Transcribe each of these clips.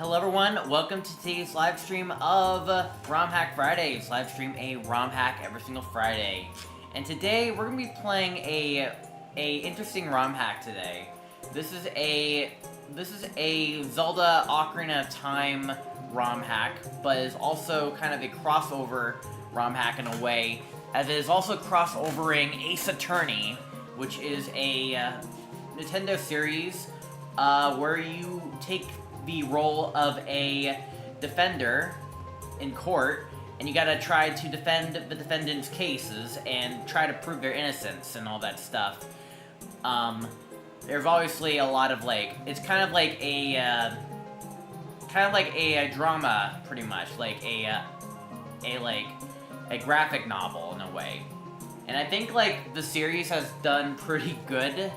Hello everyone, welcome to today's live stream of ROM Hack Fridays. Live stream a ROM hack every single Friday. And today we're going to be playing a interesting ROM hack today. This is a Zelda Ocarina of Time ROM hack, but is also kind of a crossover ROM hack in a way, as it is also crossovering Ace Attorney, which is a Nintendo series where you take the role of a defender in court, and you gotta try to defend the defendant's cases and try to prove their innocence and all that stuff. There's obviously a lot of it's kind of like a drama, pretty much, like a graphic novel in a way. And I think the series has done pretty good.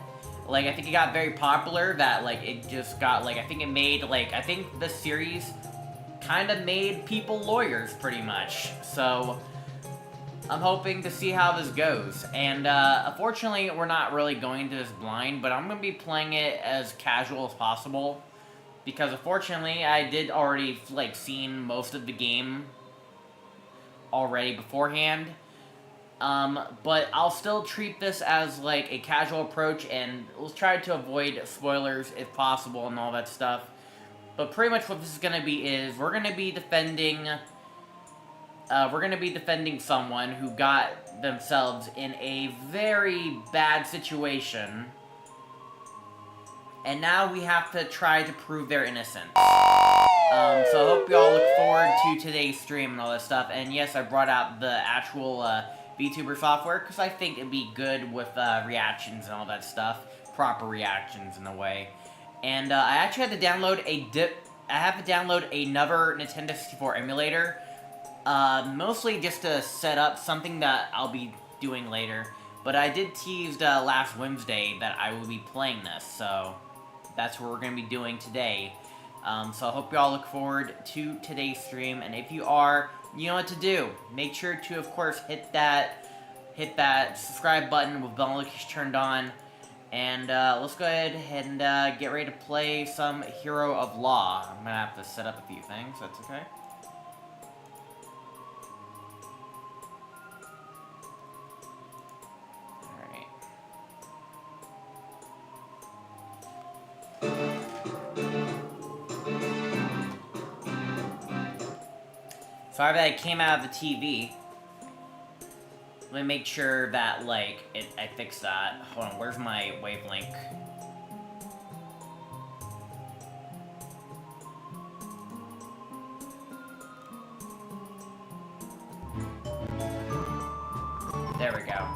I think it got very popular, that, it just got, I think it made, I think the series kind of made people lawyers, pretty much. So, I'm hoping to see how this goes. And, unfortunately, we're not really going to this blind, but I'm going to be playing it as casual as possible. Because, unfortunately, I did already, seen most of the game already beforehand. But I'll still treat this as, a casual approach, and we'll try to avoid spoilers if possible and all that stuff. But pretty much what this is gonna be is, we're gonna be defending someone who got themselves in a very bad situation, and now we have to try to prove their innocence. So I hope you all look forward to today's stream and all that stuff, and yes, I brought out the actual, VTuber software, because I think it'd be good with reactions and all that stuff, proper reactions in a way. And I actually had to download another Nintendo 64 emulator, mostly just to set up something that I'll be doing later. But I did tease last Wednesday that I will be playing this, so that's what we're going to be doing today. So I hope you all look forward to today's stream, and if you are, you know what to do. Make sure to, of course, hit that subscribe button with bell notifications turned on, and let's go ahead and get ready to play some Hero of Law. I'm gonna have to set up a few things. That's okay. Sorry that it came out of the TV. Let me make sure that, I fixed that. Hold on, where's my wavelength? There we go.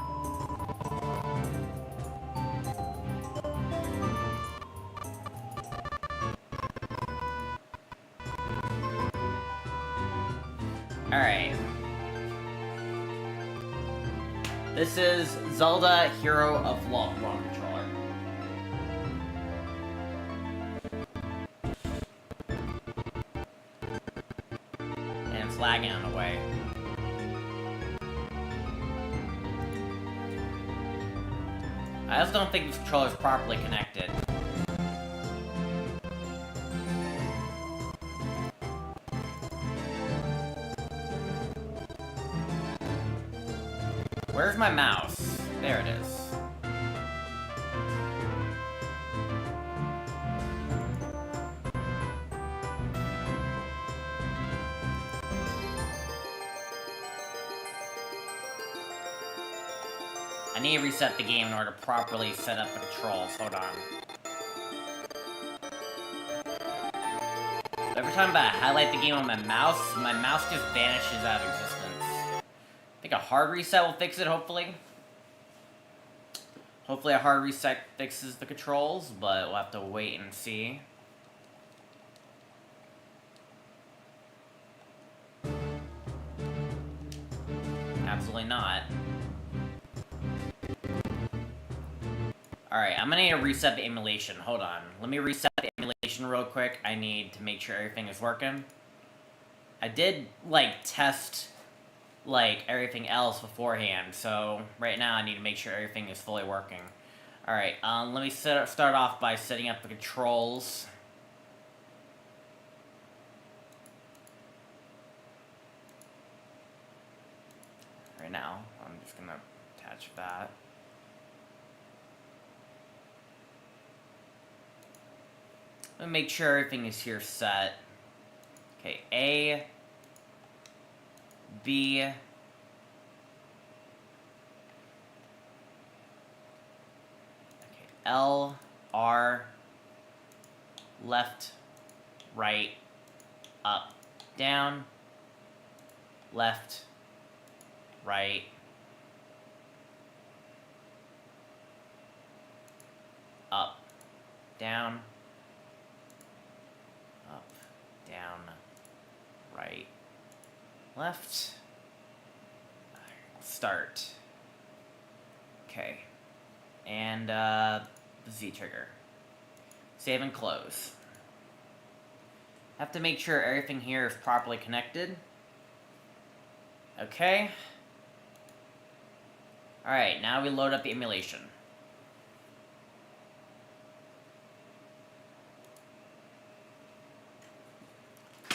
Alright. This is Zelda Hero of Law. Wrong controller. And it's lagging on the way. I just don't think this controller is properly connected. Where's my mouse? There it is. I need to reset the game in order to properly set up the controls. Hold on. Every time I highlight the game on my mouse just vanishes out of existence. I think a hard reset will fix it, hopefully. Hopefully a hard reset fixes the controls, but we'll have to wait and see. Absolutely not. Alright, I'm gonna need to reset the emulation. Hold on. Let me reset the emulation real quick. I need to make sure everything is working. I did, test everything else beforehand, so right now I need to make sure everything is fully working. Alright, let me start off by setting up the controls. right now. I'm just gonna attach that. Let me make sure everything is here set. Okay, A, B, okay, L, R, left, right, up, down, left, right, up, down, up, down, right, left, start. Okay, and the Z trigger. Save and close. Have to make sure everything here is properly connected. Okay. Alright, now we load up the emulation.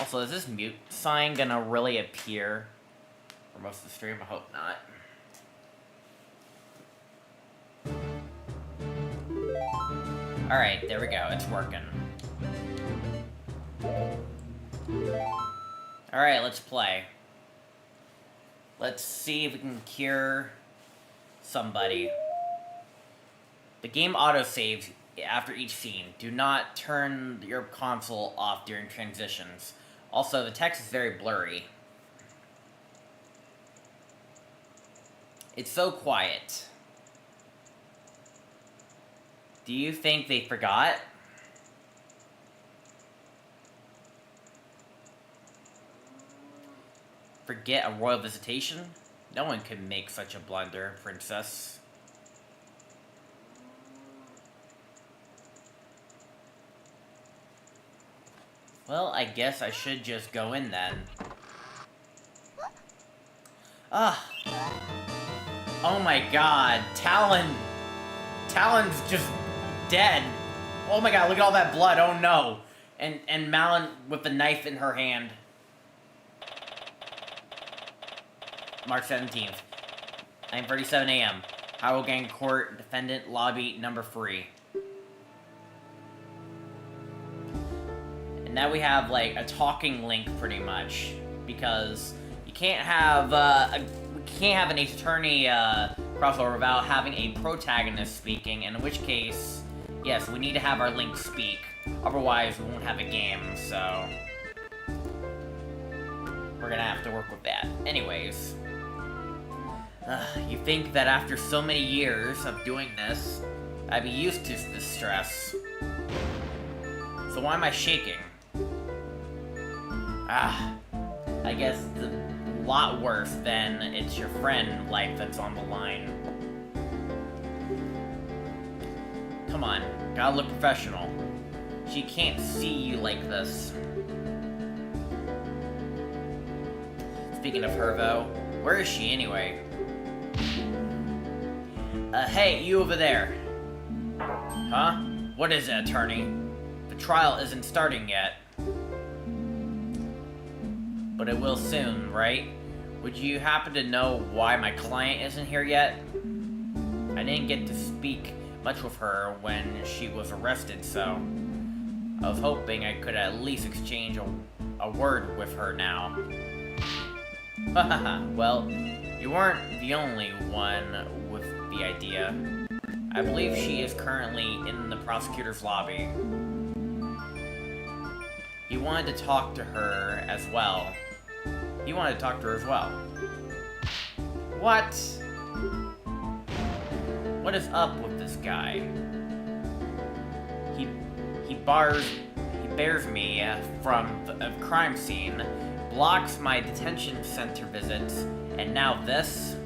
Also, is this mute sign gonna really appear for most of the stream? I hope not. Alright, there we go. It's working. Alright, let's play. Let's see if we can cure somebody. The game autosaves after each scene. Do not turn your console off during transitions. Also, the text is very blurry. It's so quiet. Do you think they forgot? Forget a royal visitation? No one could make such a blunder, princess. Well, I guess I should just go in then. Ah! Oh my god, Talon's just dead. Oh my god, look at all that blood, oh no. And Malin with the knife in her hand. March 17th, 9:37 a.m. Howell Gang Court, Defendant Lobby number 3. And now we have like a talking link pretty much, because you can't have an attorney crossover without having a protagonist speaking, and in which case, yes, we need to have our link speak. Otherwise, we won't have a game, so we're gonna have to work with that. Anyways, you think that after so many years of doing this, I'd be used to this stress. So why am I shaking? I guess it's a lot worse than it's your friend life that's on the line. Come on, gotta look professional. She can't see you like this. Speaking of her, though, where is she anyway? Hey, you over there. Huh? What is it, attorney? The trial isn't starting yet. But it will soon, right? Would you happen to know why my client isn't here yet? I didn't get to speak much with her when she was arrested, so I was hoping I could at least exchange a word with her now. Hahaha, well, you weren't the only one with the idea. I believe she is currently in the prosecutor's lobby. He wanted to talk to her as well. What? What is up with this guy? He bears me from a crime scene, blocks my detention center visits, and now this?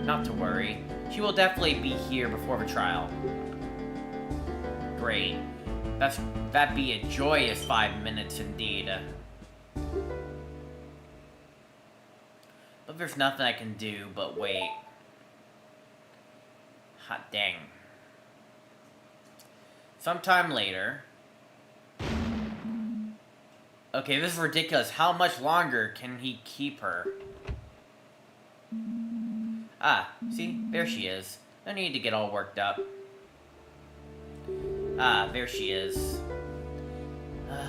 Not to worry. She will definitely be here before the trial. Great. That'd be a joyous 5 minutes indeed. But there's nothing I can do but wait. Hot dang. Sometime later. Okay, this is ridiculous. How much longer can he keep her? Ah, see? There she is. No need to get all worked up. Ah, there she is.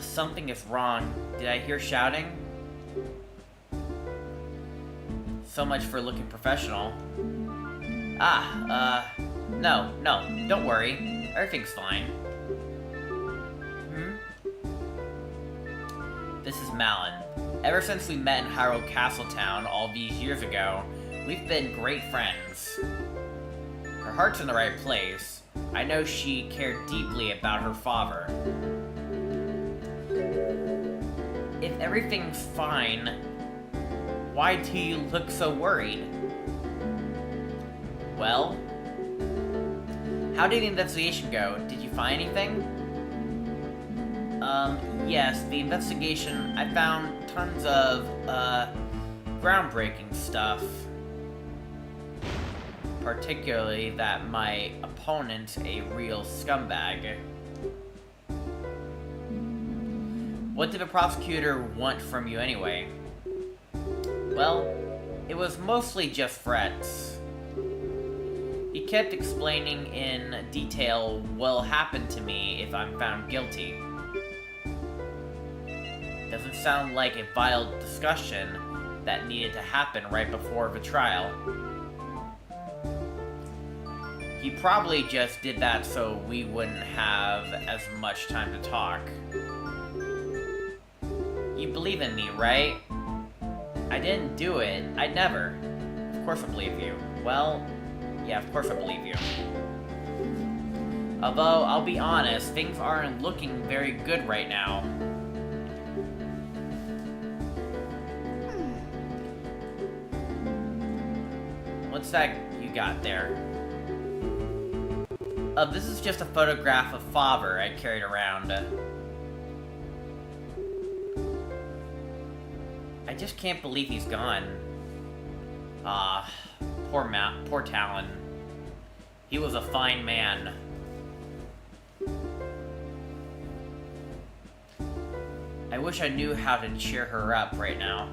Something is wrong. Did I hear shouting? So much for looking professional. No, don't worry. Everything's fine. This is Malin. Ever since we met in Hyrule Castletown all these years ago, we've been great friends. Her heart's in the right place. I know she cared deeply about her father. If everything's fine, why do you look so worried? Well, how did the investigation go? Did you find anything? Yes, the investigation, I found tons of, groundbreaking stuff. Particularly that my opponent's a real scumbag. What did the prosecutor want from you anyway? Well, it was mostly just threats. He kept explaining in detail what'll happen to me if I'm found guilty. Doesn't sound like a vile discussion that needed to happen right before the trial. He probably just did that so we wouldn't have as much time to talk. You believe in me, right? I didn't do it. I'd never. Of course I believe you. Well, yeah, of course I believe you. Although, I'll be honest, things aren't looking very good right now. What's that you got there? This is just a photograph of Father I carried around. I just can't believe he's gone. Poor Talon. He was a fine man. I wish I knew how to cheer her up right now.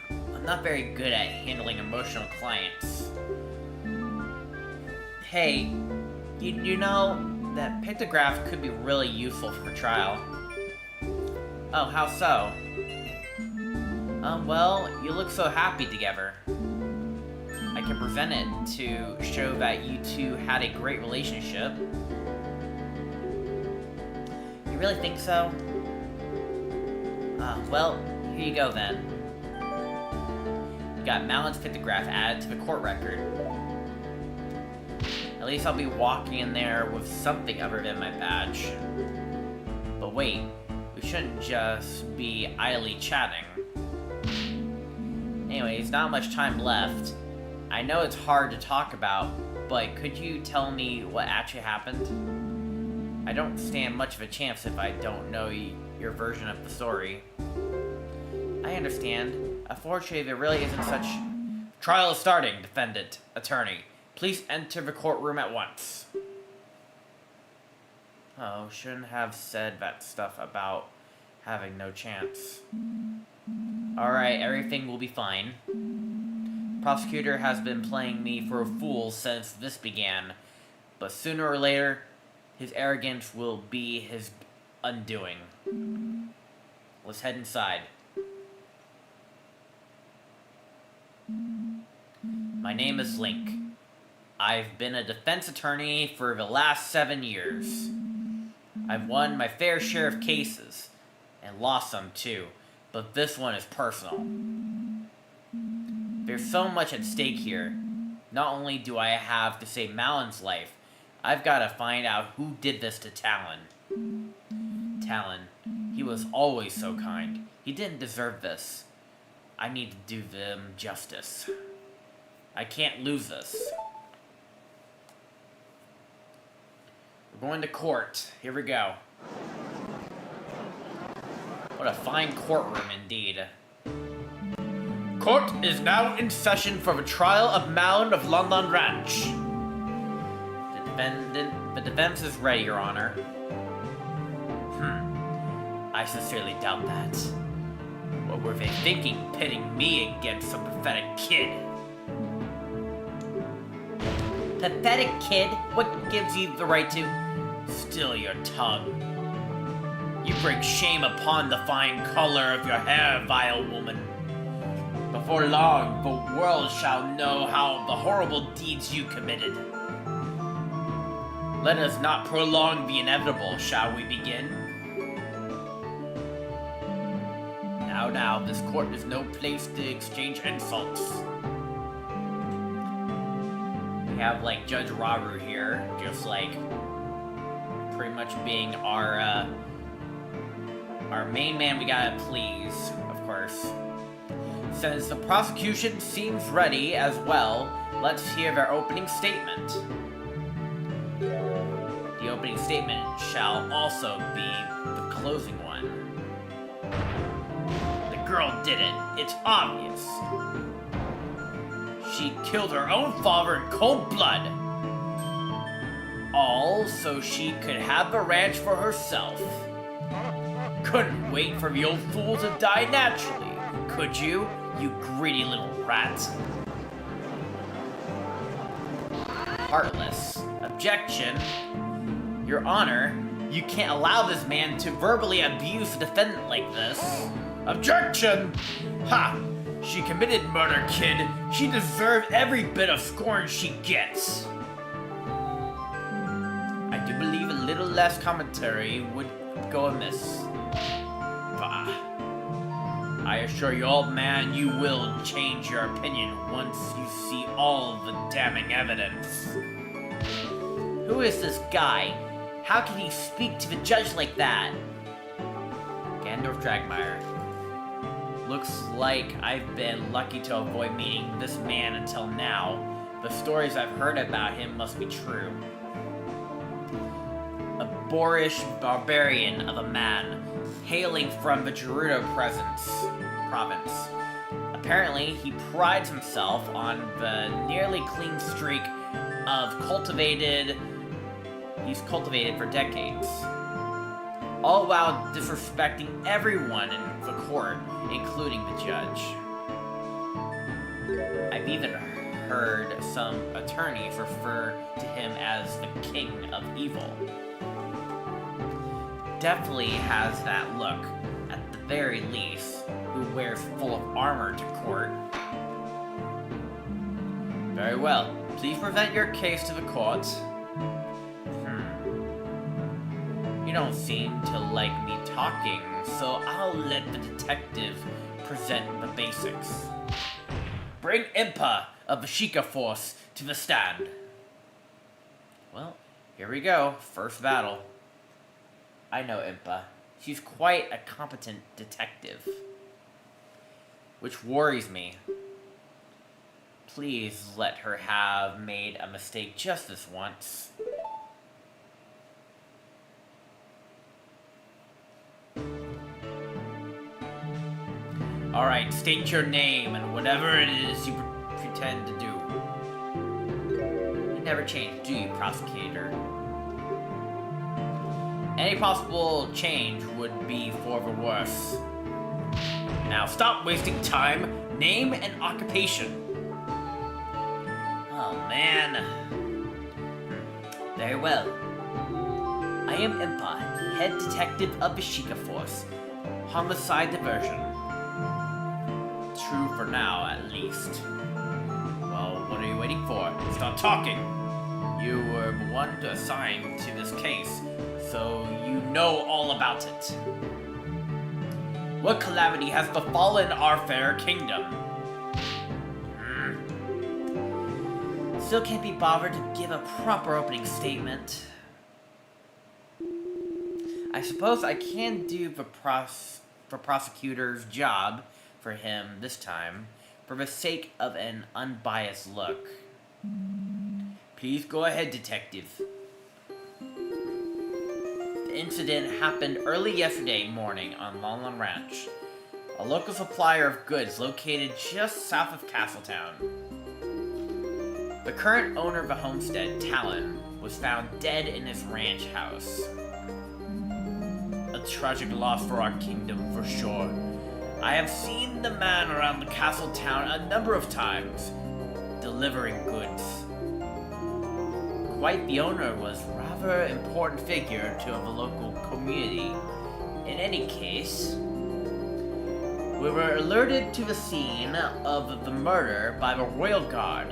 I'm not very good at handling emotional clients. Hey, you know, that pictograph could be really useful for trial. Oh, how so? Well, you look so happy together. I can present it to show that you two had a great relationship. You really think so? Well, here you go then. You got Malin's pictograph added to the court record. At least I'll be walking in there with something other than my badge. But wait, we shouldn't just be idly chatting. Anyways, not much time left. I know it's hard to talk about, but could you tell me what actually happened? I don't stand much of a chance if I don't know your version of the story. I understand. Unfortunately, there really isn't such... Trial is starting, defendant, attorney. Please enter the courtroom at once. Oh, shouldn't have said that stuff about having no chance. Alright, everything will be fine. Prosecutor has been playing me for a fool since this began, but sooner or later, his arrogance will be his undoing. Let's head inside. My name is Link. I've been a defense attorney for the last 7 years. I've won my fair share of cases, and lost some too, but this one is personal. There's so much at stake here. Not only do I have to save Malin's life, I've got to find out who did this to Talon. Talon, he was always so kind. He didn't deserve this. I need to do them justice. I can't lose this. We're going to court. Here we go. What a fine courtroom indeed. Court is now in session for the trial of Malin of Lon Ranch. The defense is ready, Your Honor. I sincerely doubt that. What were they thinking, pitting me against some pathetic kid? Pathetic kid, what gives you the right to... Still your tongue. You bring shame upon the fine color of your hair, vile woman. Before long, the world shall know how the horrible deeds you committed. Let us not prolong the inevitable, shall we begin? Now, this court is no place to exchange insults. We have, like, Judge Raru here, just, like, pretty much being our main man we gotta please, of course. Since the prosecution seems ready as well, let's hear their opening statement. The opening statement shall also be the closing one. The girl did it. It's obvious. She killed her own father in cold blood. All so she could have the ranch for herself. Couldn't wait for the old fool to die naturally, could you? You greedy little rat. Heartless. Objection. Your Honor, you can't allow this man to verbally abuse the defendant like this. Objection! Ha! She committed murder, kid. She deserved every bit of scorn she gets. I do believe a little less commentary would go amiss. Bah. I assure you, old man, you will change your opinion once you see all the damning evidence. Who is this guy? How can he speak to the judge like that? Gandalf Dragmire. Looks like I've been lucky to avoid meeting this man until now. The stories I've heard about him must be true. A boorish barbarian of a man, hailing from the Gerudo province. Apparently, he prides himself on the nearly clean streak of he's cultivated for decades. All while disrespecting everyone in the court, including the judge. I've even heard some attorneys refer to him as the king of evil. Definitely has that look, at the very least, who wears full of armor to court. Very well. Please present your case to the court. You don't seem to like me talking, so I'll let the detective present the basics. Bring Impa of the Sheikah force to the stand. Well, here we go. First battle. I know Impa. She's quite a competent detective. Which worries me. Please let her have made a mistake just this once. Alright, state your name and whatever it is you pretend to do. You never change, do you, prosecutor? Any possible change would be for the worse. Now stop wasting time. Name and occupation. Oh man. Very well. I am Impa, head detective of the Sheikah force. Homicide diversion. True for now, at least. Well, what are you waiting for? Stop talking! You were the one assigned to this case, so you know all about it. What calamity has befallen our fair kingdom? Still can't be bothered to give a proper opening statement. I suppose I can do the prosecutor's job for him this time, for the sake of an unbiased look. Please go ahead, detective. The incident happened early yesterday morning on Lon Ranch, a local supplier of goods located just south of Castletown. The current owner of the homestead, Talon, was found dead in his ranch house. A tragic loss for our kingdom, for sure. I have seen the man around the castle town a number of times, delivering goods. quite the owner was a rather important figure to the local community. In any case, we were alerted to the scene of the murder by the Royal Guard,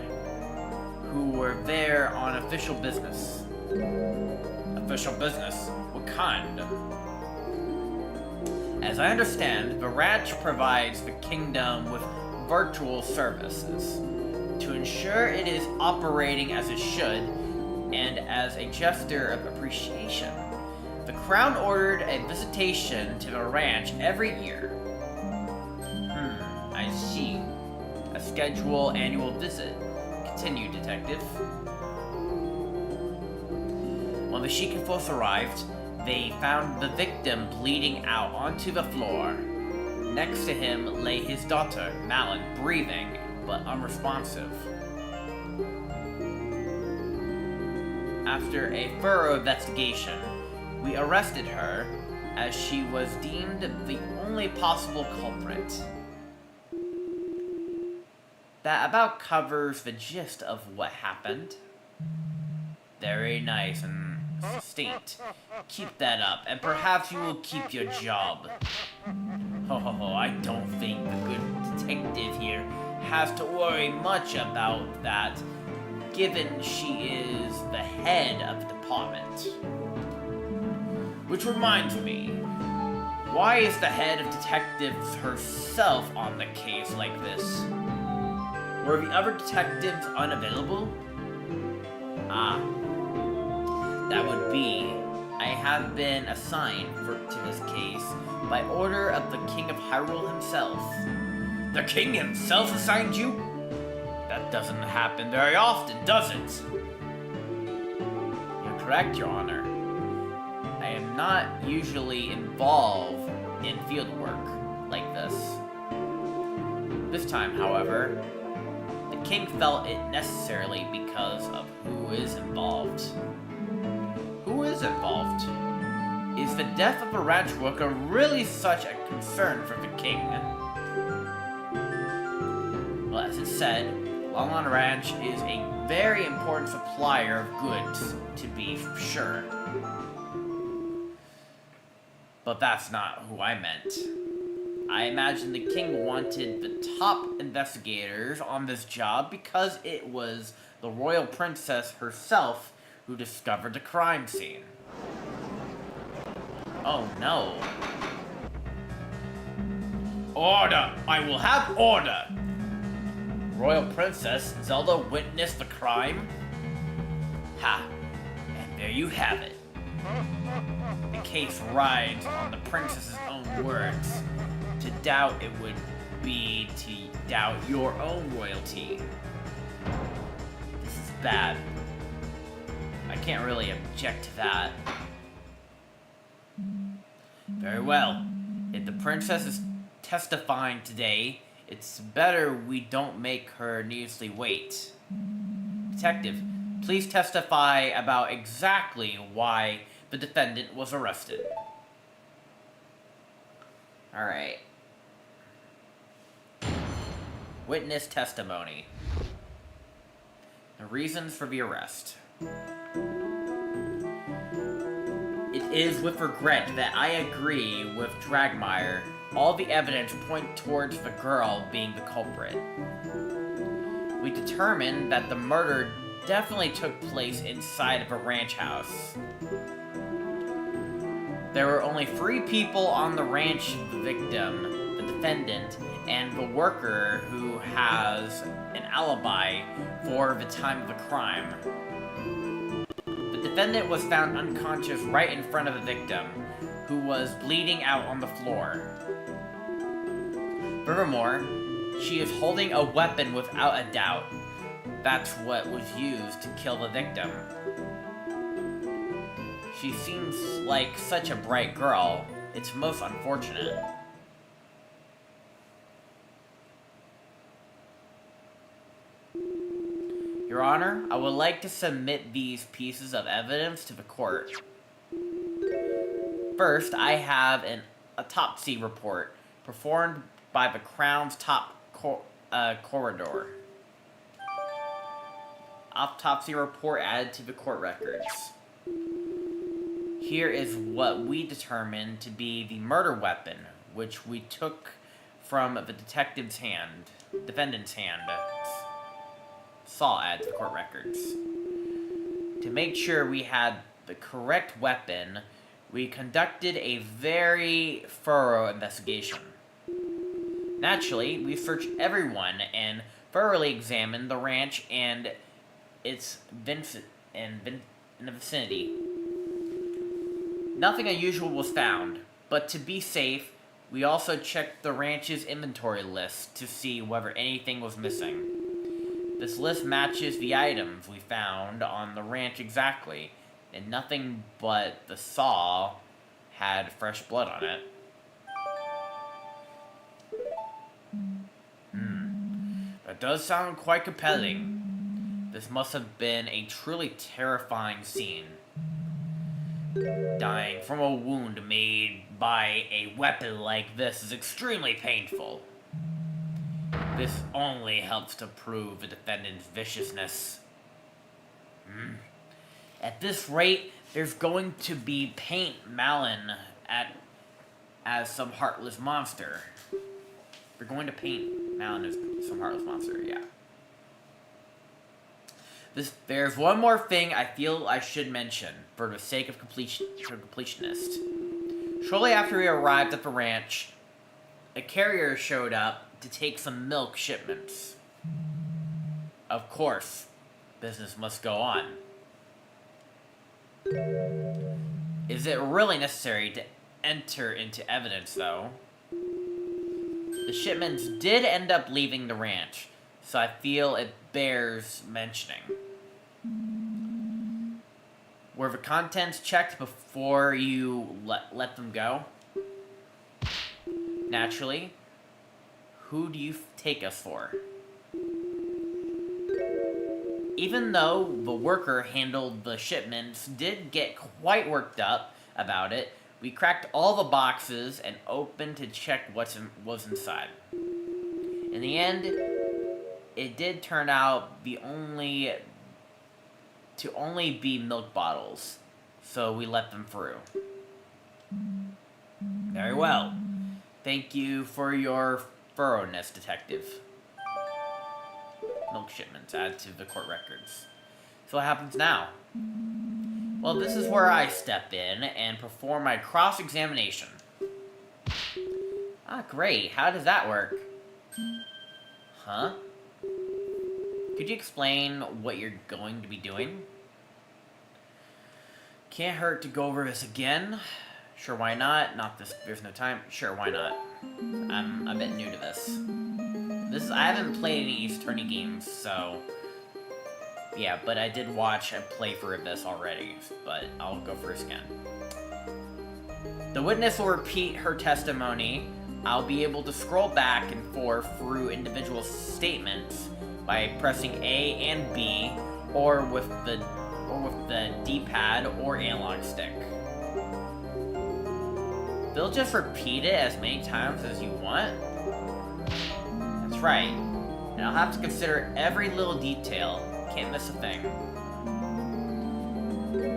who were there on official business. Official business? What kind? As I understand, the ranch provides the kingdom with virtual services to ensure it is operating as it should, and as a gesture of appreciation, the Crown ordered a visitation to the ranch every year. I see. A scheduled annual visit. Continue, Detective. When the Sheikah force arrived, they found the victim bleeding out onto the floor. Next to him lay his daughter, Malin, breathing, but unresponsive. After a thorough investigation, we arrested her as she was deemed the only possible culprit. That about covers the gist of what happened. Very nice and succinct. Keep that up, and perhaps you will keep your job. I don't think the good detective here has to worry much about that, given she is the head of the department. Which reminds me, why is the head of detectives herself on the case like this? Were the other detectives unavailable? That would be, I have been assigned to this case by order of the King of Hyrule himself. The King himself assigned you? That doesn't happen very often, does it? You're correct, Your Honor. I am not usually involved in field work like this. This time, however, the King felt it necessarily because of who is involved. Who is involved? Is the death of a ranch worker really such a concern for the King? Well, as it said, Longland Ranch is a very important supplier of goods, to be sure. But that's not who I meant. I imagine the King wanted the top investigators on this job because it was the royal princess herself who discovered the crime scene. Oh no. Order! I will have order! Royal Princess Zelda witnessed the crime? Ha! And there you have it. The case rides on the princess's own words. To doubt it would be to doubt your own royalty. This is bad. I can't really object to that. Very well. If the princess is testifying today, it's better we don't make her needlessly wait. Detective, please testify about exactly why the defendant was arrested. Alright. Witness testimony. The reasons for the arrest. It is with regret that I agree with Dragmire. All the evidence point towards the girl being the culprit. We determined that the murder definitely took place inside of a ranch house. There were only 3 people on the ranch: the victim, the defendant, and the worker who has an alibi for the time of the crime. The defendant was found unconscious right in front of the victim, who was bleeding out on the floor. Furthermore, she is holding a weapon without a doubt. That's what was used to kill the victim. She seems like such a bright girl. It's most unfortunate. Your Honor, I would like to submit these pieces of evidence to the court. First, I have an autopsy report performed by the Crown's top corridor. autopsy report added to the court records. Here is what we determined to be the murder weapon, which we took from the defendant's hand. Saw added to the court records. To make sure we had the correct weapon, we conducted a very thorough investigation. Naturally, we searched everyone and thoroughly examined the ranch and its in the vicinity. Nothing unusual was found, but to be safe, we also checked the ranch's inventory list to see whether anything was missing. This list matches the items we found on the ranch exactly, and nothing but the saw had fresh blood on it. That does sound quite compelling. This must have been a truly terrifying scene. Dying from a wound made by a weapon like this is extremely painful. This only helps to prove the defendant's viciousness. At this rate, there's going to be paint Malin as some heartless monster. We're going to paint Malin as some heartless monster, yeah. There's one more thing I feel I should mention, for the sake of completionist. Shortly after we arrived at the ranch, a carrier showed up to take some milk shipments. Of course, business must go on. Is it really necessary to enter into evidence, though? The shipments did end up leaving the ranch, so I feel it bears mentioning. Were the contents checked before you let them go? Naturally. Who do you take us for? Even though the worker handled the shipments did get quite worked up about it, we cracked all the boxes and opened to check what was inside. In the end, it did turn out to only be milk bottles, so we let them through. Very well. Thank you for your thoroughness, Detective. Milk shipments added to the court records. So what happens now? Well, this is where I step in and perform my cross-examination. Ah, great. How does that work? Huh? Could you explain what you're going to be doing? Can't hurt to go over this again. Sure, why not? There's no time. Sure, why not? I'm a bit new to this. I haven't played any Ace Attorney games, so... Yeah, but I did watch a playthrough of this already, but I'll go first again. The witness will repeat her testimony. I'll be able to scroll back and forth through individual statements by pressing A and B, or with the D-pad or analog stick. They'll just repeat it as many times as you want. That's right. And I'll have to consider every little detail. Can't miss a thing.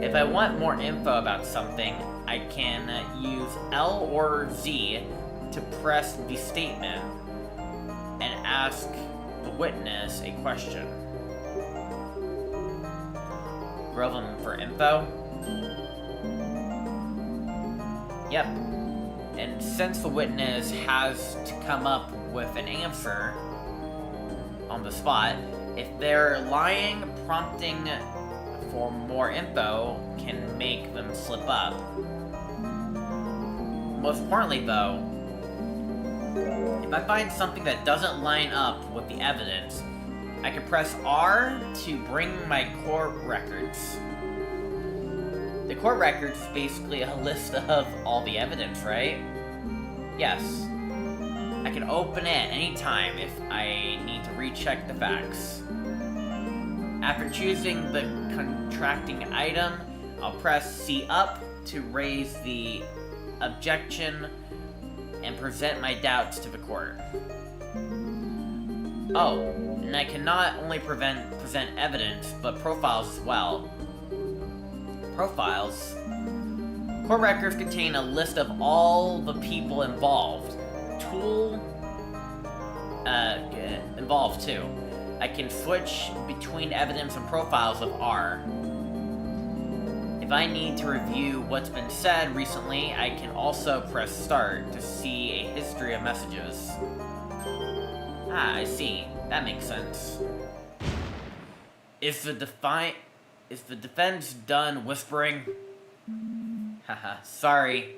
If I want more info about something, I can use L or Z to press the statement and ask the witness a question. Relevant for info? Yep. And since the witness has to come up with an answer on the spot, if they're lying, prompting for more info can make them slip up. Most importantly, though, if I find something that doesn't line up with the evidence, I can press R to bring my court records. The court records is basically a list of all the evidence, right? Yes. I can open it at any time if I need to recheck the facts. After choosing the contracting item, I'll press C up to raise the objection and present my doubts to the court. Oh, and I can not only present evidence, but profiles as well. Profiles? Court records contain a list of all the people involved. Involved too. I can switch between evidence and profiles with R. If I need to review what's been said recently, I can also press start to see a history of messages. Ah, I see. That makes sense. Is the defense done whispering? Haha, sorry.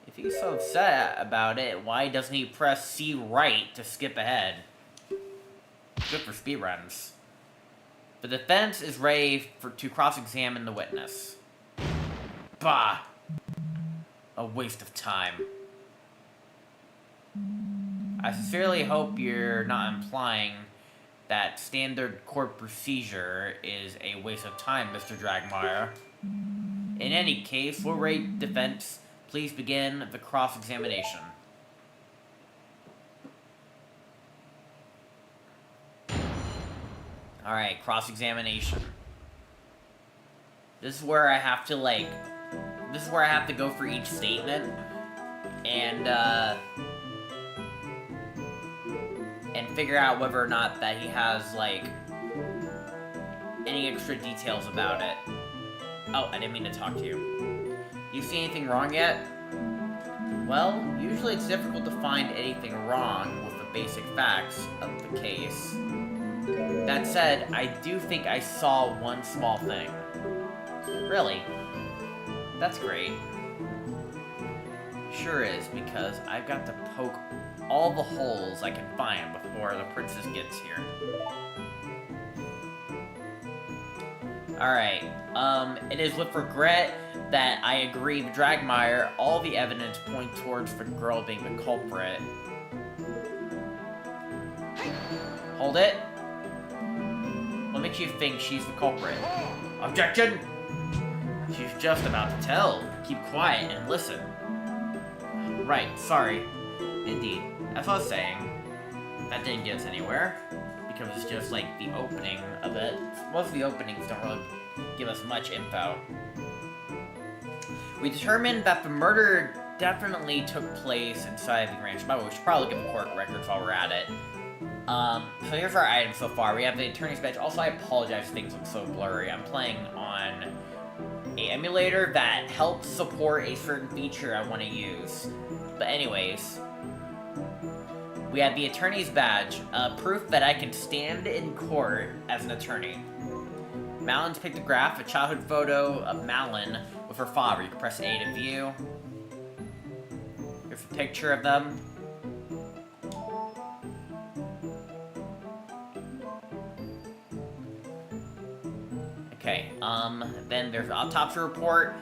If he's so upset about it, why doesn't he press C right to skip ahead? Good for speedruns. The defense is ready to cross-examine the witness. Bah! A waste of time. I sincerely hope you're not implying that standard court procedure is a waste of time, Mr. Dragmire. In any case, we'll rate defense. Please begin the cross-examination. Alright, cross-examination. This is where I have to, like... This is where I have to go for each statement. And figure out whether or not that he has, like... any extra details about it. Oh, I didn't mean to talk to you. You see anything wrong yet? Well, usually it's difficult to find anything wrong with the basic facts of the case. That said, I do think I saw one small thing. Really? That's great. Sure is, because I've got to poke all the holes I can find before the princess gets here. Alright, it is with regret that I agree with Dragmire. All the evidence points towards the girl being the culprit. Hold it. What makes you think she's the culprit? Objection! She's just about to tell. Keep quiet and listen. Right, sorry. Indeed. As I was saying, that didn't get us anywhere. Because it's just like the opening of it. Most of the openings don't really give us much info. We determined that the murder definitely took place inside the ranch. By the way, we should probably look at the court records while we're at it. So here's our items so far. We have the attorney's bench. Also, I apologize if things look so blurry. I'm playing on an emulator that helps support a certain feature I want to use. But anyways, we have the attorney's badge, proof that I can stand in court as an attorney. Malin's pictograph, a childhood photo of Malin with her father. You can press A to view. Here's a picture of them. Okay, then there's an autopsy report.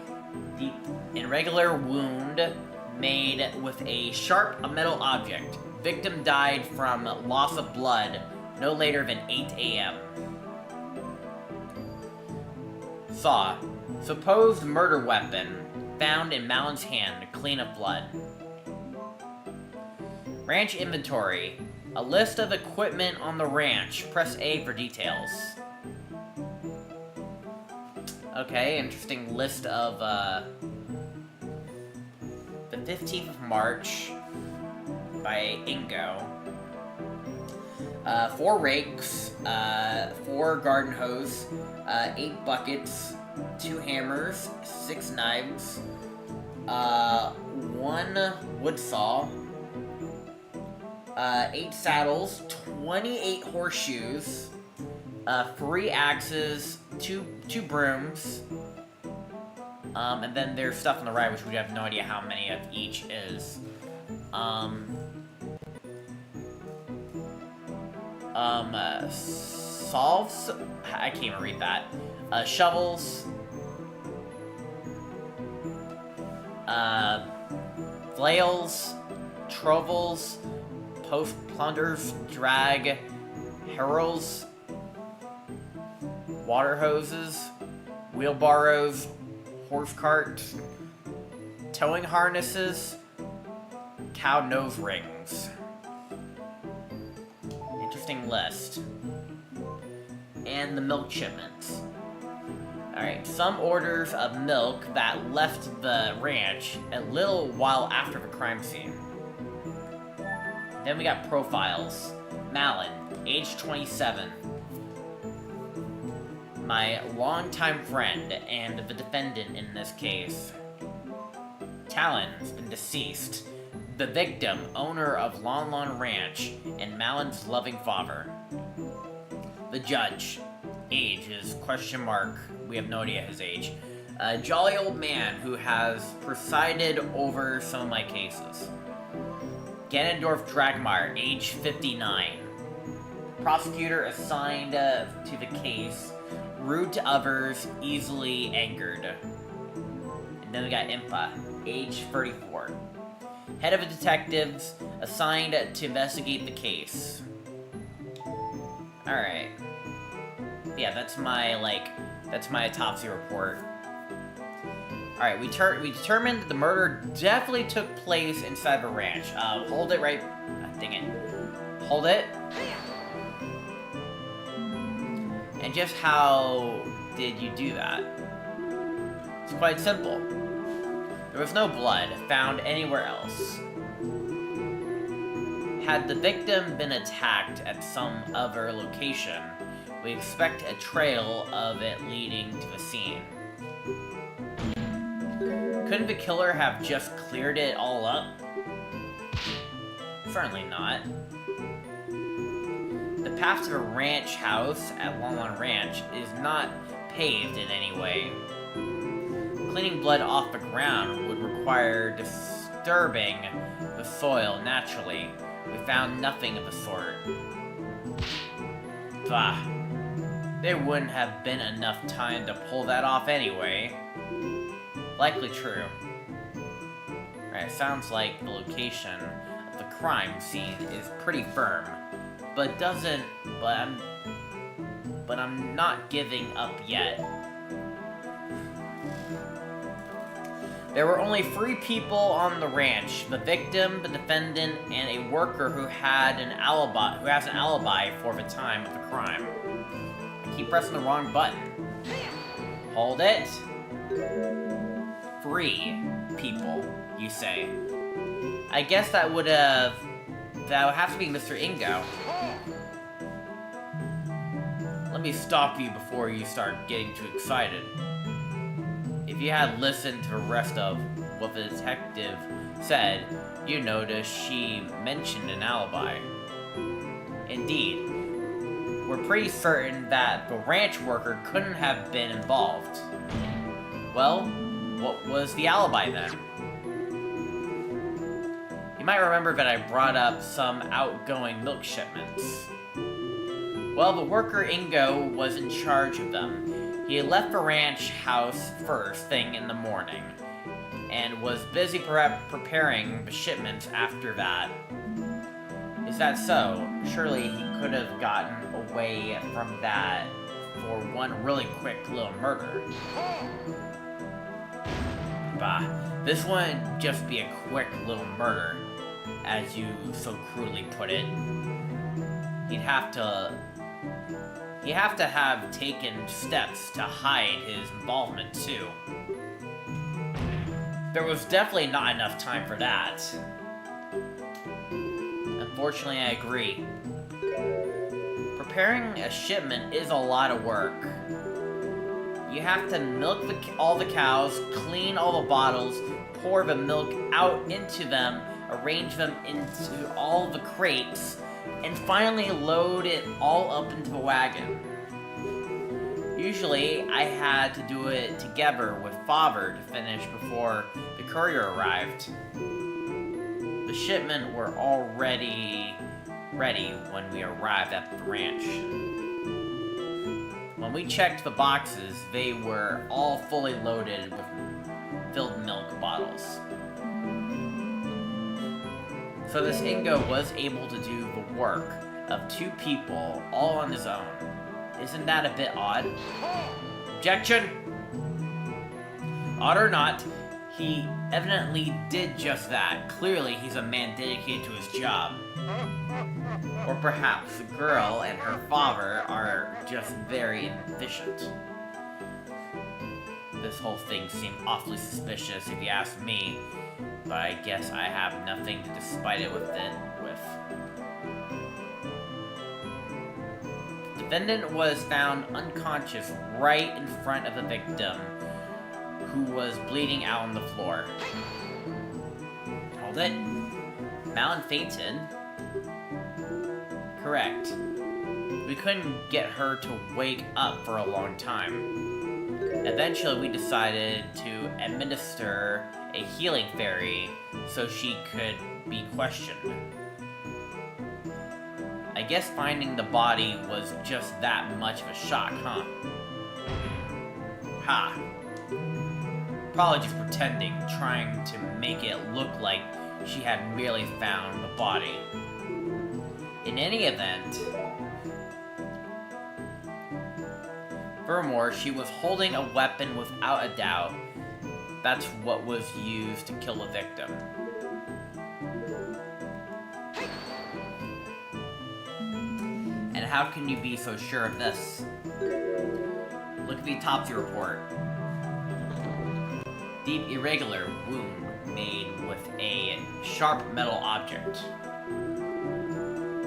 The irregular wound made with a sharp metal object. Victim died from loss of blood no later than 8 a.m. Saw. Supposed murder weapon found in Malin's hand, clean of blood. Ranch inventory. A list of equipment on the ranch. Press A for details. Okay, interesting list of, the 15th of March by Ingo. 4 rakes, 4 garden hose, 8 buckets, 2 hammers, 6 knives, 1 wood saw, 8 saddles, 28 horseshoes, 3 axes, 2 brooms, and then there's stuff on the right which we have no idea how many of each is. Solves? I can't even read that. Shovels. Flails. Trovels. Post plunders. Drag. Heralds. Water hoses. Wheelbarrows. Horse carts. Towing harnesses. Cow nose rings. interesting list. And the milk shipments. Alright, some orders of milk that left the ranch a little while after the crime scene. Then we got profiles. Malin, age 27. My longtime friend and the defendant in this case. Talon's been deceased. The victim, owner of Lon Lon Ranch, and Malin's loving father. The judge, age is question mark. We have no idea his age. A jolly old man who has presided over some of my cases. Ganondorf Dragmar, age 59. Prosecutor assigned to the case, rude to others, easily angered. And then we got Impa, age 34. Head of the detectives, assigned to investigate the case. Alright. Yeah, that's my autopsy report. Alright, we determined that the murder definitely took place inside the ranch. Hold it right... dang it. Hold it. And just how did you do that? It's quite simple. There was no blood found anywhere else. Had the victim been attacked at some other location, we expect a trail of it leading to the scene. Couldn't the killer have just cleared it all up? Certainly not. The path to the ranch house at Lon Lon Ranch is not paved in any way. Cleaning blood off the ground would require disturbing the soil naturally. We found nothing of the sort. Bah. There wouldn't have been enough time to pull that off anyway. Likely true. Alright, sounds like the location of the crime scene is pretty firm. But I'm not giving up yet. There were only 3 people on the ranch: the victim, the defendant, and a worker who has an alibi for the time of the crime. I keep pressing the wrong button. Hold it. 3 people, you say. I guess that would have to be Mr. Ingo. Let me stop you before you start getting too excited. If you had listened to the rest of what the detective said, you noticed she mentioned an alibi. Indeed, we're pretty certain that the ranch worker couldn't have been involved. Well, what was the alibi then? You might remember that I brought up some outgoing milk shipments. Well, the worker Ingo was in charge of them. He had left the ranch house first thing in the morning, and was busy preparing the shipments after that. Is that so? Surely he could have gotten away from that for one really quick little murder. Bah, this wouldn't just be a quick little murder, as you so crudely put it. He'd have to have taken steps to hide his involvement too. There was definitely not enough time for that. Unfortunately, I agree. Preparing a shipment is a lot of work. You have to milk all the cows, clean all the bottles, pour the milk out into them, arrange them into all the crates, and finally load it all up into the wagon. Usually, I had to do it together with Father to finish before the courier arrived. The shipment were already ready when we arrived at the ranch. When we checked the boxes, they were all fully loaded with filled milk bottles. So this Ingo was able to do the work of 2 people all on his own. Isn't that a bit odd? Objection! Odd or not, he evidently did just that. Clearly, he's a man dedicated to his job. Or perhaps the girl and her father are just very inefficient. This whole thing seemed awfully suspicious if you ask me, but I guess I have nothing to despite it with. The defendant was found unconscious right in front of the victim, who was bleeding out on the floor. Hold it. Malin fainted? Correct. We couldn't get her to wake up for a long time. Eventually, we decided to administer a healing fairy so she could be questioned. I guess finding the body was just that much of a shock, huh? Ha. Probably just pretending, trying to make it look like she had merely found the body. In any event, furthermore, she was holding a weapon without a doubt. That's what was used to kill the victim. And how can you be so sure of this? Look at the autopsy report. Deep irregular wound made with a sharp metal object.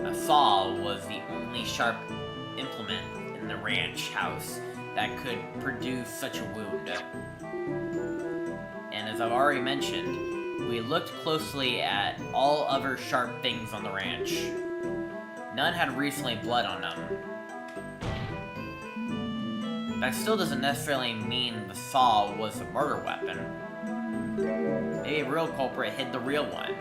A saw was the only sharp implement in the ranch house that could produce such a wound. And as I've already mentioned, we looked closely at all other sharp things on the ranch. None had recently blood on them. That still doesn't necessarily mean the saw was a murder weapon. Maybe a real culprit hid the real one.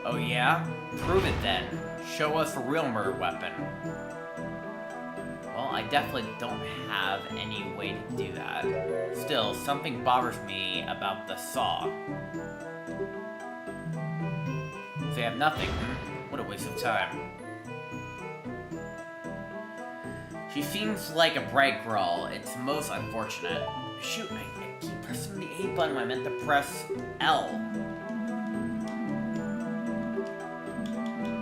Oh yeah? Prove it then. Show us a real murder weapon. Well, I definitely don't have any way to do that. Still, something bothers me about the saw. So you have nothing. What a waste of time. She seems like a bright girl. It's most unfortunate. Shoot, I keep pressing the A button when I meant to press L.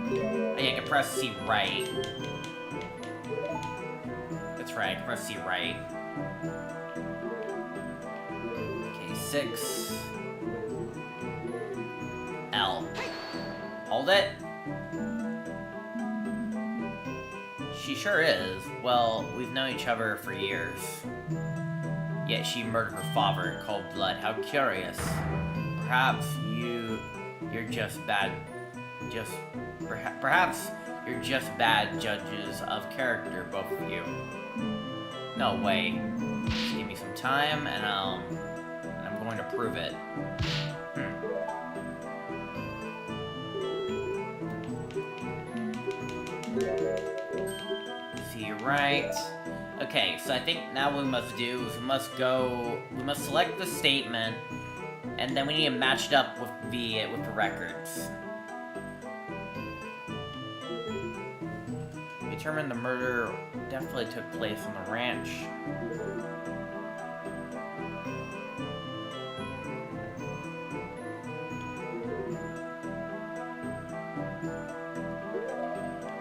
Oh, yeah, I can press C right. That's right, I can press C right. Okay, 6. L. Hold it. She sure is. Well, we've known each other for years. Yet she murdered her father in cold blood. How curious. Perhaps you're just bad. Perhaps you're just bad judges of character, both of you. No way. Just give me some time, and I'm going to prove it. See, right. Okay, so I think now what we must do is we must select the statement, and then we need to match it up with the records. Determine the murder definitely took place on the ranch.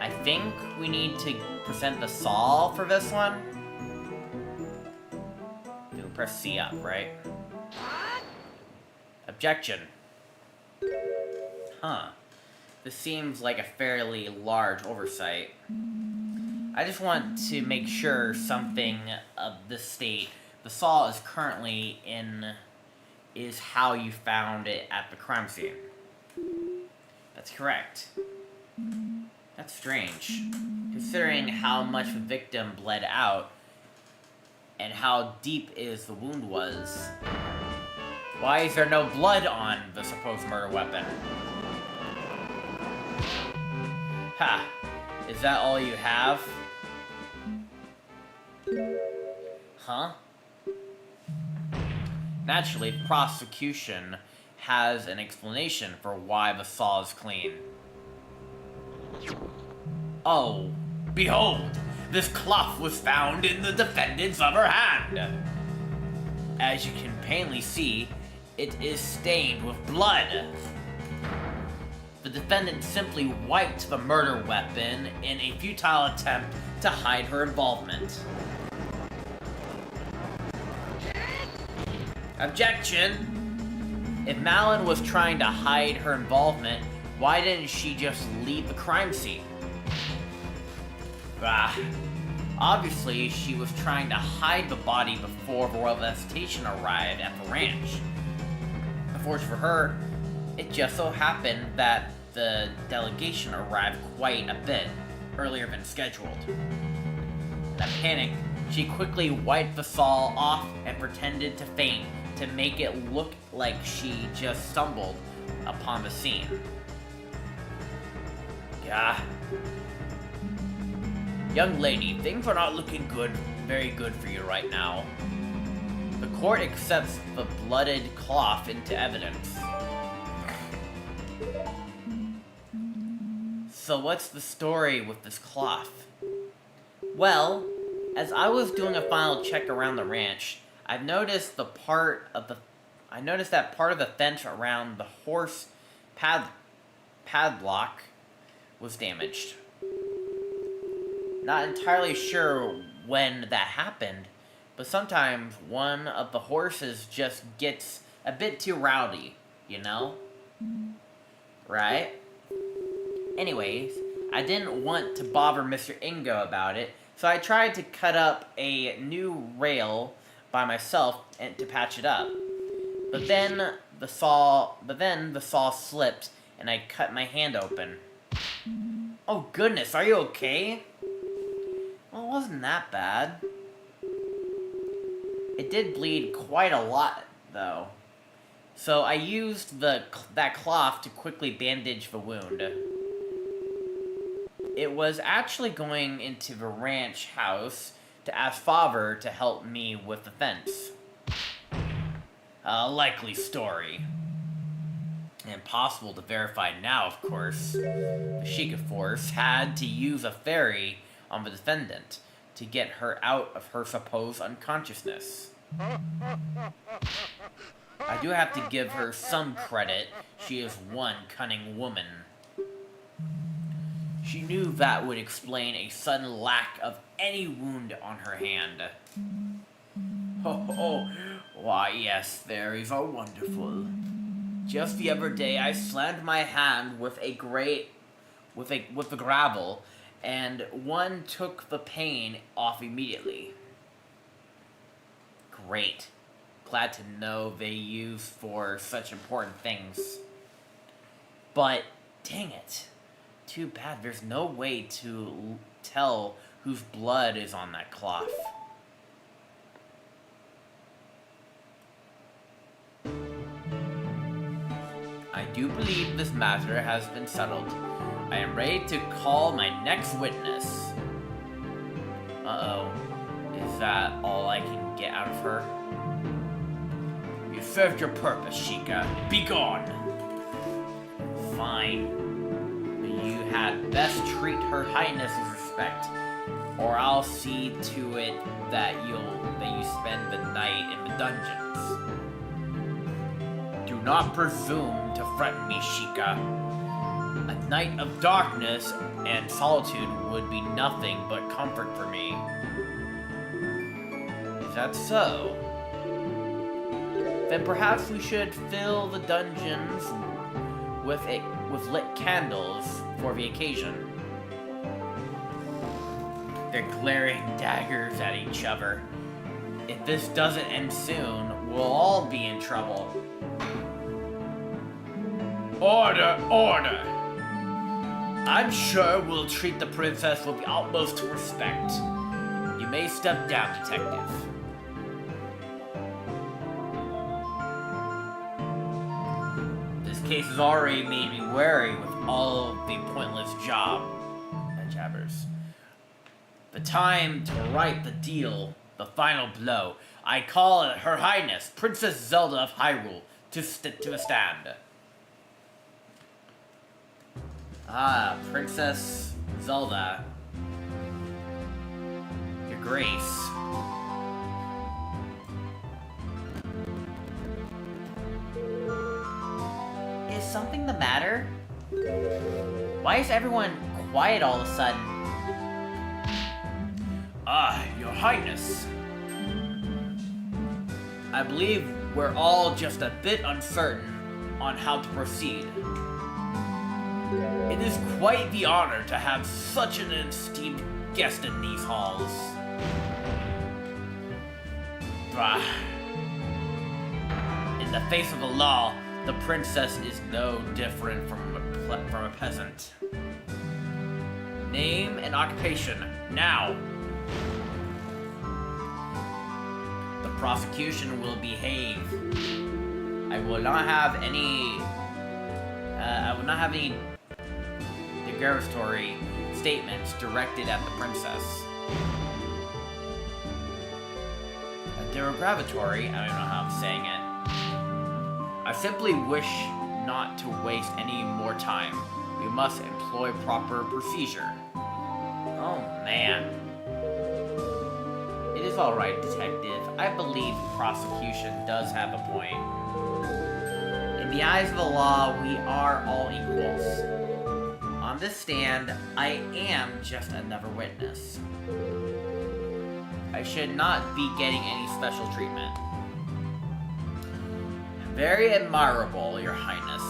I think we need to present the saw for this one. We'll press C up, right? Objection. Huh. This seems like a fairly large oversight. I just want to make sure something of the state the saw is currently in is how you found it at the crime scene. That's correct. That's strange, considering how much the victim bled out and how deep the wound was. Why is there no blood on the supposed murder weapon? Ha! Is that all you have? Huh? Naturally, prosecution has an explanation for why the saw is clean. Oh, behold! This cloth was found in the defendant's other hand! as you can plainly see, it is stained with blood. The defendant simply wiped the murder weapon in a futile attempt to hide her involvement. Objection! If Malin was trying to hide her involvement, why didn't she just leave the crime scene? Obviously, she was trying to hide the body before the royal visitation arrived at the ranch. Unfortunately for her, it just so happened that the delegation arrived quite a bit earlier than scheduled. In a panic, she quickly wiped the saw off and pretended to faint to make it look like she just stumbled upon the scene. Young lady, things are not looking very good for you right now. The court accepts the blooded cloth into evidence. So what's the story with this cloth? Well, as I was doing a final check around the ranch, I noticed that part of the fence around the horse padlock was damaged. Not entirely sure when that happened, but sometimes one of the horses just gets a bit too rowdy, you know? Right? Anyways, I didn't want to bother Mr. Ingo about it, so I tried to cut up a new rail by myself and to patch it up. But then the saw slipped and I cut my hand open. Oh goodness, are you okay? Well, it wasn't that bad. It did bleed quite a lot, though. So I used that cloth to quickly bandage the wound. It was actually going into the ranch house to ask Father to help me with the fence. A likely story. Impossible to verify now, of course. The Sheikah Force had to use a ferry on the defendant to get her out of her supposed unconsciousness. I do have to give her some credit. She is one cunning woman. She knew that would explain a sudden lack of any wound on her hand. Oh, why yes, fairies are wonderful. Just the other day, I slammed my hand with the gravel, and one took the pain off immediately. Great. Glad to know they use for such important things. But, dang it. Too bad there's no way to tell whose blood is on that cloth. I do believe this matter has been settled. I am ready to call my next witness. Uh-oh. Is that all I can get out of her? You served your purpose, Sheikah. Be gone! Fine. You had best treat Her Highness with respect, or I'll see to it that you spend the night in the dungeons. Do not presume to threaten me, Sheikah. A night of darkness and solitude would be nothing but comfort for me. Is that so? Then perhaps we should fill the dungeons with lit candles for the occasion. They're glaring daggers at each other. If this doesn't end soon, we'll all be in trouble. Order, order! I'm sure we'll treat the princess with the utmost respect. You may step down, detective. This case has already made me wary with all of the pointless jabbers. The time to write the deal, the final blow. I call it Her Highness, Princess Zelda of Hyrule, to the stand. Ah, Princess Zelda. Your Grace. Is something the matter? Why is everyone quiet all of a sudden? Your Highness. I believe we're all just a bit uncertain on how to proceed. It is quite the honor to have such an esteemed guest in these halls. In the face of the law, the princess is no different from a peasant. Name and occupation, now. The prosecution will behave. I will not have any derogatory statements directed at the princess. Derogatory? I don't know how I'm saying it. I simply wish not to waste any more time. We must employ proper procedure. Oh man. It is alright, detective. I believe the prosecution does have a point. In the eyes of the law, we are all equals. On this stand, I am just another witness. I should not be getting any special treatment. Very admirable, Your Highness.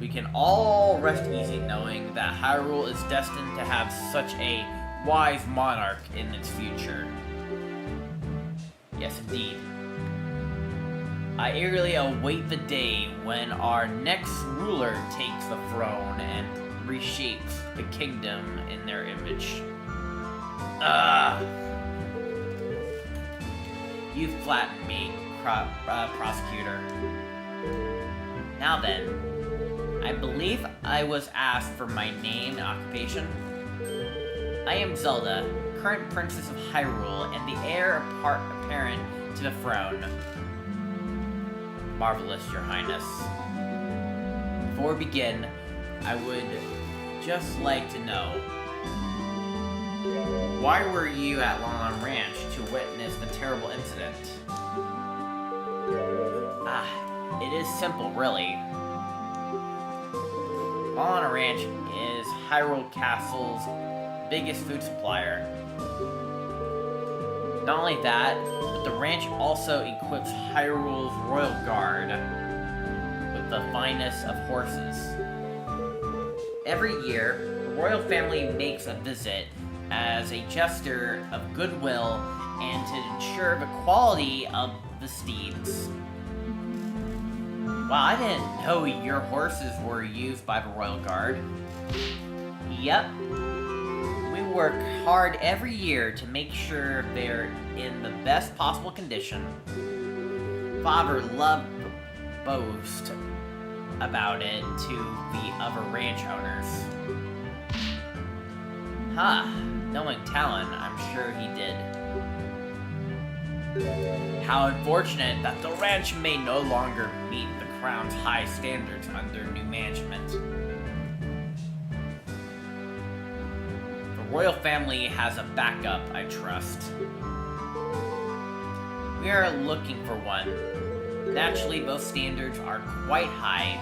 We can all rest easy knowing that Hyrule is destined to have such a wise monarch in its future. Yes, indeed. I eagerly await the day when our next ruler takes the throne and reshapes the kingdom in their image. You flattened me, prosecutor. Now then, I believe I was asked for my name and occupation. I am Zelda, current princess of Hyrule and the heir apparent to the throne. Marvelous, Your Highness. Before we begin, I would just like to know, why were you at Lon Ranch to witness the terrible incident? It is simple, really. Lon Ranch is Hyrule Castle's biggest food supplier. Not only that, but the ranch also equips Hyrule's Royal Guard with the finest of horses. Every year, the royal family makes a visit as a gesture of goodwill and to ensure the quality of the steeds. Wow, I didn't know your horses were used by the Royal Guard. Yep. We work hard every year to make sure they're in the best possible condition. Father loved to boast about it to the other ranch owners. Knowing Talon, I'm sure he did. How unfortunate that the ranch may no longer meet the Crown's high standards under new management. The royal family has a backup, I trust. We are looking for one. Naturally, both standards are quite high.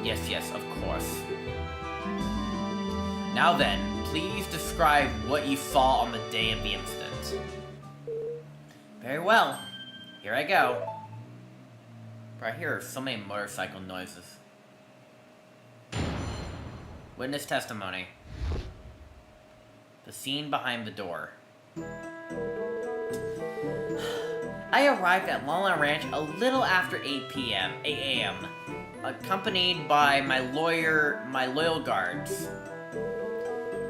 Yes, of course. Now then, please describe what you saw on the day of the incident. Very well. Here I go. I hear so many motorcycle noises. Witness testimony. The scene behind the door. I arrived at Lala Ranch a little after 8 a.m., accompanied by my loyal guards.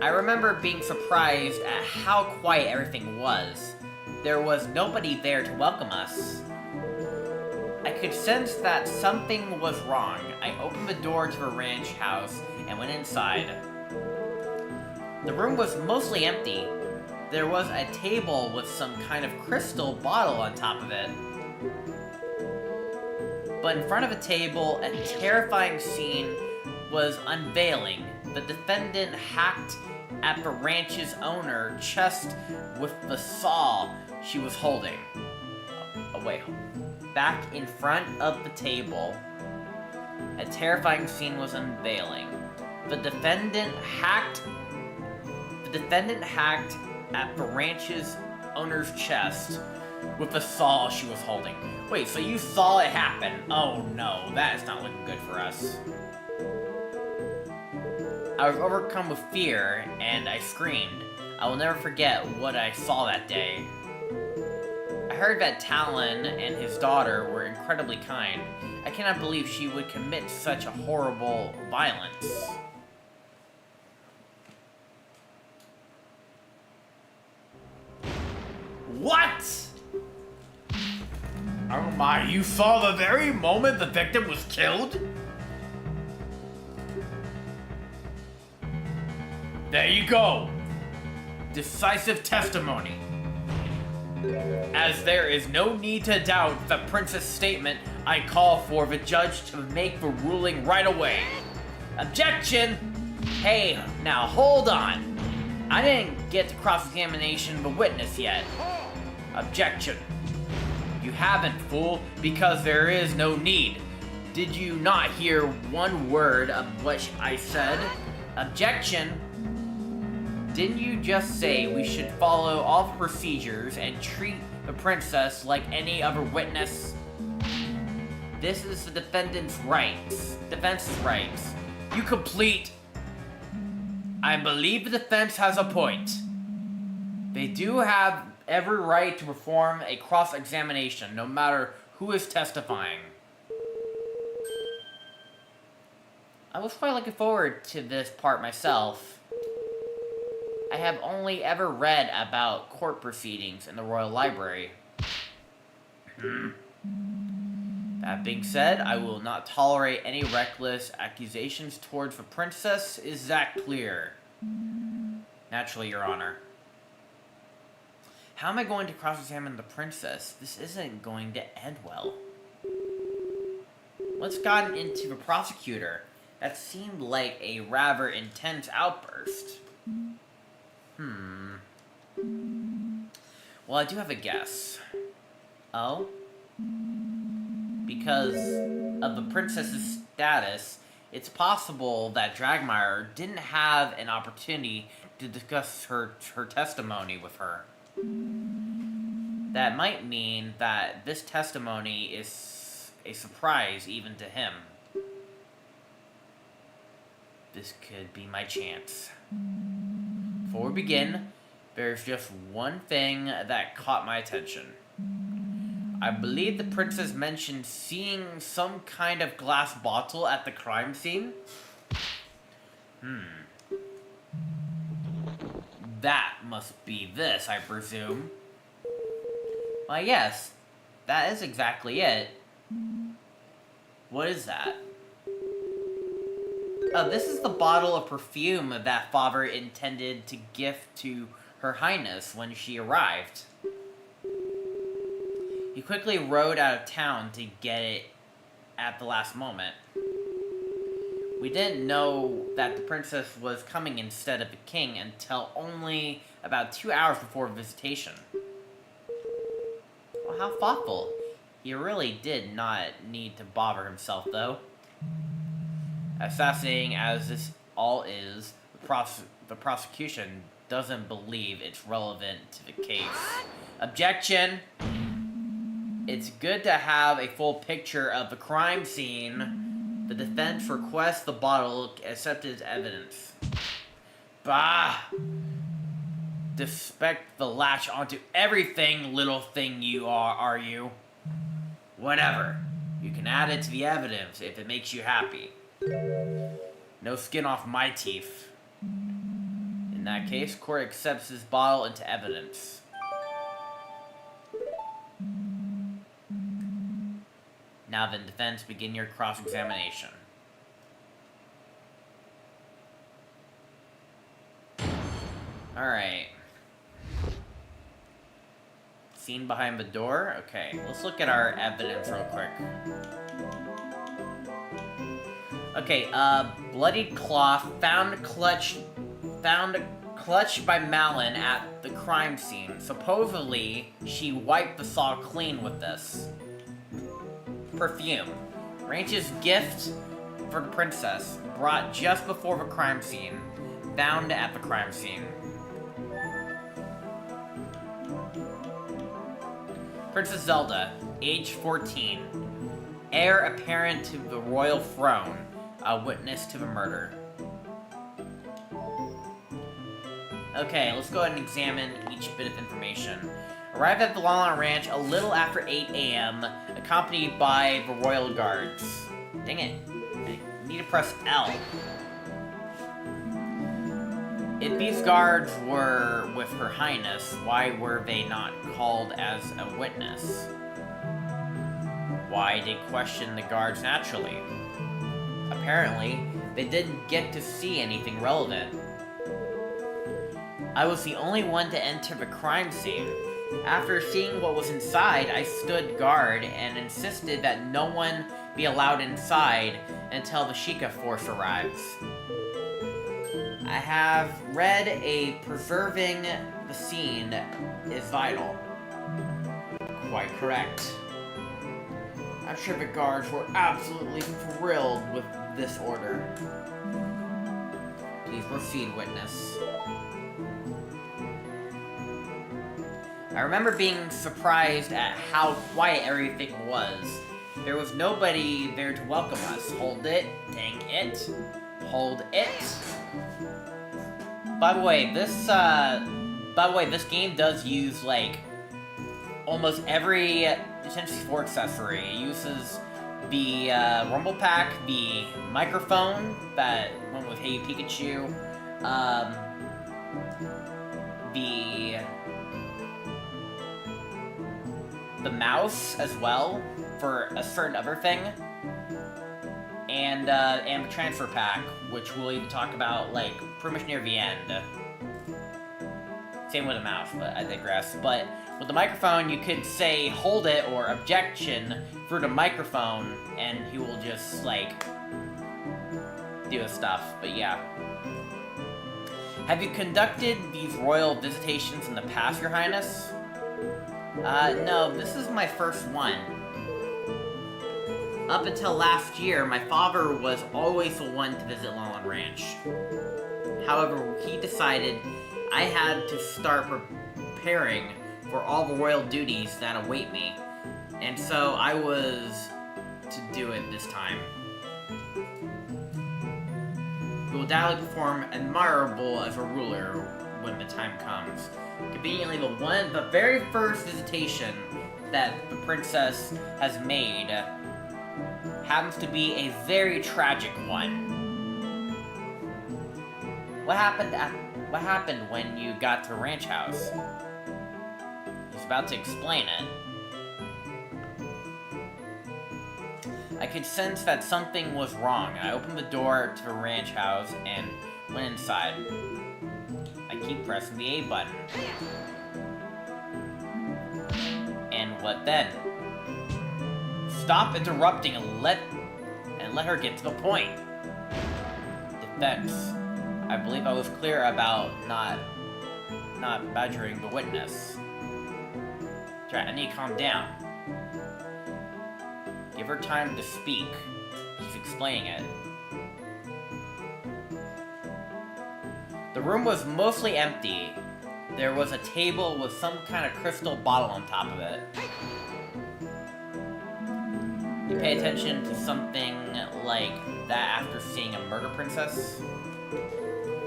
I remember being surprised at how quiet everything was. There was nobody there to welcome us. I could sense that something was wrong. I opened the door to the ranch house and went inside. The room was mostly empty. There was a table with some kind of crystal bottle on top of it. But in front of the table, a terrifying scene was unveiling. The defendant hacked at the ranch's owner's chest with the saw she was holding. wait. Back in front of the table, a terrifying scene was unveiling. The defendant hacked at the ranch's owner's chest with a saw she was holding. Wait, so you saw it happen? Oh no, that is not looking good for us. I was overcome with fear, and I screamed. I will never forget what I saw that day. I heard that Talon and his daughter were incredibly kind. I cannot believe she would commit such a horrible violence. What? Oh my, you saw the very moment the victim was killed? There you go. Decisive testimony. As there is no need to doubt the prince's statement, I call for the judge to make the ruling right away. Objection! Hey, now hold on. I didn't get to cross-examination the witness yet. Objection. You haven't, fool, because there is no need. Did you not hear one word of what I said? Objection. Didn't you just say we should follow all the procedures and treat the princess like any other witness? This is the defendant's rights. Defense's rights. You complete. I believe the defense has a point. They do have every right to perform a cross-examination, no matter who is testifying. I was quite looking forward to this part myself. I have only ever read about court proceedings in the Royal Library. That being said, I will not tolerate any reckless accusations towards the princess. Is that clear? Naturally, Your Honor. How am I going to cross-examine the princess? This isn't going to end well. What's gotten into the prosecutor? That seemed like a rather intense outburst. Well, I do have a guess. Oh? Because of the princess's status, it's possible that Dragmire didn't have an opportunity to discuss her testimony with her. That might mean that this testimony is a surprise even to him. This could be my chance. Before we begin, there's just one thing that caught my attention. I believe the princess mentioned seeing some kind of glass bottle at the crime scene. That must be this, I presume. Why, yes, that is exactly it. What is that? Oh, this is the bottle of perfume that Father intended to gift to Her Highness when she arrived. He quickly rode out of town to get it at the last moment. We didn't know that the princess was coming instead of the king until only about 2 hours before visitation. Well, how thoughtful. He really did not need to bother himself, though. As fascinating as this all is, the prosecution doesn't believe it's relevant to the case. Objection! It's good to have a full picture of the crime scene. The defense requests the bottle accepted as evidence. Bah! Expect the latch onto everything, little thing you are you? Whatever. You can add it to the evidence if it makes you happy. No skin off my teeth. In that case, court accepts this bottle into evidence. Now then, defense, begin your cross-examination. Alright. Scene behind the door? Okay, let's look at our evidence real quick. Okay, bloodied cloth found clutched by Malin at the crime scene. Supposedly, she wiped the saw clean with this. Perfume. Ranch's gift for the princess, brought just before the crime scene. Found at the crime scene. Princess Zelda, age 14. Heir apparent to the royal throne. A witness to the murder. Okay, let's go ahead and examine each bit of information. Arrived at the Lala Ranch a little after 8 a.m., accompanied by the royal guards. Dang it. I need to press L. If these guards were with Her Highness, why were they not called as a witness? Why they questioned the guards naturally? Apparently, they didn't get to see anything relevant. I was the only one to enter the crime scene. After seeing what was inside, I stood guard and insisted that no one be allowed inside until the Sheikah force arrives. I have read preserving the scene is vital. Quite correct. I'm sure the guards were absolutely thrilled with this order. Please proceed, witness. I remember being surprised at how quiet everything was. There was nobody there to welcome us. Hold it. Dang it. Hold it. By the way, this game does use, like, almost every N64 accessory. It uses the Rumble Pack, the microphone that went with Hey Pikachu, the mouse as well for a certain other thing, and the transfer pack, which we'll even talk about like pretty much near the end. Same with the mouse, but I digress. But with the microphone, you could say hold it or objection through the microphone, and he will just like do his stuff. But yeah. Have you conducted these royal visitations in the past, Your Highness? No, this is my first one. Up until last year, my father was always the one to visit Lala Ranch. However, he decided I had to start preparing for all the royal duties that await me, and so I was to do it this time. You will doubtlessly perform admirable as a ruler when the time comes. Conveniently, the very first visitation that the princess has made happens to be a very tragic one. What happened when you got to the ranch house? I was about to explain it. I could sense that something was wrong. I opened the door to the ranch house and went inside. I keep pressing the A button. And what then? Stop interrupting and let her get to the point. Defense. I believe I was clear about not badgering the witness. I need to calm down. Give her time to speak. She's explaining it. The room was mostly empty. There was a table with some kind of crystal bottle on top of it. You pay attention to something like that after seeing a murder princess?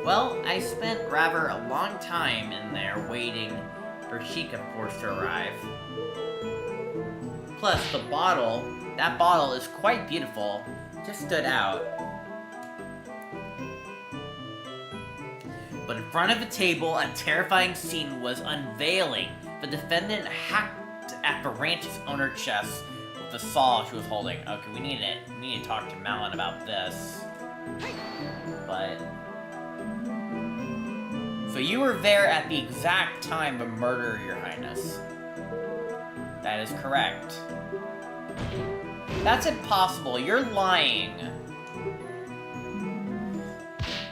Well, I spent rather a long time in there waiting for Sheikah Force to arrive. Plus, that bottle is quite beautiful. It just stood out. But in front of the table, a terrifying scene was unveiling. The defendant hacked at the ranch's owner chest with the saw she was holding. Okay, we need to talk to Malin about this. But so you were there at the exact time of murder, Your Highness. That is correct. That's impossible. You're lying.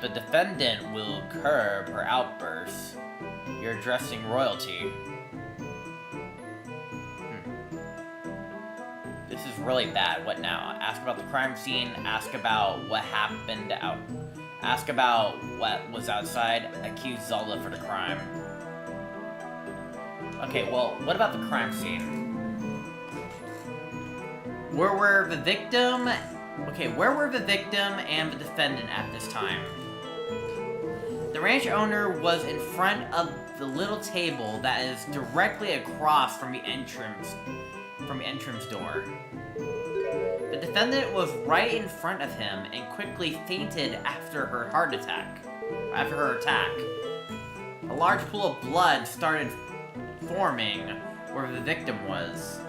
The defendant will curb her outbursts. You're addressing royalty. This is really bad. What now? Ask about the crime scene. Ask about what happened out. Ask about what was outside. Accuse Zelda for the crime. Okay, well, what about the crime scene? Where were the victim and the defendant at this time? The ranch owner was in front of the little table that is directly across from the entrance door. The defendant was right in front of him and quickly fainted after her attack. A large pool of blood started forming where the victim was.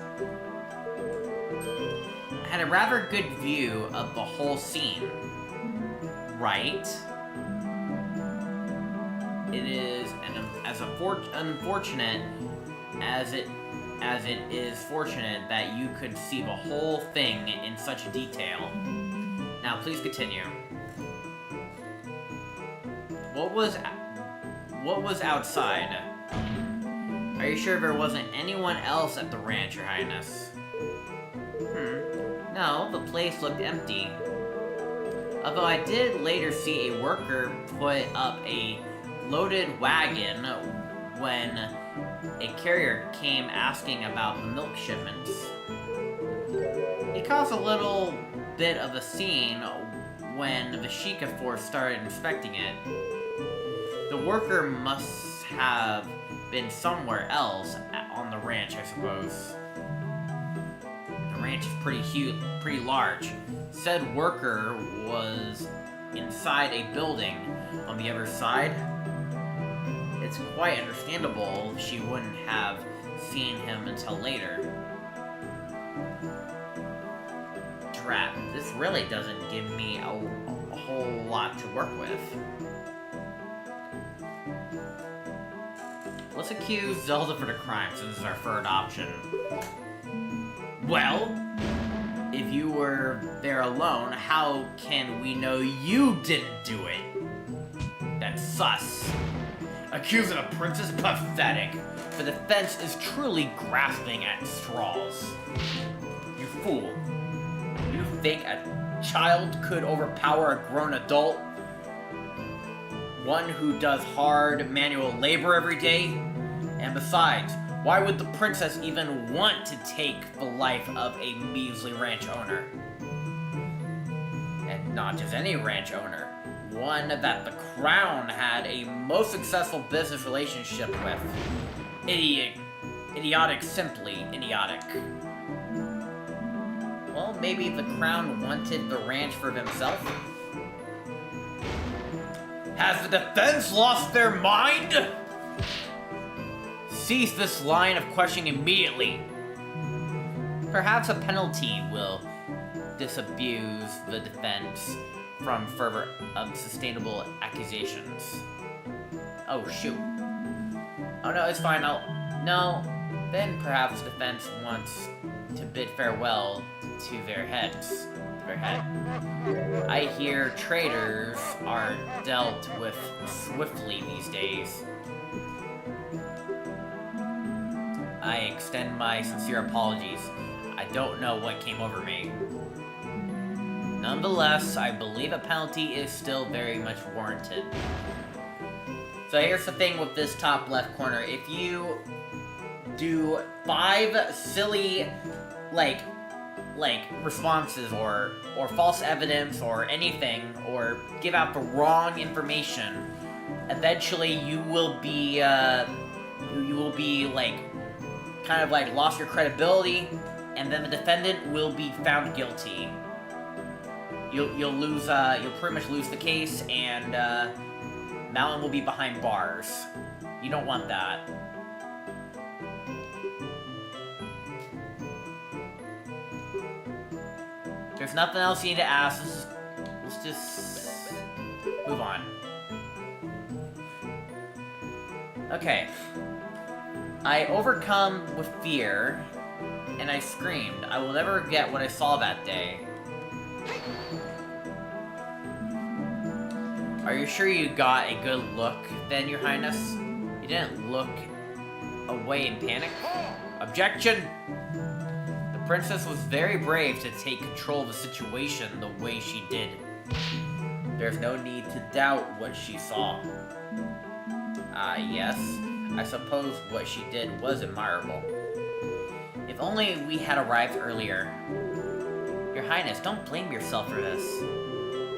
I had a rather good view of the whole scene. Right? It is as unfortunate as it is fortunate that you could see the whole thing in such detail. Now, please continue. What was outside? Are you sure there wasn't anyone else at the ranch, Your Highness? No, the place looked empty. Although I did later see a worker put up a loaded wagon when a carrier came asking about the milk shipments. It caused a little bit of a scene when the Sheikah force started inspecting it. The worker must have been somewhere else on the ranch, I suppose. The ranch is pretty large. Said worker was inside a building on the other side. It's quite understandable she wouldn't have seen him until later. Drat, this really doesn't give me a whole lot to work with. Let's accuse Zelda for the crime, since this is our third option. Well, if you were there alone, how can we know you didn't do it? That's sus. Accusing a princess? Pathetic. The defense is truly grasping at straws. You fool. You think a child could overpower a grown adult? One who does hard manual labor every day? And besides, why would the princess even want to take the life of a measly ranch owner? And not just any ranch owner. One that the crown had a most successful business relationship with. Idiotic, simply idiotic. Well, maybe the crown wanted the ranch for themselves? Has the defense lost their mind? Cease this line of questioning immediately. Perhaps a penalty will disabuse the defense from further unsustainable accusations. Oh, shoot. Oh no, it's fine, No, then perhaps the defense wants to bid farewell to their heads. I hear traitors are dealt with swiftly these days. I extend my sincere apologies. I don't know what came over me. Nonetheless, I believe a penalty is still very much warranted. So here's the thing with this top left corner. If you do 5 silly, like responses or false evidence or anything, or give out the wrong information, eventually you will be kind of like lost your credibility, and then the defendant will be found guilty. You'll pretty much lose the case, and Mountain will be behind bars. You don't want that. There's nothing else you need to ask. Let's just move on. Okay. I overcome with fear, and I screamed. I will never forget what I saw that day. Are you sure you got a good look, then, Your Highness? You didn't look away in panic? Objection! The princess was very brave to take control of the situation the way she did. There's no need to doubt what she saw. Yes. I suppose what she did was admirable. If only we had arrived earlier. Your Highness, don't blame yourself for this.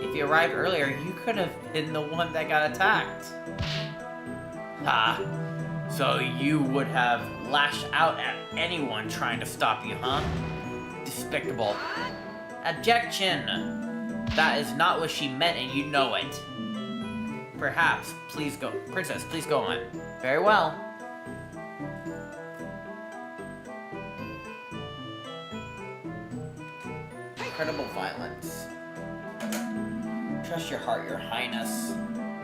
If you arrived earlier, you could have been the one that got attacked. Ha! So you would have lashed out at anyone trying to stop you, huh? Despicable. Objection! That is not what she meant and you know it. Perhaps. Please go. Princess, please go on. Very well. Incredible violence. Trust your heart, Your Highness.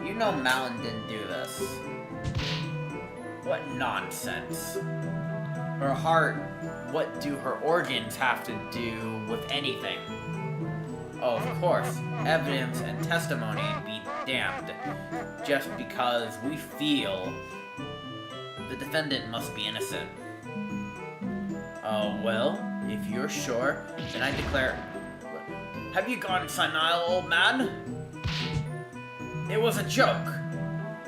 You know Malin didn't do this. What nonsense. Her heart, what do her organs have to do with anything? Oh, of course, evidence and testimony be damned. Just because we feel the defendant must be innocent. Oh, well, if you're sure, then I declare... Have you gone senile, old man? It was a joke.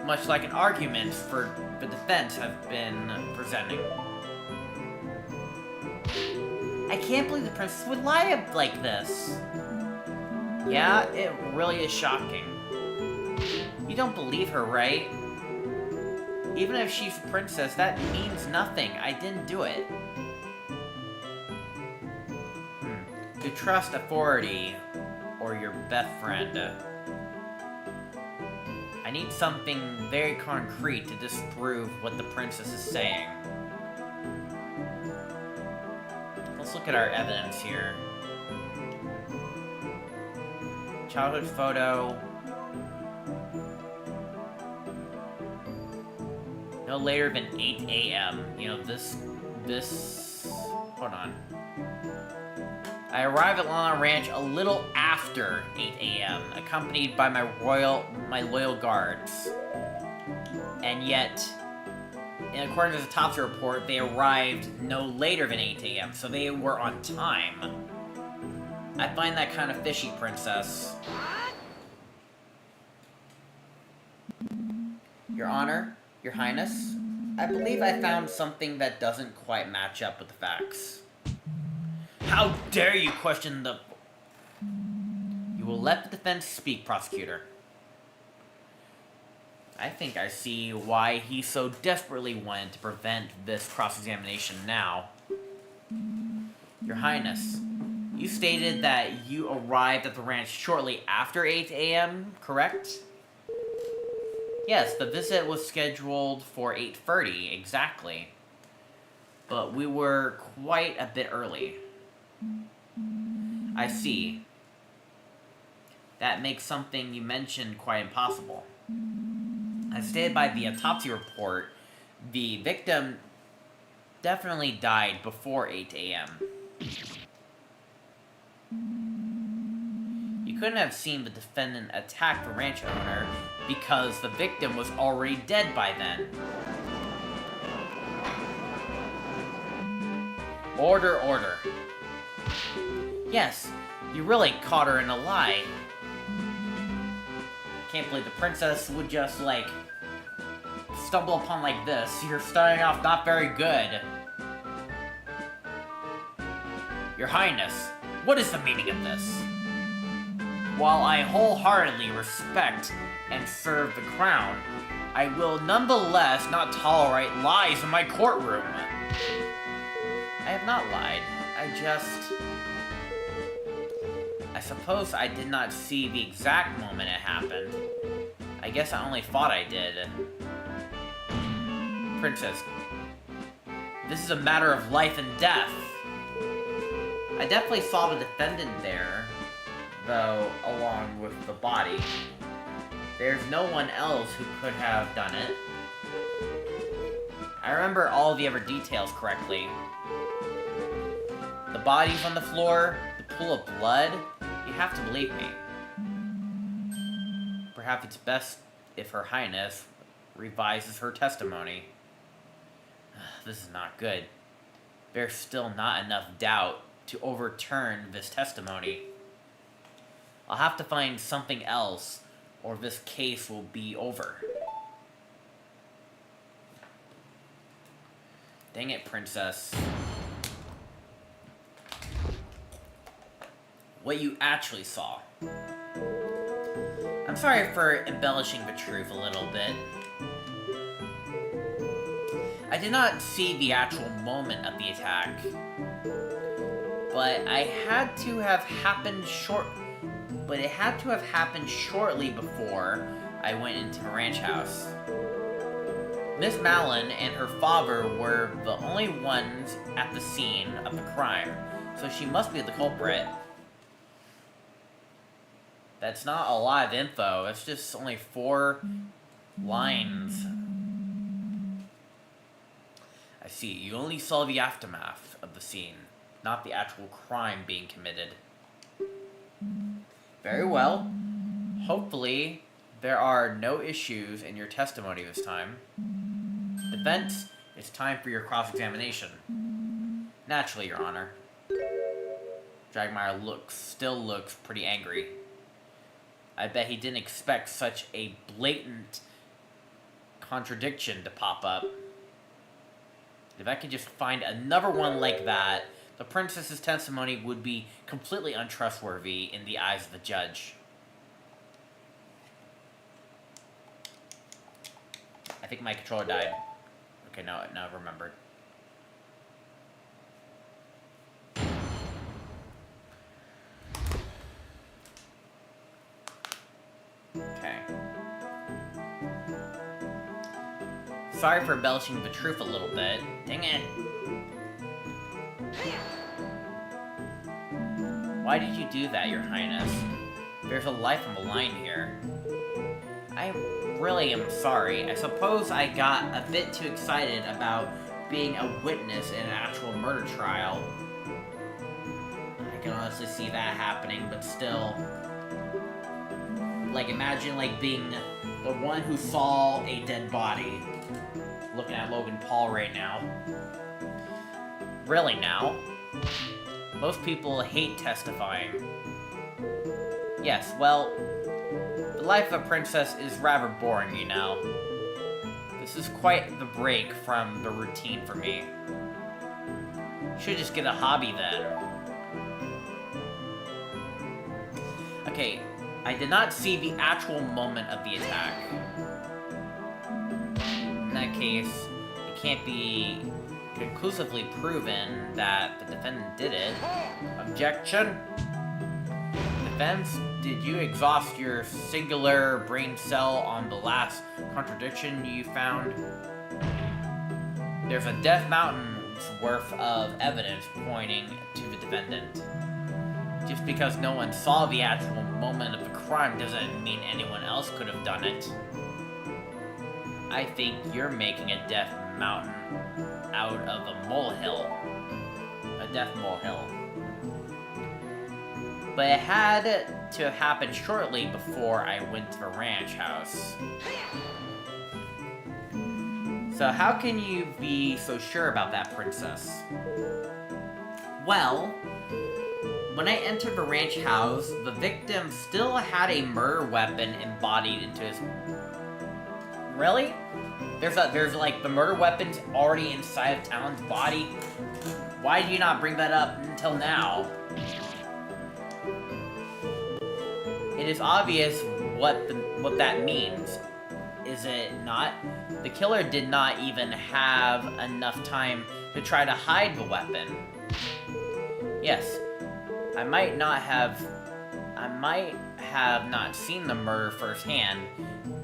Much like an argument for the defense have been presenting. I can't believe the princess would lie like this. Yeah, it really is shocking. You don't believe her, right? Even if she's a princess, that means nothing. I didn't do it. To trust authority or your best friend. I need something very concrete to disprove what the princess is saying. Let's look at our evidence here. Childhood photo. No later than 8 a.m. You know, this... Hold on. I arrived at Lana Ranch a little after 8 a.m., accompanied by my loyal guards. And yet, in according to the autopsy report, they arrived no later than 8 a.m., so they were on time. I find that kind of fishy, Princess. Your Honor, Your Highness, I believe I found something that doesn't quite match up with the facts. How dare you question the... You will let the defense speak, prosecutor. I think I see why he so desperately wanted to prevent this cross-examination now. Your Highness, you stated that you arrived at the ranch shortly after 8 a.m., correct? Yes, the visit was scheduled for 8:30, exactly. But we were quite a bit early. I see. That makes something you mentioned quite impossible. As stated by the autopsy report, the victim definitely died before 8 a.m. You couldn't have seen the defendant attack the ranch owner because the victim was already dead by then. Order, order. Yes, you really caught her in a lie. Can't believe the princess would just, like, stumble upon like this. You're starting off not very good. Your Highness, what is the meaning of this? While I wholeheartedly respect and serve the crown, I will nonetheless not tolerate lies in my courtroom. I have not lied. I suppose I did not see the exact moment it happened. I guess I only thought I did. Princess, this is a matter of life and death. I definitely saw the defendant there, though, along with the body. There's no one else who could have done it. I remember all the other details correctly. The body's on the floor, the pool of blood. You have to believe me. Perhaps it's best if Her Highness revises her testimony. This is not good. There's still not enough doubt to overturn this testimony. I'll have to find something else, or this case will be over. Dang it, Princess. What you actually saw. I'm sorry for embellishing the truth a little bit. I did not see the actual moment of the attack, but it had to have happened shortly before I went into the ranch house. Miss Malin and her father were the only ones at the scene of the crime, so she must be the culprit. That's not a lot of info, it's just only 4 lines. I see, you only saw the aftermath of the scene, not the actual crime being committed. Very well. Hopefully, there are no issues in your testimony this time. Defense, it's time for your cross-examination. Naturally, Your Honor. Dragmire still looks pretty angry. I bet he didn't expect such a blatant contradiction to pop up. If I could just find another one like that, the princess's testimony would be completely untrustworthy in the eyes of the judge. I think my controller died. Okay, now I've remembered. Okay. Sorry for embellishing the truth a little bit. Dang it. Why did you do that, Your Highness? There's a life on the line here. I really am sorry. I suppose I got a bit too excited about being a witness in an actual murder trial. I can honestly see that happening, but still. Like, imagine, like, being the one who saw a dead body. Looking at Logan Paul right now. Really now? Most people hate testifying. Yes, well, the life of a princess is rather boring, you know. This is quite the break from the routine for me. Should just get a hobby then. Okay, I did not see the actual moment of the attack. In that case, it can't be conclusively proven that the defendant did it. Objection! Defense, did you exhaust your singular brain cell on the last contradiction you found? There's a Death Mountain's worth of evidence pointing to the defendant. Just because no one saw the actual moment of the crime doesn't mean anyone else could have done it. I think you're making a Death Mountain out of a molehill. A death molehill. But it had to have happened shortly before I went to the ranch house. So how can you be so sure about that, Princess? Well, when I entered the ranch house, the victim still had a murder weapon embodied into his... Really? There's like the murder weapon's already inside of Talon's body? Why did you not bring that up until now? It is obvious what that means, is it not? The killer did not even have enough time to try to hide the weapon. Yes, I might have not seen the murder firsthand,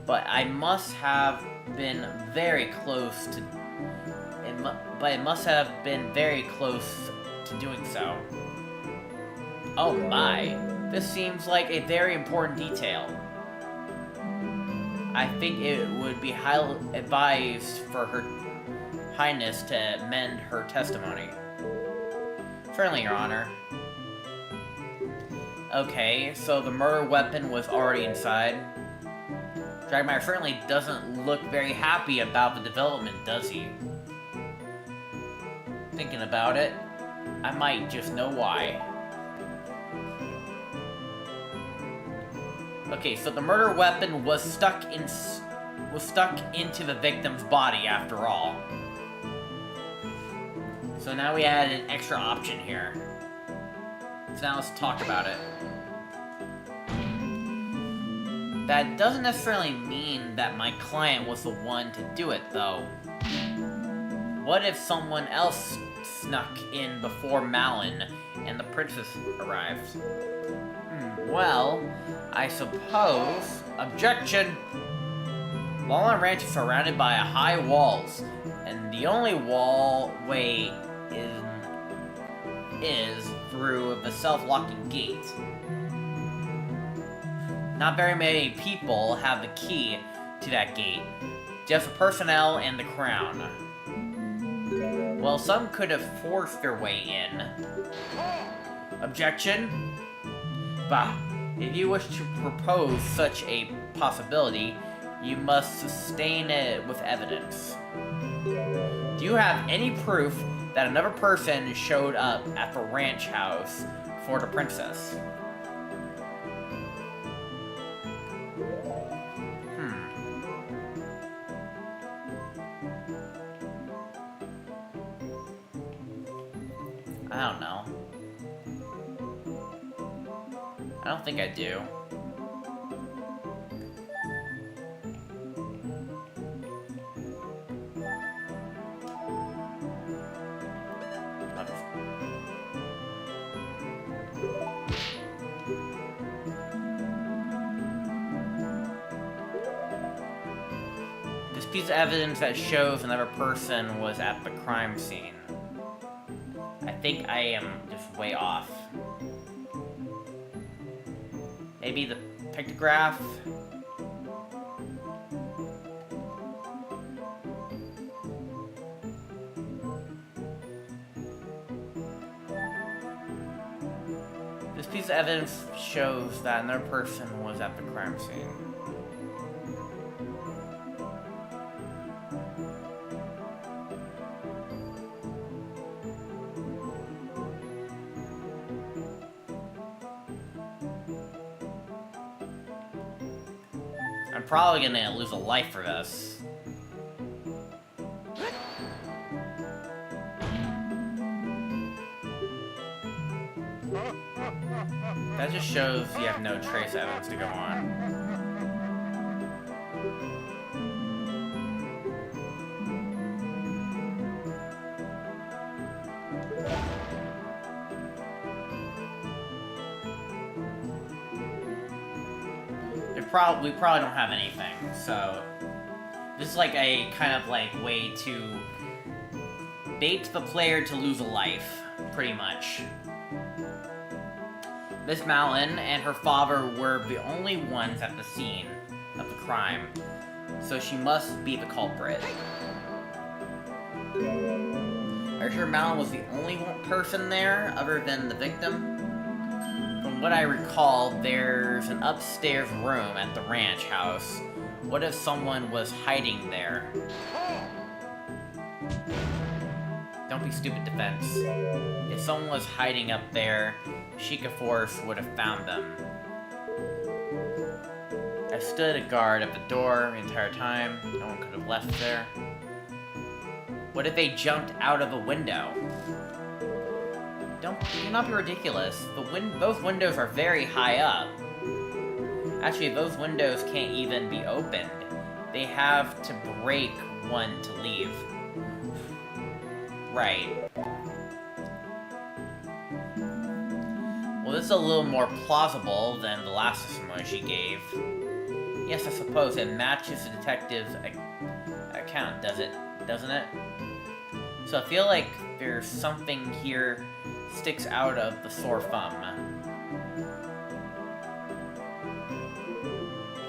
but I must have been very close to it must have been very close to doing so. Oh my, this seems like a very important detail. I think it would be highly advised for Her Highness to amend her testimony. Certainly, Your Honor. Okay, so the murder weapon was already inside. Dragmire certainly doesn't look very happy about the development, does he? Thinking about it, I might just know why. Okay, so the murder weapon was stuck into the victim's body after all. So now we add an extra option here. So now let's talk about it. That doesn't necessarily mean that my client was the one to do it, though. What if someone else snuck in before Malin and the princess arrived? Well, I suppose... Objection! Walnut Ranch is surrounded by high walls, and the only way is through the self-locking gate. Not very many people have the key to that gate, just the personnel and the crown. Well, some could have forced their way in. Objection? Bah, if you wish to propose such a possibility, you must sustain it with evidence. Do you have any proof that another person showed up at the ranch house for the princess? I don't know. I don't think I do. This piece of evidence that shows another person was at the crime scene. I think I am just way off. Maybe the pictograph? This piece of evidence shows that another person was at the crime scene. I'm probably gonna lose a life for this. That just shows you have no trace evidence to go on. We probably don't have anything, so this is like a kind of like way to bait the player to lose a life, pretty much. Miss Malin and her father were the only ones at the scene of the crime, so she must be the culprit. Are you sure Malin was the only person there other than the victim? From what I recall, there's an upstairs room at the ranch house. What if someone was hiding there? Don't be stupid, defense. If someone was hiding up there, Sheikah Force would have found them. I stood a guard at the door the entire time. No one could have left there. What if they jumped out of a window? Do not be ridiculous. Those windows are very high up. Actually, those windows can't even be opened. They have to break one to leave. Right. Well, this is a little more plausible than the last testimony she gave. Yes, I suppose it matches the detective's account, doesn't it? So I feel like there's something here sticks out of the sore thumb.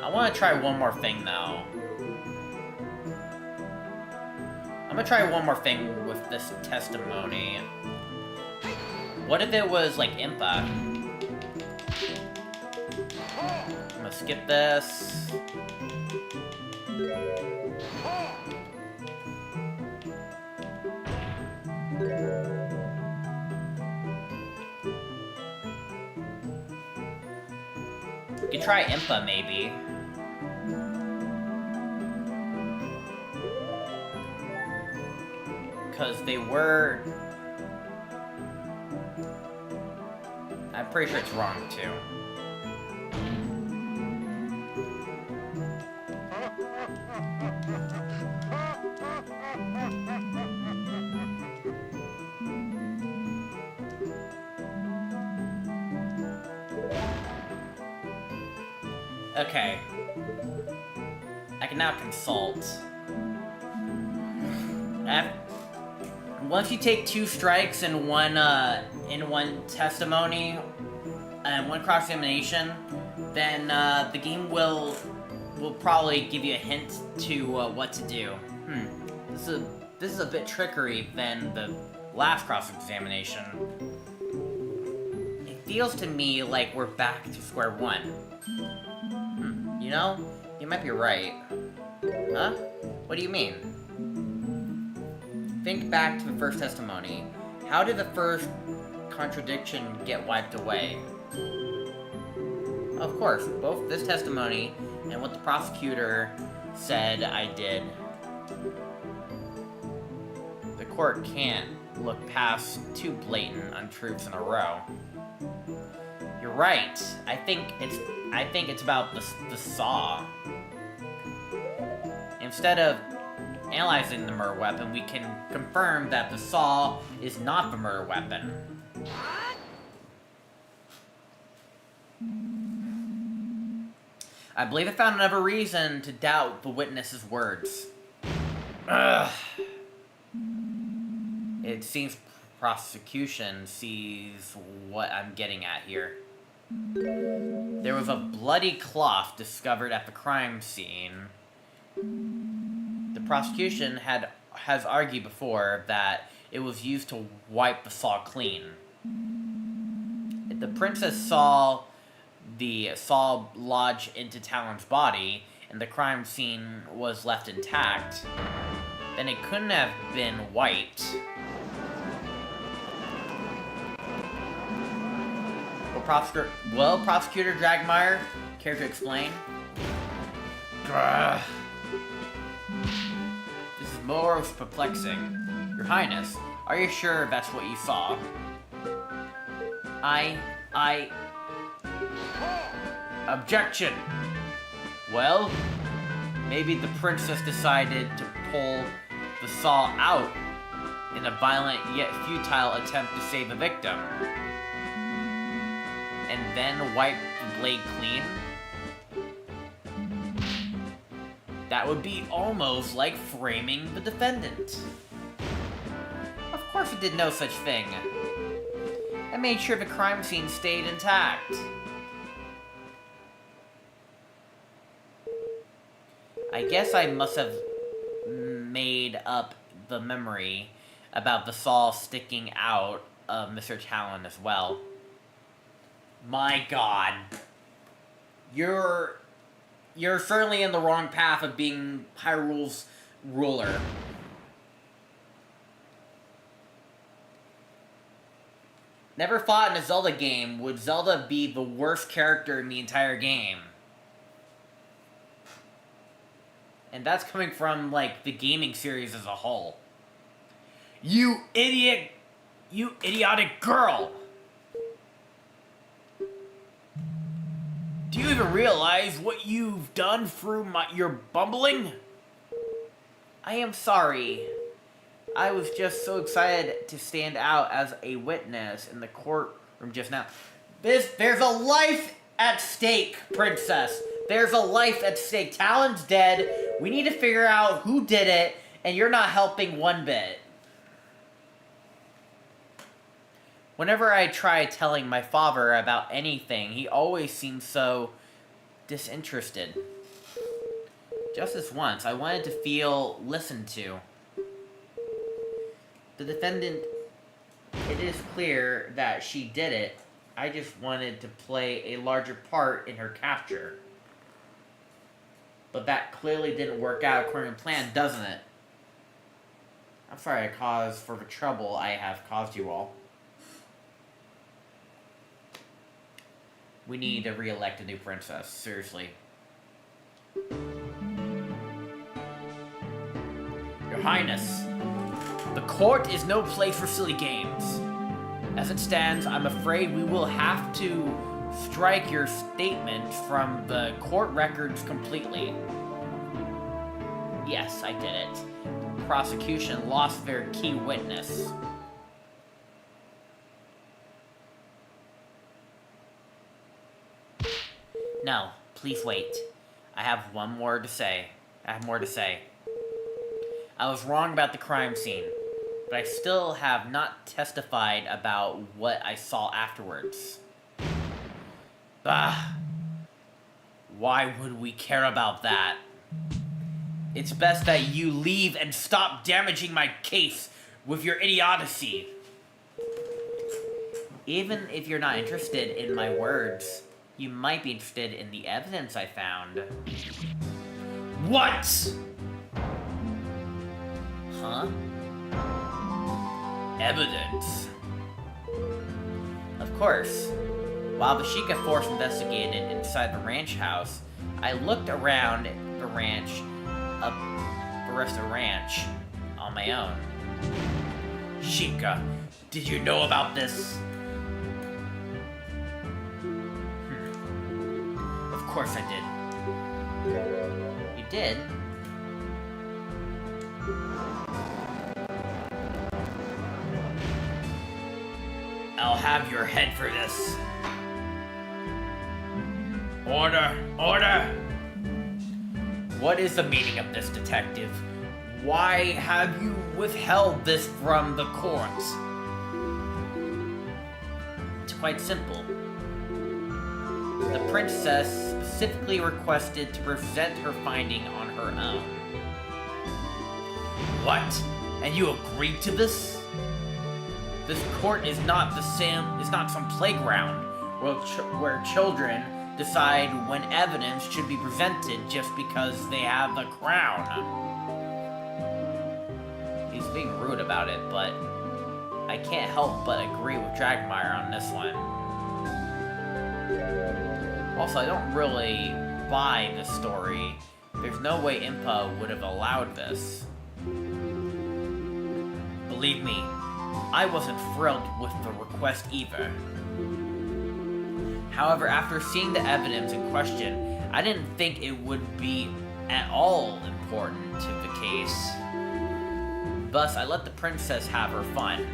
I want to try one more thing, though. I'm gonna try one more thing with this testimony. What if it was, like, Impa? I'm gonna skip this. You could try Impa, maybe. Because they were... I'm pretty sure it's wrong, too. Okay. I can now consult. Once you take 2 strikes in one testimony and 1 cross-examination, then the game will probably give you a hint to what to do. This is a bit trickery than the last cross-examination. It feels to me like we're back to square one. You know, you might be right. Huh? What do you mean? Think back to the first testimony. How did the first contradiction get wiped away? Of course, both this testimony and what the prosecutor said I did. The court can't look past 2 blatant untruths in a row. You're right. I think it's about the saw. Instead of analyzing the murder weapon, we can confirm that the saw is not the murder weapon. I believe I found another reason to doubt the witness's words. Ugh. It seems prosecution sees what I'm getting at here. There was a bloody cloth discovered at the crime scene. The prosecution has argued before that it was used to wipe the saw clean. If the princess saw the saw lodge into Talon's body and the crime scene was left intact, then it couldn't have been wiped. Prosecutor Dragmeyer, care to explain? This is most perplexing. Your Highness, are you sure that's what you saw? Objection! Well, maybe the princess decided to pull the saw out in a violent yet futile attempt to save the victim. And then wipe the blade clean? That would be almost like framing the defendant. Of course it did no such thing. I made sure the crime scene stayed intact. I guess I must have made up the memory about the saw sticking out of Mr. Talon as well. My God. You're certainly in the wrong path of being Hyrule's ruler. Never thought in a Zelda game would Zelda be the worst character in the entire game. And that's coming from, like, the gaming series as a whole. You idiot! You idiotic girl! Do you even realize what you've done through your bumbling? I am sorry. I was just so excited to stand out as a witness in the courtroom just now. There's a life at stake, princess. There's a life at stake. Talon's dead. We need to figure out who did it, and you're not helping one bit. Whenever I try telling my father about anything, he always seems so disinterested. Just this once, I wanted to feel listened to. The defendant, it is clear that she did it. I just wanted to play a larger part in her capture. But that clearly didn't work out according to plan, doesn't it? I'm sorry I caused for the trouble I have caused you all. We need to re-elect a new princess, seriously. Your Highness, the court is no place for silly games. As it stands, I'm afraid we will have to strike your statement from the court records completely. Yes, I did it. The prosecution lost their key witness. No, please wait. I have more to say. I was wrong about the crime scene, but I still have not testified about what I saw afterwards. Bah! Why would we care about that? It's best that you leave and stop damaging my case with your idiocy. Even if you're not interested in my words, you might be interested in the evidence I found. What? Huh? Evidence. Of course. While the Sheikah force investigated inside the ranch house, I looked around the ranch, up the rest of the ranch, on my own. Sheikah, did you know about this? Of course I did. You did? I'll have your head for this. Order! Order! What is the meaning of this, detective? Why have you withheld this from the courts? It's quite simple. The princess specifically requested to present her finding on her own. What? And you agreed to this? This court is not some playground where children decide when evidence should be presented just because they have the crown. He's being rude about it, but I can't help but agree with Dragmire on this one. Also, I don't really buy this story. There's no way Impa would have allowed this. Believe me, I wasn't thrilled with the request either. However, after seeing the evidence in question, I didn't think it would be at all important to the case. Thus, I let the princess have her fun.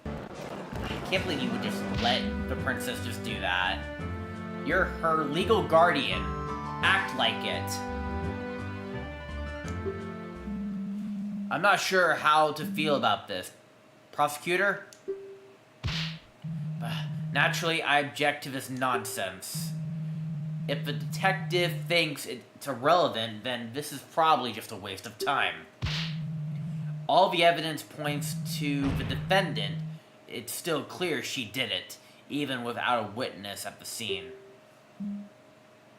I can't believe you would just let the princess just do that. You're her legal guardian. Act like it. I'm not sure how to feel about this. Prosecutor? Naturally, I object to this nonsense. If the detective thinks it's irrelevant, then this is probably just a waste of time. All the evidence points to the defendant. It's still clear she did it, even without a witness at the scene.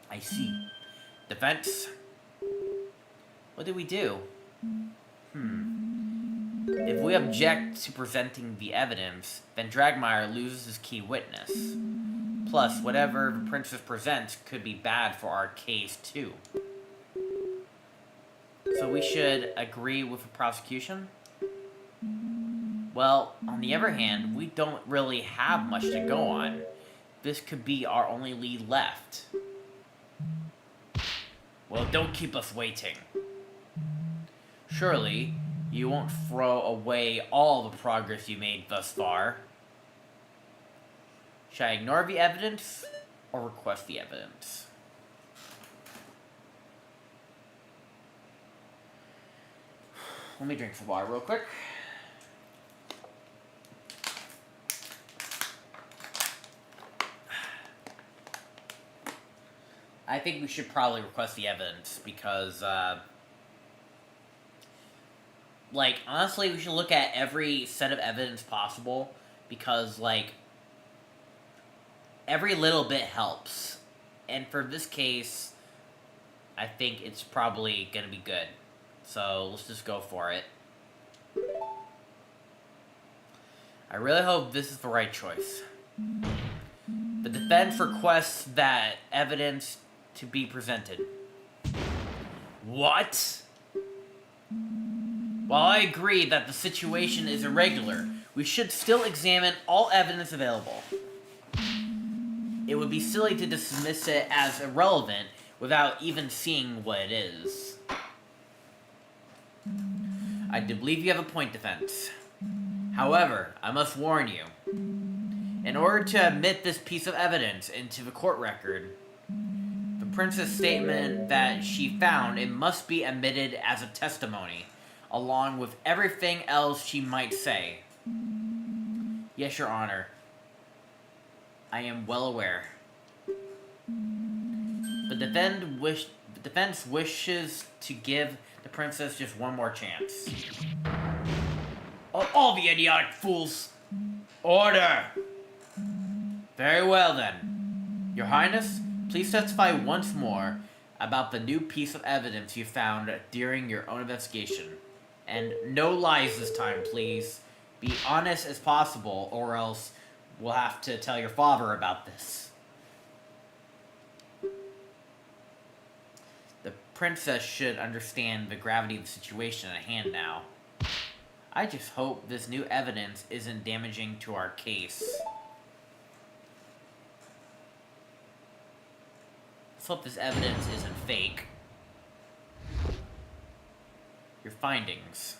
I see. Defense? What do we do? If we object to presenting the evidence, then Dragmire loses his key witness. Plus, whatever the princess presents could be bad for our case, too. So we should agree with the prosecution? Well, on the other hand, we don't really have much to go on. This could be our only lead left. Well, don't keep us waiting. Surely, you won't throw away all the progress you made thus far. Should I ignore the evidence or request the evidence? Let me drink some water real quick. I think we should probably request the evidence because, like, honestly, we should look at every set of evidence possible because, like, every little bit helps. And for this case, I think it's probably gonna be good. So let's just go for it. I really hope this is the right choice. The defense requests that evidence to be presented. What? While I agree that the situation is irregular, we should still examine all evidence available. It would be silly to dismiss it as irrelevant without even seeing what it is. I do believe you have a point, defense. However, I must warn you. In order to admit this piece of evidence into the court record, the princess' statement that she found it must be admitted as a testimony, along with everything else she might say. Yes, Your Honor. I am well aware. The defense wishes to give the princess just one more chance. Oh, all the idiotic fools! Order! Very well then. Your Highness, please testify once more about the new piece of evidence you found during your own investigation. And no lies this time, please. Be honest as possible, or else we'll have to tell your father about this. The princess should understand the gravity of the situation at hand now. I just hope this new evidence isn't damaging to our case. Let's hope this evidence isn't fake. Your findings.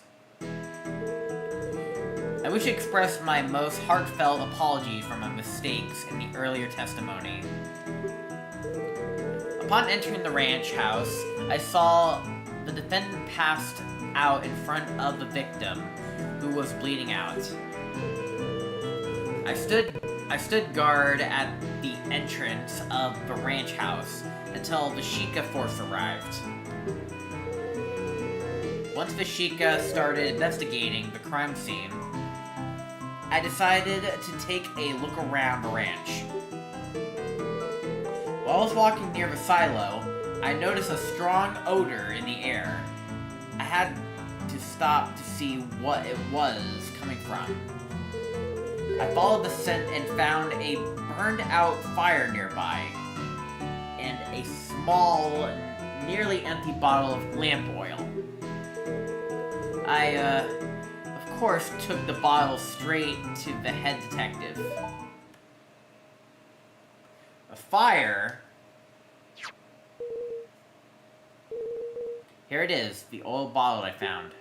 I wish to express my most heartfelt apology for my mistakes in the earlier testimony. Upon entering the ranch house, I saw the defendant passed out in front of the victim, who was bleeding out. I stood guard at the entrance of the ranch house until the Sheikah force arrived. Once the Sheikah started investigating the crime scene, I decided to take a look around the ranch. While I was walking near the silo, I noticed a strong odor in the air. I had to stop to see what it was coming from. I followed the scent and found a burned out fire nearby, and a small, nearly empty bottle of lamp oil. I, of course, took the bottle straight to the head detective. A fire? Here it is, the oil bottle I found.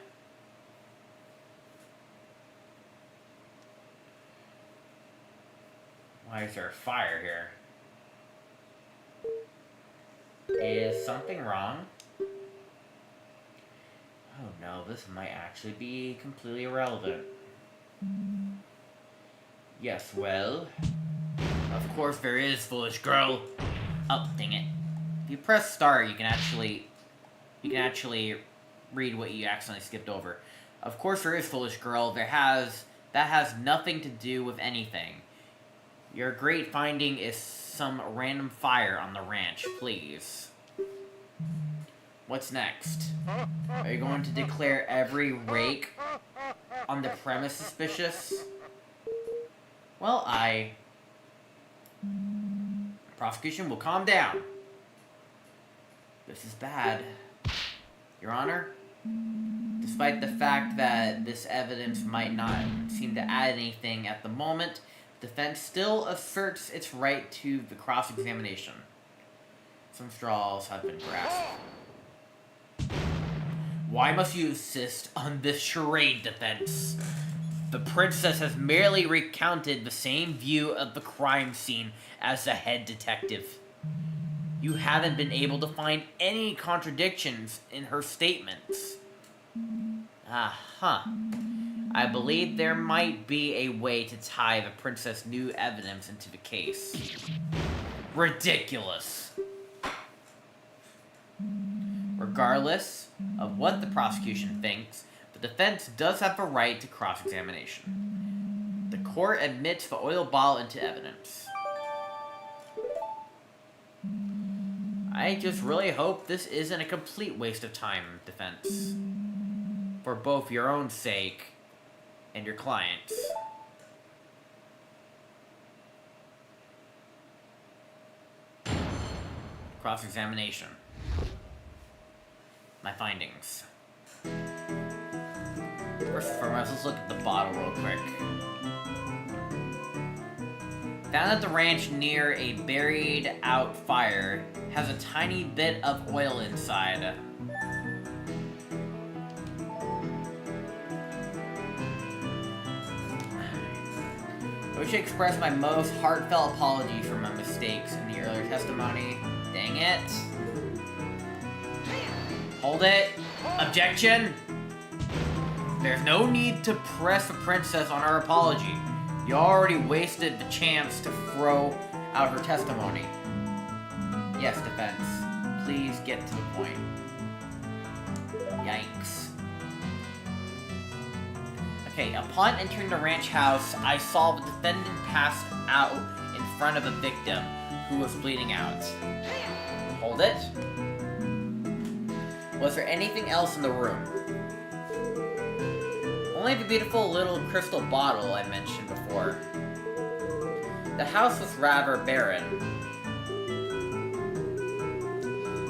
Why is there a fire here? Is something wrong? Oh no, this might actually be completely irrelevant. Yes, well... Of course there is, foolish girl! Oh, dang it. If you press start, you can actually read what you accidentally skipped over. Of course there is, foolish girl. That has nothing to do with anything. Your great finding is some random fire on the ranch, please. What's next? Are you going to declare every rake on the premise suspicious? Well, prosecution will calm down. This is bad. Your Honor, despite the fact that this evidence might not seem to add anything at the moment, the defense still asserts its right to the cross-examination. Some straws have been grasped. Why must you insist on this charade, defense? The princess has merely recounted the same view of the crime scene as the head detective. You haven't been able to find any contradictions in her statements. Uh-huh. I believe there might be a way to tie the princess' new evidence into the case. Ridiculous. Regardless of what the prosecution thinks, the defense does have a right to cross-examination. The court admits the oil bottle into evidence. I just really hope this isn't a complete waste of time, Defense. For both your own sake and your clients. Cross-examination. My findings. First and foremost, let's look at the bottle real quick. Found at the ranch near a buried out fire, has a tiny bit of oil inside. I wish to express my most heartfelt apologies for my mistakes in the earlier testimony. Dang it. Hold it. Objection. There's no need to press the princess on her apology. You already wasted the chance to throw out her testimony. Yes, Defense. Please get to the point. Yikes. Okay, upon entering the ranch house, I saw the defendant pass out in front of a victim who was bleeding out. Hold it. Was there anything else in the room? Only the beautiful little crystal bottle I mentioned before. The house was rather barren.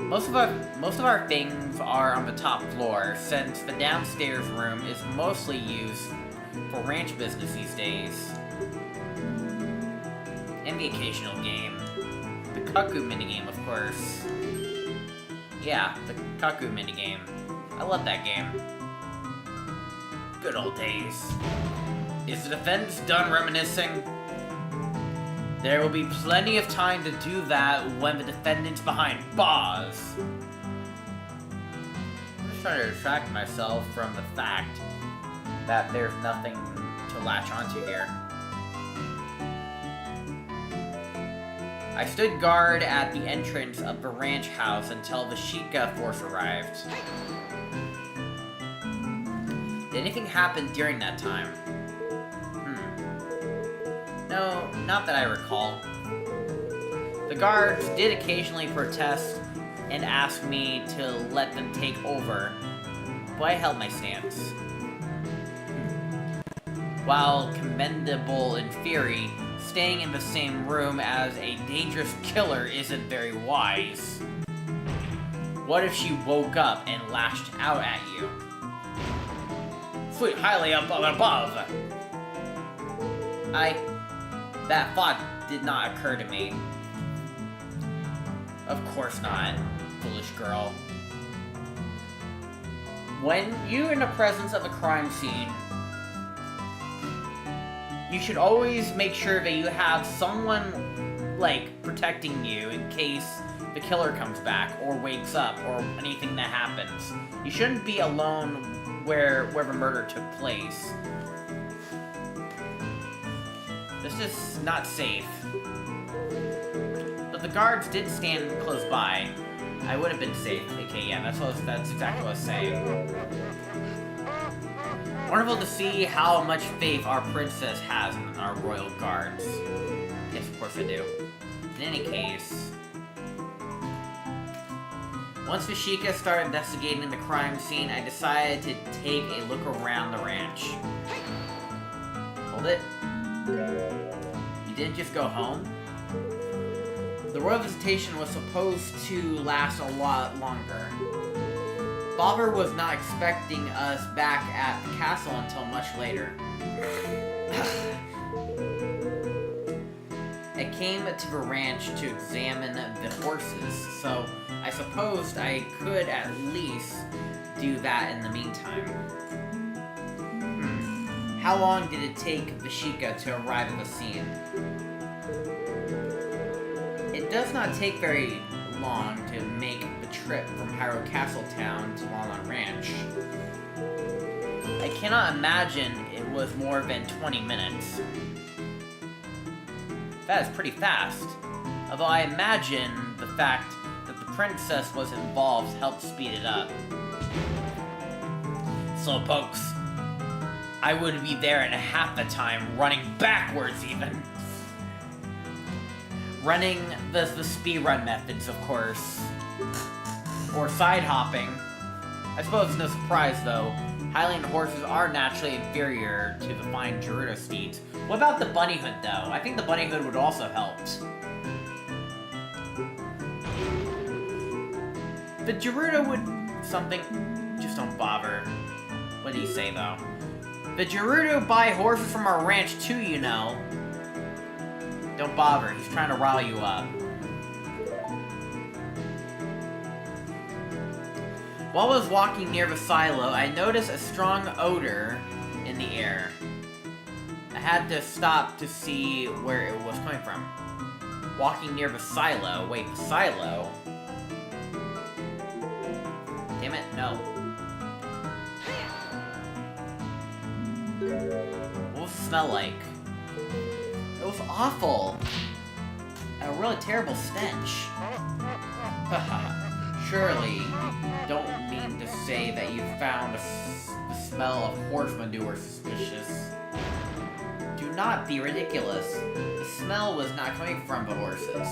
Most of our things are on the top floor, since the downstairs room is mostly used for ranch business these days. And the occasional game. The cuckoo minigame, of course. Yeah, the cuckoo minigame. I love that game. Good old days. Is the defense done reminiscing? There will be plenty of time to do that when the defendant's behind bars. I'm just trying to distract myself from the fact that there's nothing to latch onto here. I stood guard at the entrance of the ranch house until the Sheikah force arrived. Did anything happen during that time? No, not that I recall. The guards did occasionally protest and ask me to let them take over, but I held my stance. While commendable in theory, staying in the same room as a dangerous killer isn't very wise. What if she woke up and lashed out at you? Sweet, highly up above! That thought did not occur to me. Of course not, foolish girl. When you're in the presence of a crime scene, you should always make sure that you have someone, like, protecting you in case the killer comes back, or wakes up, or anything that happens. You shouldn't be alone where the murder took place. This is not safe. But the guards did stand close by. I would have been safe. Okay, yeah, that's exactly what I was saying. Wonderful to see how much faith our princess has in our royal guards. Yes, of course I do. In any case, once the Sheikah started investigating the crime scene, I decided to take a look around the ranch. Hold it. You didn't just go home? The royal visitation was supposed to last a lot longer. Bobber was not expecting us back at the castle until much later. I came to the ranch to examine the horses, so I supposed I could at least do that in the meantime. How long did it take the Sheikah to arrive at the scene? It does not take very long to make the trip from Harrow Castle Town to Lon Ranch. I cannot imagine it was more than 20 minutes. That is pretty fast, although I imagine the fact that the princess was involved helped speed it up. Slowpokes. I would be there in half the time, running backwards even. Running the speedrun methods, of course. Or side hopping. I suppose it's no surprise, though. Highland horses are naturally inferior to the fine Gerudo steeds. What about the bunny hood, though? I think the bunny hood would also help. The Gerudo would... something... just don't bother. What do you say, though? The Gerudo buy horses from our ranch, too, you know. Don't bother. He's trying to rile you up. While I was walking near the silo, I noticed a strong odor in the air. I had to stop to see where it was coming from. Walking near the silo. Wait, the silo? Damn it, no. What was it smell like? It was awful. A really terrible stench. Surely, don't mean to say that you found the smell of horse manure suspicious. Do not be ridiculous. The smell was not coming from the horses.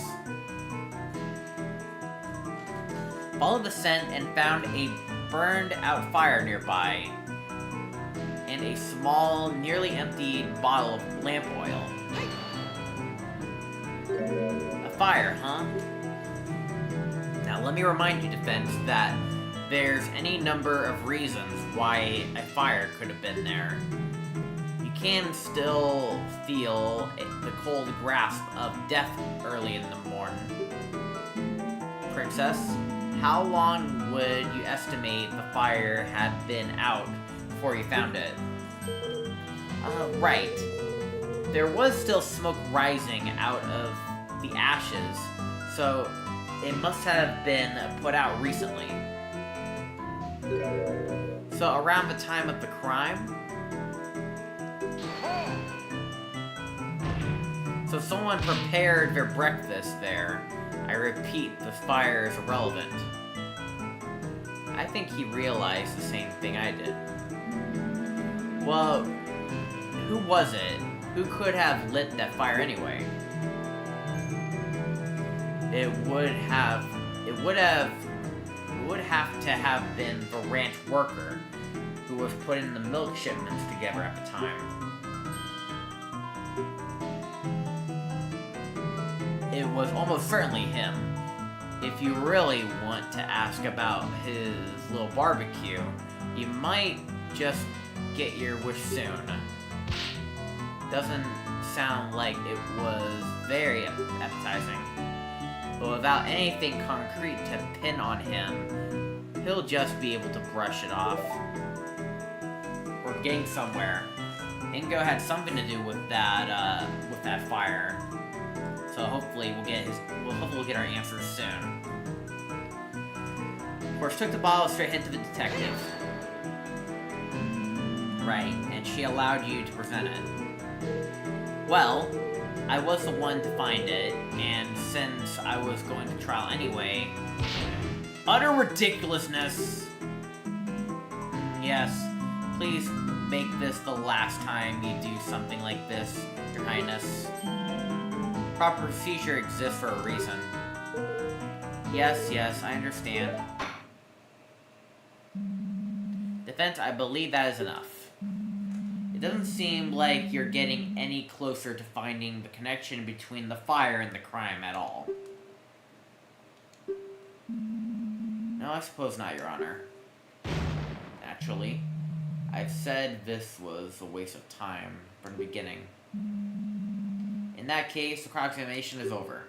Followed the scent and found a burned out fire nearby. And a small, nearly emptied bottle of lamp oil. A fire, huh? Now let me remind you, Defense, that there's any number of reasons why a fire could have been there. You can still feel the cold grasp of death early in the morning. Princess, how long would you estimate the fire had been out before you found it? Right. There was still smoke rising out of the ashes, so it must have been put out recently. So around the time of the crime? So someone prepared their breakfast there. I repeat, the fire is irrelevant. I think he realized the same thing I did. Well, who was it? Who could have lit that fire anyway? It would have to have been the ranch worker who was putting the milk shipments together at the time. It was almost certainly him. If you really want to ask about his little barbecue, you might just get your wish soon. Doesn't sound like it was very appetizing. But without anything concrete to pin on him, he'll just be able to brush it off. We're getting somewhere. Ingo had something to do with that fire. So hopefully we'll get our answers soon. Of course, took the bottle straight hit to the detective. Right, and she allowed you to present it. Well, I was the one to find it, and since I was going to trial anyway... Utter ridiculousness! Yes, please make this the last time you do something like this, Your Highness. Proper procedure exists for a reason. Yes, I understand. Defense, I believe that is enough. It doesn't seem like you're getting any closer to finding the connection between the fire and the crime at all. No, I suppose not, Your Honor. Naturally, I've said this was a waste of time from the beginning. In that case, the cross-examination is over.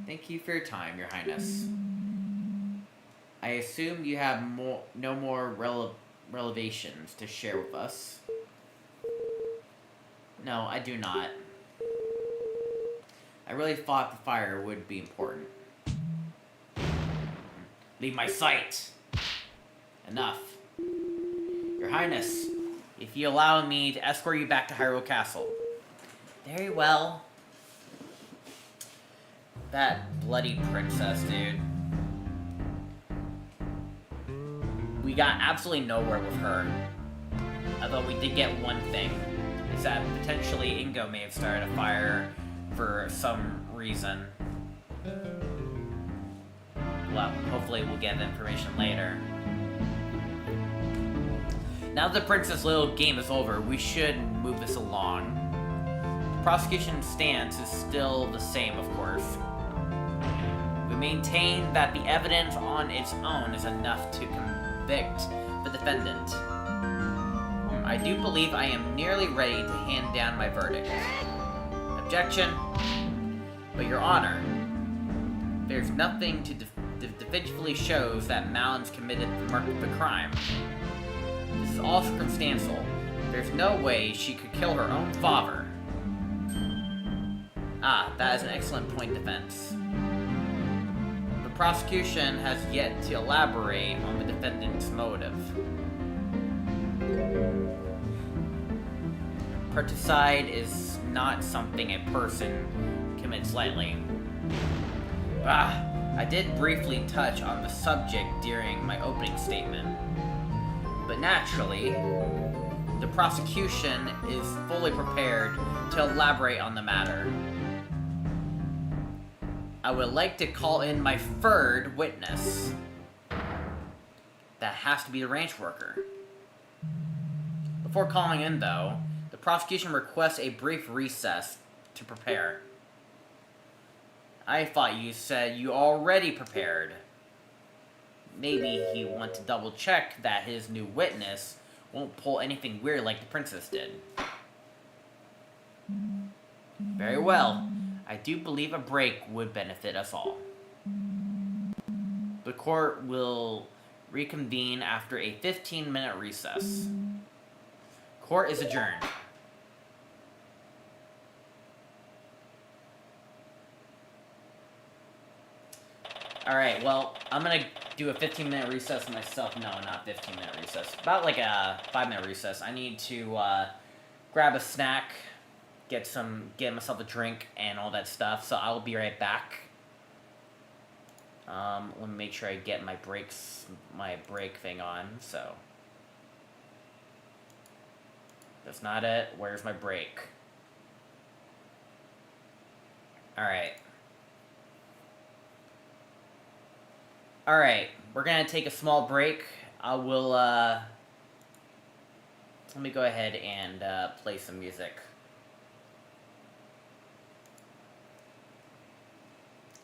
Thank you for your time, Your Highness. I assume you have no more revelations to share with us. No, I do not. I really thought the fire would be important. Leave my sight! Enough. Your Highness, if you allow me to escort you back to Hyrule Castle. Very well. That bloody princess, dude. We got absolutely nowhere with her. Although we did get one thing. Is that potentially Ingo may have started a fire for some reason. well, hopefully we'll get the information later. Now that the Princess Little game is over, we should move this along. The prosecution stance is still the same, of course. We maintain that the evidence on its own is enough to convict the defendant. I do believe I am nearly ready to hand down my verdict. Objection. But Your Honor, there's nothing to definitively shows that Malins committed the crime. This is all circumstantial. There's no way she could kill her own father. Ah, that is an excellent point of defense. The prosecution has yet to elaborate on the defendant's motive. Particide is not something a person commits lightly. I did briefly touch on the subject during my opening statement. But naturally, the prosecution is fully prepared to elaborate on the matter. I would like to call in my third witness. That has to be the ranch worker. Before calling in, though, the prosecution requests a brief recess to prepare. I thought you said you already prepared. Maybe he wants to double check that his new witness won't pull anything weird like the princess did. Very well. I do believe a break would benefit us all. The court will reconvene after a 15-minute recess. Court is adjourned. Alright, well, I'm gonna do a 15-minute recess myself. No, not 15-minute recess. About like a 5-minute recess. I need to grab a snack, get myself a drink, and all that stuff. So I will be right back. Let me make sure I get my break thing on. So that's not it. Where's my break? Alright. Alright, we're gonna take a small break. I will, let me go ahead and, play some music.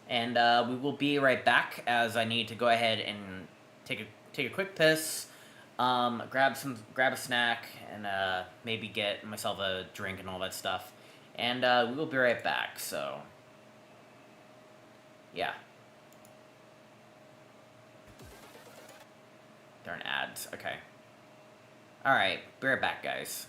And, we will be right back, as I need to go ahead and take a quick piss, grab a snack, and, maybe get myself a drink and all that stuff. And, we will be right back, so, yeah. Darn ads. Okay. Alright, be right back, guys.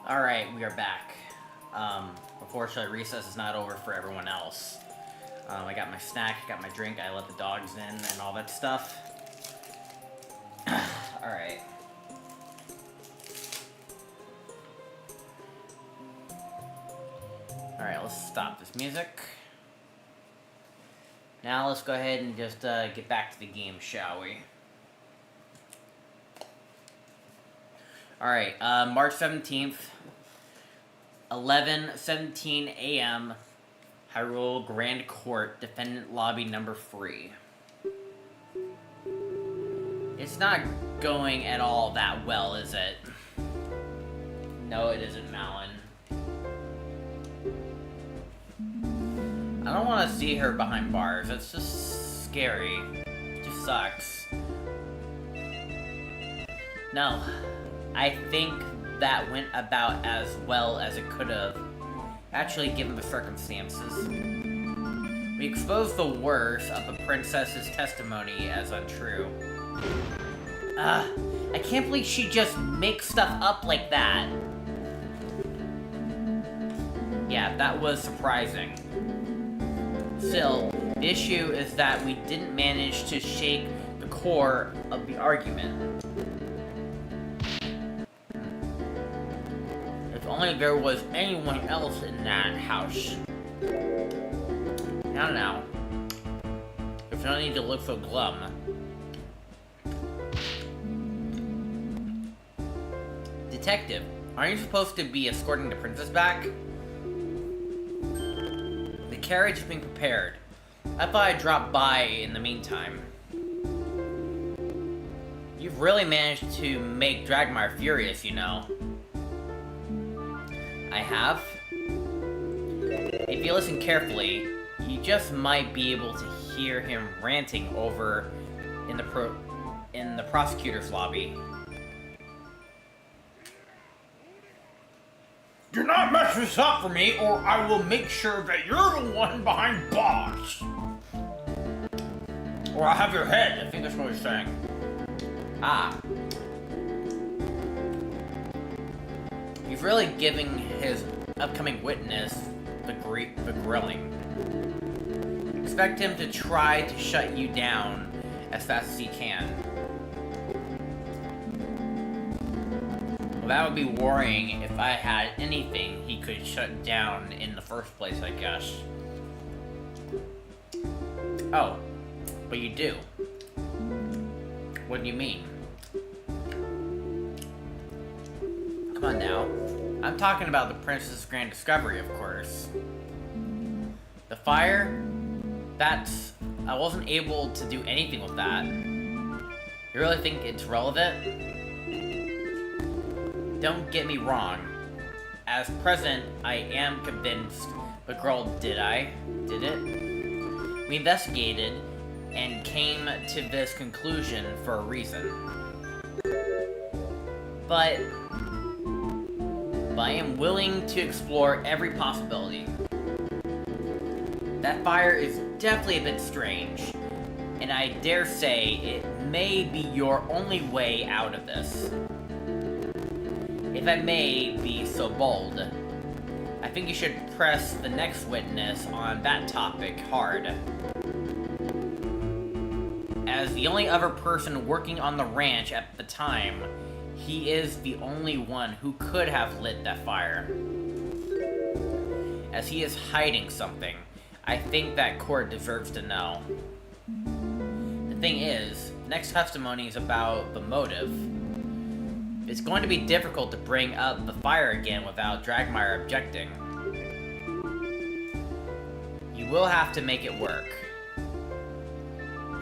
Alright, we are back. Unfortunately, recess is not over for everyone else. I got my snack, got my drink, I let the dogs in, and all that stuff. Alright. Alright, let's stop this music. Now let's go ahead and just get back to the game, shall we? Alright, March 17th, 11:17 a.m., Hyrule Grand Court, Defendant Lobby number 3. It's not going at all that well, is it? No, it isn't, Malin. I don't want to see her behind bars. That's just scary. It just sucks. No. I think that went about as well as it could have. Actually, given the circumstances. We exposed the worst of the princess's testimony as untrue. I can't believe she just makes stuff up like that. Yeah, that was surprising. Still, the issue is that we didn't manage to shake the core of the argument. If only there was anyone else in that house. Now. There's no need to look so glum. Detective, aren't you supposed to be escorting the princess back? The carriage is being prepared. I thought I'd drop by in the meantime. You've really managed to make Dragmire furious, you know. I have. If you listen carefully, you just might be able to hear him ranting over in the prosecutor's lobby. Do not mess this up for me, or I will make sure that you're the one behind bars. Or I'll have your head. I think that's what he's saying. Ah. He's really giving his upcoming witness the grilling. Expect him to try to shut you down as fast as he can. Well, that would be worrying if I had anything he could shut down in the first place, I guess. Oh, but you do. What do you mean? Come on now. I'm talking about the Princess' Grand Discovery, of course. The fire? I wasn't able to do anything with that. You really think it's relevant? Don't get me wrong. As president, I am convinced. But girl, did it? We investigated and came to this conclusion for a reason. But I am willing to explore every possibility. That fire is definitely a bit strange, and I dare say it may be your only way out of this. If I may be so bold, I think you should press the next witness on that topic hard. As the only other person working on the ranch at the time, he is the only one who could have lit that fire. As he is hiding something, I think that court deserves to know. The thing is, next testimony is about the motive. It's going to be difficult to bring up the fire again without Dragmire objecting. You will have to make it work.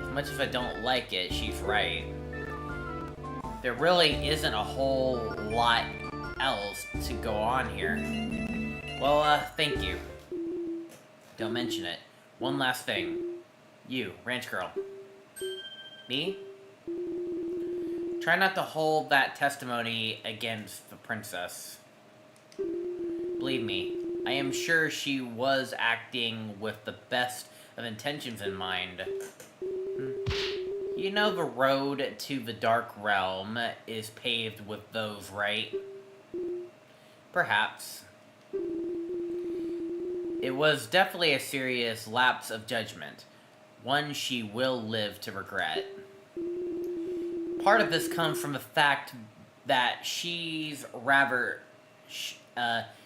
As much as I don't like it, she's right. There really isn't a whole lot else to go on here. Well, thank you. Don't mention it. One last thing. You, ranch girl. Me? Try not to hold that testimony against the princess. Believe me, I am sure she was acting with the best of intentions in mind. You know the road to the Dark Realm is paved with those, right? Perhaps. It was definitely a serious lapse of judgment, one she will live to regret. Part of this comes from the fact that she's rather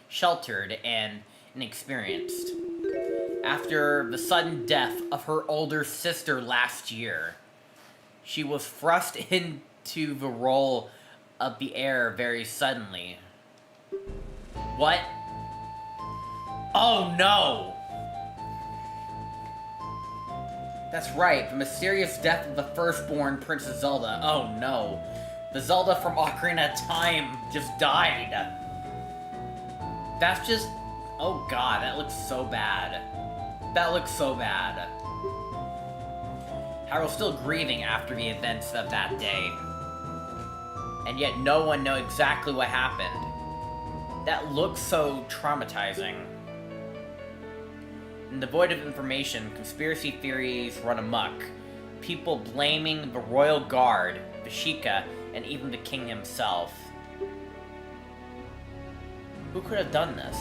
sheltered and inexperienced. After the sudden death of her older sister last year, she was thrust into the role of the heir very suddenly. What? Oh no! That's right, the mysterious death of the firstborn Princess Zelda. Oh no. The Zelda from Ocarina of Time just died. That's just... Oh god, that looks so bad. That looks so bad. Harold's still grieving after the events of that day. And yet no one knows exactly what happened. That looks so traumatizing. In the void of information, conspiracy theories run amok. People blaming the royal guard, Vashika, and even the king himself. Who could have done this?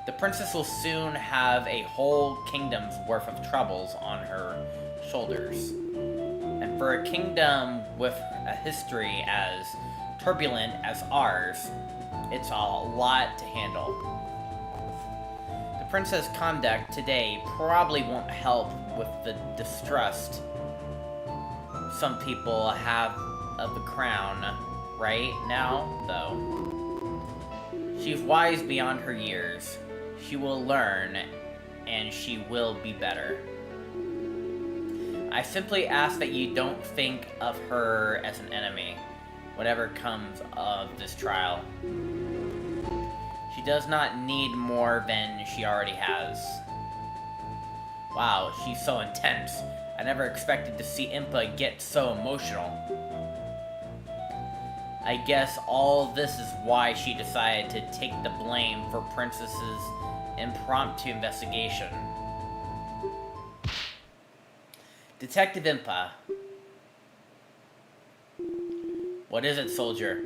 The princess will soon have a whole kingdom's worth of troubles on her shoulders. And for a kingdom with a history as turbulent as ours, it's a lot to handle. The princess' conduct today probably won't help with the distrust some people have of the crown right now, though. She's wise beyond her years. She will learn, and she will be better. I simply ask that you don't think of her as an enemy, whatever comes of this trial. She does not need more than she already has. Wow, she's so intense. I never expected to see Impa get so emotional. I guess all this is why she decided to take the blame for Princess's impromptu investigation. Detective Impa. What is it, soldier?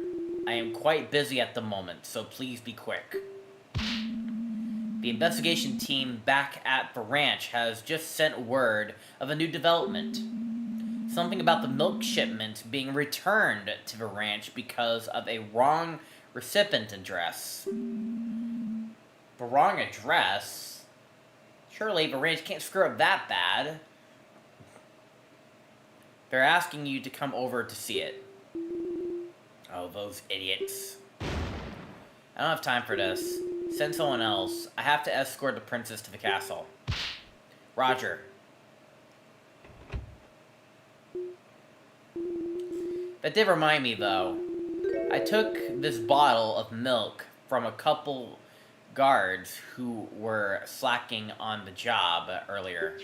I am quite busy at the moment, so please be quick. The investigation team back at the ranch has just sent word of a new development. Something about the milk shipment being returned to the ranch because of a wrong recipient address. The wrong address? Surely the ranch can't screw up that bad. They're asking you to come over to see it. Oh, those idiots. I don't have time for this. Send someone else. I have to escort the princess to the castle. Roger. That did remind me, though. I took this bottle of milk from a couple guards who were slacking on the job earlier.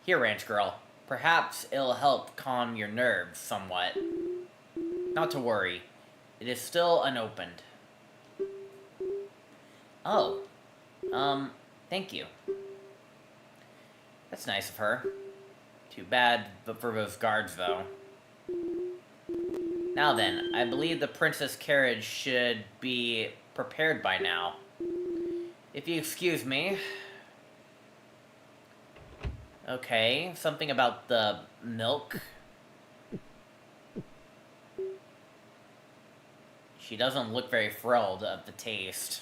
Here, ranch girl. Perhaps it'll help calm your nerves somewhat. Not to worry. It is still unopened. Oh. Thank you. That's nice of her. Too bad for those guards, though. Now then, I believe the princess carriage should be prepared by now. If you excuse me. Okay, something about the milk. She doesn't look very thrilled of the taste.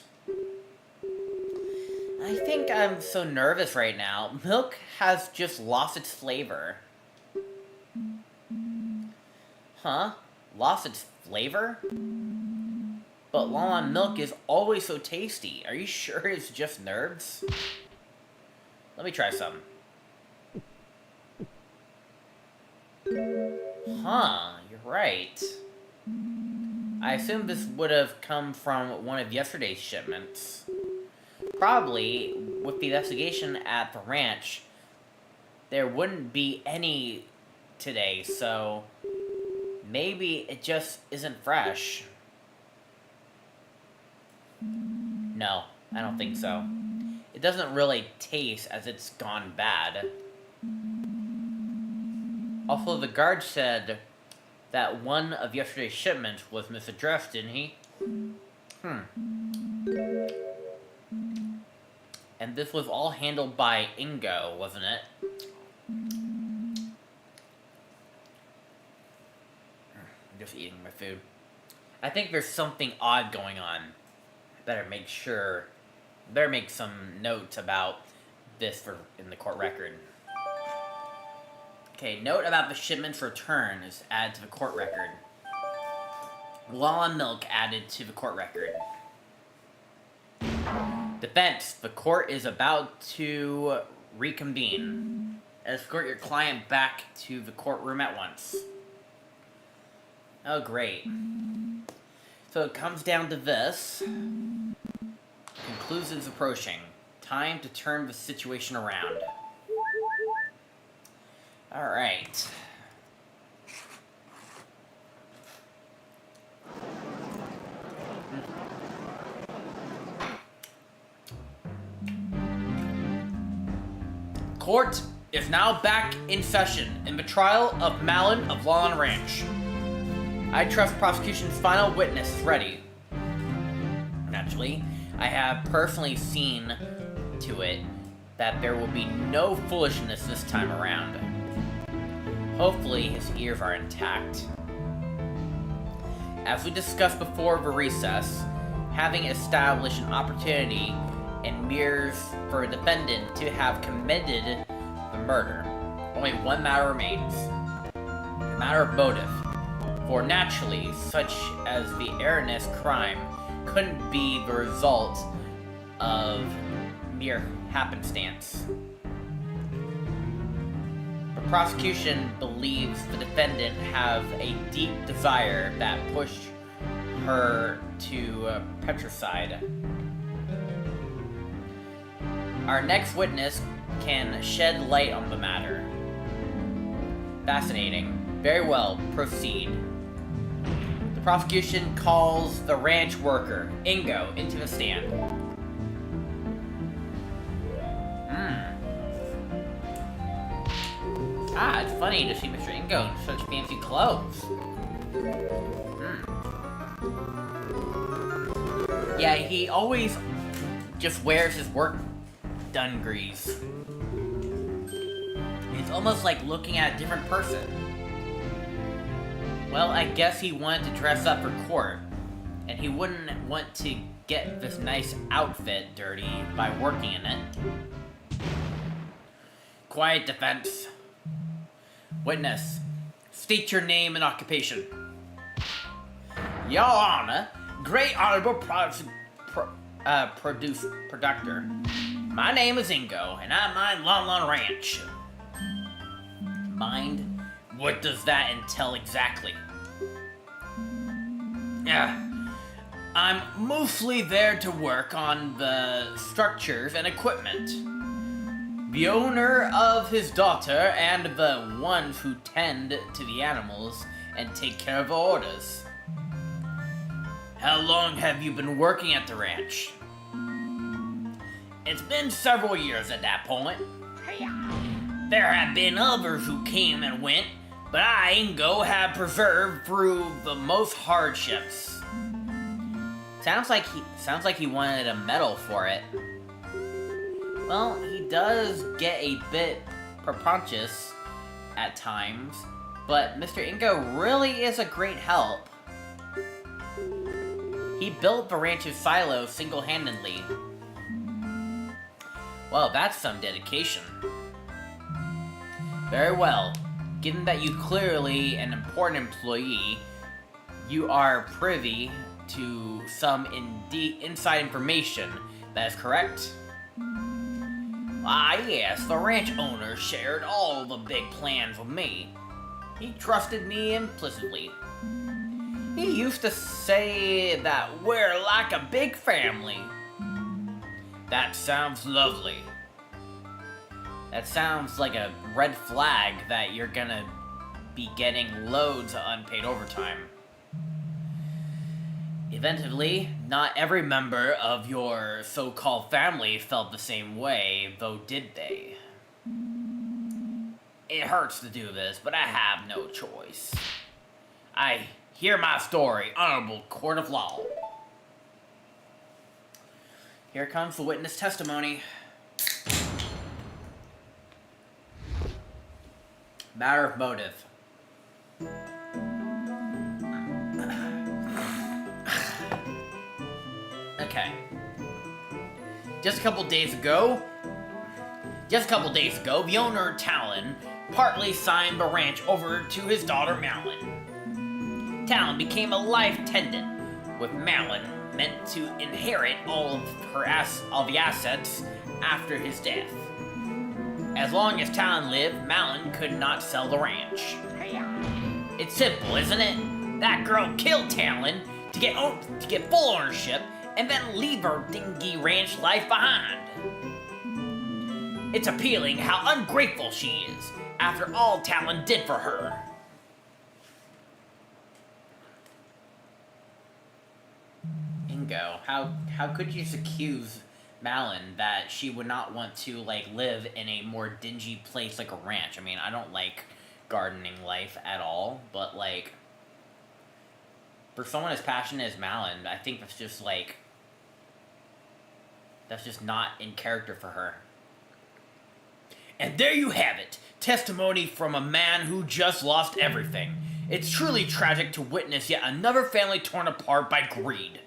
I think I'm so nervous right now. Milk has just lost its flavor. Huh? Lost its flavor? But Lala milk is always so tasty. Are you sure it's just nerves? Let me try some. Huh, you're right. I assume this would have come from one of yesterday's shipments. Probably, with the investigation at the ranch, there wouldn't be any today, so maybe it just isn't fresh. No, I don't think so. It doesn't really taste as it's gone bad. Also, the guard said that one of yesterday's shipments was misaddressed, didn't he? And this was all handled by Ingo, wasn't it? I'm just eating my food. I think there's something odd going on. Better make some notes about this in the court record. Okay, note about the shipment's return is added to the court record. Law and milk added to the court record. Defense, the court is about to reconvene. Escort your client back to the courtroom at once. Oh, great. So it comes down to this. Conclusion's approaching. Time to turn the situation around. Alright. Court is now back in session in the trial of Malin of Lawn Ranch. I trust prosecution's final witness is ready. Naturally, I have personally seen to it that there will be no foolishness this time around. Hopefully, his ears are intact. As we discussed before the recess, having established an opportunity and mirrors for a defendant to have committed the murder, only one matter remains. The matter of motive. For naturally, such as the erroneous crime couldn't be the result of mere happenstance. The prosecution believes the defendant have a deep desire that pushed her to patricide. Our next witness can shed light on the matter. Fascinating. Very well, proceed. The prosecution calls the ranch worker, Ingo, into the stand. It's funny to see Mr. Ingo in such fancy clothes. Yeah, he always just wears his work dungarees. It's almost like looking at a different person. Well, I guess he wanted to dress up for court, and he wouldn't want to get this nice outfit dirty by working in it. Quiet, defense. Witness, state your name and occupation. Your Honor, Great Honorable Producer. My name is Ingo, and I mind Lon Ranch. Mind? What does that entail exactly? I'm mostly there to work on the structures and equipment. The owner of his daughter and the ones who tend to the animals and take care of the orders. How long have you been working at the ranch? It's been several years at that point. There have been others who came and went, but I, Ingo, have persevered through the most hardships. Sounds like he wanted a medal for it. Well, he does get a bit precocious at times, but Mr. Ingo really is a great help. He built the ranch's silo single-handedly. Well, that's some dedication. Very well. Given that you clearly an important employee, you are privy to some inside information. That is correct? Ah, yes, the ranch owner shared all the big plans with me. He trusted me implicitly. He used to say that we're like a big family. That sounds lovely. That sounds like a red flag that you're gonna be getting loads of unpaid overtime. Eventually, not every member of your so-called family felt the same way, though did they? It hurts to do this, but I have no choice. I hear my story, honorable court of law. Here comes the witness testimony. Matter of motive. Okay. Just a couple days ago, the owner, Talon, partly signed the ranch over to his daughter, Malin. Talon became a life tenant, with Malin meant to inherit all the assets after his death. As long as Talon lived, Malin could not sell the ranch. It's simple, isn't it? That girl killed Talon to get full ownership and then leave her dingy ranch life behind. It's appealing how ungrateful she is after all Talon did for her. Ingo, how could you accuse Malin that she would not want to live in a more dingy place like a ranch? I mean, I don't like gardening life at all, but for someone as passionate as Malin, I think that's just not in character for her. And there you have it, testimony from a man who just lost everything. It's truly tragic to witness yet another family torn apart by greed.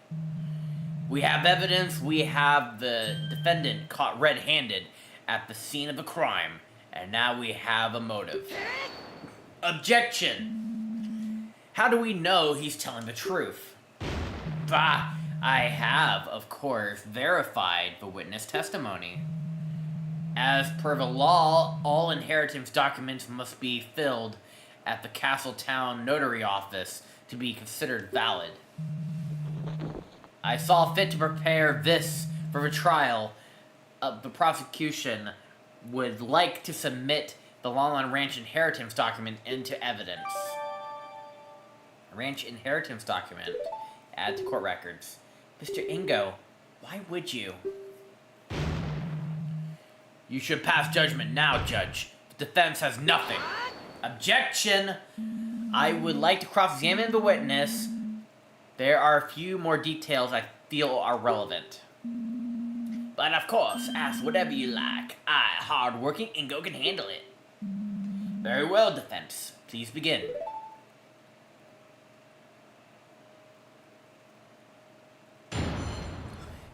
We have evidence, we have the defendant caught red-handed at the scene of the crime, and now we have a motive. Objection! How do we know he's telling the truth? Bah, I have, of course, verified the witness testimony. As per the law, all inheritance documents must be filled at the Castletown notary office to be considered valid. I saw fit to prepare this for the trial. The prosecution would like to submit the Longline Ranch inheritance document into evidence. Ranch inheritance document. Add to court records. Mr. Ingo, why would you? You should pass judgment now, Judge. The defense has nothing. Objection! I would like to cross-examine the witness. There are a few more details I feel are relevant. But of course, ask whatever you like. I, hard-working Ingo, can handle it. Very well, defense. Please begin.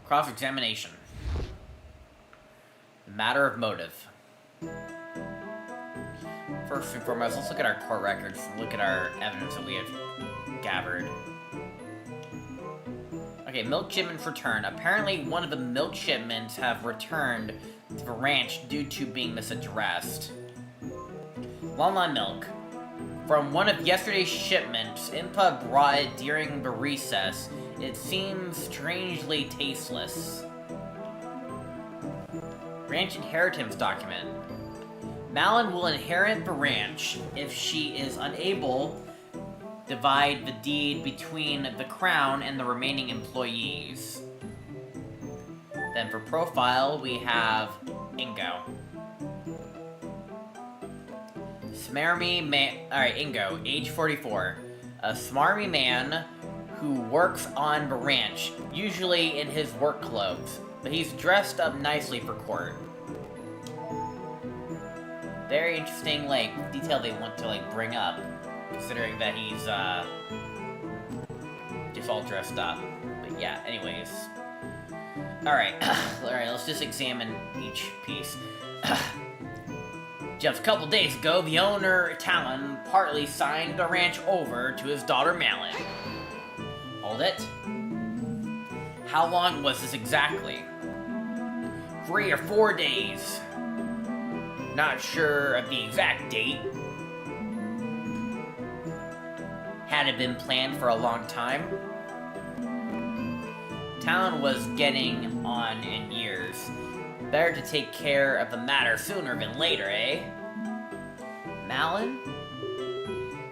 Cross-examination. Matter of motive. First and foremost, let's look at our court records. Look at our evidence that we have gathered. Okay, milk shipments return. Apparently, one of the milk shipments have returned to the ranch due to being misaddressed. Longline milk. From one of yesterday's shipments, Impa brought it during the recess. It seems strangely tasteless. Ranch inheritance document. Malin will inherit the ranch if she is unable to divide the deed between the crown and the remaining employees. Then for profile, we have Ingo. Smarmy man. Alright, Ingo, age 44. A smarmy man who works on the ranch, usually in his work clothes, but he's dressed up nicely for court. Very interesting, detail they want to, bring up, considering that he's, just all dressed up. But yeah, anyways. Alright, let's just examine each piece. Just a couple days ago, the owner, Talon, partly signed the ranch over to his daughter, Malin. Hold it. How long was this exactly? 3 or 4 days. Not sure of the exact date. Had it been planned for a long time? Talon was getting on in years. Better to take care of the matter sooner than later, eh? Malin?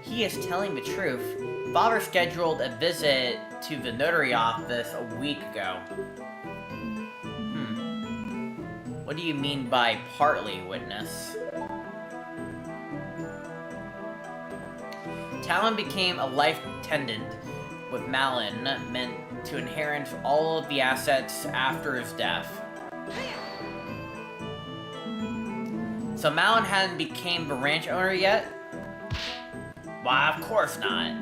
He is telling the truth. Father scheduled a visit to the notary office a week ago. What do you mean by partly, witness? Talon became a life tenant, with Malin meant to inherit all of the assets after his death. So Malin hadn't became the ranch owner yet? Why, of course not.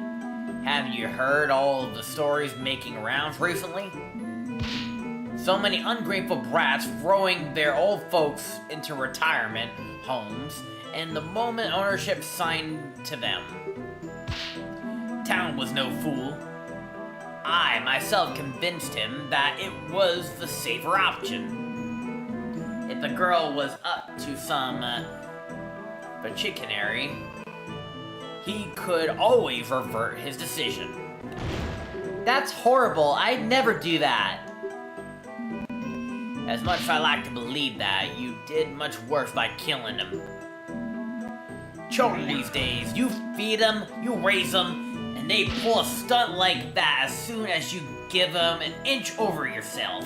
Haven't you heard all of the stories making rounds recently? So many ungrateful brats throwing their old folks into retirement homes, and the moment ownership signed to them. Talon was no fool. I myself convinced him that it was the safer option. If the girl was up to some chicanery, he could always revert his decision. That's horrible. I'd never do that. As much as I like to believe that, you did much worse by killing him. Children these days, you feed them, you raise them, and they pull a stunt like that as soon as you give them an inch over yourself.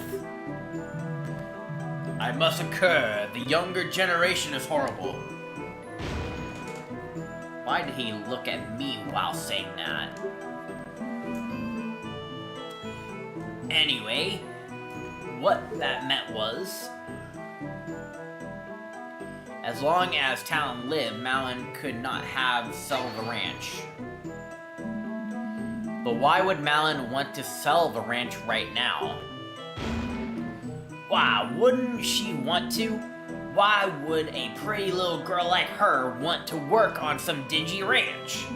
I must concur, the younger generation is horrible. Why did he look at me while saying that? Anyway, what that meant was, as long as Talon lived, Malin could not sell the ranch. But why would Malin want to sell the ranch right now? Why, wouldn't she want to? Why would a pretty little girl like her want to work on some dingy ranch?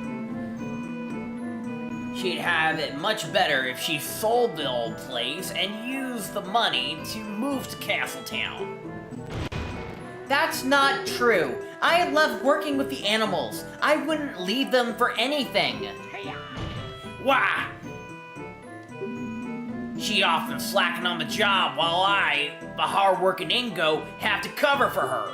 She'd have it much better if she sold the old place and used the money to move to Castletown. That's not true. I love working with the animals. I wouldn't leave them for anything. Why? She often slacking on the job while I, the hard-working Ingo, have to cover for her.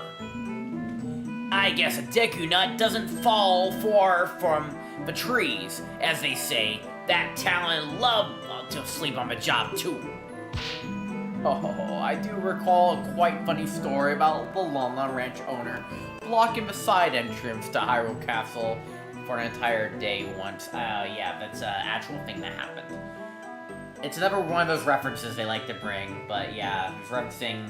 I guess a Deku nut doesn't fall far from the trees, as they say. That Talon loved to sleep on the job too. Oh, I do recall a quite funny story about the Lon Ranch owner blocking the side entrance to Hyrule Castle for an entire day once. Yeah, that's an actual thing that happened. It's another one of those references they like to bring, but yeah, he's referencing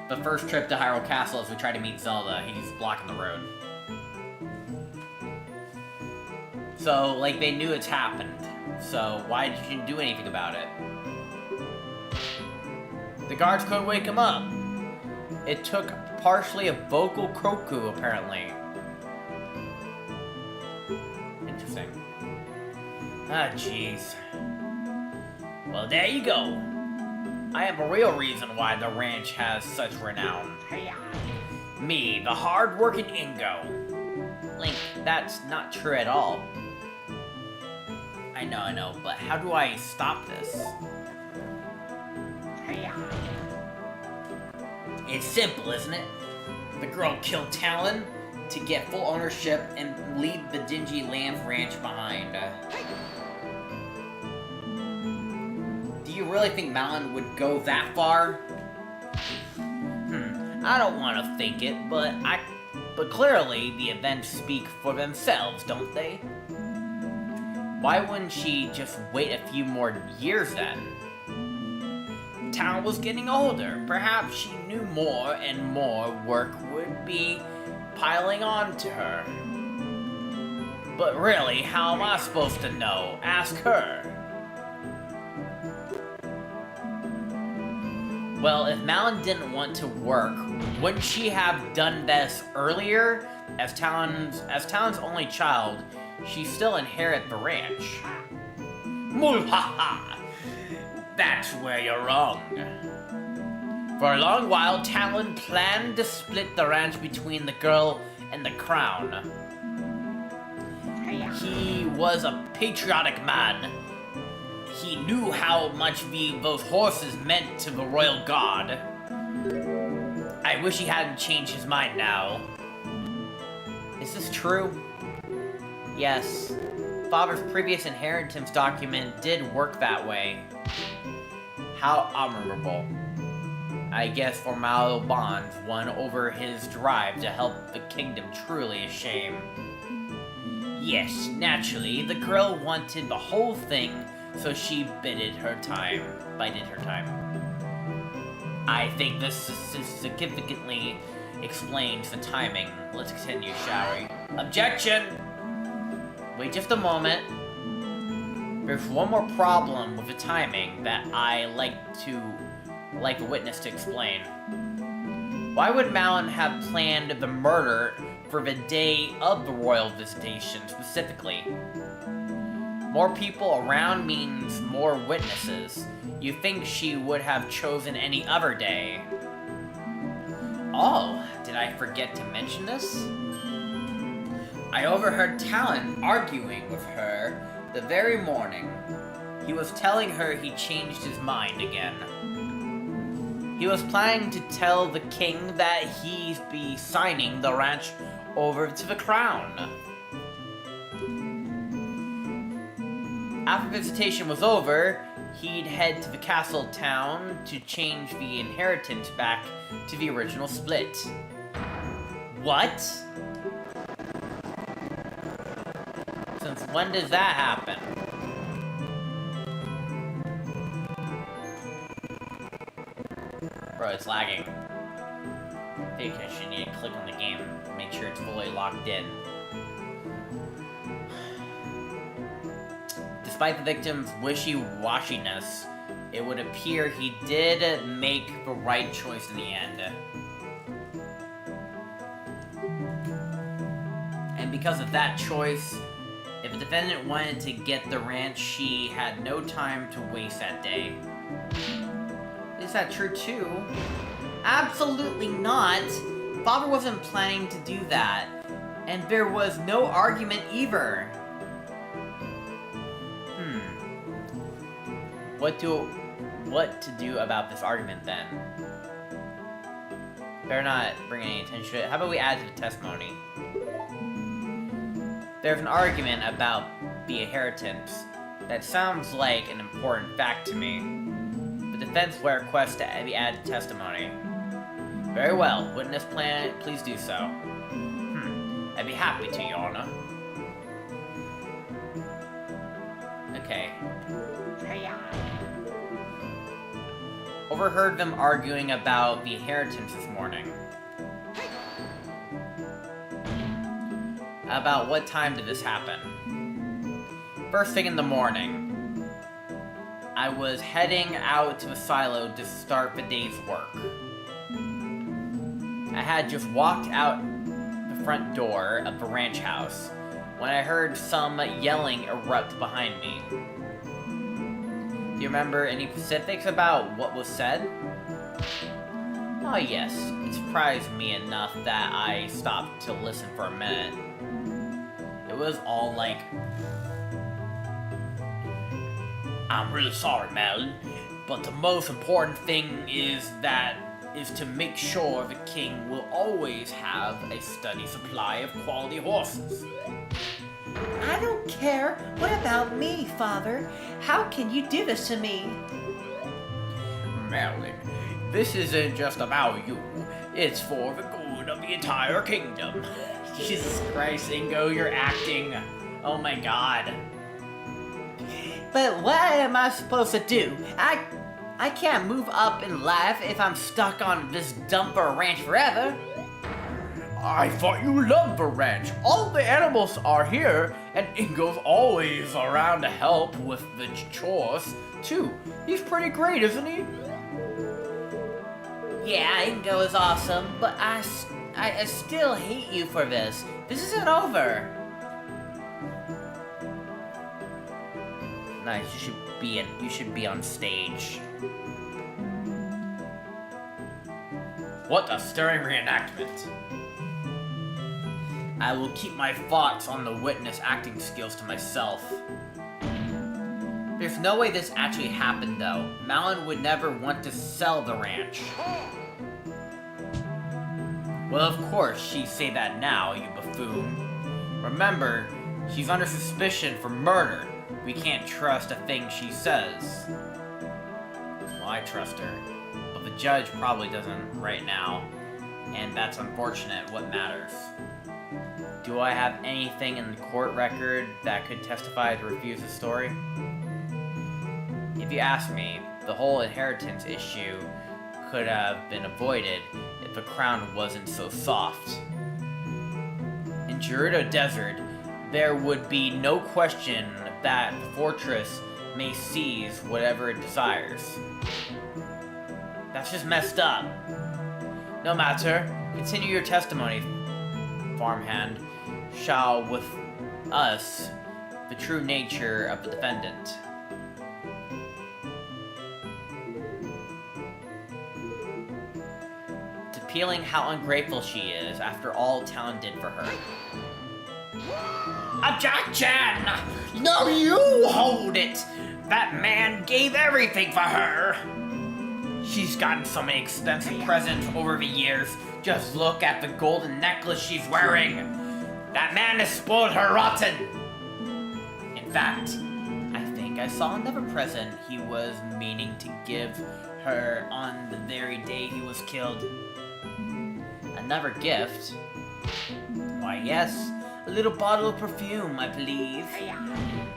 the first trip to Hyrule Castle as we try to meet Zelda. He's blocking the road. So, like, they knew it's happened. So, why did you do anything about it? The guards couldn't wake him up. It took partially a vocal Kroku, apparently. Interesting. Ah, jeez. Well, there you go. I am a real reason why the ranch has such renown. Me, the hard-working Ingo. Link, that's not true at all. I know, but how do I stop this? It's simple, isn't it? The girl killed Talon to get full ownership and leave the dingy Lamb Ranch behind. Do you really think Malin would go that far? I don't want to think it, but clearly the events speak for themselves, don't they? Why wouldn't she just wait a few more years then? Talon was getting older. Perhaps she knew more and more work would be piling on to her. But really, how am I supposed to know? Ask her. Well, if Malin didn't want to work, wouldn't she have done this earlier? As Talon's only child, she still inherit the ranch. Mulhaha! That's where you're wrong. For a long while, Talon planned to split the ranch between the girl and the crown. He was a patriotic man. He knew how much those horses meant to the royal guard. I wish he hadn't changed his mind now. Is this true? Yes. Father's previous inheritance document did work that way. How honorable. I guess formidable bonds won over his drive to help the kingdom truly a shame. Yes, naturally, the girl wanted the whole thing, so she bided her time. I think this significantly explains the timing. Let's continue, shall we? Objection! Wait just a moment. There's one more problem with the timing that I like the witness to explain. Why would Malin have planned the murder for the day of the royal visitation specifically? More people around means more witnesses. You think she would have chosen any other day? Oh, did I forget to mention this? I overheard Talon arguing with her the very morning. He was telling her he changed his mind again. He was planning to tell the king that he'd be signing the ranch over to the crown. After visitation was over, he'd head to the castle town to change the inheritance back to the original split. What? Since when does that happen? Bro, it's lagging. I think I should need to click on the game to make sure it's fully locked in. Despite the victim's wishy-washiness, it would appear he did make the right choice in the end. And because of that choice, if the defendant wanted to get the ranch, she had no time to waste that day. Is that true too? Absolutely not! Father wasn't planning to do that, and there was no argument either. What to do about this argument then? Better not bring any attention to it. How about we add to the testimony? There's an argument about the inheritance that sounds like an important fact to me. The defense will request to be added to testimony. Very well, witness plan, please do so. I'd be happy to, Your Honor. Okay. Overheard them arguing about the inheritance this morning. About what time did this happen? First thing in the morning. I was heading out to the silo to start the day's work. I had just walked out the front door of the ranch house when I heard some yelling erupt behind me. Do you remember any specifics about what was said? Oh yes, it surprised me enough that I stopped to listen for a minute. It was all like, I'm really sorry, Malin, but the most important thing is to make sure the king will always have a steady supply of quality horses. I don't care. What about me, Father? How can you do this to me? Malin, this isn't just about you. It's for the good of the entire kingdom. Jesus Christ, Ingo, you're acting. Oh my god. But what am I supposed to do? I can't move up in life if I'm stuck on this dumper ranch forever. I thought you loved the ranch. All the animals are here, and Ingo's always around to help with the chores, too. He's pretty great, isn't he? Yeah, Ingo is awesome, but I still hate you for this. This isn't over. Nice, you should be on stage. What a stirring reenactment. I will keep my thoughts on the witness acting skills to myself. There's no way this actually happened, though. Malin would never want to sell the ranch. Well, of course, she'd say that now, you buffoon. Remember, she's under suspicion for murder. We can't trust a thing she says. Well, I trust her. But the judge probably doesn't right now. And that's unfortunate. What matters? Do I have anything in the court record that could testify to refuse the story? If you ask me, the whole inheritance issue could have been avoided if the crown wasn't so soft. In Gerudo Desert, there would be no question that the fortress may seize whatever it desires. That's just messed up. No matter, continue your testimony, farmhand. Shall with us the true nature of the defendant. It's appealing how ungrateful she is after all Talon did for her. Objection! No, you hold it! That man gave everything for her! She's gotten so many expensive presents over the years. Just look at the golden necklace she's wearing. That man has spoiled her rotten! In fact, I think I saw another present he was meaning to give her on the very day he was killed. Another gift? Why, yes, a little bottle of perfume, I believe.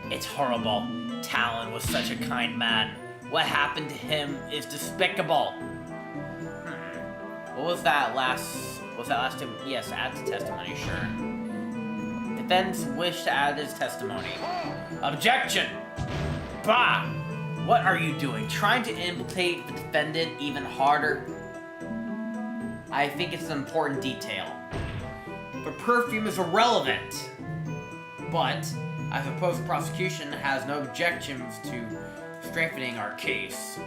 It's horrible. Talon was such a kind man. What happened to him is despicable. What was that last? Yes, add to testimony, sure. Defense wish to add his testimony. Objection! Bah! What are you doing? Trying to implicate the defendant even harder? I think it's an important detail. The perfume is irrelevant. But, I suppose the prosecution has no objections to strengthening our case.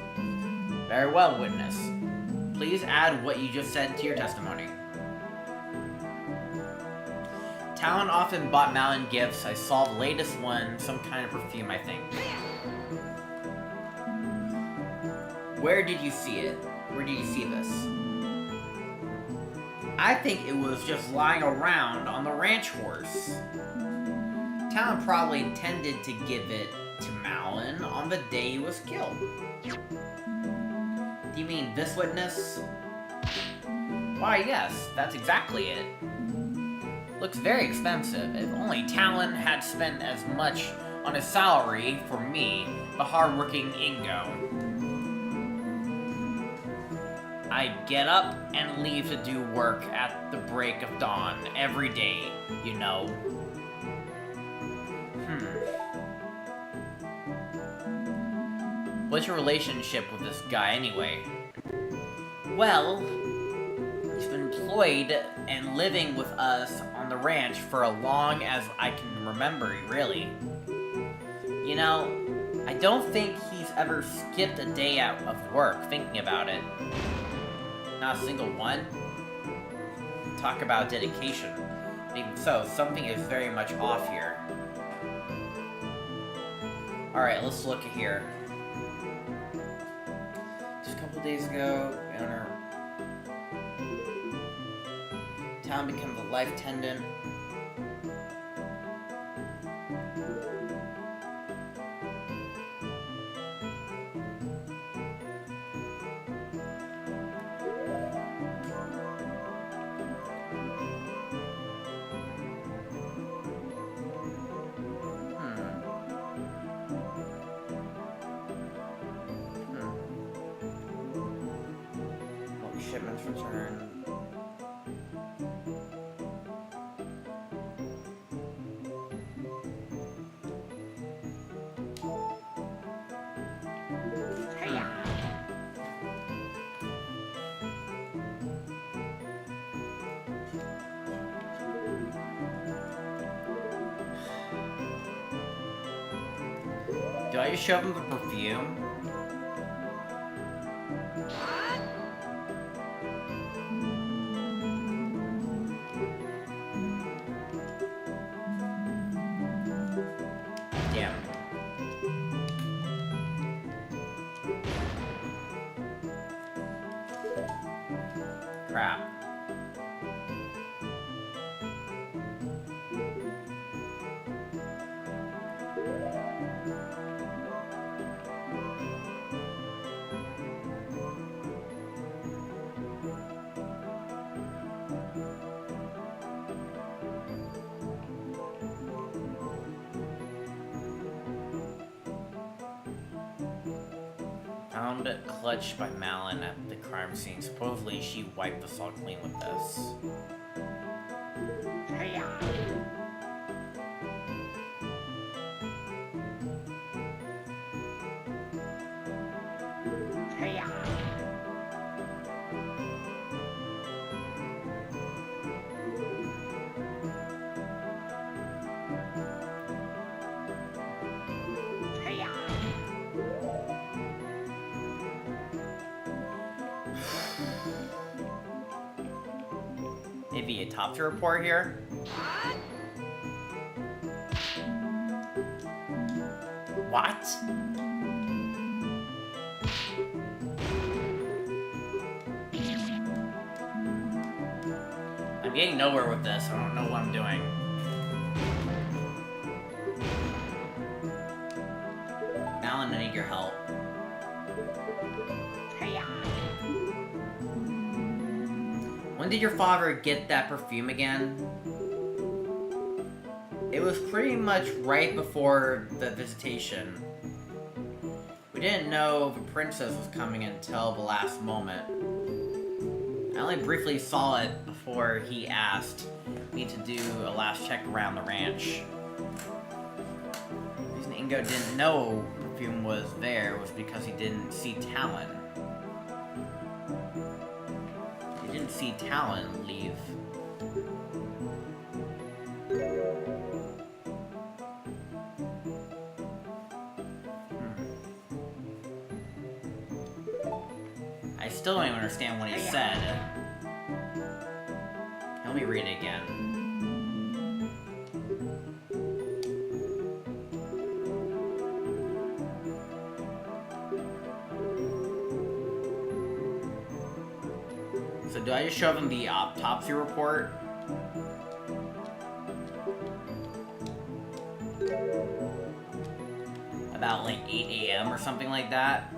Very well, witness. Please add what you just said to your testimony. Talon often bought Malin gifts. I saw the latest one, some kind of perfume, I think. Where did you see it? Where did you see this? I think it was just lying around on the ranch horse. Talon probably intended to give it to Malin on the day he was killed. Do you mean this witness? Why, yes, that's exactly it. Looks very expensive. If only Talon had spent as much on his salary for me, the hard-working Ingo. I get up and leave to do work at the break of dawn every day, you know. What's your relationship with this guy anyway? Well, he's been employed and living with us on the ranch for as long as I can remember, really. You know, I don't think he's ever skipped a day out of work thinking about it. Not a single one. Talk about dedication. Even so, something is very much off here. Alright, let's look at here. Just a couple days ago, the owner Talon became the life attendant. Shipments returned. Do I just show them the perfume? Damn. Crap. found clutched by Malin at the crime scene. Supposedly, she wiped us all clean with this. Maybe a autopsy report here? What? I'm getting nowhere with this. I don't know what I'm doing. Malin, I need your help. When did your father get that perfume again? It was pretty much right before the visitation. We didn't know the princess was coming until the last moment. I only briefly saw it before he asked me to do a last check around the ranch. The reason Ingo didn't know the perfume was there was because he didn't see Talon. He didn't see Talon leave. I still don't even understand what he said. Let me read it again. So do I just show them the autopsy report? About like 8 a.m. or something like that?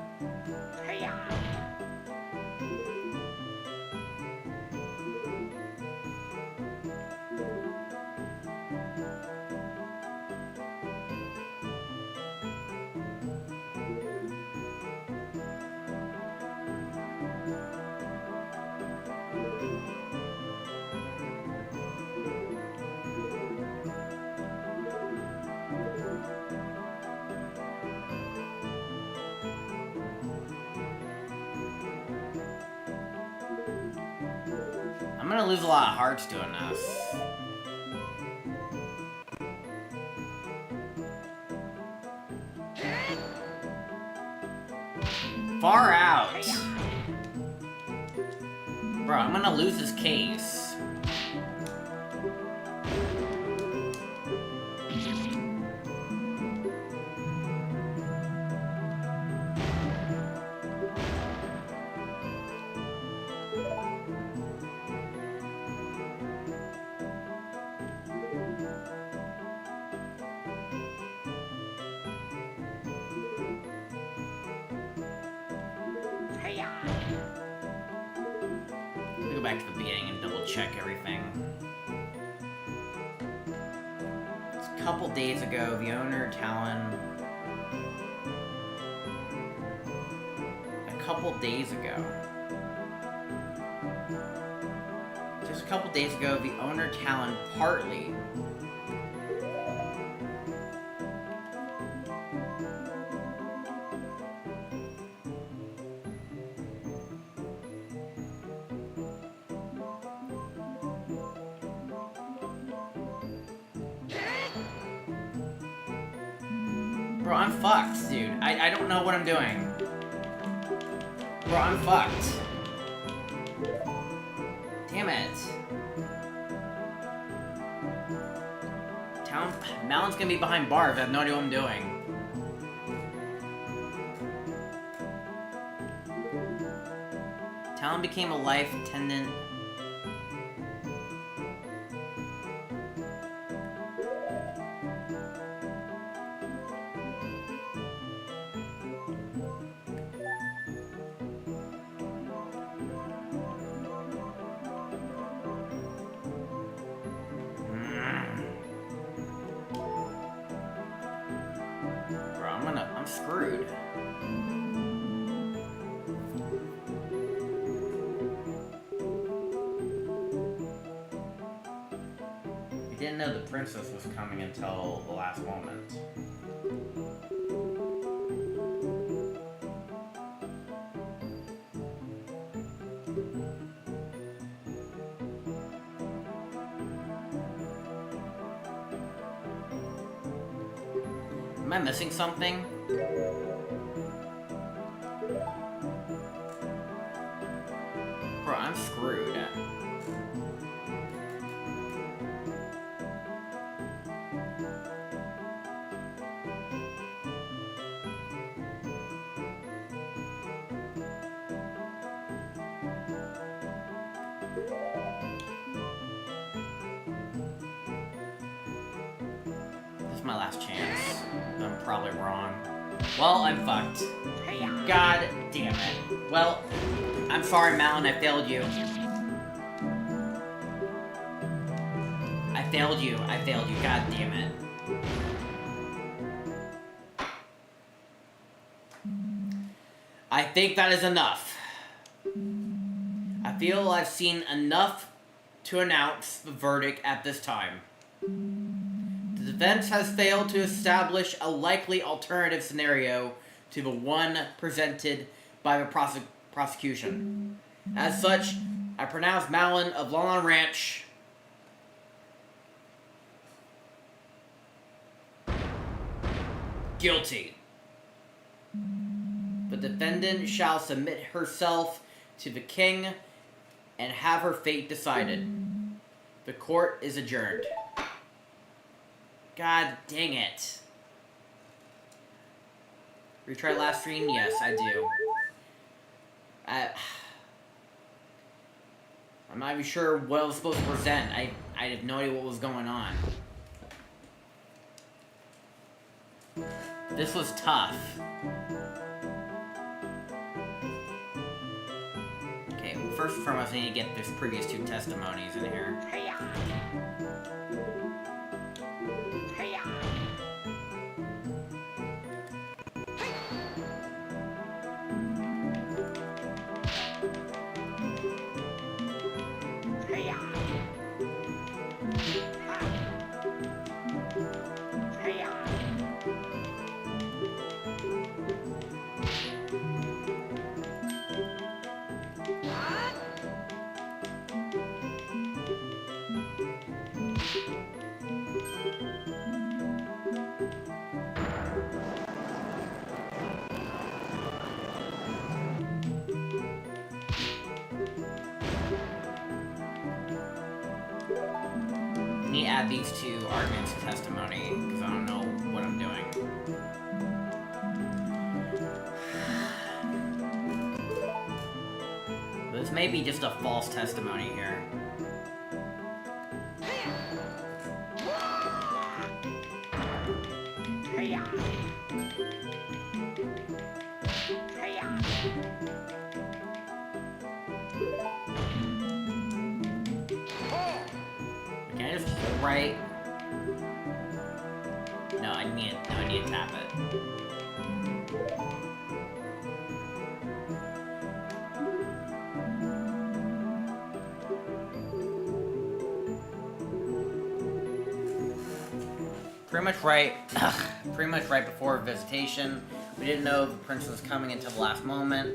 I'm gonna lose a lot of hearts doing this. Far out. Bro, I'm gonna lose this case. Go back to the beginning and double check everything. It's a couple days ago, the owner, Talon. A couple days ago. Just a couple days ago, the owner, Talon, partly. Bro, I'm fucked, dude. I don't know what I'm doing. Bro, I'm fucked. Damn it. Malin's gonna be behind bars. I have no idea what I'm doing. Talon became a life attendant. Bro, I'm screwed. didn't know the princess was coming until the last moment. Am I missing something? Bro, I'm screwed. This is my last chance. I'm probably wrong. Well, I'm fucked. God damn it. Well, I'm sorry, Malin, I failed you. I failed you. God damn it. I think that is enough. I feel I've seen enough to announce the verdict at this time. The defense has failed to establish a likely alternative scenario to the one presented by the prosecution. As such, I pronounce Malin of Lon Ranch guilty. The defendant shall submit herself to the king and have her fate decided. The court is adjourned. God dang it. Retry last screen? Yes, I do. I'm not even sure what I was supposed to present. I had no idea what was going on. This was tough. Okay, well, first and foremost, I need to get this previous two testimonies in here. I need to add these two arguments to testimony, because I don't know what I'm doing. This may be just a false testimony here. Can I just hold right? No, I need to tap it. Pretty much right. Pretty much right before visitation. We didn't know the prince was coming until the last moment.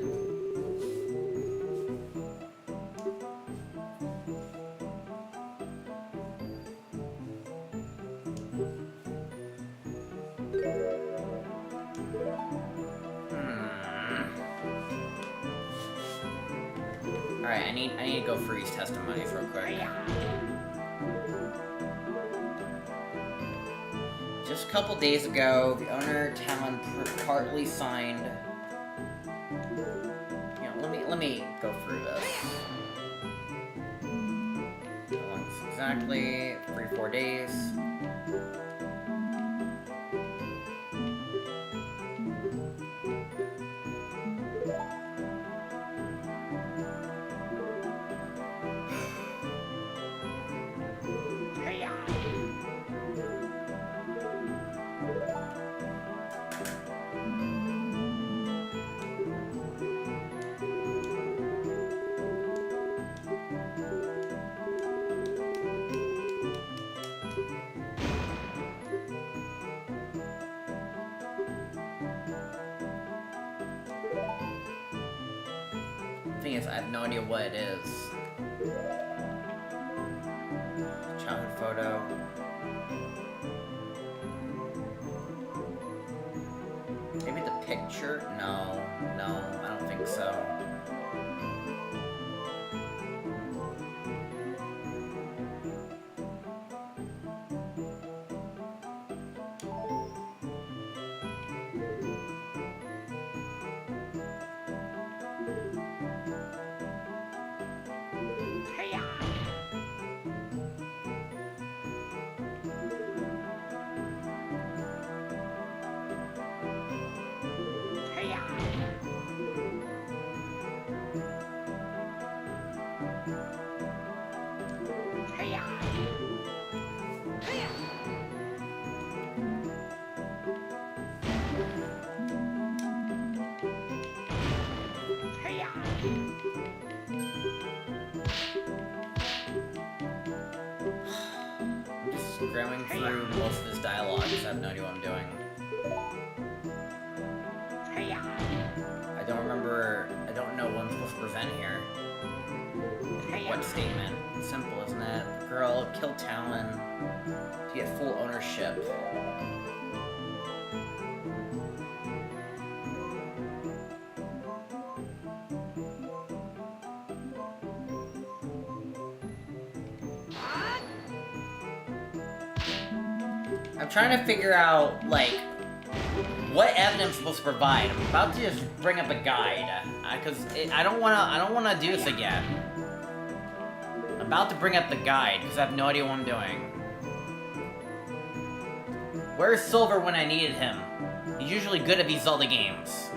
Alright, I need to go through these testimonies real quick. Just a couple days ago, the owner Talon partly signed. You know, let me go through this. How long is this exactly? 3-4 days. thing is, I have no idea what it is. Childhood photo. Maybe the picture? No, I don't think so. Scrambling through most of his dialogue because I have no idea what I'm doing. I don't know what I'm supposed to present here. What statement? Simple, isn't it? Girl, kill Talon to get full ownership. I'm trying to figure out, like, what evidence I'm supposed to provide. I'm about to just bring up a guide, because I don't wanna do this again. I'm about to bring up the guide, because I have no idea what I'm doing. Where's Silver when I needed him? He's usually good at these Zelda games.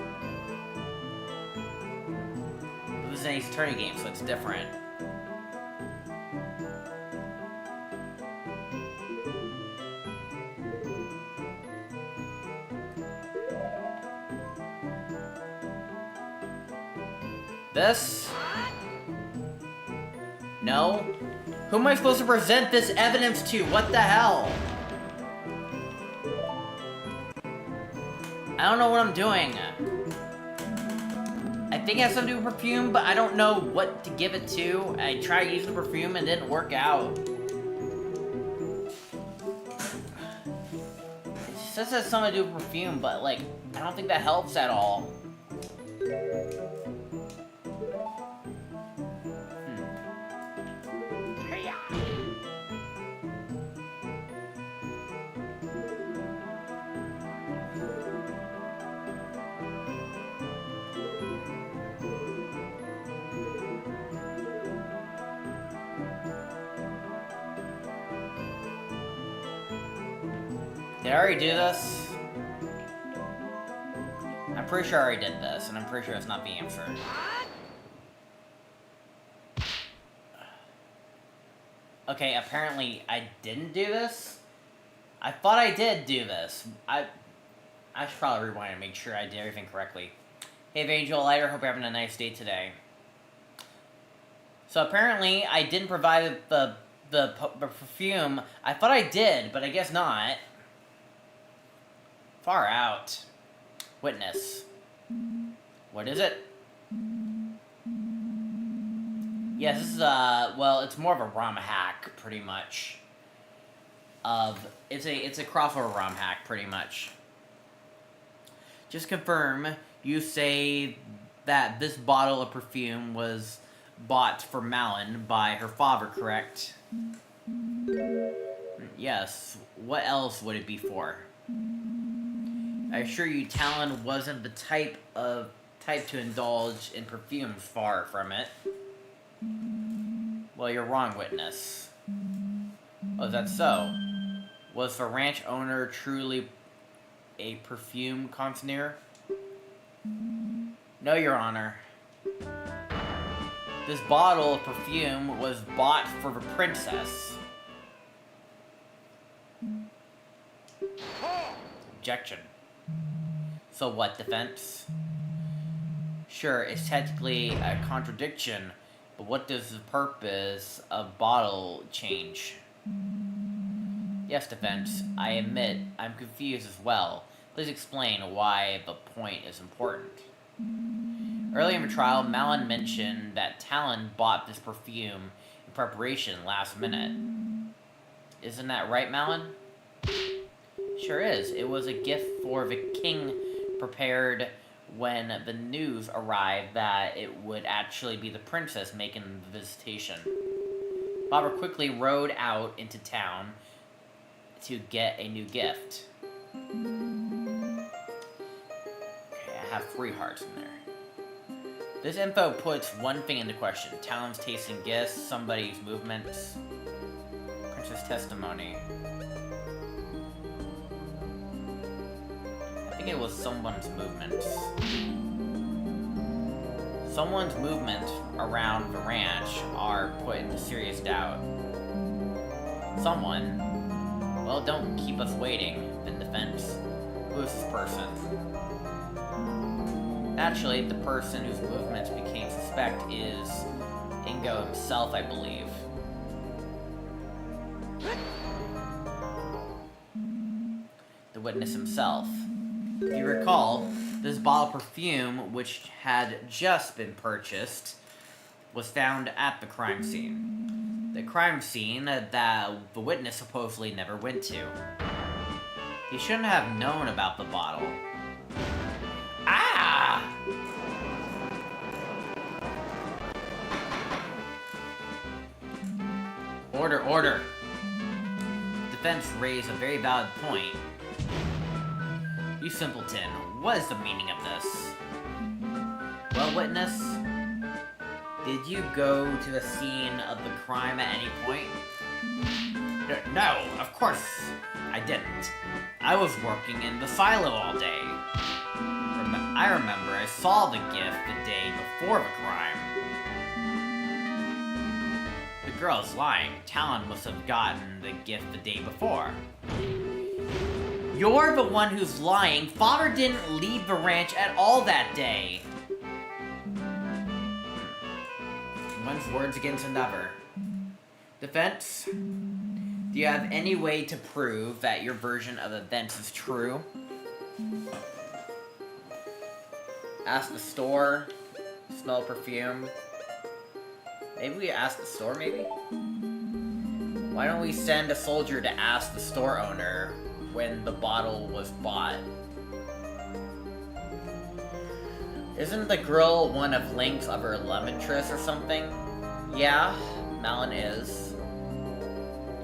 But this is an Ace Attorney game, so it's different. This? No? Who am I supposed to present this evidence to? What the hell? I don't know what I'm doing. I think it has something to do with perfume, but I don't know what to give it to. I tried using the perfume and it didn't work out. It says it has something to do with perfume, but like, I don't think that helps at all. Did I already do this? I'm pretty sure I already did this, and I'm pretty sure it's not the answer. Okay, apparently I didn't do this. I thought I did do this. I should probably rewind and make sure I did everything correctly. Hey, Angel Lighter, hope you're having a nice day today. So apparently I didn't provide the perfume. I thought I did, but I guess not. Far out. Witness. What is it? Yes, this is well, it's more of a ROM hack, pretty much. It's a crossover ROM hack, pretty much. Just confirm, you say that this bottle of perfume was bought for Malin by her father, correct? Yes. What else would it be for? I assure you, Talon wasn't the type to indulge in perfumes, far from it. Well, you're wrong, witness. Oh, is that so? Was the ranch owner truly a perfume connoisseur? No, Your Honor. This bottle of perfume was bought for the princess. Objection. So what, defense? Sure, it's technically a contradiction, but what does the purpose of bottle change? Yes, defense, I admit I'm confused as well. Please explain why the point is important. Early in the trial, Malin mentioned that Talon bought this perfume in preparation last minute. Isn't that right, Malin? Sure is. It was a gift for the king prepared when the news arrived that it would actually be the princess making the visitation. Bobber quickly rode out into town to get a new gift. Okay, I have 3 hearts in there. This info puts one thing into question. Talon's taste in gifts, somebody's movements, princess testimony. I think it was someone's movements. Someone's movements around the ranch are put into serious doubt. Someone. Well, don't keep us waiting, in defense. Who is this person? Actually, the person whose movements became suspect is Ingo himself, I believe. The witness himself. If you recall, this bottle of perfume, which had just been purchased, was found at the crime scene. The crime scene that the witness supposedly never went to. He shouldn't have known about the bottle. Ah! Order, order. Defense raised a very valid point. You simpleton, what is the meaning of this? Well, witness, did you go to the scene of the crime at any point? No, of course I didn't. I was working in the silo all day. I remember I saw the gift the day before the crime. The girl's lying. Talon must have gotten the gift the day before. You're the one who's lying. Father didn't leave the ranch at all that day. One's words against another. Defense, do you have any way to prove that your version of events is true? Ask the store. Smell perfume. Maybe we ask the store, maybe? Why don't we send a soldier to ask the store owner when the bottle was bought? Isn't the girl one of Link's other love interests or something? Yeah, Malin is.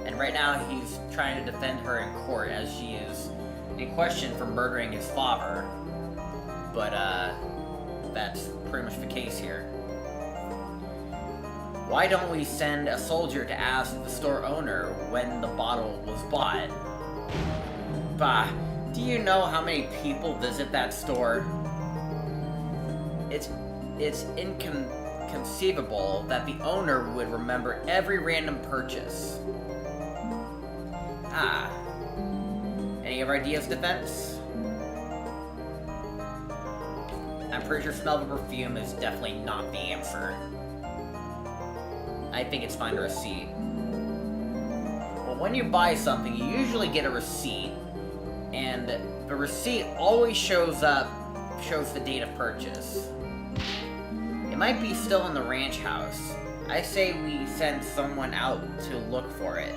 And right now he's trying to defend her in court as she is in question for murdering his father. But, that's pretty much the case here. Why don't we send a soldier to ask the store owner when the bottle was bought? Bah, do you know how many people visit that store? It's inconceivable that the owner would remember every random purchase. Ah. Any other ideas, defense? I'm pretty sure smell of perfume is definitely not the answer. I think it's find a receipt. Well, when you buy something, you usually get a receipt, and the receipt always shows the date of purchase. It might be still in the ranch house. I say we send someone out to look for it.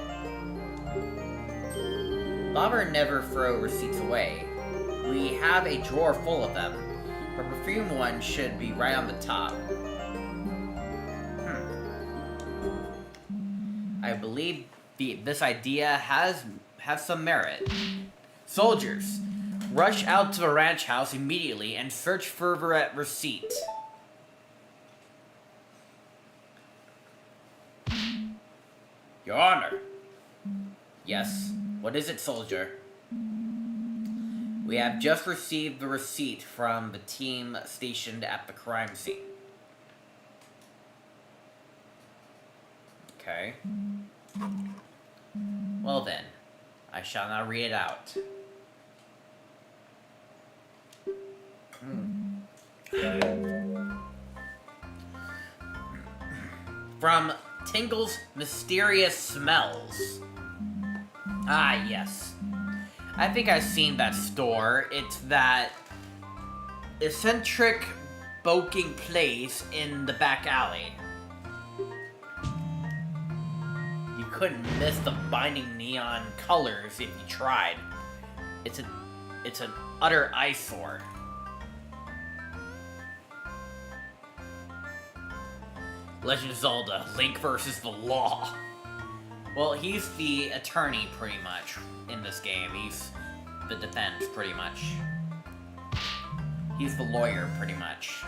Bobber never throw receipts away. We have a drawer full of them. The perfume one should be right on the top. I believe this idea has some merit. Soldiers, rush out to the ranch house immediately and search for the receipt. Your Honor. Yes. What is it, soldier? We have just received the receipt from the team stationed at the crime scene. Okay. Well then, I shall now read it out. From Tingle's Mysterious Smells. Ah, yes. I think I've seen that store. It's that eccentric smoking place in the back alley. You couldn't miss the blinding neon colors if you tried. It's an utter eyesore. Legend of Zelda: Link versus the Law. Well, he's the attorney pretty much in this game. He's the defense pretty much. He's the lawyer pretty much.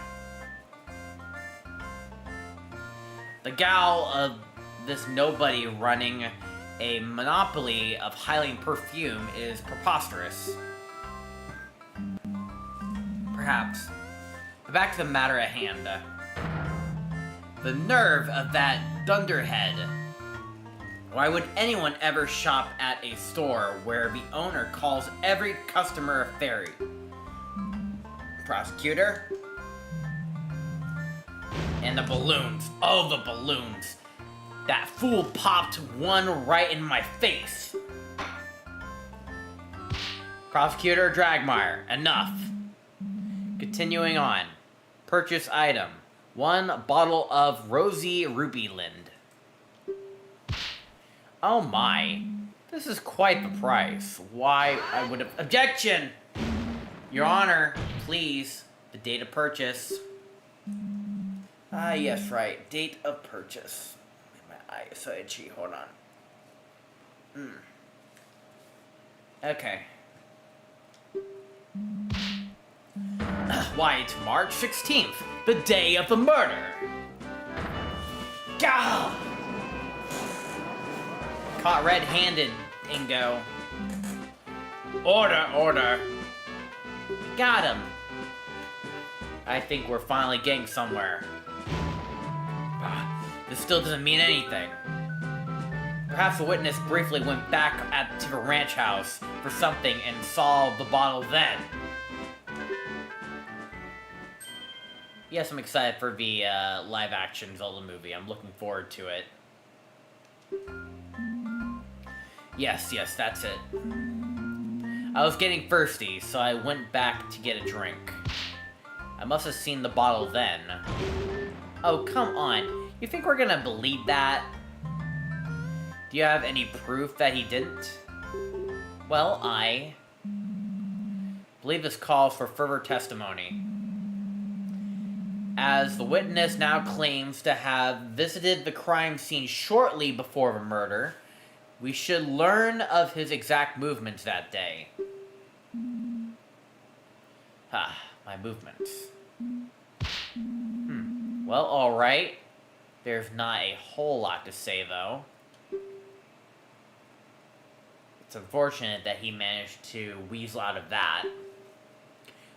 The gal of this nobody running a monopoly of Hylian perfume is preposterous. Perhaps. But back to the matter at hand. The nerve of that dunderhead. Why would anyone ever shop at a store where the owner calls every customer a fairy? Prosecutor? And the balloons. Oh, the balloons. That fool popped one right in my face. Prosecutor Dragmire, enough. Continuing on. Purchase item. 1 bottle of Rosy Ruby Lind. Oh my. This is quite the price. Why I would have... Objection! Your Honor, please. The date of purchase. Ah, yes, right. Date of purchase. My eye is so itchy. Hold on. Okay. Why, it's March 16th, the day of the murder. Gah! Caught red-handed, Ingo. Order. Got him. I think we're finally getting somewhere. This still doesn't mean anything. Perhaps the witness briefly went back to the ranch house for something and saw the bottle then. Yes, I'm excited for the live-action Zelda movie. I'm looking forward to it. Yes, that's it. I was getting thirsty, so I went back to get a drink. I must have seen the bottle then. Oh, come on. You think we're gonna believe that? Do you have any proof that he didn't? Well, I believe this calls for further testimony. As the witness now claims to have visited the crime scene shortly before the murder, we should learn of his exact movements that day. My movements. Well, alright. There's not a whole lot to say, though. It's unfortunate that he managed to weasel out of that.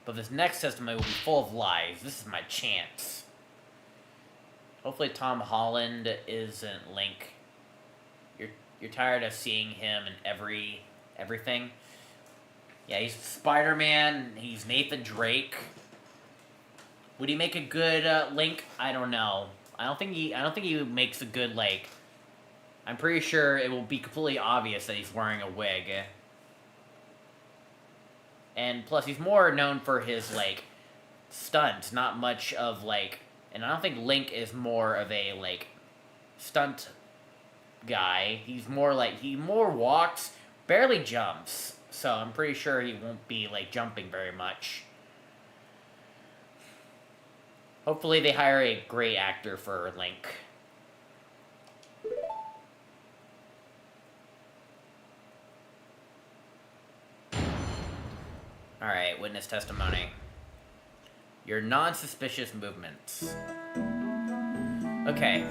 But this next testimony will be full of lies. This is my chance. Hopefully Tom Holland isn't Link. You're tired of seeing him in everything. Yeah, he's Spider-Man. He's Nathan Drake. Would he make a good Link? I don't know. I don't think he makes a good Link. I'm pretty sure it will be completely obvious that he's wearing a wig. And plus, he's more known for his, like, stunts, not much of, like... And I don't think Link is more of a, like, stunt guy. He's more, like, he more walks, barely jumps. So I'm pretty sure he won't be, like, jumping very much. Hopefully they hire a great actor for Link. Alright, witness testimony. Your non-suspicious movements. Okay.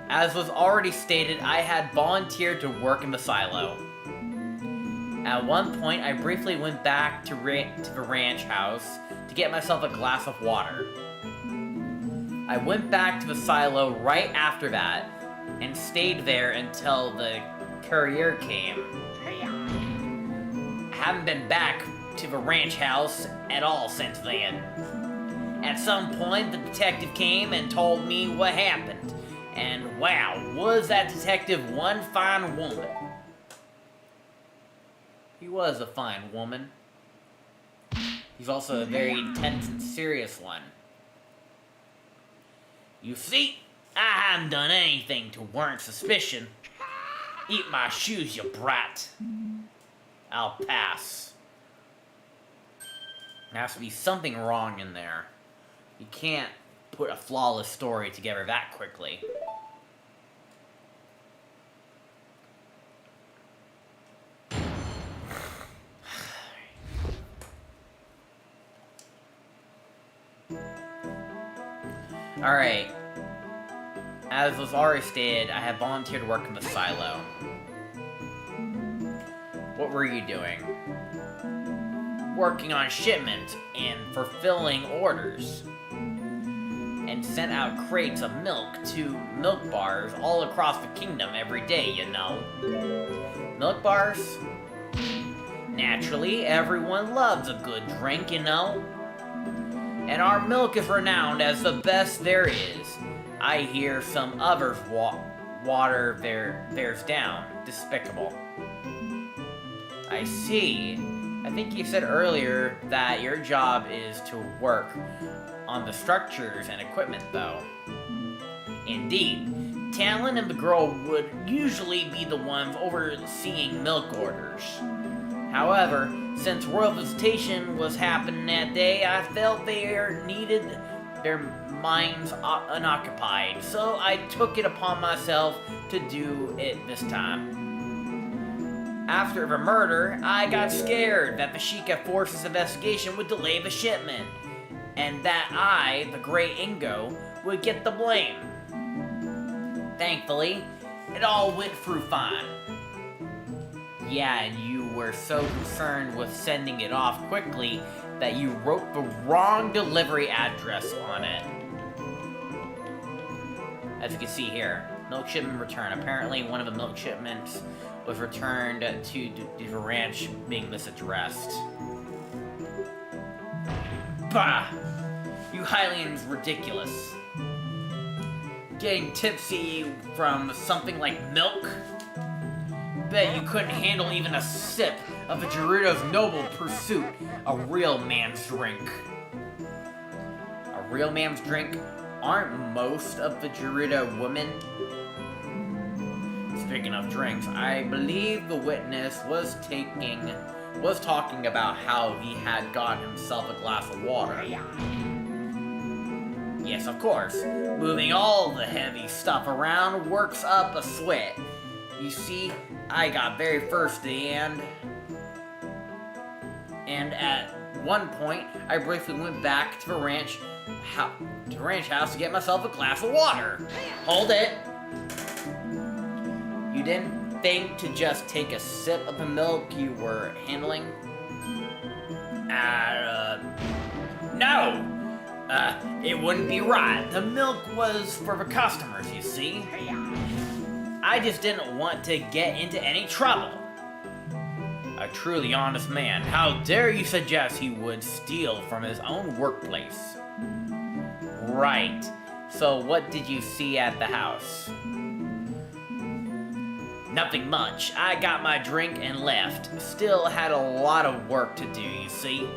As was already stated, I had volunteered to work in the silo. At one point, I briefly went back to the ranch house to get myself a glass of water. I went back to the silo right after that, and stayed there until the courier came. I haven't been back to the ranch house at all since then. At some point, the detective came and told me what happened. And wow, was that detective one fine woman. He was a fine woman. He's also a very intense and serious one. You see, I haven't done anything to warrant suspicion. Eat my shoes, you brat. I'll pass. There has to be something wrong in there. You can't put a flawless story together that quickly. Alright. As was already stated, I have volunteered to work in the silo. What were you doing? Working on shipment and fulfilling orders. And sent out crates of milk to milk bars all across the kingdom every day, you know. Milk bars? Naturally, everyone loves a good drink, you know. And our milk is renowned as the best there is. I hear some others water theirs down. Despicable. I see. I think you said earlier that your job is to work on the structures and equipment, though. Indeed. Talon and the girl would usually be the ones overseeing milk orders. However, since royal visitation was happening that day, I felt they needed their minds unoccupied, so I took it upon myself to do it this time. After the murder, I got scared that the Sheikah Force's investigation would delay the shipment, and that I, the Great Ingo, would get the blame. Thankfully, it all went through fine. Yeah, and you were so concerned with sending it off quickly that you wrote the wrong delivery address on it. As you can see here, milk shipment return. Apparently, one of the milk shipments was returned to the ranch being misaddressed. Bah! You Hylians ridiculous. Getting tipsy from something like milk? Bet you couldn't handle even a sip of the Gerudo's noble pursuit, a real man's drink. A real man's drink? Aren't most of the Gerudo women? Speaking of drinks, I believe the witness was talking about how he had gotten himself a glass of water. Yes, of course. Moving all the heavy stuff around works up a sweat. You see, I got very thirsty and at one point, I briefly went back to the ranch house to get myself a glass of water. Hold it. You didn't think to just take a sip of the milk you were handling? No! It wouldn't be right. The milk was for the customers, you see. I just didn't want to get into any trouble. A truly honest man. How dare you suggest he would steal from his own workplace? Right. So what did you see at the house? Nothing much. I got my drink and left. Still had a lot of work to do, you see.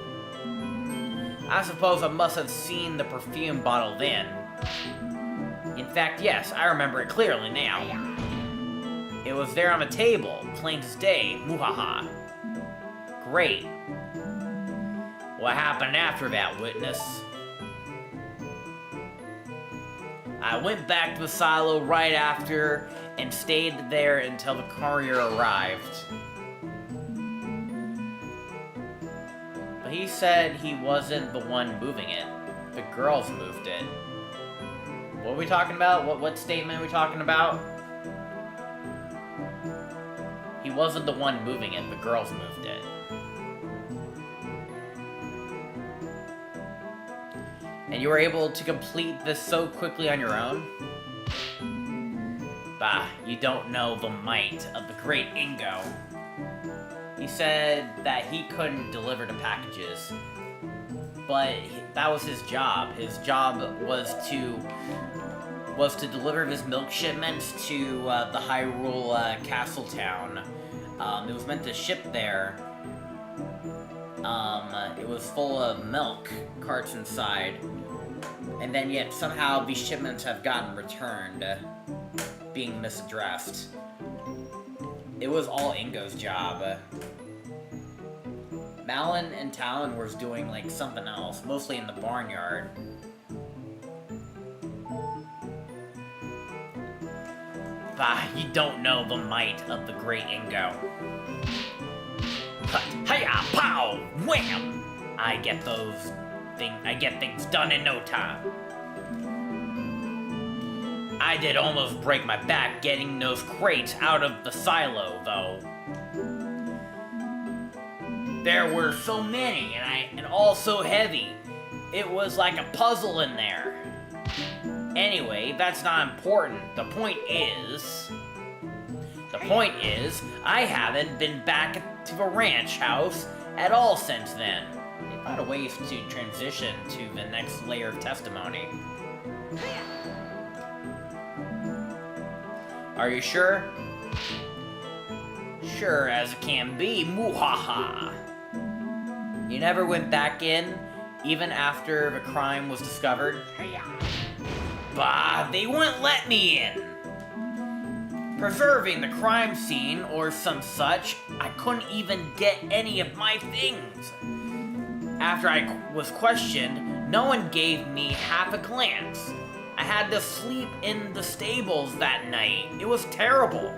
I suppose I must have seen the perfume bottle then. In fact, yes, I remember it clearly now. It was there on the table, plain as day, muhaha. Great. What happened after that, witness? I went back to the silo right after and stayed there until the courier arrived. But he said he wasn't the one moving it. The girls moved it. What are we talking about? What statement are we talking about? He wasn't the one moving it, the girls moved it. And you were able to complete this so quickly on your own? Bah, you don't know the might of the Great Ingo. He said that he couldn't deliver the packages, but that was his job. His job was to deliver his milk shipments to the Hyrule castle town. It was meant to ship there. It was full of milk carts inside. And then yet somehow these shipments have gotten returned, being misaddressed. It was all Ingo's job. Malin and Talon was doing like something else, mostly in the barnyard. Bah, you don't know the might of the great Ingo. Hiya, pow, wham! I get things done in no time. I did almost break my back getting those crates out of the silo, though. There were so many, and all so heavy. It was like a puzzle in there. Anyway, that's not important. The point is, I haven't been back to the ranch house at all since then. They found a way to transition to the next layer of testimony. Are you sure? Sure as it can be, muhaha. You never went back in, even after the crime was discovered? Bah, they wouldn't let me in. Preserving the crime scene or some such, I couldn't even get any of my things. After I was questioned, no one gave me half a glance. I had to sleep in the stables that night. It was terrible.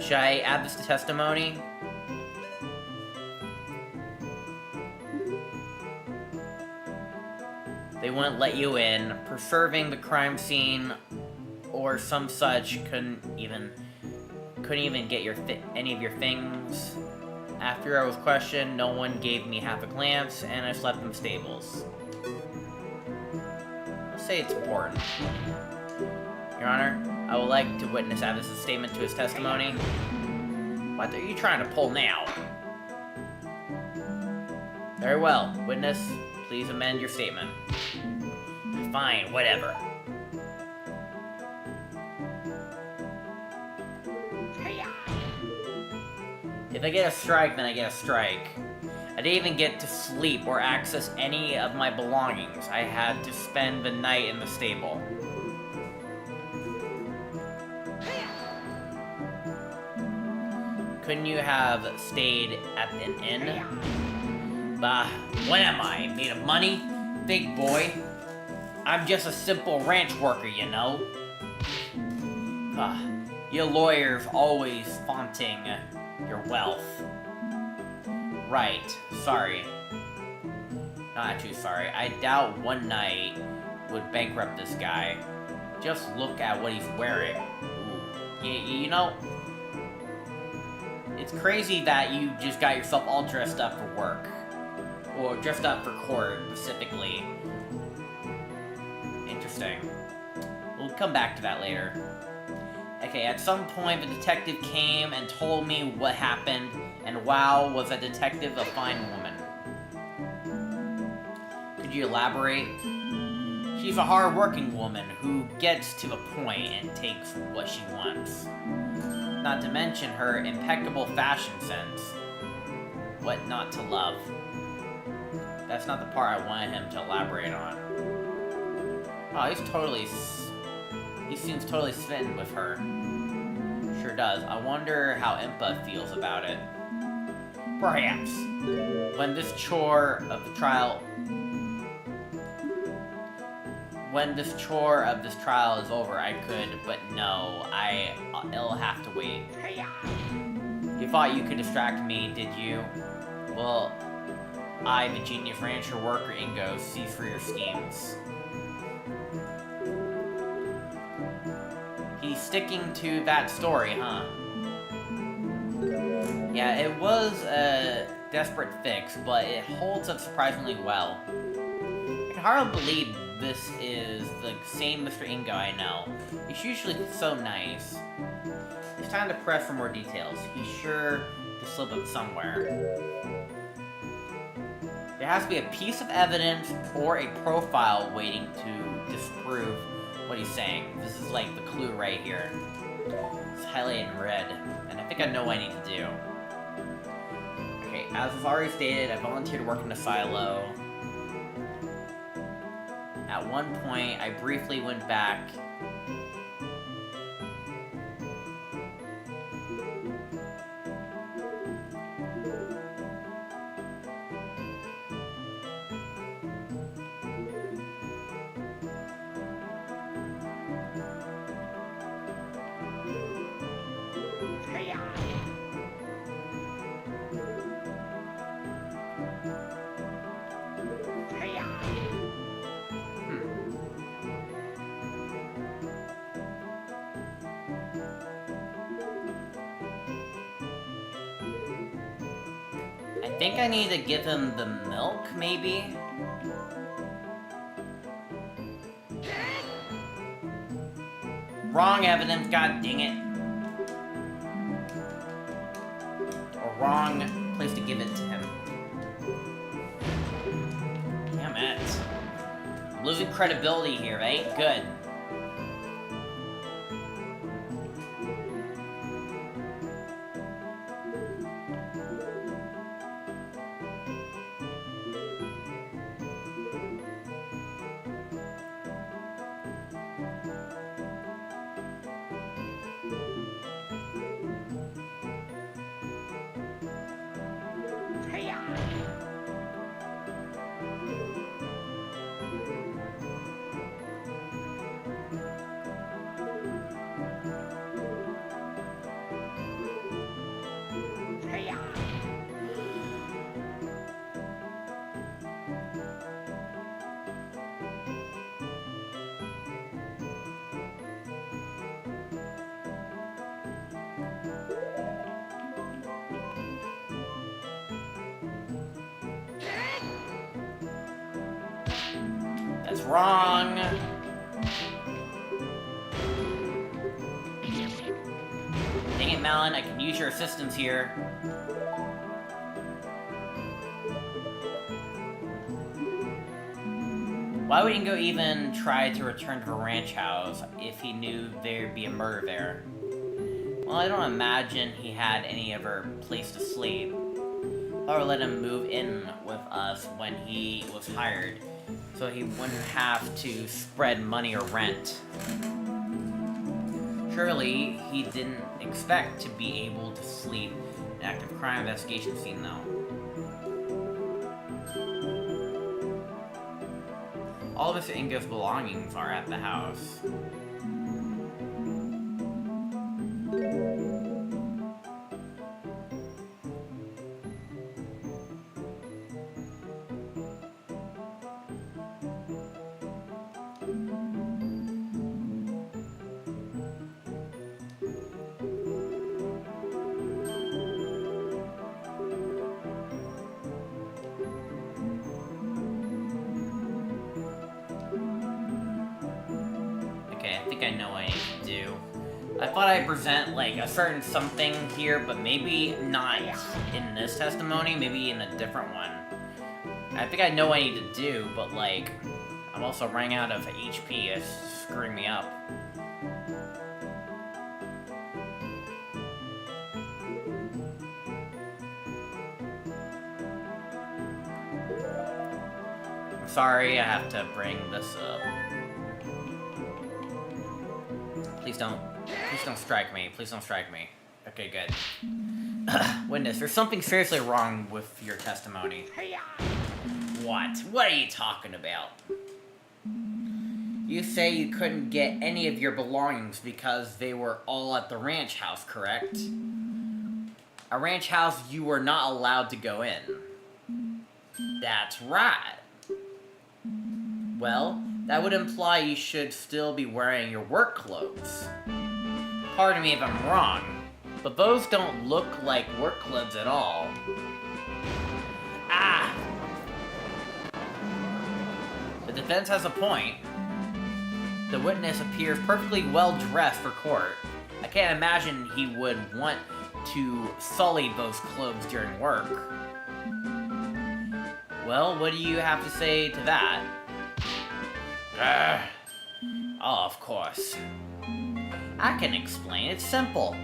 Should I add this to testimony? They wouldn't let you in. Preserving the crime scene or some such couldn't even get any of your things. After I was questioned, no one gave me half a glance, and I slept in the stables. I'll say it's important. Your Honor, I would like to witness Abbas' statement to his testimony. What are you trying to pull now? Very well. Witness, please amend your statement. Fine, whatever. If I get a strike, then I get a strike. I didn't even get to sleep or access any of my belongings. I had to spend the night in the stable. Couldn't you have stayed at an inn? Bah, what am I, made of money? Big boy. I'm just a simple ranch worker, you know. You lawyers always flaunting your wealth. Right, sorry. Not actually sorry. I doubt one night would bankrupt this guy. Just look at what he's wearing. Ooh. You know, it's crazy that you just got yourself all dressed up for work. Or dressed up for court, specifically. Interesting. We'll come back to that later. Okay, at some point the detective came and told me what happened, and wow, was that detective a fine woman. Could you elaborate? She's a hard-working woman who gets to the point and takes what she wants. Not to mention her impeccable fashion sense. What not to love? That's not the part I wanted him to elaborate on. Oh, he seems totally smitten with her. Sure does. I wonder how Impa feels about it. Perhaps. When this chore of this trial is over, I could, but no, it'll have to wait. You thought you could distract me, did you? Well, I, the genius rancher worker Ingo, see through your schemes. He's sticking to that story, huh? Yeah, it was a desperate fix, but it holds up surprisingly well. I can hardly believe this is the same Mr. Ingo I know. He's usually so nice. It's time to press for more details. He's sure to slip up somewhere. There has to be a piece of evidence or a profile waiting to disprove what he's saying. This is like the clue right here. highlighted in red, and I think I know what I need to do. Okay, as was already stated, I volunteered to work in a silo. At one point, I briefly went back. I think I need to give him the milk, maybe? Wrong evidence, god dang it. Or wrong place to give it to him. Damn it. I'm losing credibility here, right? Good. That's wrong. Dang it, Malin, I can use your assistance here. Why would Ingo even try to return to the ranch house if he knew there'd be a murder there? Well, I don't imagine he had any other place to sleep. Or let him move in with us when he was hired, so he wouldn't have to spread money or rent. Surely, he didn't expect to be able to sleep in an active crime investigation scene, though. All of Mr. Ingo's belongings are at the house. I think I know what I need to do. I thought I'd present, like, a certain something here, but maybe not in this testimony, maybe in a different one. I think I know what I need to do, but, like, I'm also running out of HP. It's screwing me up. I'm sorry, I have to bring this up. Please don't strike me. Please don't strike me. Okay, good. Witness, there's something seriously wrong with your testimony. What? What are you talking about? You say you couldn't get any of your belongings because they were all at the ranch house, correct? A ranch house you were not allowed to go in. That's right. Well, that would imply you should still be wearing your work clothes. Pardon me if I'm wrong, but those don't look like work clothes at all. Ah! The defense has a point. The witness appears perfectly well dressed for court. I can't imagine he would want to sully those clothes during work. Well, what do you have to say to that? Oh, of course. I can explain. It's simple.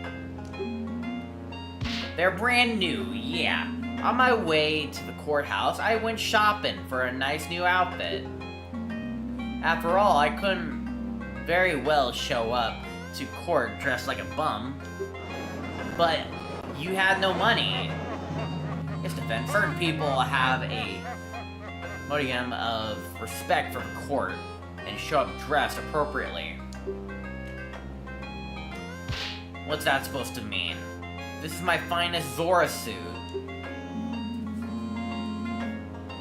They're brand new, yeah. On my way to the courthouse, I went shopping for a nice new outfit. After all, I couldn't very well show up to court dressed like a bum. But you had no money. It's defense. Certain people have a modicum of respect for the court and show up dressed appropriately. What's that supposed to mean? This is my finest Zora suit.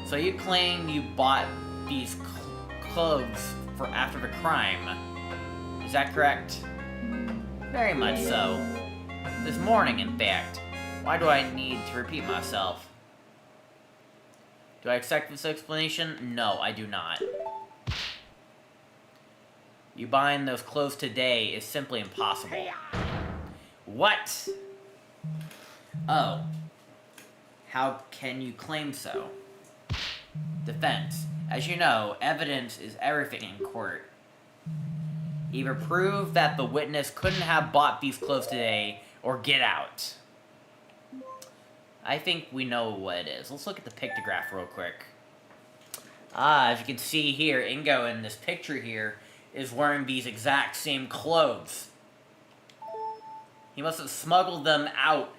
So you claim you bought these clothes for after the crime. Is that correct? Very much so. This morning, in fact. Why do I need to repeat myself? Do I accept this explanation? No, I do not. You buying those clothes today is simply impossible. What? Oh. How can you claim so? Defense. As you know, evidence is everything in court. Either prove that the witness couldn't have bought these clothes today, or get out. I think we know what it is. Let's look at the pictograph real quick. As you can see here, Ingo in this picture here is wearing these exact same clothes. He must have smuggled them out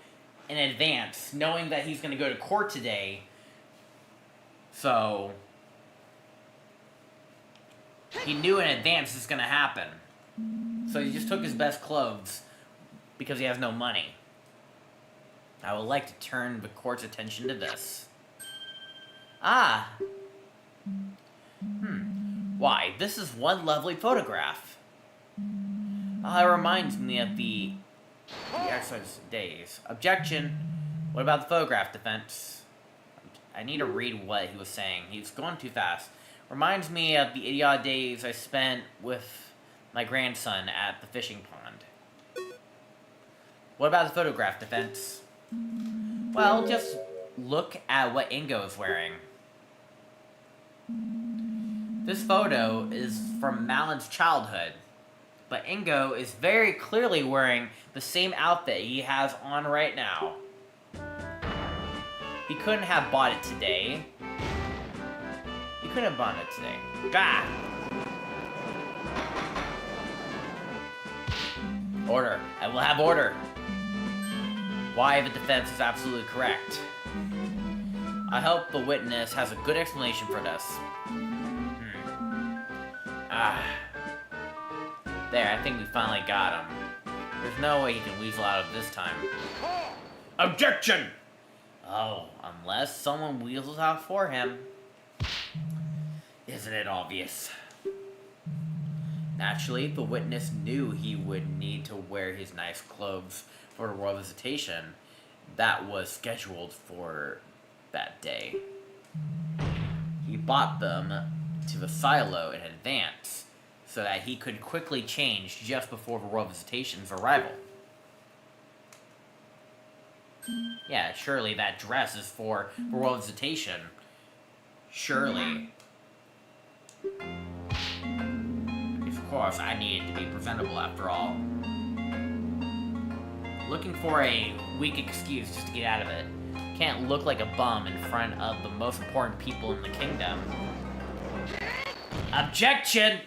in advance, knowing that he's going to go to court today. So, he knew in advance this was going to happen. So he just took his best clothes because he has no money. I would like to turn the court's attention to this. Why, this is one lovely photograph. It reminds me of the exercise days. Objection. What about the photograph, defense? I need to read what he was saying. He's going too fast. Reminds me of the idiotic days I spent with my grandson at the fishing pond. What about the photograph, defense? Well, just look at what Ingo is wearing. This photo is from Malin's childhood, but Ingo is very clearly wearing the same outfit he has on right now. He couldn't have bought it today. He couldn't have bought it today. Gah! Order. I will have order. Why the defense is absolutely correct. I hope the witness has a good explanation for this. There, I think we finally got him. There's no way he can weasel out of this time. Objection! Oh, unless someone weasels out for him. Isn't it obvious? Naturally, the witness knew he would need to wear his nice clothes for the royal visitation that was scheduled for that day. He bought them to the silo in advance so that he could quickly change just before the royal visitation's arrival. Yeah, surely that dress is for the royal visitation. Surely. Of course, I needed to be presentable after all. Looking for a weak excuse just to get out of it. Can't look like a bum in front of the most important people in the kingdom. Objection!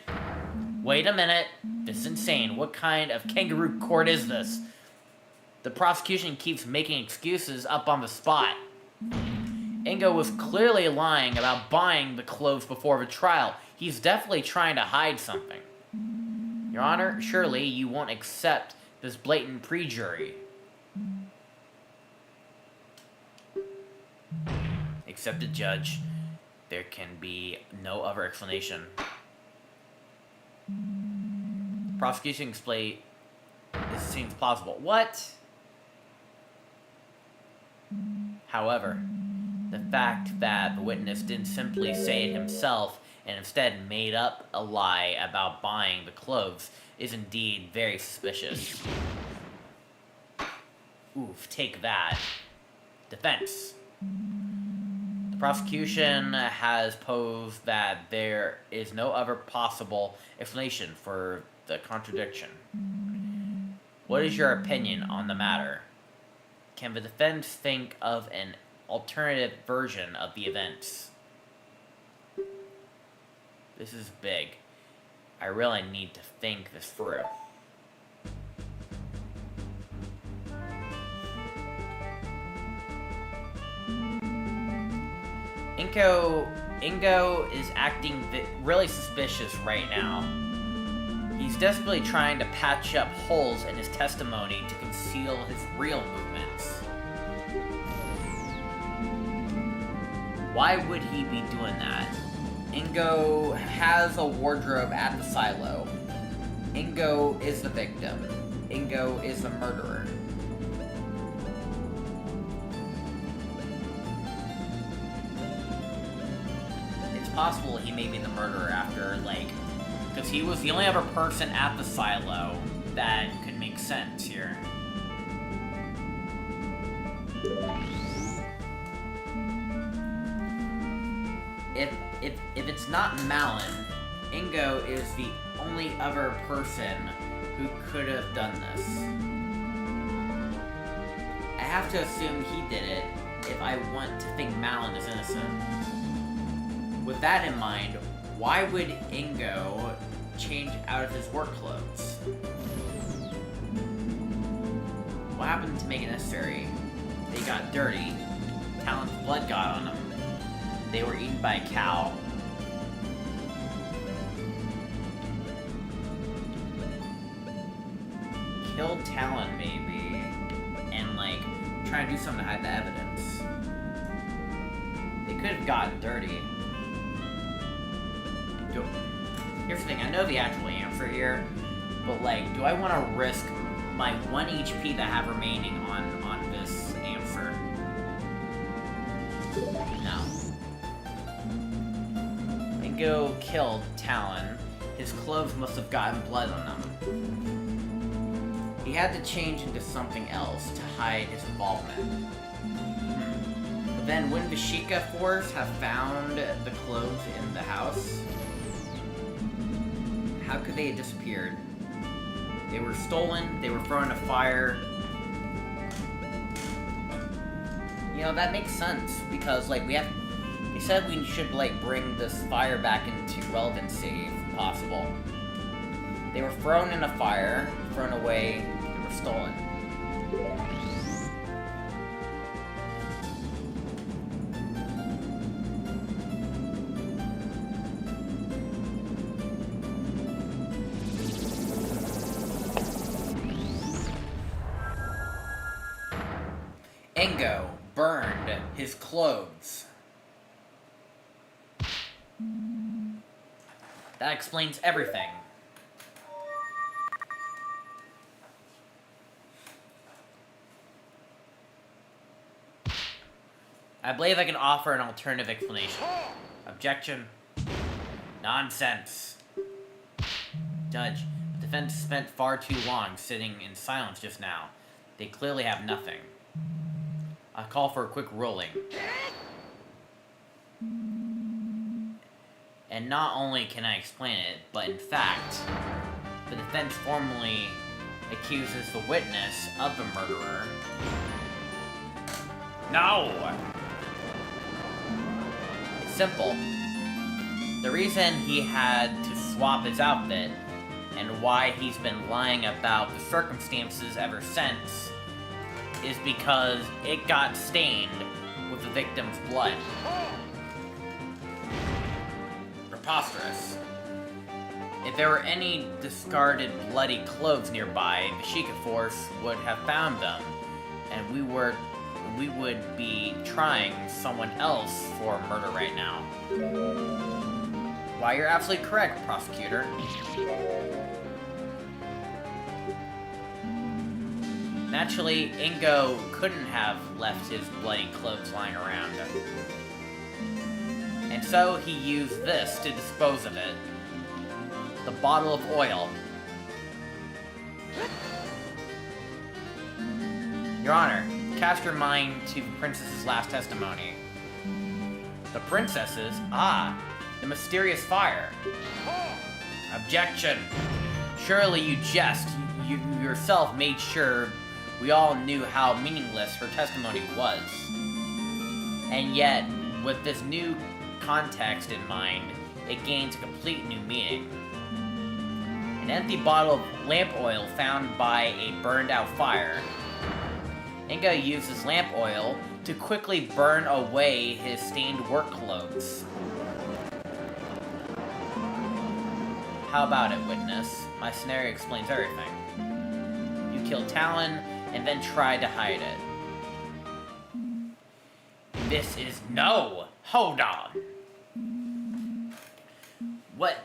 Wait a minute. This is insane. What kind of kangaroo court is this? The prosecution keeps making excuses up on the spot. Ingo was clearly lying about buying the clothes before the trial. He's definitely trying to hide something. Your Honor, surely you won't accept this blatant perjury. Accepted, Judge. There can be no other explanation. Prosecution explain. This seems plausible. What? However, the fact that the witness didn't simply say it himself and instead made up a lie about buying the clothes is indeed very suspicious. Oof, take that. Defense. The prosecution has posed that there is no other possible explanation for the contradiction. What is your opinion on the matter? Can the defense think of an alternative version of the events? This is big. I really need to think this through. Ingo is acting really suspicious right now. He's desperately trying to patch up holes in his testimony to conceal his real movements. Why would he be doing that? Ingo has a wardrobe at the silo. Ingo is the victim. Ingo is the murderer. It's possible he may be the murderer after, like, because he was the only other person at the silo that could make sense here. If it's not Malin, Ingo is the only other person who could have done this. I have to assume he did it if I want to think Malin is innocent. With that in mind, why would Ingo change out of his work clothes? What happened to make it necessary? They got dirty. Talon's blood got on them. They were eaten by a cow. Killed Talon, maybe. And, like, trying to do something to hide the evidence. They could have gotten dirty. Here's the thing, I know the actual answer here, but, like, do I want to risk my 1 HP that I have remaining on this answer? No. Ingo killed Talon. His clothes must have gotten blood on them. He had to change into something else to hide his involvement. But then wouldn't the Sheikah Force have found the clothes in the house? How could they have disappeared? They were stolen, they were thrown in a fire. You know, that makes sense, because, like, we said we should, like, bring this fire back into relevancy, if possible. They were thrown in a fire, thrown away, they were stolen. Ingo burned his clothes. That explains everything. I believe I can offer an alternative explanation. Objection. Nonsense. Judge, the defense spent far too long sitting in silence just now. They clearly have nothing. I call for a quick ruling. And not only can I explain it, but in fact, the defense formally accuses the witness of the murderer. No! It's simple. The reason he had to swap his outfit, and why he's been lying about the circumstances ever since, is because it got stained with the victim's blood. Preposterous. If there were any discarded bloody clothes nearby, the Sheikah Force would have found them, and we would be trying someone else for murder right now. Why, you're absolutely correct, prosecutor. Naturally, Ingo couldn't have left his bloody clothes lying around. And so he used this to dispose of it. The bottle of oil. Your Honor, cast your mind to the princess's last testimony. The princess's? Ah, the mysterious fire. Objection. Surely you jest. yourself made sure we all knew how meaningless her testimony was. And yet, with this new context in mind, it gains a complete new meaning. An empty bottle of lamp oil found by a burned out fire. Ingo uses lamp oil to quickly burn away his stained work clothes. How about it, witness? My scenario explains everything. You killed Talon and then tried to hide it. This is no! Hold on! What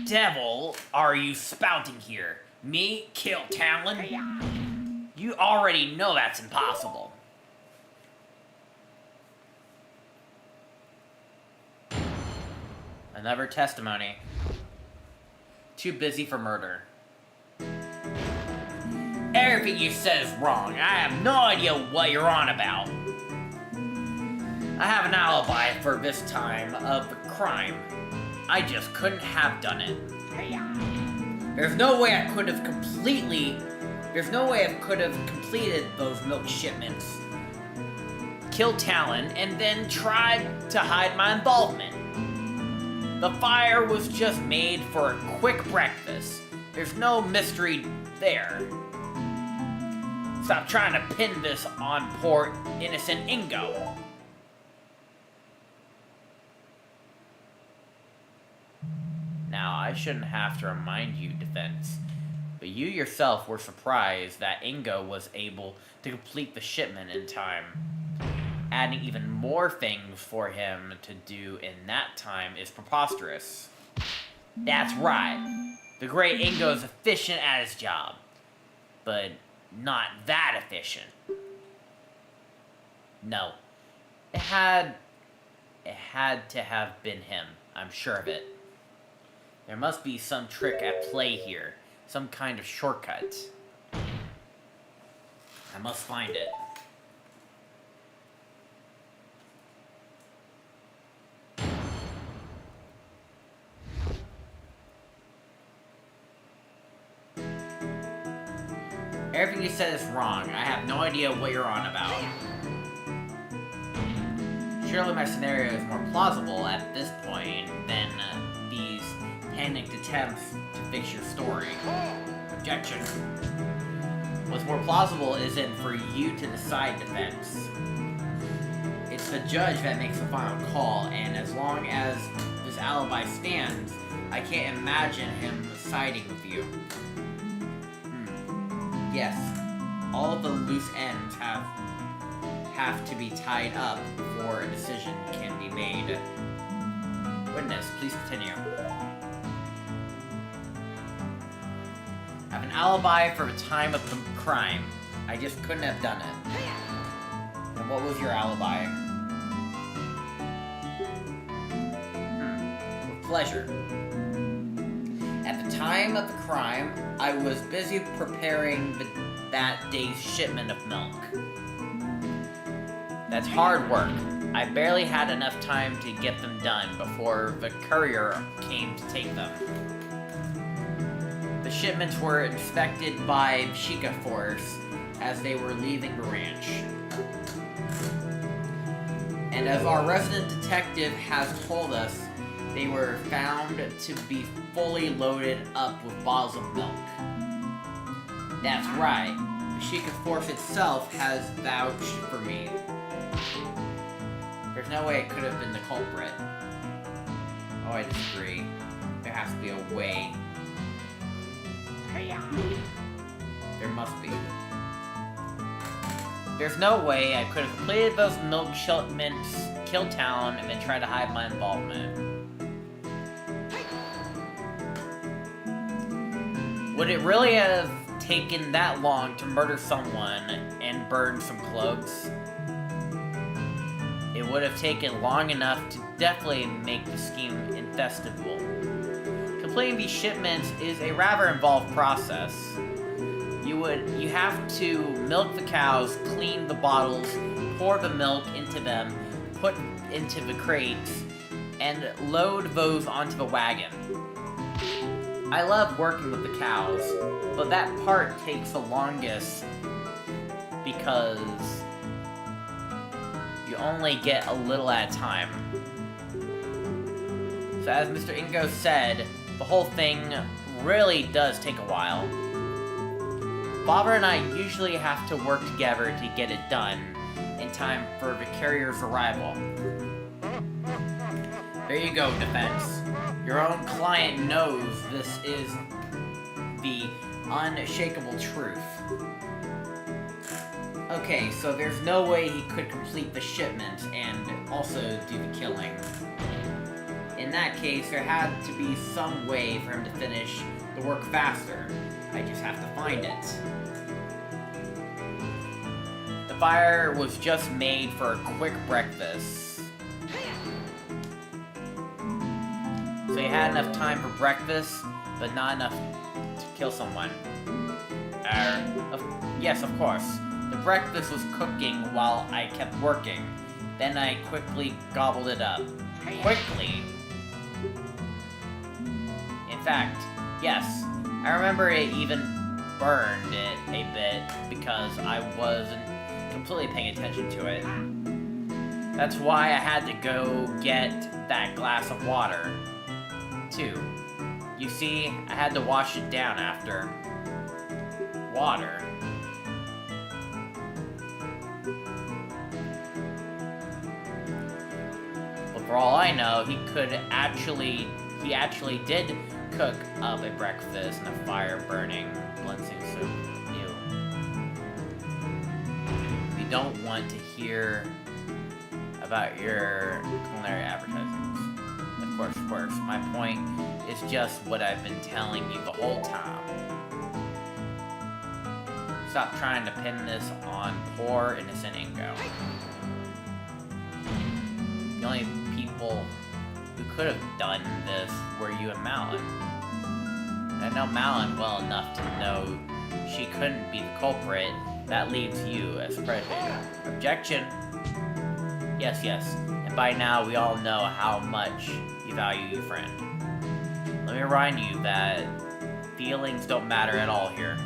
devil are you spouting here? Me kill Talon? You already know that's impossible. Another testimony. Too busy for murder. Everything you said is wrong. I have no idea what you're on about. I have an alibi for this time of the crime. I just couldn't have done it. There's no way I could have completed those milk shipments. Killed Talon and then tried to hide my involvement. The fire was just made for a quick breakfast. There's no mystery there. Stop trying to pin this on poor innocent Ingo. Now, I shouldn't have to remind you, defense, but you yourself were surprised that Ingo was able to complete the shipment in time. Adding even more things for him to do in that time is preposterous. That's right. The great Ingo is efficient at his job, but not that efficient. No. It had to have been him. I'm sure of it. There must be some trick at play here. Some kind of shortcut. I must find it. Everything you said is wrong. I have no idea what you're on about. Surely my scenario is more plausible at this point than these panicked attempts to fix your story. Objection. What's more plausible isn't for you to decide, defense. It's the judge that makes the final call, and as long as this alibi stands, I can't imagine him siding with you. Yes, all of the loose ends have to be tied up before a decision can be made. Witness, please continue. I have an alibi for the time of the crime. I just couldn't have done it. And what was your alibi? With pleasure. At the time of the crime, I was busy preparing that day's shipment of milk. That's hard work. I barely had enough time to get them done before the courier came to take them. The shipments were inspected by Sheikah Force as they were leaving the ranch. And as our resident detective has told us, they were found to be fully loaded up with bottles of milk. That's right. The Sheikah Force itself has vouched for me. There's no way it could have been the culprit. Oh, I disagree. There has to be a way. There must be. There's no way I could have completed those milk shipments, killed Talon, and then tried to hide my involvement. Would it really have taken that long to murder someone and burn some clothes? It would have taken long enough to definitely make the scheme infestible. Completing these shipments is a rather involved process. You have to milk the cows, clean the bottles, pour the milk into them, put into the crates, and load those onto the wagon. I love working with the cows, but that part takes the longest because you only get a little at a time. So as Mr. Ingo said, the whole thing really does take a while. Bobber and I usually have to work together to get it done in time for the carrier's arrival. There you go, Defense. Your own client knows this is the unshakable truth. Okay, so there's no way he could complete the shipment and also do the killing. In that case, there had to be some way for him to finish the work faster. I just have to find it. The fire was just made for a quick breakfast. So he had enough time for breakfast, but not enough to kill someone. Yes, of course. The breakfast was cooking while I kept working. Then I quickly gobbled it up. Quickly? In fact, yes. I remember it even burned it a bit because I wasn't completely paying attention to it. That's why I had to go get that glass of water, too. You see, I had to wash it down after. Water. But for all I know, he actually did cook up a breakfast and a fire burning blunsing soup. Ew. We don't want to hear about your culinary advertisements. Of course. My point is just what I've been telling you the whole time. Stop trying to pin this on poor innocent Ingo. The only people who could have done this were you and Malin. I know Malin well enough to know she couldn't be the culprit. That leaves you as perpetrator. Objection. Yes. And by now we all know how much you value your friend. Let me remind you that feelings don't matter at all here.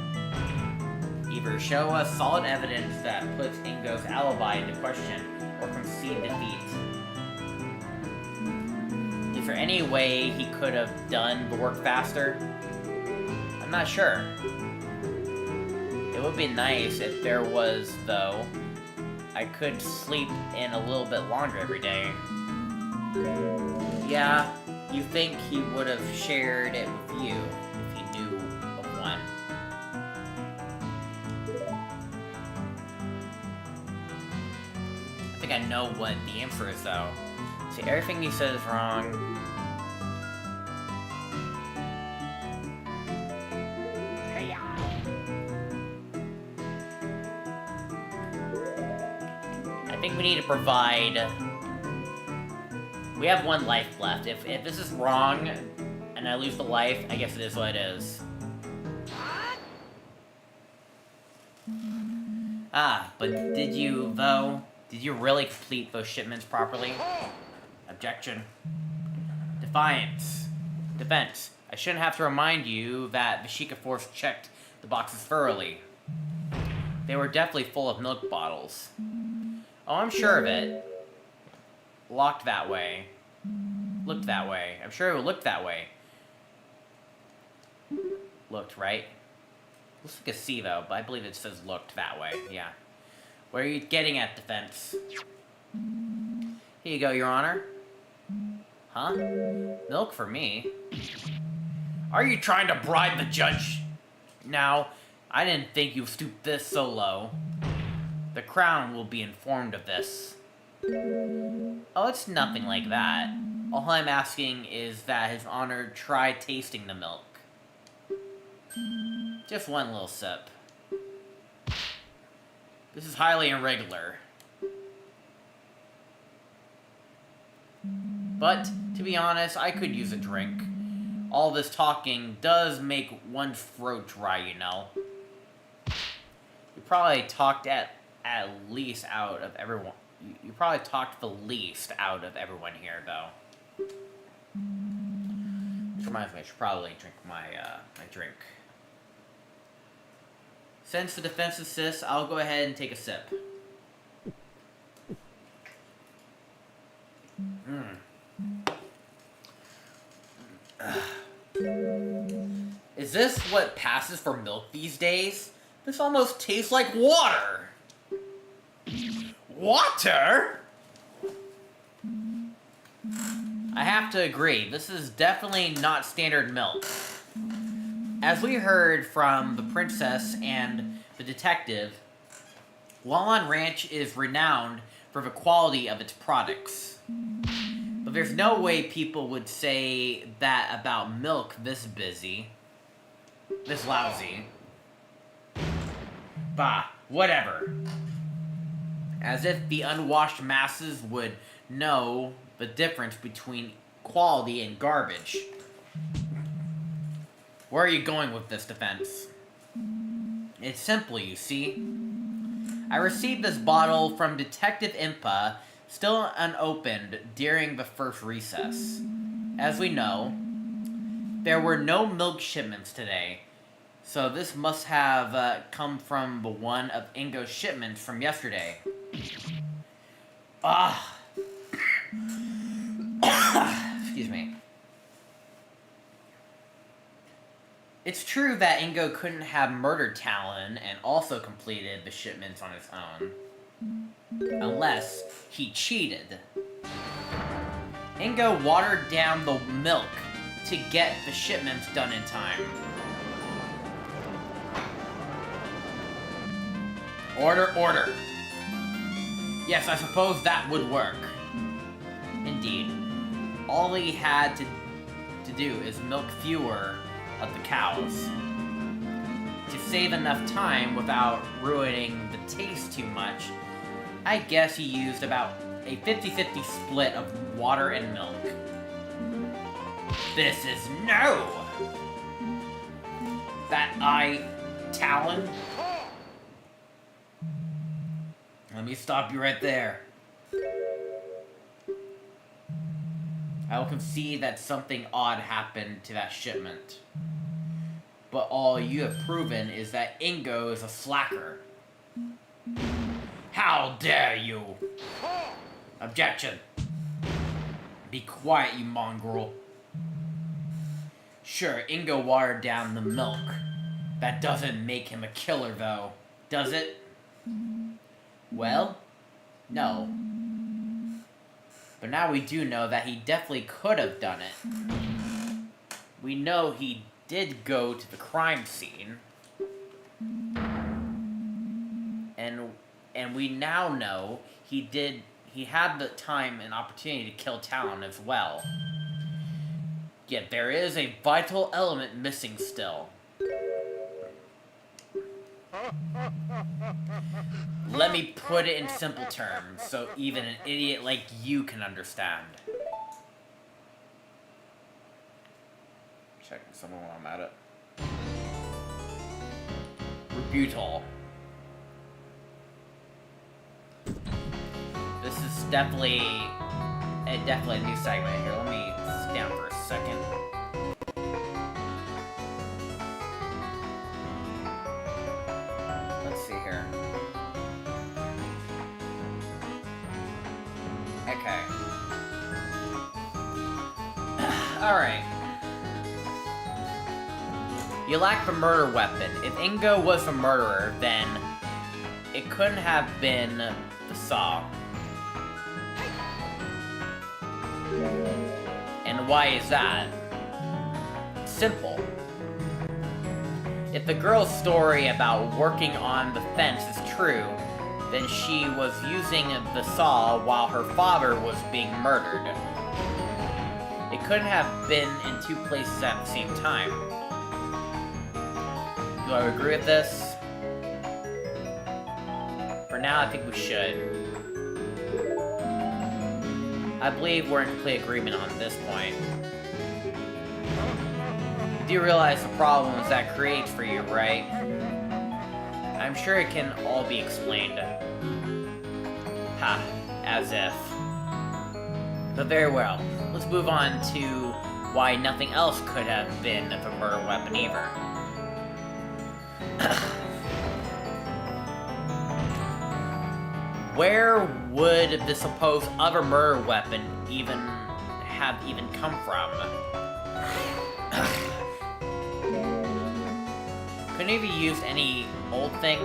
Either show us solid evidence that puts Ingo's alibi into question, or concede defeat. Is there any way he could have done the work faster? I'm not sure. It would be nice if there was, though. I could sleep in a little bit longer every day. Yeah, you think he would have shared it with you if he knew of one. I think I know what the answer is, though. See, everything he said is wrong. I think we need to provide... We have one life left. If this is wrong, and I lose the life, I guess it is what it is. Ah, but did you, though? Did you really complete those shipments properly? Objection. Defiance. Defense. I shouldn't have to remind you that the Sheikah Force checked the boxes thoroughly. They were definitely full of milk bottles. Oh, I'm sure of it. Locked that way. Looked that way. I'm sure it would look that way. Looked, right? Looks like a C, though, but I believe it says looked that way. Yeah. Where are you getting at, Defense? Here you go, Your Honor. Huh? Milk for me? Are you trying to bribe the judge? Now, I didn't think you stooped this so low. The Crown will be informed of this. Oh, it's nothing like that. All I'm asking is that His Honor try tasting the milk. Just one little sip. This is highly irregular. But, to be honest, I could use a drink. All this talking does make one's throat dry, you know. You probably talked at least out of everyone. You probably talked the least out of everyone here, though. Which reminds me, I should probably drink my drink. Since the defense insists, I'll go ahead and take a sip. Is this what passes for milk these days? This almost tastes like water! Water? I have to agree, this is definitely not standard milk. As we heard from the princess and the detective, Walon Ranch is renowned for the quality of its products. But there's no way people would say that about milk this lousy. Bah, whatever. As if the unwashed masses would know the difference between quality and garbage. Where are you going with this defense? It's simple, you see. I received this bottle from Detective Impa, still unopened, during the first recess. As we know, there were no milk shipments today, so this must have come from the one of Ingo's shipments from yesterday. Excuse me. It's true that Ingo couldn't have murdered Talon and also completed the shipments on his own. Unless he cheated. Ingo watered down the milk to get the shipments done in time. Order. Yes, I suppose that would work. Indeed. All he had to do is milk fewer of the cows. To save enough time without ruining the taste too much, I guess he used about a 50-50 split of water and milk. This is no! Talon? Let me stop you right there. I will concede that something odd happened to that shipment. But all you have proven is that Ingo is a slacker. How dare you! Objection! Be quiet, you mongrel. Sure, Ingo watered down the milk. That doesn't make him a killer, though, does it? Well, no. But now we do know that he definitely could have done it. We know he did go to the crime scene. And we now know he had the time and opportunity to kill Talon as well. Yet there is a vital element missing still. Let me put it in simple terms, so even an idiot like you can understand. Checking someone while I'm at it. Rebuttal. This is definitely a new segment here. Let me sit down for a second. Let's see here. Okay. Alright. You lack the murder weapon. If Ingo was the murderer, then it couldn't have been the saw. And why is that? Simple. If the girl's story about working on the fence is true, then she was using the saw while her father was being murdered. It couldn't have been in two places at the same time. Do I agree with this? For now, I think we should. I believe we're in complete agreement on this point. You do realize the problems that creates for you, right? I'm sure it can all be explained. Ha, as if. But very well. Let's move on to why nothing else could have been the murder weapon either. Where would the supposed other murder weapon have come from? Couldn't he have used any old thing?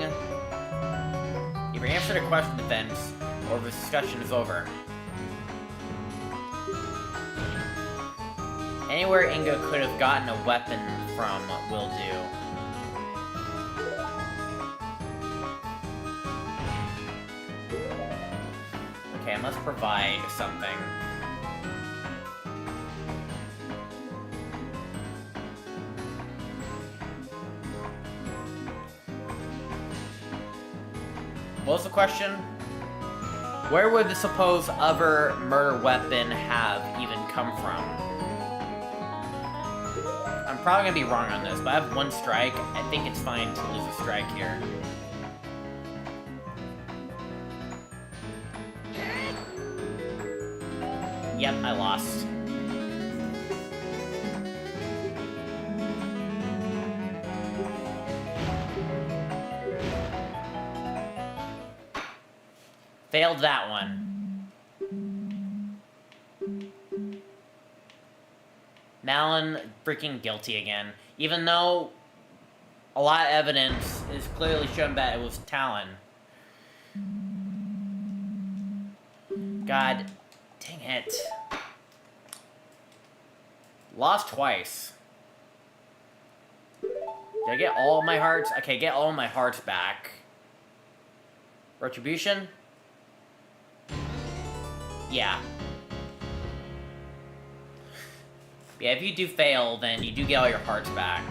Either answer the question defense, or the discussion is over. Anywhere Ingo could have gotten a weapon from will do. Okay, I must provide something. What was the question? Where would the supposed other murder weapon have even come from? I'm probably gonna be wrong on this, but I have one strike. I think it's fine to lose a strike here. Yep, I lost. Failed that one. Malin freaking guilty again. Even though a lot of evidence is clearly shown that it was Talon. God dang it. Lost twice. Did I get all my hearts? Okay, get all my hearts back. Retribution? Yeah. Yeah, if you do fail, then you do get all your hearts back.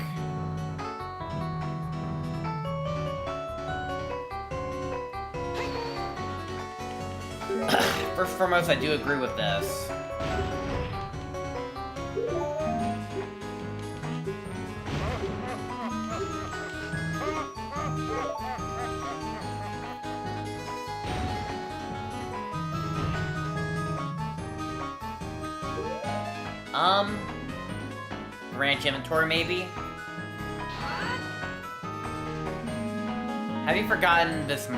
First and foremost, I do agree with this. Ranch inventory, maybe? Have you forgotten this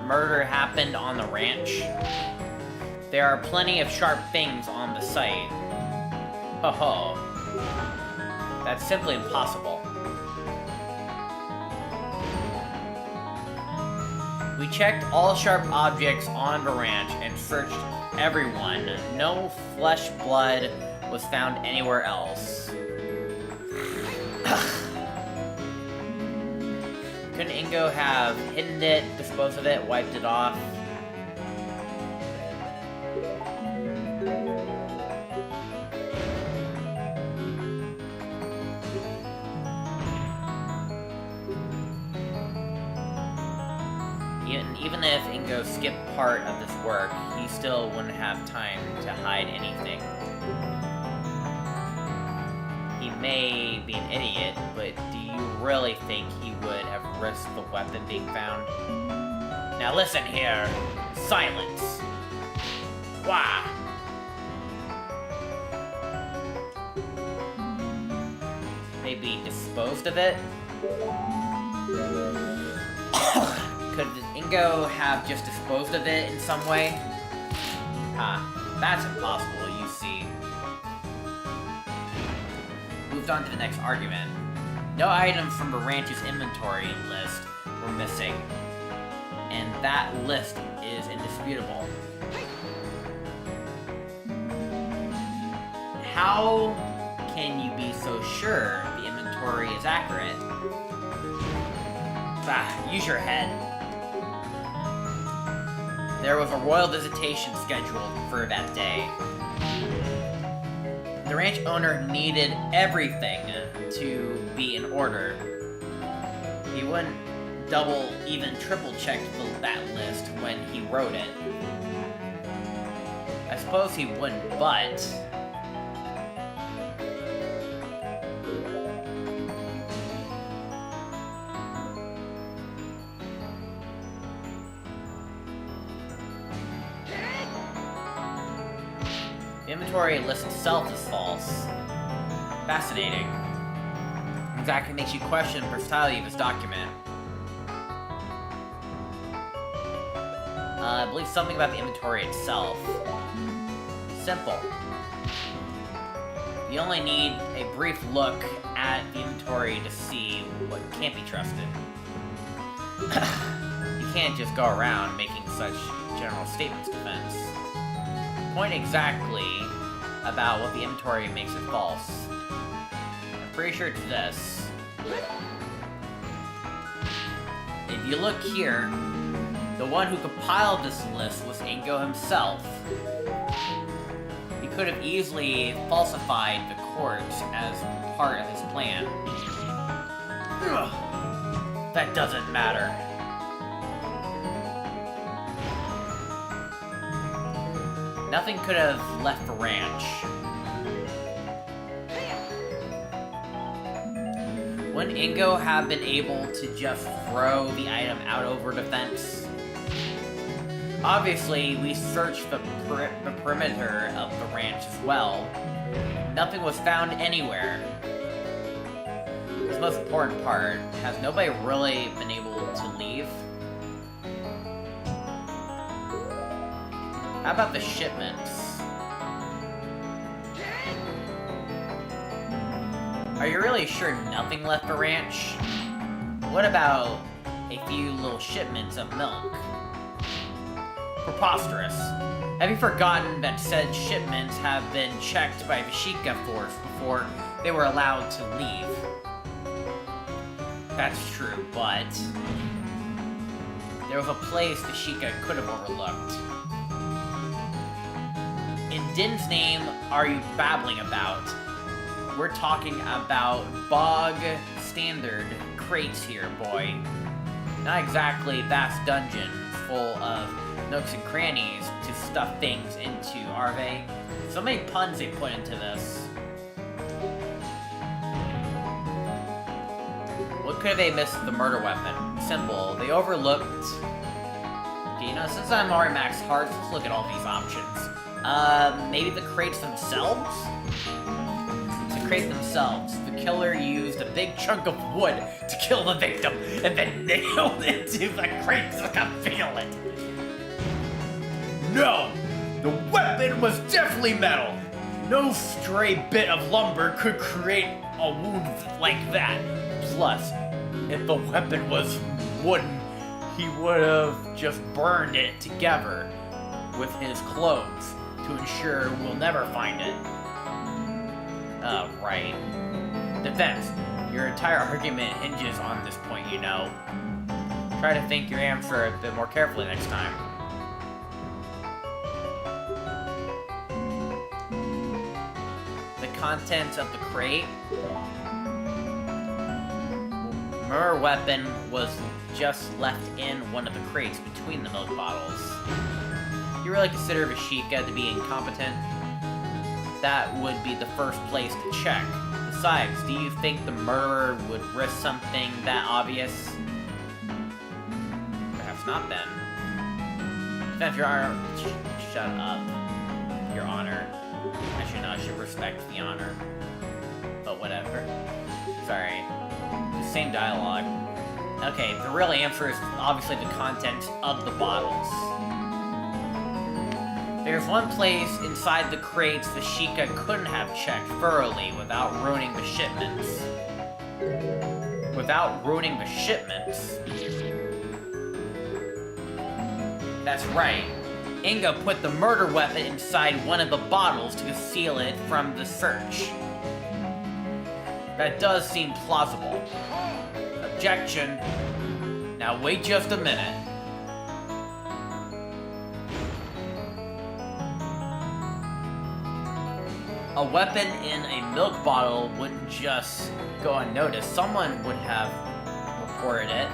murder happened on the ranch? There are plenty of sharp things on the site. Ho ho. That's simply impossible. We checked all sharp objects on the ranch and searched everyone. No flesh blood was found anywhere else. Couldn't Ingo have hidden it, disposed of it, wiped it off? Even if Ingo skipped part of this work, he still wouldn't have time to hide anything. He may be an idiot, but do you really think he would have risked the weapon being found? Now listen here. Silence. Wah! Maybe disposed of it? Could Ingo have just disposed of it in some way? That's impossible, you see. Moved on to the next argument. No items from the ranch's inventory list were missing, and that list is indisputable. How can you be so sure the inventory is accurate? Use your head. There was a royal visitation scheduled for that day. The ranch owner needed everything to be in order. He wouldn't double, even triple check that list when he wrote it. I suppose he wouldn't, but... the inventory list itself is false. Fascinating. Exactly makes you question the versatility of this document. I believe something about the inventory itself. Simple. You only need a brief look at the inventory to see what can't be trusted. You can't just go around making such general statements, defense. Point exactly about what the inventory makes it false. I'm pretty sure it's this. If you look here, the one who compiled this list was Ingo himself. He could have easily falsified the courts as part of his plan. Ugh, that doesn't matter. Nothing could have left the ranch. Wouldn't Ingo have been able to just throw the item out over the fence? Obviously, we searched the perimeter of the ranch as well. Nothing was found anywhere. The most important part, has nobody really been able to leave? How about the shipments? Are you really sure nothing left the ranch? What about a few little shipments of milk? Preposterous. Have you forgotten that said shipments have been checked by the Sheikah force before they were allowed to leave? That's true, but there was a place the Sheikah could have overlooked. In Din's name are you babbling about? We're talking about bog standard crates here, boy. Not exactly vast dungeons full of nooks and crannies to stuff things into, are they? So many puns they put into this. What could they miss the murder weapon? Simple. They overlooked... Okay, you know, since I'm already max hearts, let's look at all these options. Maybe the crates themselves? The crates themselves. The killer used a big chunk of wood to kill the victim, and then nailed it to the crates like I feel it. No! The weapon was definitely metal! No stray bit of lumber could create a wound like that. Plus, if the weapon was wooden, he would have just burned it together with his clothes to ensure we'll never find it. Right. Defense, your entire argument hinges on this point, you know. Try to think your answer a bit more carefully next time. The contents of the crate. Murder weapon was just left in one of the crates between the milk bottles. You really consider Vashika to be incompetent? That would be the first place to check. Besides, do you think the murderer would risk something that obvious? Perhaps not then. Defense, Your Honor. Shut up, Your Honor. Actually, no, I should respect the honor. But whatever. Sorry. The same dialogue. Okay, the real answer is obviously the contents of the bottles. There's one place inside the crates the Sheikah couldn't have checked thoroughly without ruining the shipments. Without ruining the shipments? That's right. Inga put the murder weapon inside one of the bottles to conceal it from the search. That does seem plausible. Objection. Now wait just a minute. A weapon in a milk bottle wouldn't just go unnoticed. Someone would have reported it.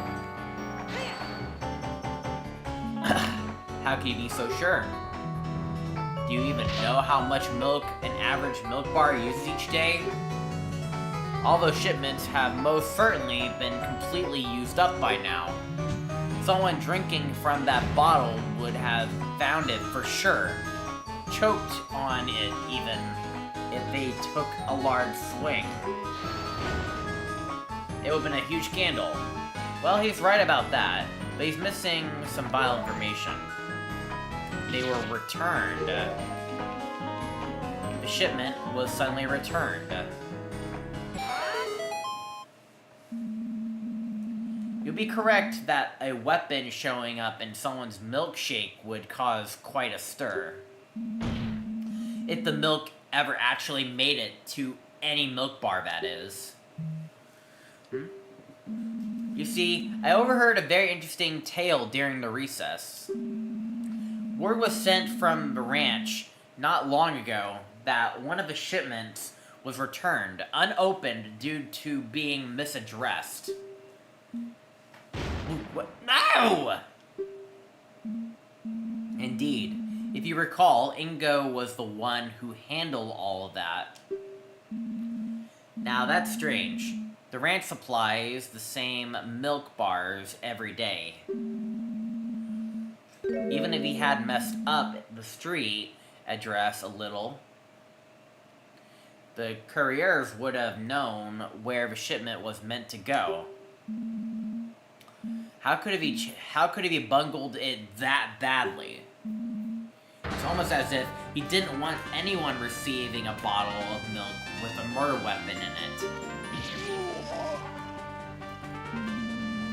How can you be so sure? Do you even know how much milk an average milk bar uses each day? All those shipments have most certainly been completely used up by now. Someone drinking from that bottle would have found it for sure. Choked on it even, if they took a large swing. It would have been a huge scandal. Well, he's right about that, but he's missing some vital information. They were returned. The shipment was suddenly returned. You'd be correct that a weapon showing up in someone's milkshake would cause quite a stir. If the milk ever actually made it to any milk bar, that is. You see, I overheard a very interesting tale during the recess. Word was sent from the ranch not long ago that one of the shipments was returned, unopened due to being misaddressed. What? No! Indeed. If you recall, Ingo was the one who handled all of that. Now that's strange. The ranch supplies the same milk bars every day. Even if he had messed up the street address a little, the couriers would have known where the shipment was meant to go. How could he bungled it that badly? It's almost as if he didn't want anyone receiving a bottle of milk with a murder weapon in it.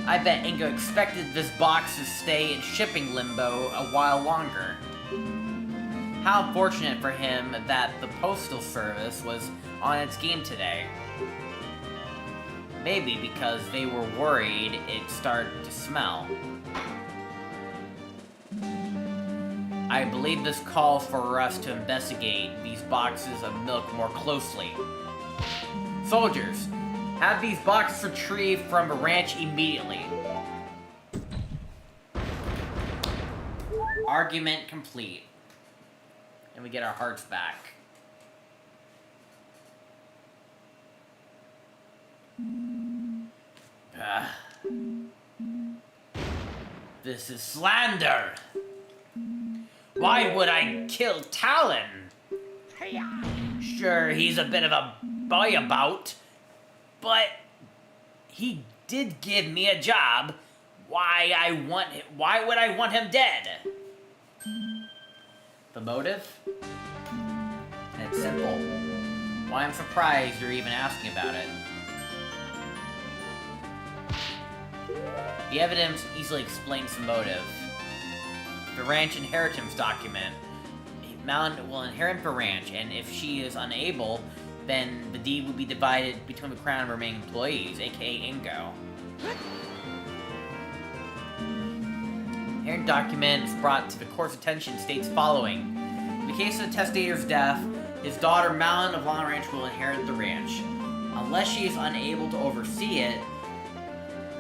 I bet Ingo expected this box to stay in shipping limbo a while longer. How unfortunate for him that the postal service was on its game today. Maybe because they were worried it'd start to smell. I believe this calls for us to investigate these boxes of milk more closely. Soldiers, have these boxes retrieved from the ranch immediately. Argument complete. And we get our hearts back. This is slander! Why would I kill Talon? Sure, he's a bit of a boyabout, but he did give me a job. Why would I want him dead? The motive? It's simple. Why I'm surprised you're even asking about it. The evidence easily explains the motive. The ranch inheritance document. Malin will inherit the ranch, and if she is unable, then the deed will be divided between the crown and remaining employees, aka Ingo. Inheritance document is brought to the court's attention states following. In the case of the testator's death, his daughter Malin of Long Ranch will inherit the ranch, unless she is unable to oversee it,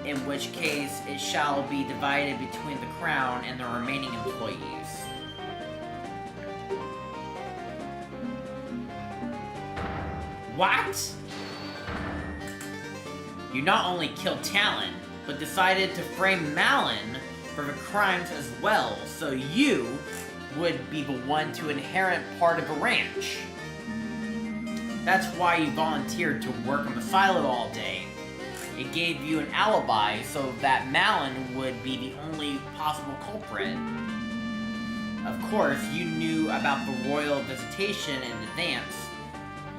in which case it shall be divided between the crown and the remaining employees. What? You not only killed Talon, but decided to frame Malin for the crimes as well, so you would be the one to inherit part of the ranch. That's why you volunteered to work on the silo all day. It gave you an alibi so that Malin would be the only possible culprit. Of course, you knew about the royal visitation in advance.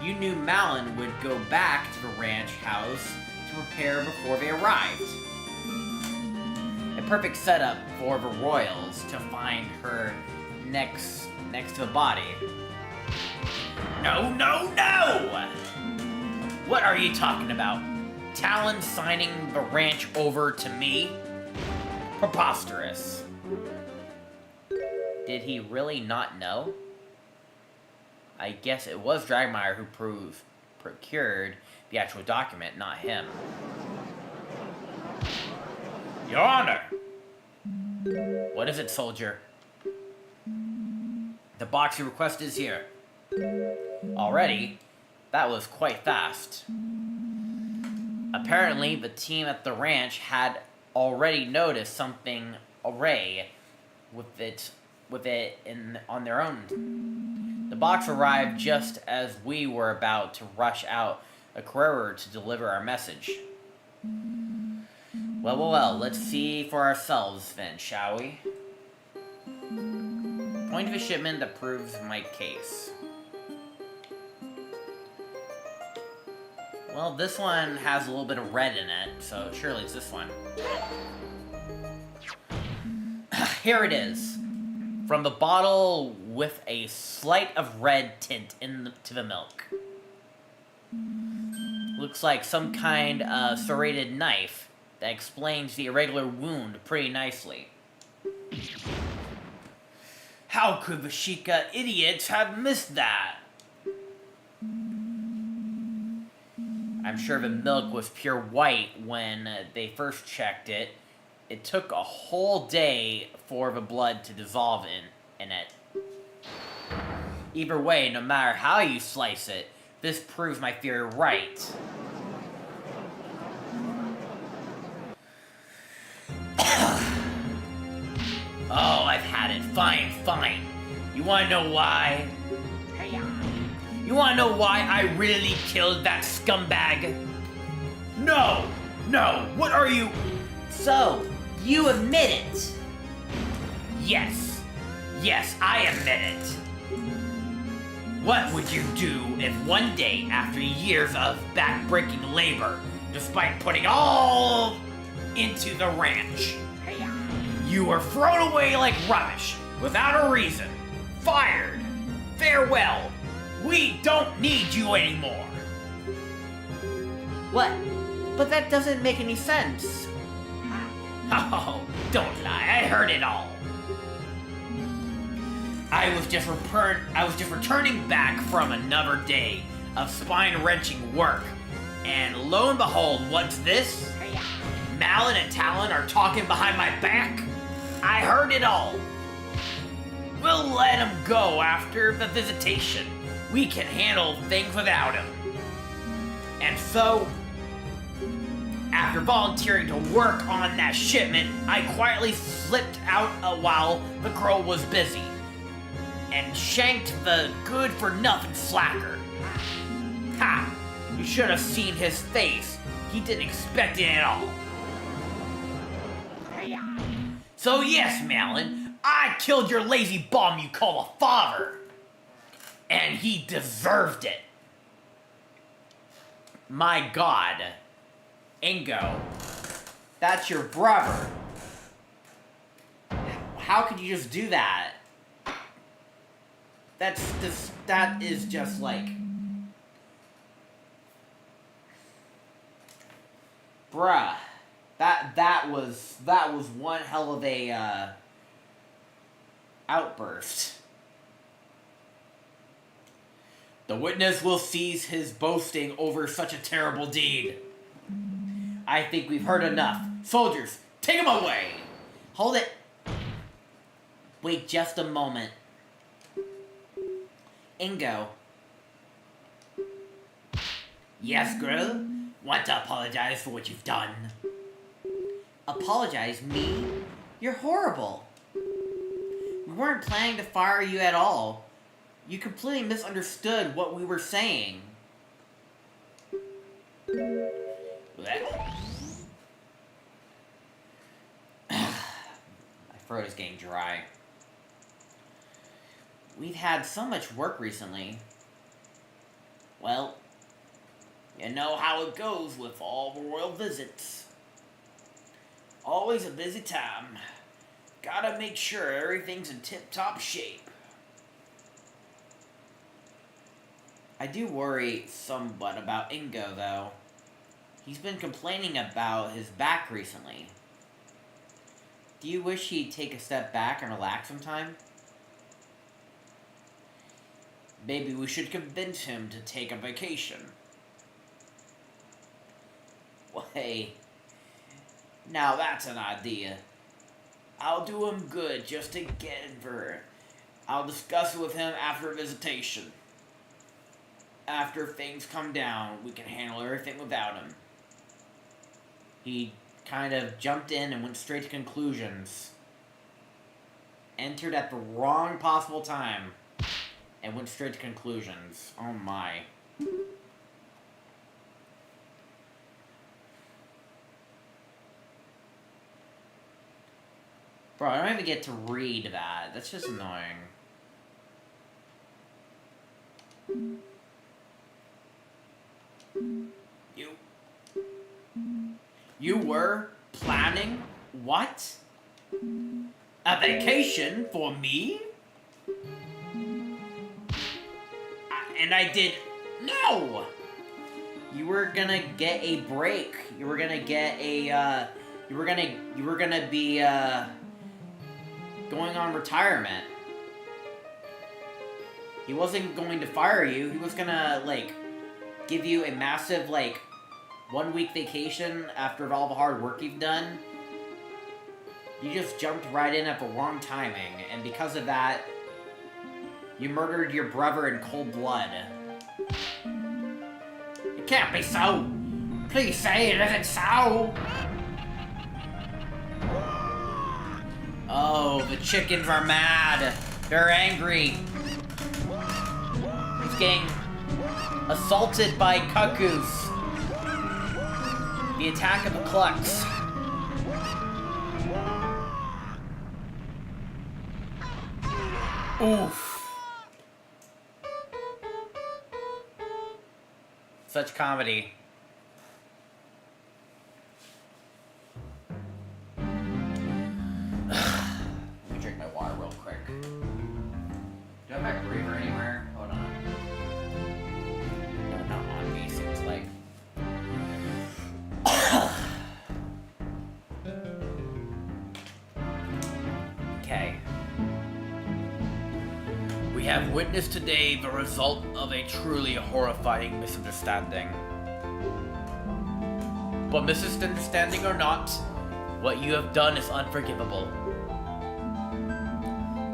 You knew Malin would go back to the ranch house to prepare before they arrived. A perfect setup for the royals to find her next to the body. No, no, no! What are you talking about? Talon signing the ranch over to me? Preposterous. Did he really not know? I guess it was Dragmeyer who procured the actual document, not him. Your Honor! What is it, soldier? The box you requested is here. Already? That was quite fast. Apparently, the team at the ranch had already noticed something array with it on their own. The box arrived just as we were about to rush out a courier to deliver our message. Well, let's see for ourselves then, shall we? Point of a shipment that proves my case. Well, this one has a little bit of red in it, so surely it's this one. Here it is. From the bottle with a slight of red tint to the milk. Looks like some kind of serrated knife that explains the irregular wound pretty nicely. How could Vashika idiots have missed that? I'm sure the milk was pure white when they first checked it. It took a whole day for the blood to dissolve in it. Either way, no matter how you slice it, this proves my theory right. Oh, I've had it. Fine. You wanna know why? You wanna know why I really killed that scumbag? No! What are you? So, you admit it? Yes, I admit it. What would you do if one day, after years of back-breaking labor, despite putting all into the ranch, you were thrown away like rubbish, without a reason, fired, farewell, we don't need you anymore. What? But that doesn't make any sense. Oh, don't lie, I heard it all. I was just returning back from another day of spine-wrenching work, and lo and behold, what's this? Malin and Talon are talking behind my back? I heard it all. We'll let him go after the visitation. We can handle things without him. And so, after volunteering to work on that shipment, I quietly slipped out while the girl was busy and shanked the good-for-nothing slacker. Ha! You should have seen his face. He didn't expect it at all. So yes, Malin, I killed your lazy bum you call a father. And he deserved it. My God. Ingo, that's your brother. How could you just do that? That is just like... Bruh. That was one hell of a, outburst. The witness will cease his boasting over such a terrible deed. I think we've heard enough. Soldiers, take him away! Hold it. Wait just a moment. Ingo. Yes, girl? Want to apologize for what you've done? Apologize? Me? You're horrible. We weren't planning to fire you at all. You completely misunderstood what we were saying. My throat is getting dry. We've had so much work recently. Well, you know how it goes with all the royal visits. Always a busy time. Gotta make sure everything's in tip-top shape. I do worry somewhat about Ingo, though. He's been complaining about his back recently. Do you wish he'd take a step back and relax sometime? Maybe we should convince him to take a vacation. Well, hey. Now that's an idea. I'll do him good just to get him for... I'll discuss it with him after a visitation. After things come down, we can handle everything without him. He kind of jumped in and went straight to conclusions. Entered at the wrong possible time. and went straight to conclusions. Oh my. Bro, I don't even get to read that. That's just annoying. You were planning what? A vacation for me? And I did no. You were gonna get a break. You were gonna get a you were gonna be going on retirement. He wasn't going to fire you. He was gonna like give you a massive like 1 week vacation after all the hard work you've done. You just jumped right in at the wrong timing, and because of that, you murdered your brother in cold blood. It can't be so! Please say it isn't so! Oh, the chickens are mad! They're angry! He's getting assaulted by cuckoos! The attack of the clucks. Oof. Such comedy. Let me drink my water real quick. Do I have my breather anywhere? Hold on. No, not on me, seems like. Okay. We have witnessed today the result of a truly horrifying misunderstanding. But misunderstanding or not, what you have done is unforgivable.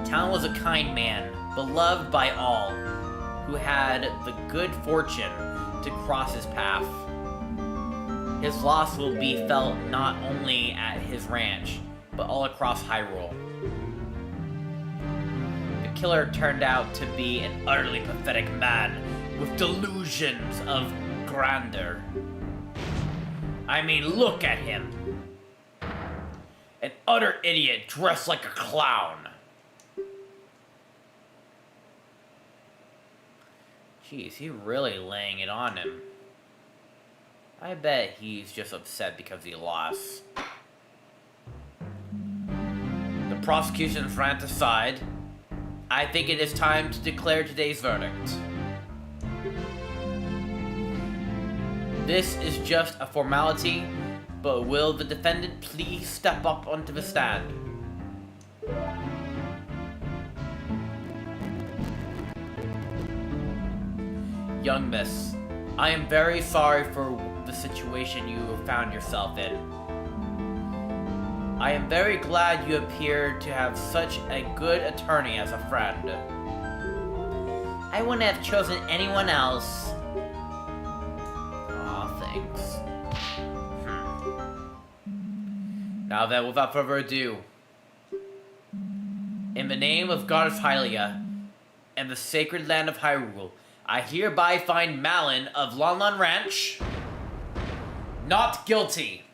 Talon was a kind man, beloved by all, who had the good fortune to cross his path. His loss will be felt not only at his ranch, but all across Hyrule. The killer turned out to be an utterly pathetic man with delusions of grandeur. I mean, look at him. An utter idiot dressed like a clown. Jeez, he's really laying it on him. I bet he's just upset because he lost. The prosecution's rant aside, I think it is time to declare today's verdict. This is just a formality, but will the defendant please step up onto the stand? Young miss, I am very sorry for the situation you found yourself in. I am very glad you appear to have such a good attorney as a friend. I wouldn't have chosen anyone else. Aw, thanks. Now then, without further ado, in the name of Goddess Hylia and the sacred land of Hyrule, I hereby find Malin of Lon Lon Ranch not guilty.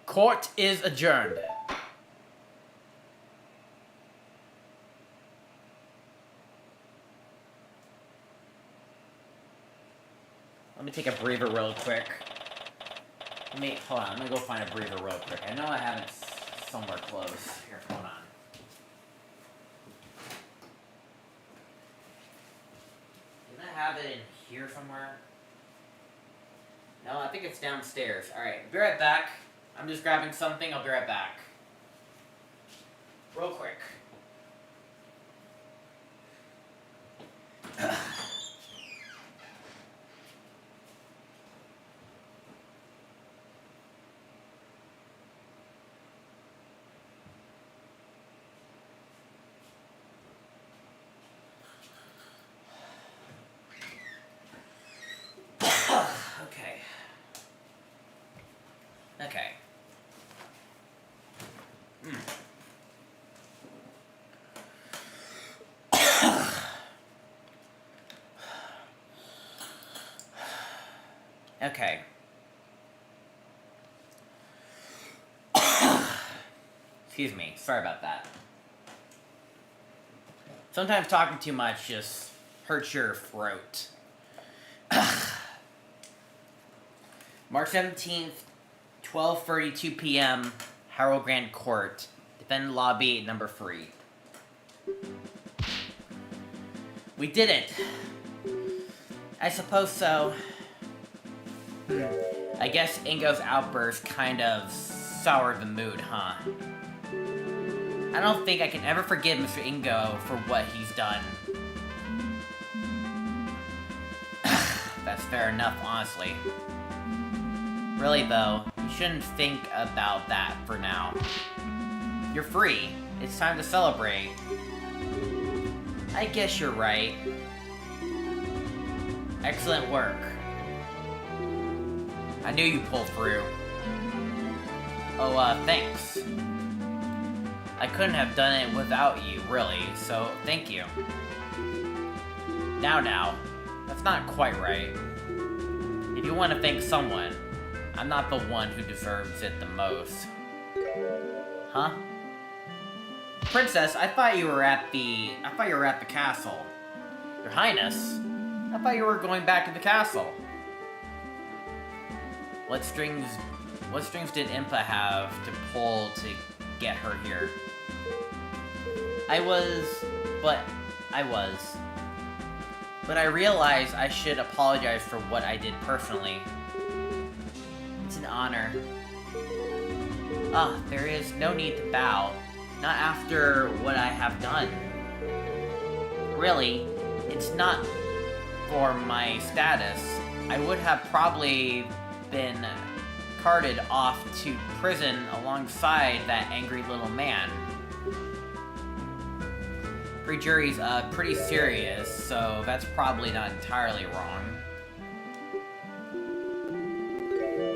Court is adjourned. Let me take a breather real quick. Hold on, I'm gonna go find a breather real quick. I know I have it somewhere close. Here, hold on. Didn't I have it in here somewhere? No, I think it's downstairs. Alright, be right back. I'm just grabbing something, I'll be right back. Real quick. Okay. Okay. Excuse me. Sorry about that. Sometimes talking too much just hurts your throat. March 17th, 12:32 p.m., Harold Grand Court. Defendant Lobby number 3. We did it. I suppose so. I guess Ingo's outburst kind of soured the mood, huh? I don't think I can ever forgive Mr. Ingo for what he's done. That's fair enough, honestly. Really, though, you shouldn't think about that for now. You're free. It's time to celebrate. I guess you're right. Excellent work. I knew you pulled through. Oh, thanks. I couldn't have done it without you, really, so thank you. Now, that's not quite right. If you want to thank someone, I'm not the one who deserves it the most. Huh? Princess, I thought you were at the castle. Your Highness, I thought you were going back to the castle. What strings did Impa have to pull to get her here? I was. But I realized I should apologize for what I did personally. It's an honor. There is no need to bow. Not after what I have done. Really, it's not for my status. I would have probably been carted off to prison alongside that angry little man. Pre-jury's pretty serious, so that's probably not entirely wrong.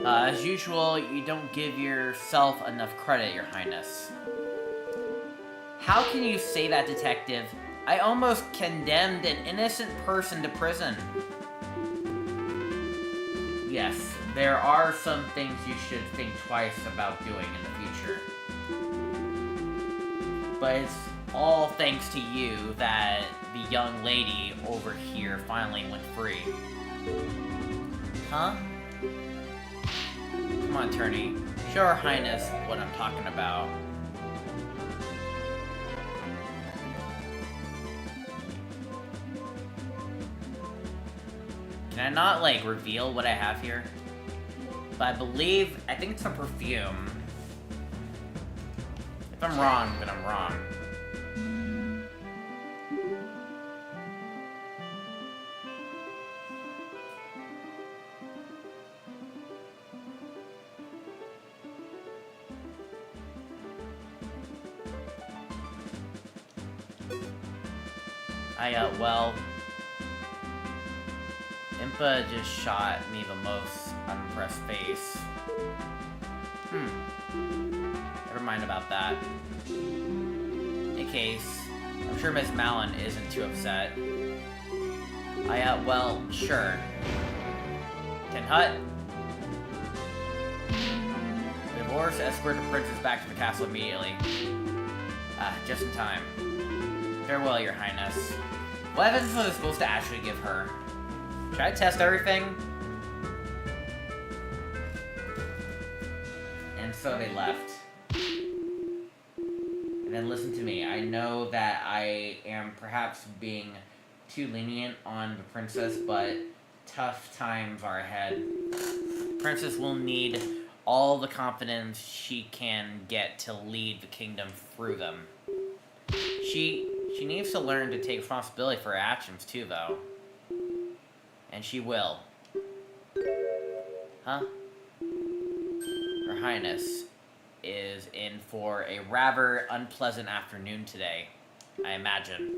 As usual, you don't give yourself enough credit, Your Highness. How can you say that, Detective? I almost condemned an innocent person to prison. Yes, there are some things you should think twice about doing in the future. But it's all thanks to you that the young lady over here finally went free. Huh? Come on, Attorney. Show Her Highness what I'm talking about. Can I not, like, reveal what I have here? But I think it's a perfume. If I'm wrong, then I'm wrong. Well, Impa just shot me the most unimpressed face. Never mind about that. In case, I'm sure Miss Malin isn't too upset. Well, sure. Tin Hut? The divorce escort the princess back to the castle immediately. Just in time. Farewell, Your Highness. What evidence was I supposed to actually give her? Should I test everything? And so they left. And then listen to me. I know that I am perhaps being too lenient on the princess, but tough times are ahead. The princess will need all the confidence she can get to lead the kingdom through them. She needs to learn to take responsibility for her actions too, though. And she will. Huh? Her Highness is in for a rather unpleasant afternoon today, I imagine.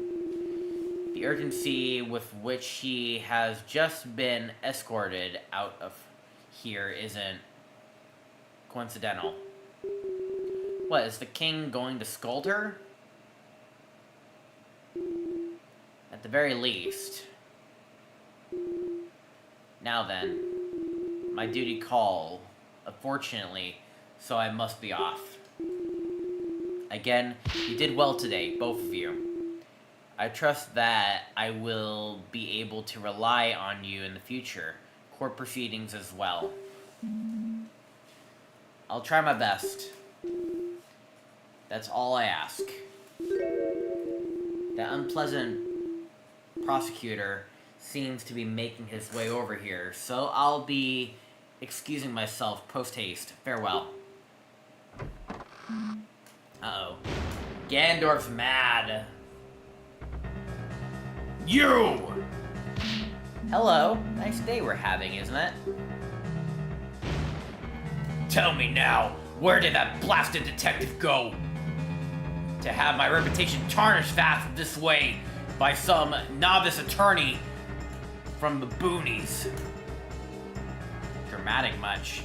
The urgency with which she has just been escorted out of here isn't coincidental. What, is the king going to scold her? At the very least. Now then, my duty call, unfortunately, so I must be off. Again, you did well today, both of you. I trust that I will be able to rely on you in the future, court proceedings as well. I'll try my best. That's all I ask. That unpleasant prosecutor seems to be making his way over here, so I'll be excusing myself post-haste. Farewell. Uh-oh. Gandorf's mad. You! Hello. Nice day we're having, isn't it? Tell me now, where did that blasted detective go? To have my reputation tarnished fast this way by some novice attorney from the boonies. Dramatic much.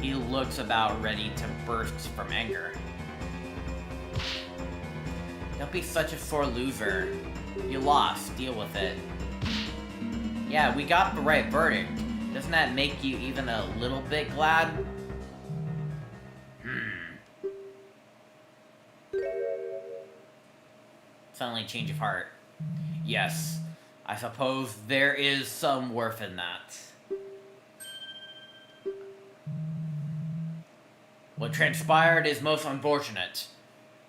He looks about ready to burst from anger. Don't be such a sore loser. You lost. Deal with it. Yeah, we got the right verdict. Doesn't that make you even a little bit glad? Suddenly change of heart. Yes, I suppose there is some worth in that. What transpired is most unfortunate.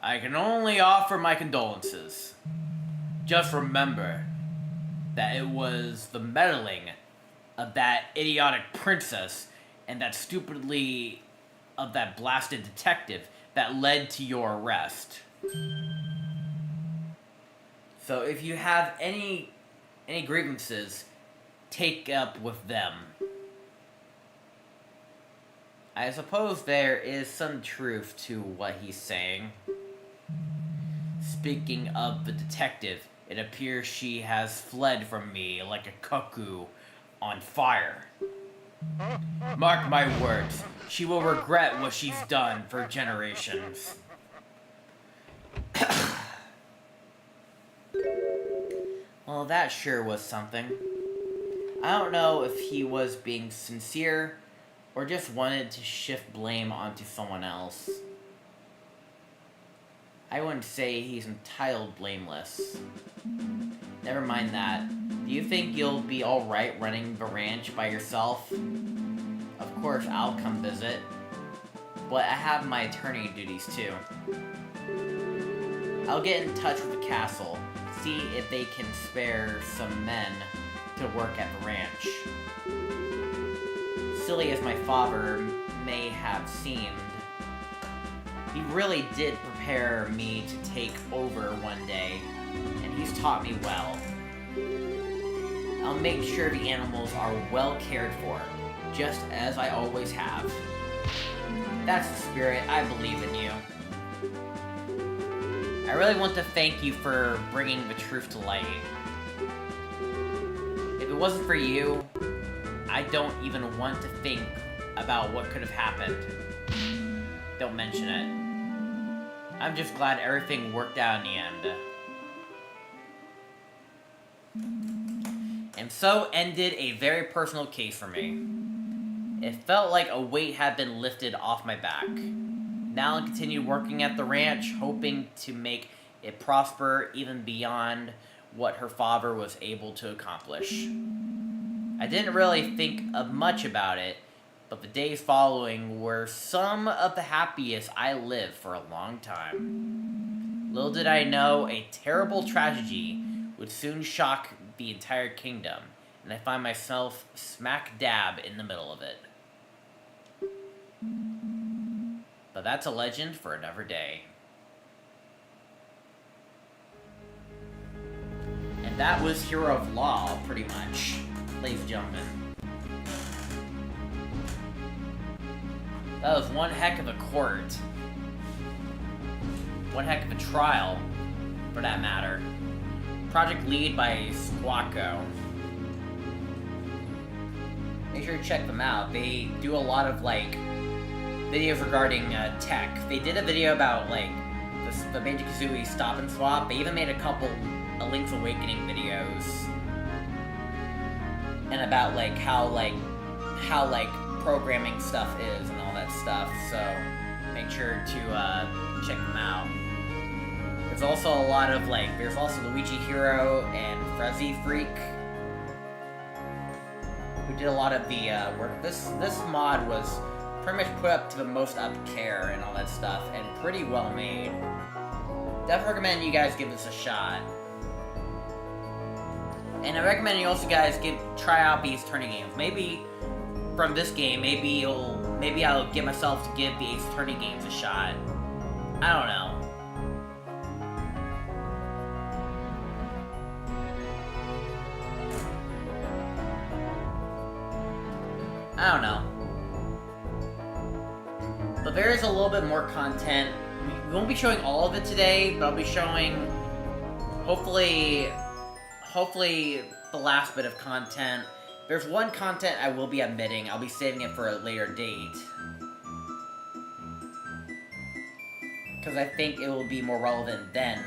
I can only offer my condolences. Just remember that it was the meddling of that idiotic princess and that stupidly of that blasted detective that led to your arrest. So if you have any grievances, take up with them. I suppose there is some truth to what he's saying. Speaking of the detective, it appears she has fled from me like a cuckoo on fire. Mark my words, she will regret what she's done for generations. Well, that sure was something. I don't know if he was being sincere or just wanted to shift blame onto someone else. I wouldn't say he's entitled blameless. Never mind that. Do you think you'll be alright running the ranch by yourself? Of course, I'll come visit. But I have my attorney duties too. I'll get in touch with the castle, see if they can spare some men to work at the ranch. Silly as my father may have seemed, he really did prepare me to take over one day, and he's taught me well. I'll make sure the animals are well cared for, just as I always have. That's the spirit. I believe in you. I really want to thank you for bringing the truth to light. If it wasn't for you, I don't even want to think about what could have happened. Don't mention it. I'm just glad everything worked out in the end. And so ended a very personal case for me. It felt like a weight had been lifted off my back. Now I continue working at the ranch, hoping to make it prosper even beyond what her father was able to accomplish. I didn't really think of much about it, but the days following were some of the happiest I lived for a long time. Little did I know, a terrible tragedy would soon shock the entire kingdom, and I find myself smack dab in the middle of it. But that's a legend for another day. And that was Hero of Law, pretty much, ladies and gentlemen. That was one heck of a court. One heck of a trial, for that matter. Project lead by Squawko. Make sure to check them out. They do a lot of, like, videos regarding tech. They did a video about, like, the Banjo-Kazooie Stop and Swap. They even made a couple Link's Awakening videos. And about, like, how how like programming stuff is and all that stuff. So make sure to check them out. There's also a lot of like, there's also Luigi Hero and Fuzzy Freak, who did a lot of the work. This mod was pretty much put up to the most up care and all that stuff, and pretty well made. Definitely recommend you guys give this a shot. And I recommend you also guys try out the Ace Attorney games. Maybe from this game, maybe I'll get myself to give the Ace Attorney games a shot. I don't know. I don't know. But there is a little bit more content. We won't be showing all of it today, but I'll be showing, hopefully the last bit of content. There's one content I will be omitting. I'll be saving it for a later date, because I think it will be more relevant then.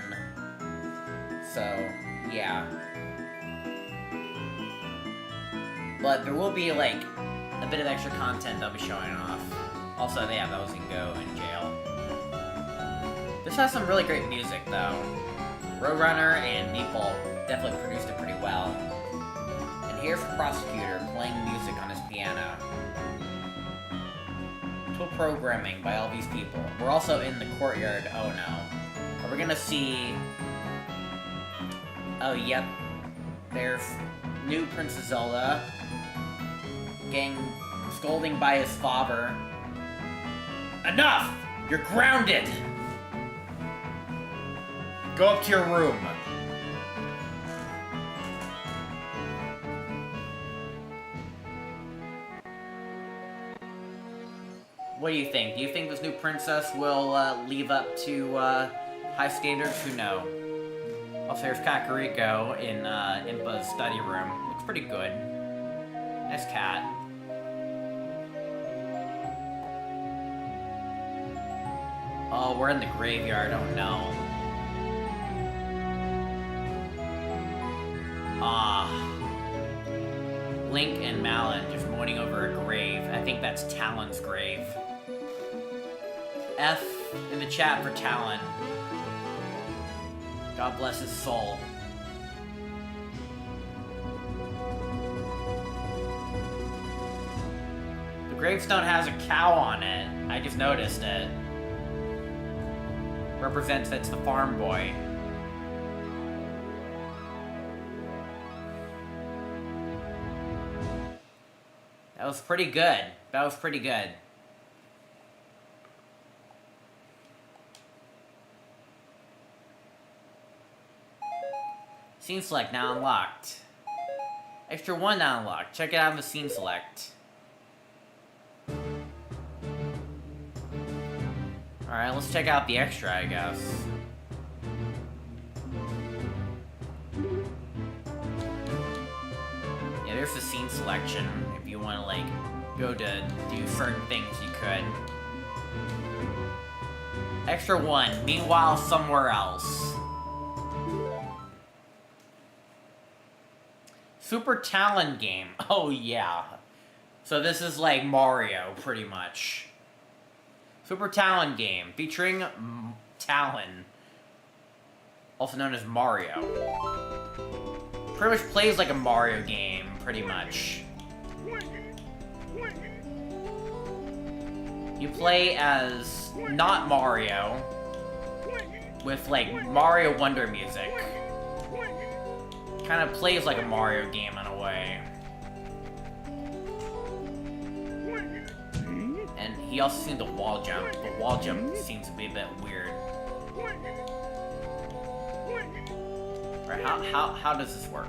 So, yeah. But there will be, like, a bit of extra content I'll be showing off. Also, yeah, that was in Go in jail. This has some really great music, though. Roadrunner and Meatball definitely produced it pretty well. And here's the Prosecutor playing music on his piano. Tool programming by all these people. We're also in the courtyard. Oh no. Are we gonna see... Oh, yep. There's new Princess Zelda getting scolding by his father. Enough! You're grounded! Go up to your room. What do you think? Do you think this new princess will live up to high standards? Who know? Also, there's Kakariko in Impa's study room. Looks pretty good. Nice cat. Oh, we're in the graveyard. Oh no. Link and Malin just mourning over a grave. I think that's Talon's grave. F in the chat for Talon. God bless his soul. The gravestone has a cow on it. I just noticed it. Represents it's the farm boy. That was pretty good. That was pretty good. Scene select now unlocked. Extra 1 now unlocked. Check it out in the scene select. Alright, let's check out the extra, I guess. Yeah, there's the scene selection. If you want to, like, go to do certain things, you could. Extra 1. Meanwhile, somewhere else. Super Talon game. Oh, yeah. So this is like Mario, pretty much. Super Talon game, featuring Talon, also known as Mario. Pretty much plays like a Mario game, pretty much. You play as not Mario, with like Mario Wonder music. Kind of plays like a Mario game in a way. And he also seemed to wall jump. The wall jump seems to be a bit weird. Right, how does this work?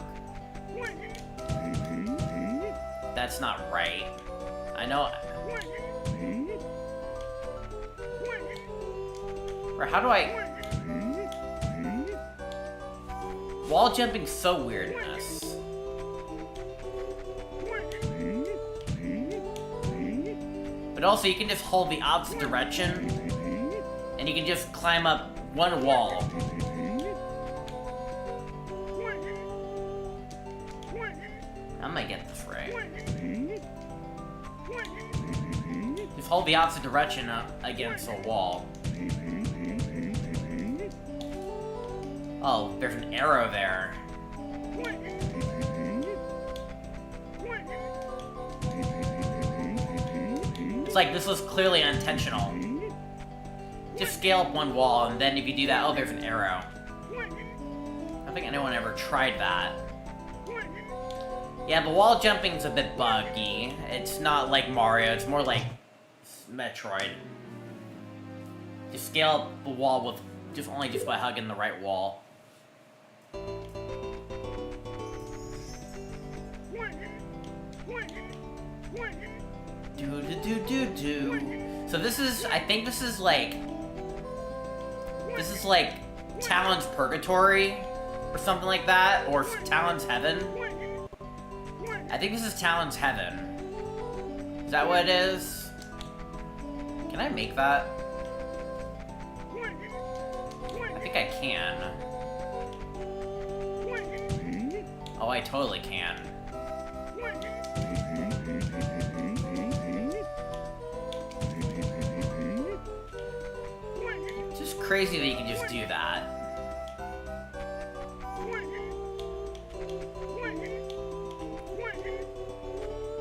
That's not right. I know. Right, how do I... Wall jumping's so weird in this. But also, you can just hold the opposite direction, and you can just climb up one wall. I might get this right. Just hold the opposite direction against a wall. Oh, there's an arrow there. It's like this was clearly unintentional. Just scale up one wall, and then if you do that, oh, there's an arrow. I don't think anyone ever tried that. Yeah, the wall jumping's a bit buggy. It's not like Mario, it's more like Metroid. Just scale up the wall with just by hugging the right wall. So this is, I think this is like Talon's Purgatory, or something like that, or Talon's Heaven. I think this is Talon's Heaven. Is that what it is? Can I make that? I think I can. Oh, I totally can. It's just crazy that you can just do that.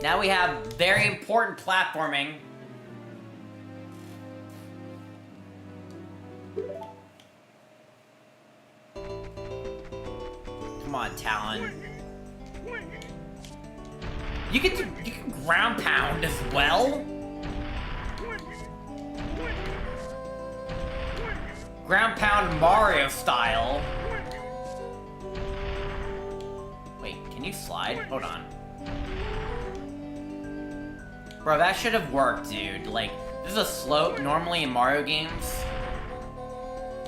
Now we have very important platforming. Come on, Talon. You can ground pound as well? Ground pound Mario style. Wait, can you slide? Hold on. Bro, that should have worked, dude. Like, this is a slope. Normally in Mario games,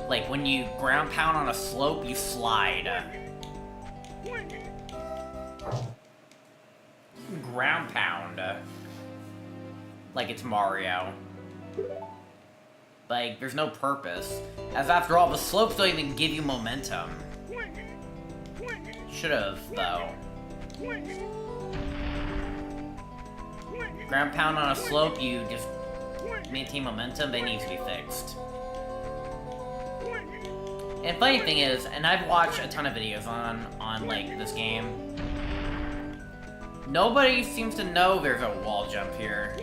like, when you ground pound on a slope, you slide. Ground pound. Like it's Mario. Like, there's no purpose. As after all, the slopes don't even give you momentum. Should've, though. Ground pound on a slope, you just maintain momentum, they need to be fixed. And funny thing is, and I've watched a ton of videos on like, this game. Nobody seems to know there's a wall jump here.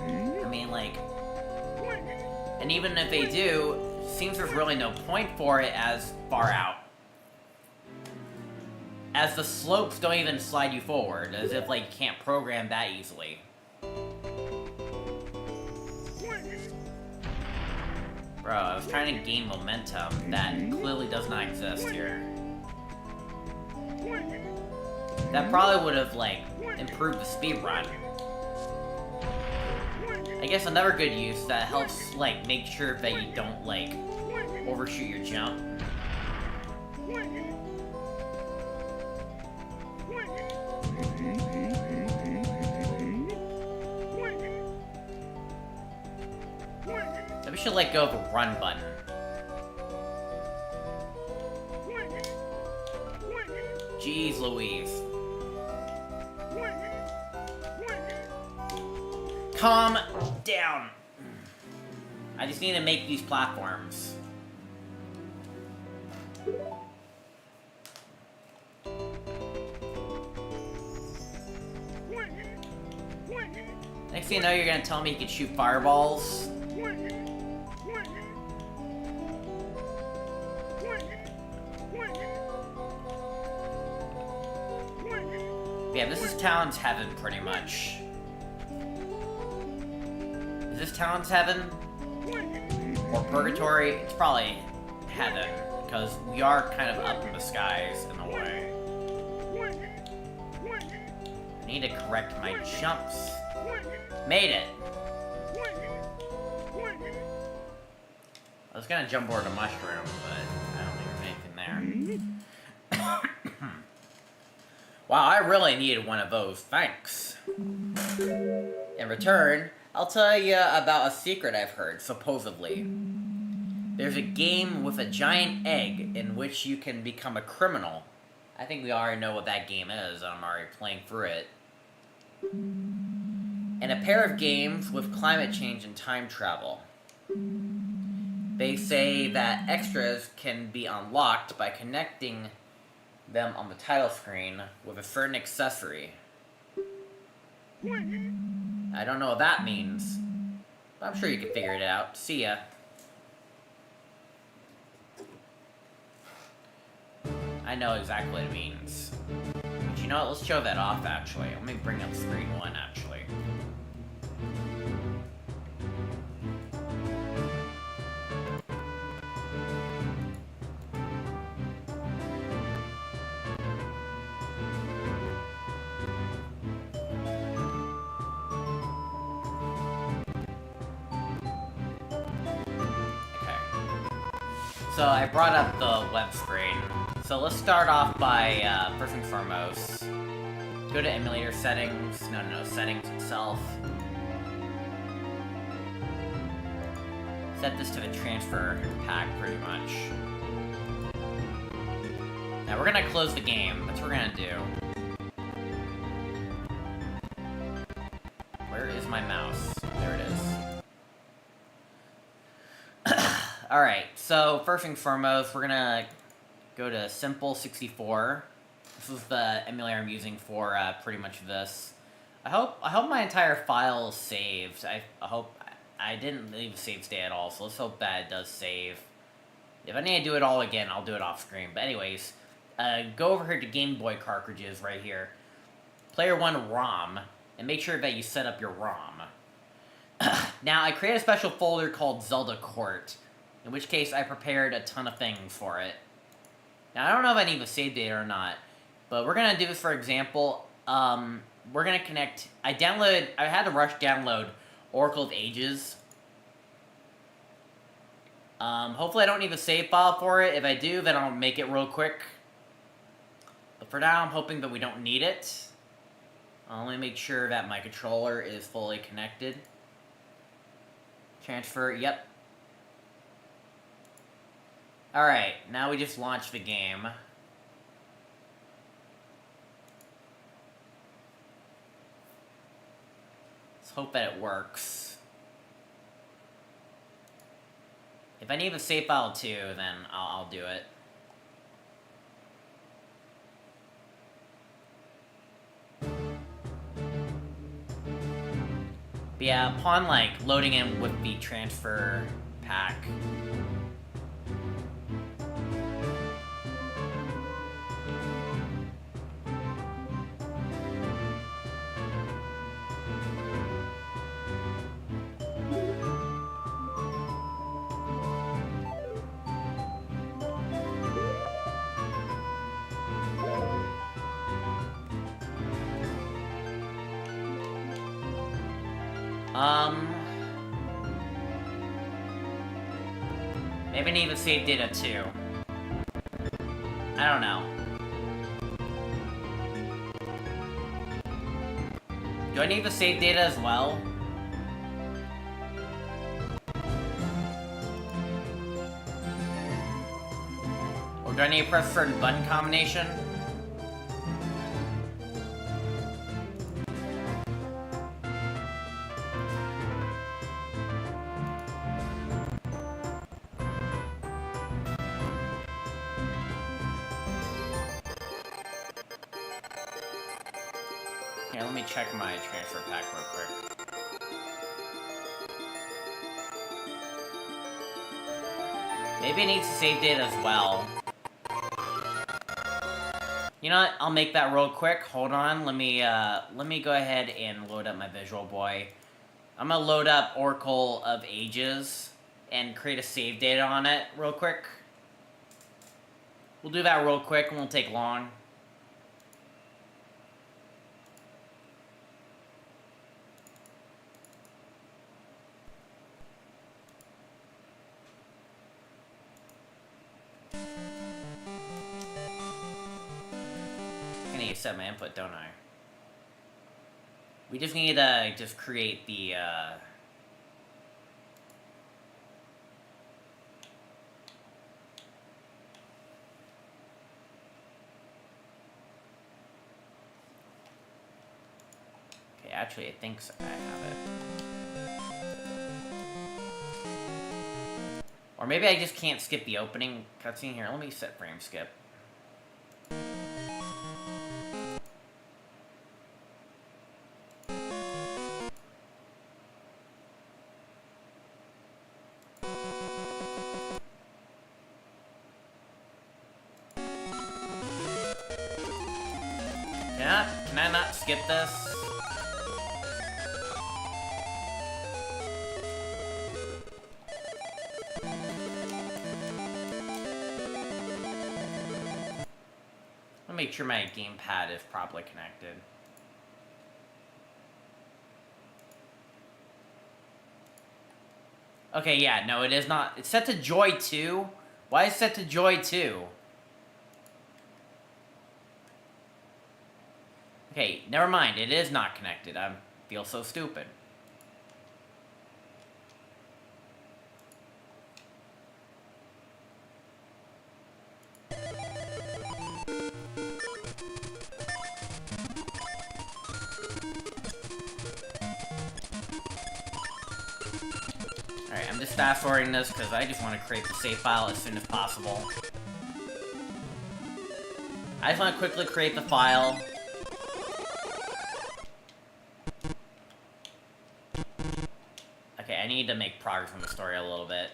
I mean, like... And even if they do, seems there's really no point for it as far out. As the slopes don't even slide you forward, as if, like, you can't program that easily. Bro, I was trying to gain momentum that clearly does not exist here. That probably would have, like, improved the speed run. I guess another good use that helps, like, make sure that you don't, like, overshoot your jump. Maybe we should let go of the run button. Jeez Louise. Calm down. I just need to make these platforms. Next thing you know, you're gonna tell me you can shoot fireballs. Yeah, this is Talon's Heaven, pretty much. Is this Talon's Heaven? Or Purgatory? It's probably Heaven, because we are kind of up in the skies, in a way. I need to correct my jumps. Made it! I was gonna jump over the mushroom, but I don't think there's anything there. Wow, I really needed one of those, thanks. In return, I'll tell you about a secret I've heard, supposedly. There's a game with a giant egg in which you can become a criminal. I think we already know what that game is, I'm already playing through it. and a pair of games with climate change and time travel. They say that extras can be unlocked by connecting them on the title screen with a certain accessory. I don't know what that means, but I'm sure you can figure it out. See ya. I know exactly what it means. But you know what? Let's show that off, actually. Let me bring up screen 1, actually. So I brought up the web screen. So let's start off by, first and foremost, go to emulator settings. No, settings itself. Set this to the transfer pack, pretty much. Now we're gonna close the game. That's what we're gonna do. Where is my mouse? There it is. Alright, so first and foremost, we're gonna go to Simple 64. This is the emulator I'm using for pretty much this. I hope my entire file is saved. I hope I didn't leave a save state at all, so let's hope that it does save. If I need to do it all again, I'll do it off screen. But anyways, go over here to Game Boy cartridges right here. Player 1 ROM, and make sure that you set up your ROM. Now, I created a special folder called Zelda Court, in which case I prepared a ton of things for it. Now, I don't know if I need a save data or not, but we're going to do this for example. We're going to connect... I had to rush download Oracle of Ages. Hopefully I don't need a save file for it. If I do, then I'll make it real quick. But for now, I'm hoping that we don't need it. I'll only make sure that my controller is fully connected. Transfer, yep. Alright, now we just launched the game. Let's hope that it works. If I need a save file too, then I'll do it. But yeah, upon loading in with the transfer pack, maybe I need to save data too. I don't know. Do I need to save data as well? Or do I need to press a certain button combination? Here, let me check my transfer pack real quick. Maybe it needs to save data as well. You know what? I'll make that real quick. Hold on. Let me go ahead and load up my Visual Boy. I'm gonna load up Oracle of Ages and create a save data on it real quick. We'll do that real quick. It won't take long. I need to set my input, don't I? We just need to just create the, Okay, actually, I think so. I have it. Or maybe I just can't skip the opening cutscene here. Let me set frame skip. Can I not skip this? Let me make sure my gamepad is properly connected. Okay, yeah, no, it is not. It's set to Joy 2? Why is it set to Joy 2? Okay, never mind. It is not connected. I feel so stupid. Alright, I'm just fast forwarding this because I just want to create the save file as soon as possible. I just want to quickly create the file. Okay, I need to make progress on the story a little bit.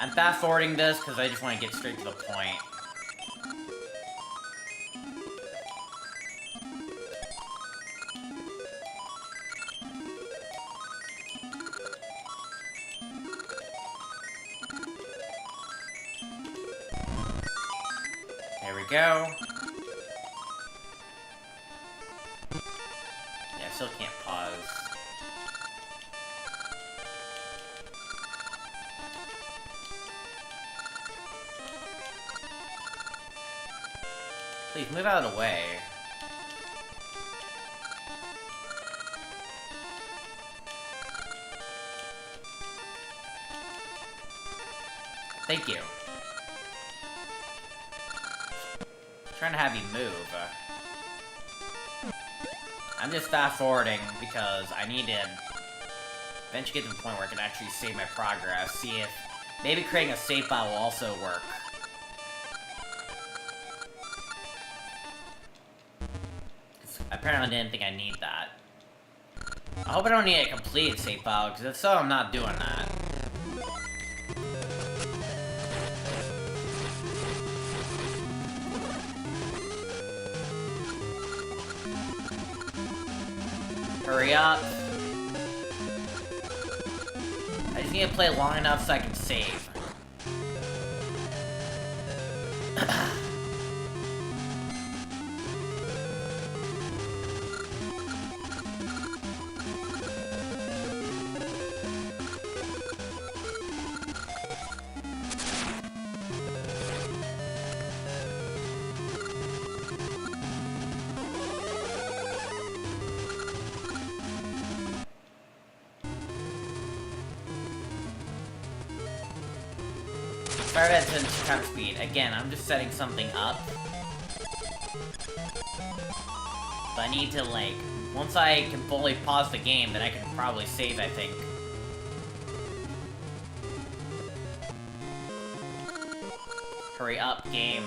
I'm fast forwarding this because I just want to get straight to the point. There we go. Yeah, I still can't pause. Please move out of the way. Thank you. Trying to have you move. I'm just fast forwarding because I need to eventually get to the point where I can actually save my progress. See if maybe creating a save file will also work. Apparently didn't think I need that. I hope I don't need a completed save file, because if so, I'm not doing that. Hurry up. I just need to play long enough so I can save. Start at 10 times speed. Again, I'm just setting something up. But I need to, like, once I can fully pause the game, then I can probably save, I think. Hurry up, game.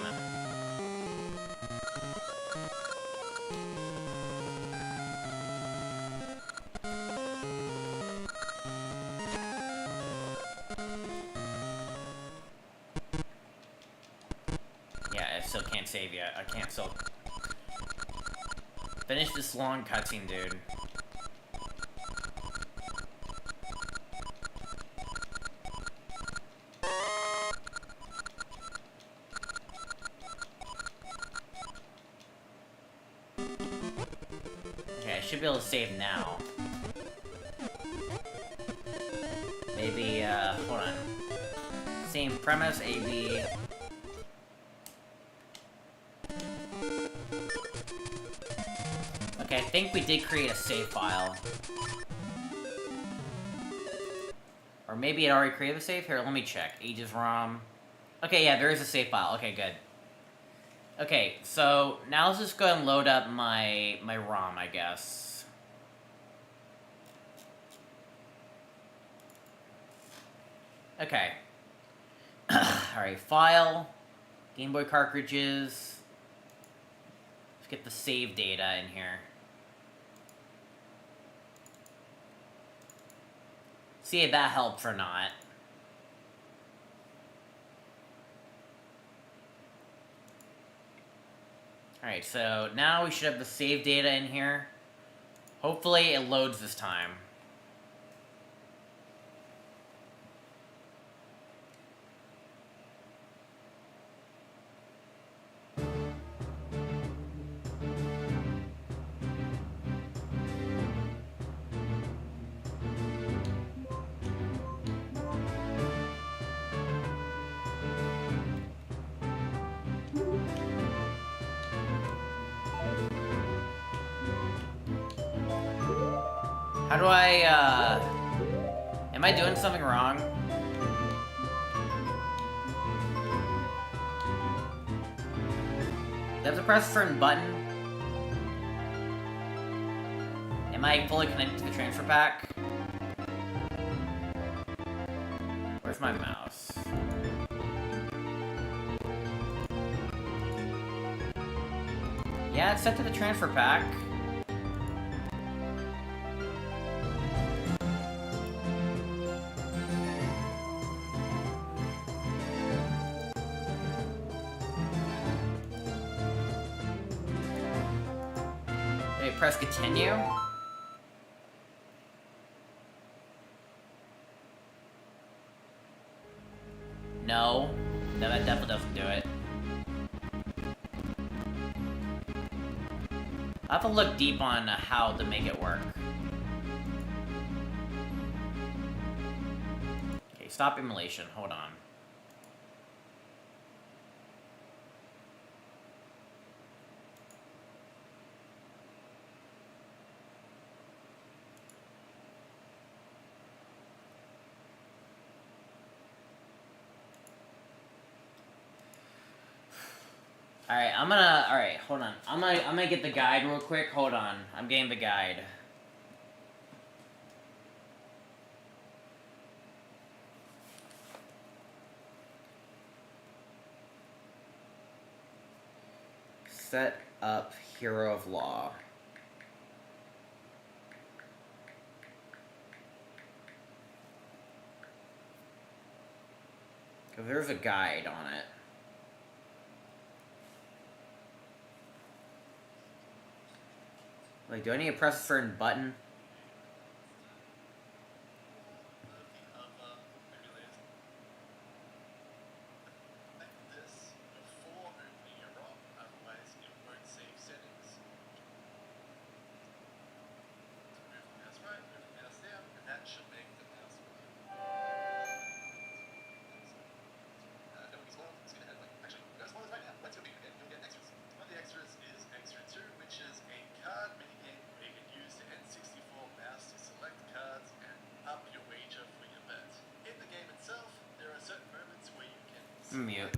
Still can't save yet. I can't still finish this long cutscene, dude. Okay, I should be able to save now. Maybe, hold on. Same premise, AB. Okay, I think we did create a save file. Or maybe it already created a save? Here, let me check. Aegis ROM. Okay, yeah, there is a save file. Okay, good. Okay, so now let's just go and load up my ROM, I guess. Okay. Alright, file, Game Boy cartridges. Let's get the save data in here. See if that helps or not. Alright, so now we should have the save data in here. Hopefully it loads this time. How do I, am I doing something wrong? Do I have to press a certain button? Am I fully connected to the transfer pack? Where's my mouse? Yeah, it's set to the transfer pack. Okay, press continue. No. No, that definitely doesn't do it. I'll have to look deep on how to make it work. Okay, stop emulation. Hold on. Alright, alright, hold on. I'm gonna get the guide real quick. Hold on. I'm getting the guide. Set up Hero of Law. Because there's a guide on it. Like, do I need to press a certain button? Mute.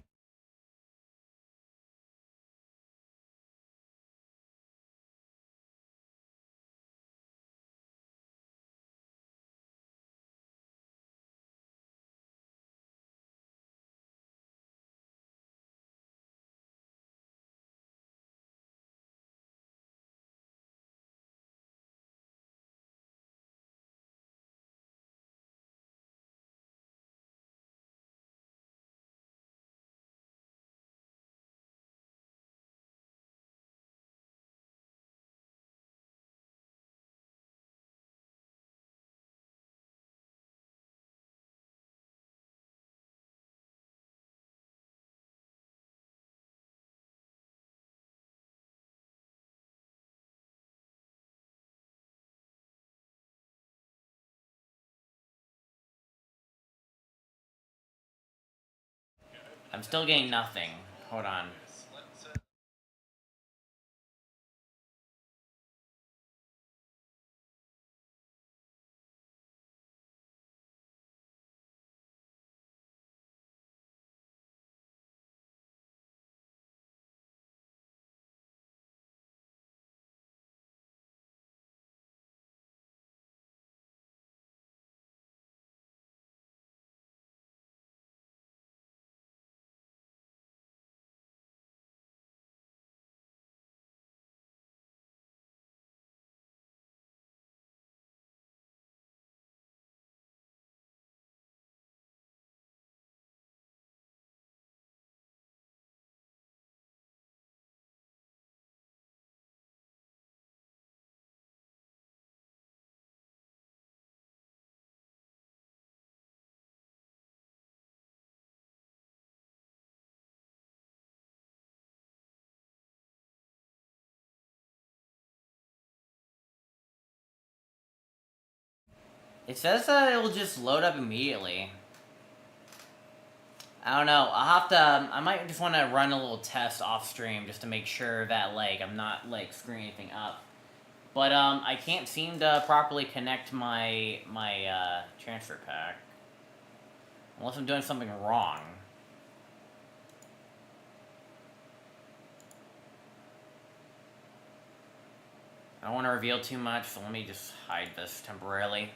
I'm still getting nothing. Hold on. It says it will just load up immediately. I don't know. I'll have to. I might just want to run a little test off stream just to make sure that like I'm not like screwing anything up. But I can't seem to properly connect my transfer pack unless I'm doing something wrong. I don't want to reveal too much, so let me just hide this temporarily.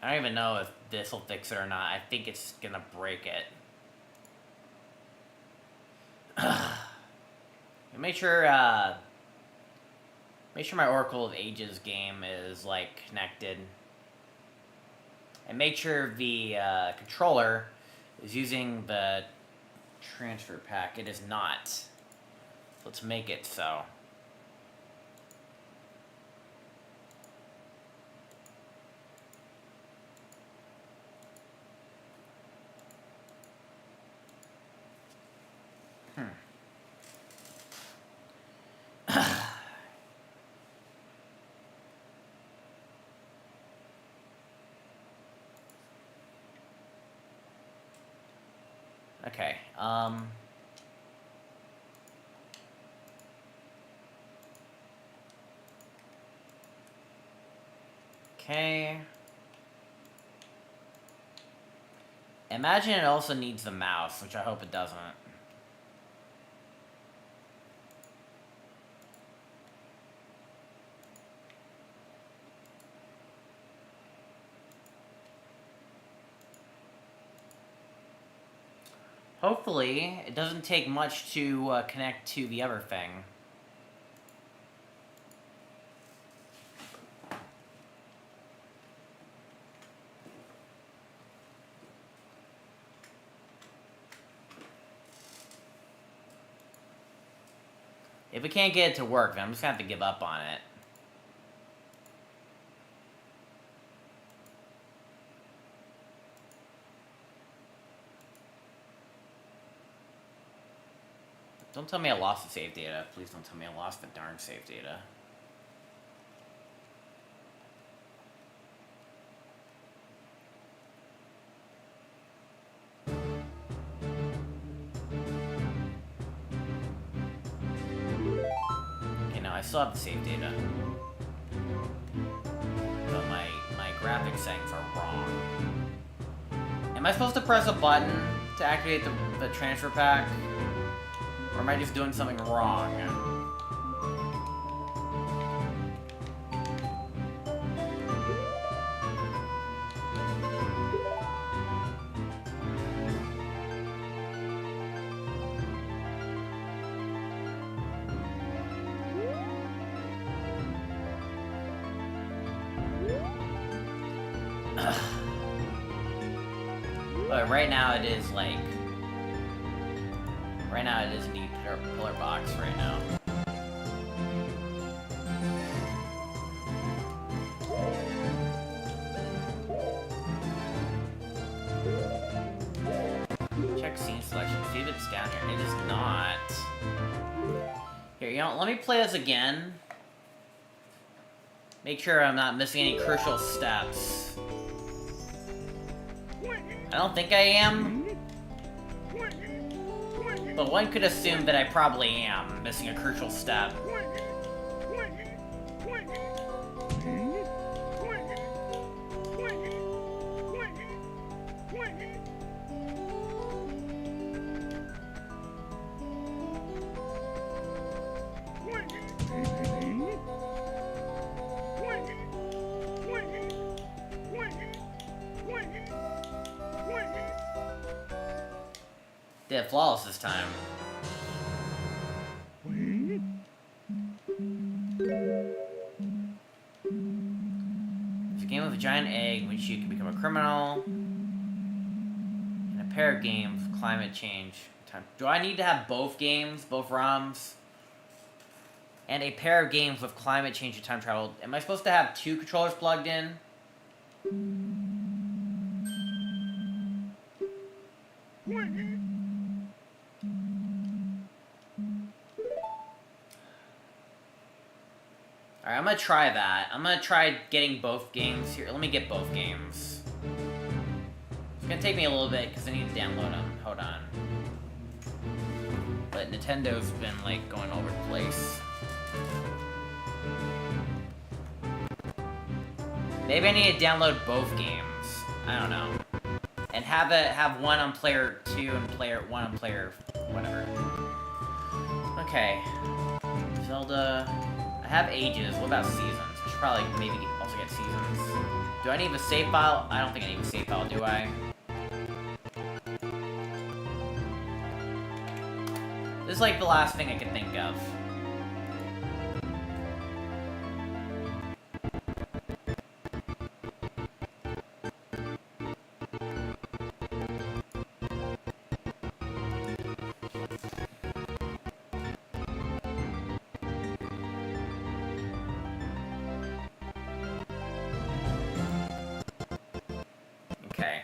I don't even know if this will fix it or not. I think it's gonna break it. Make sure my Oracle of Ages game is like connected, and make sure the controller is using the transfer pack. It is not. So let's make it so. Okay, okay. Imagine it also needs the mouse, which I hope it doesn't. Hopefully, it doesn't take much to connect to the other thing. If we can't get it to work, then I'm just gonna have to give up on it. Don't tell me I lost the save data. Please don't tell me I lost the darn save data. Okay, no, I still have the save data. But my graphics settings are wrong. Am I supposed to press a button to activate the transfer pack? Or am I just doing something wrong? But right now it is like... Right now it is neat pillar box right now. Check scene selection. See if it's down here. It is not. Here, you know, let me play this again. Make sure I'm not missing any crucial steps. I don't think I am. But one could assume that I probably am missing a crucial step. Did it flawless this time. If a game with with a giant egg, which you can become a criminal. And a pair of games, climate change. Do I need to have both games, both ROMs? And a pair of games with climate change and time travel. Am I supposed to have 2 controllers plugged in? Alright, I'm gonna try that. I'm gonna try getting both games here. Let me get both games. It's gonna take me a little bit because I need to download them. Hold on. But Nintendo's been, like, going over the place. Maybe I need to download both games. I don't know. And have one on player 2 and one on player whatever. Okay. Zelda. I have ages. What about seasons? I should probably maybe also get seasons. Do I need a save file? I don't think I need a save file, do I? This is like the last thing I can think of. Okay.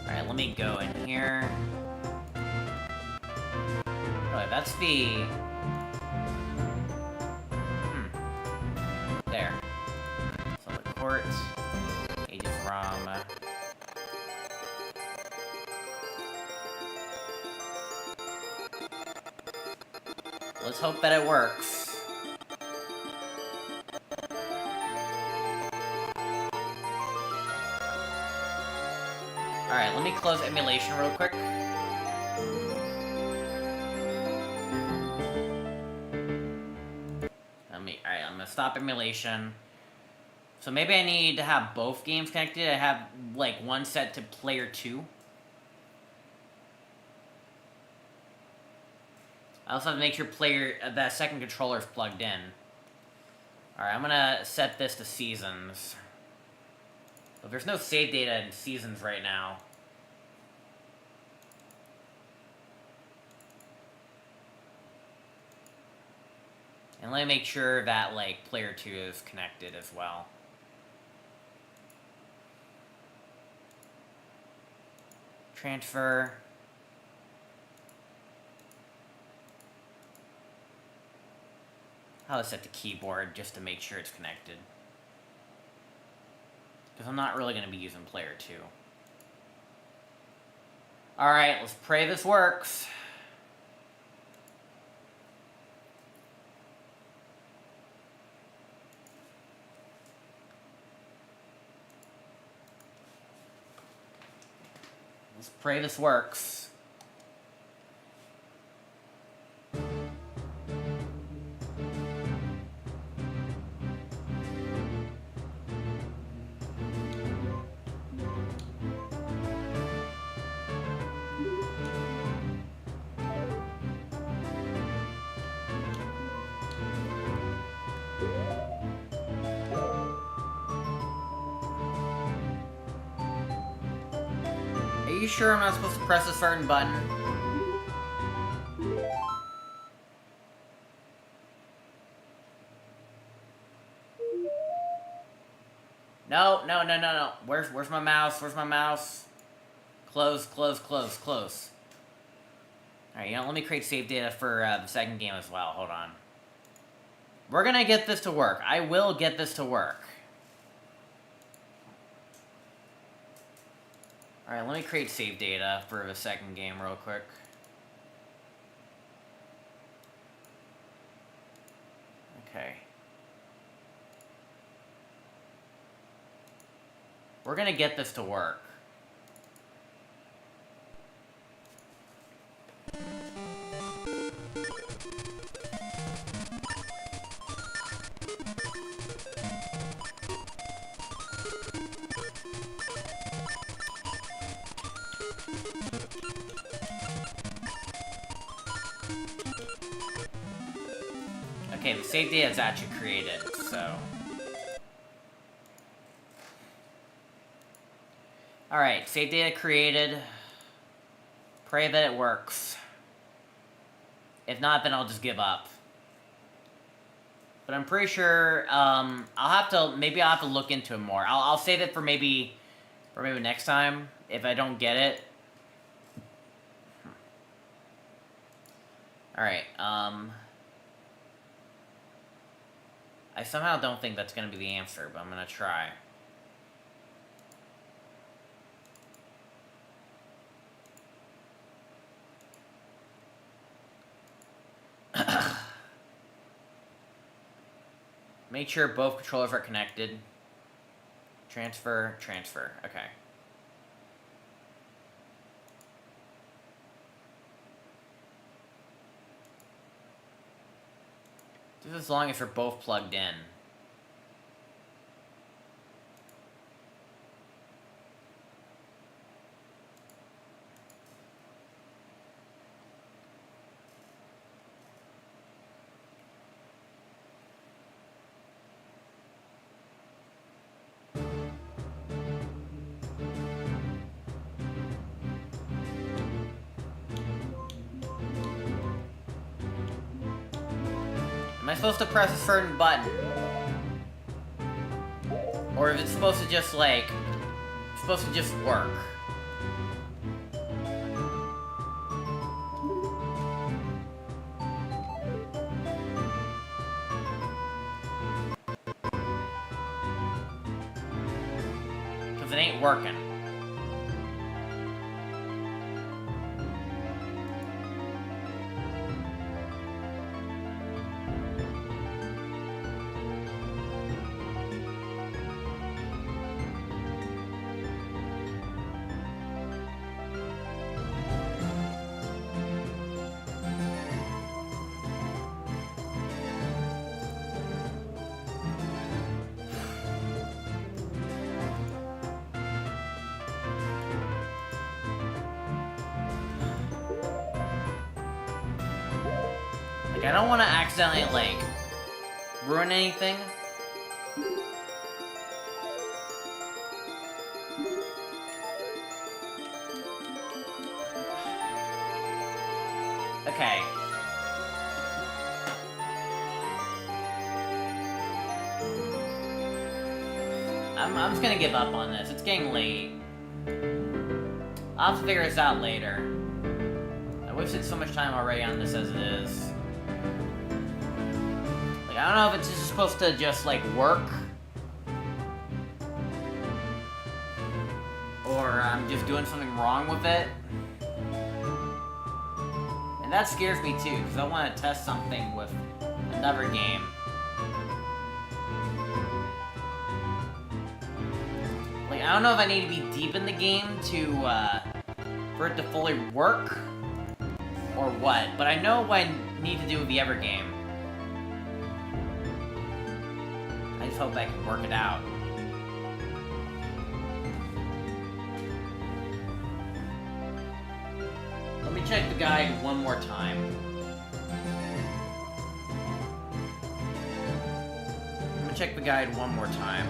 Alright, let me go in here. Oh, that's the... There. So the court. Ages ROM. Let's hope that it works. Alright, let me close emulation real quick. Alright, I'm gonna stop emulation. So maybe I need to have both games connected. I have, like, one set to player 2. I also have to make sure that second controller is plugged in. Alright, I'm gonna set this to seasons. But there's no save data in seasons right now. And let me make sure that, like, player 2 is connected as well. Transfer. I'll set the keyboard just to make sure it's connected. Because I'm not really going to be using player 2. Alright, let's pray this works. Let's pray this works. Are you sure I'm not supposed to press a certain button? No. Where's my mouse? Where's my mouse? Close. Alright, let me create save data for the second game as well. Hold on. We're gonna get this to work. I will get this to work. Alright, let me create save data for the second game real quick. Okay. We're gonna get this to work. Okay, the save data is actually created, so... Alright, save data created. Pray that it works. If not, then I'll just give up. But I'm pretty sure, maybe I'll have to look into it more. I'll save it for maybe next time, if I don't get it. Alright, I somehow don't think that's gonna be the answer, but I'm gonna try. Make sure both controllers are connected. Transfer, okay. Just as long as they're both plugged in. Am I supposed to press a certain button? Or is it supposed to just, like... supposed to just work? Because it ain't working. Like, I don't want to accidentally, like, ruin anything. Okay. I'm just gonna give up on this. It's getting late. I'll have to figure this out later. I wasted so much time already on this as it is. Like, I don't know if it's just supposed to just, like, work. Or I'm just doing something wrong with it. And that scares me too, because I want to test something with another game. Like, I don't know if I need to be deep in the game to, for it to fully work, or what, but I know what I need to do with the other game. I just hope I can work it out. Let me check the guide one more time. I'm gonna check the guide one more time.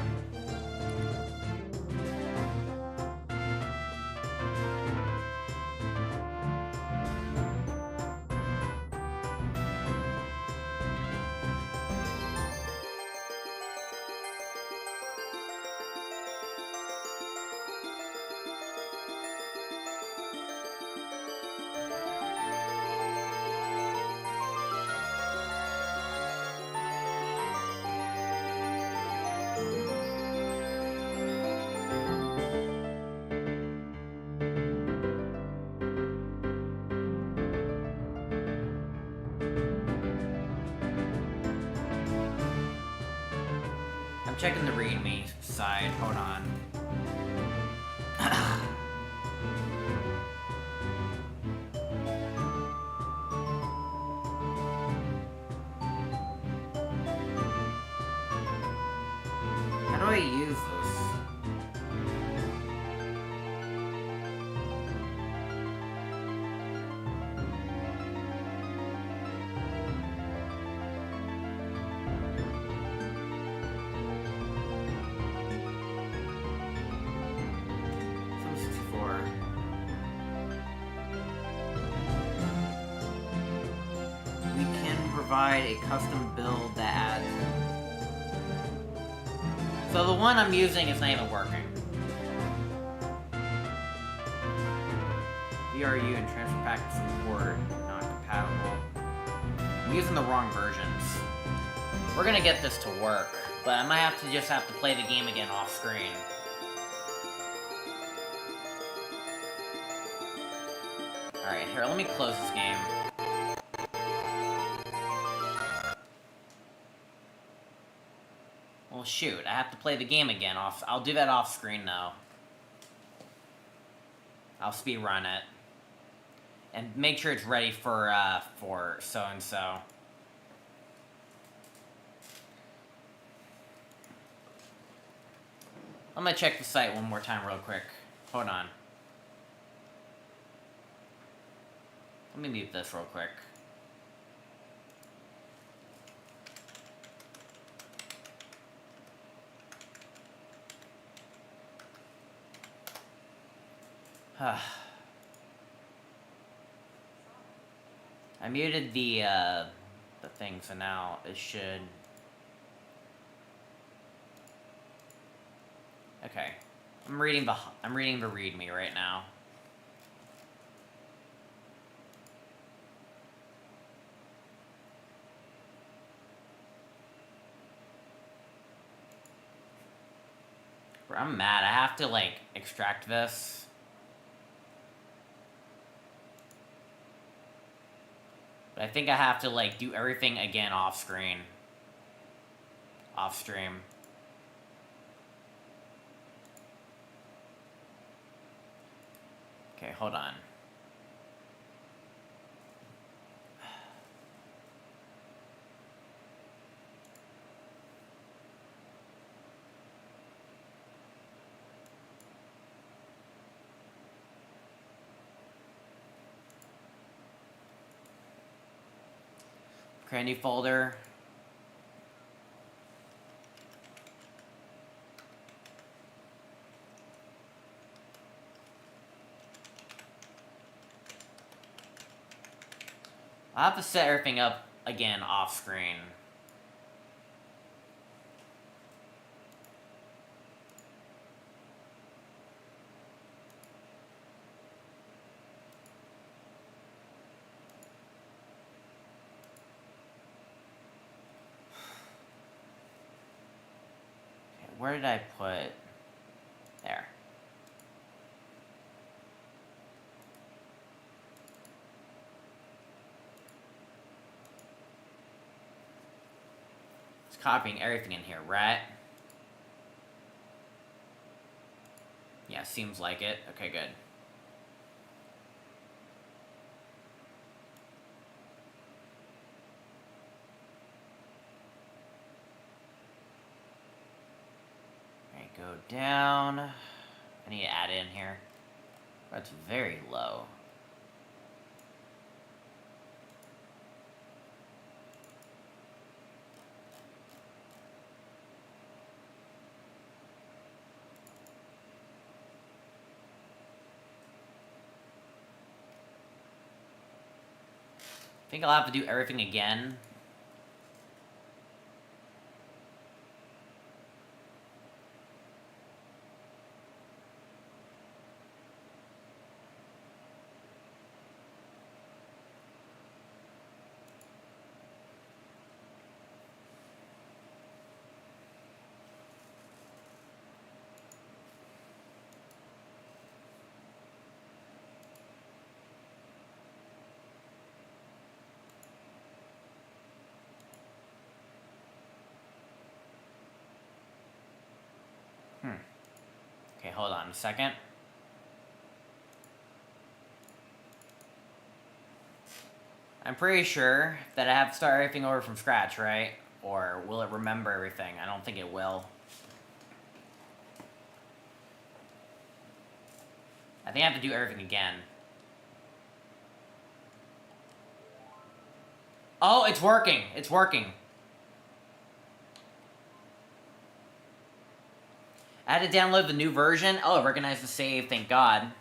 I'm checking the readme side. Hold on. How do I use this? provide a custom build that adds... So the one I'm using is not even working. VRU and transfer pack support not compatible. I'm using the wrong versions. We're gonna get this to work, but I might have to play the game again off screen. Alright, here, let me close this game. Well, shoot, I have to play the game again off. I'll do that off screen though. I'll speedrun it. And make sure it's ready for so-and-so. I'm gonna check the site one more time real quick. Hold on. Let me mute this real quick. I muted the thing, so now it should... Okay. I'm reading the README right now. I'm mad. I have to, like, extract this. But I think I have to, like, do everything again off screen. Off stream. Okay, hold on. Create a new folder. I'll have to set everything up again off screen. Okay, where did I put... There. Copying everything in here, right? Yeah, seems like it. Okay, good. Alright, go down. I need to add in here. That's very low. I think I'll have to do everything again. Okay, hold on a second. I'm pretty sure that I have to start everything over from scratch, right? Or will it remember everything? I don't think it will. I think I have to do everything again. Oh, it's working! It's working! I had to download the new version. Oh, it recognized the save, thank God.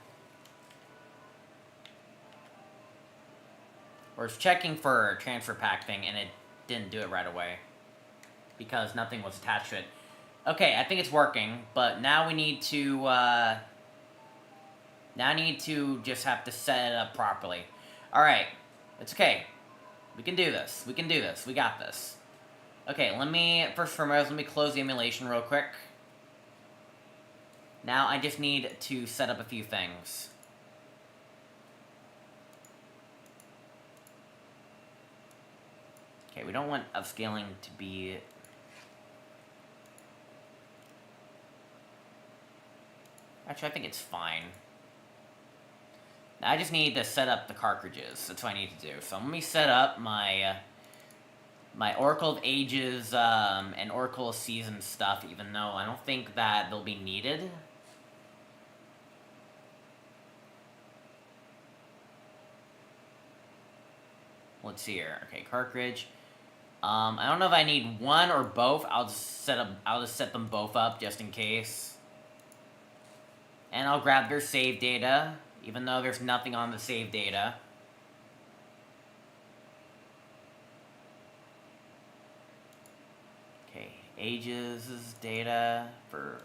Or it's checking for a transfer pack thing, and it didn't do it right away. Because nothing was attached to it. Okay, I think it's working, but now we need to, now I need to just have to set it up properly. Alright, it's okay. We can do this. We can do this. We got this. Okay, first and foremost, let me close the emulation real quick. Now I just need to set up a few things. Okay, we don't want upscaling to be... Actually, I think it's fine. Now I just need to set up the cartridges. That's what I need to do. So let me set up my my Oracle of Ages and Oracle of Seasons stuff, even though I don't think that they'll be needed. Let's see here. Okay, cartridge. I don't know if I need one or both. I'll just set them both up just in case. And I'll grab their save data, even though there's nothing on the save data. Okay, Ages' data for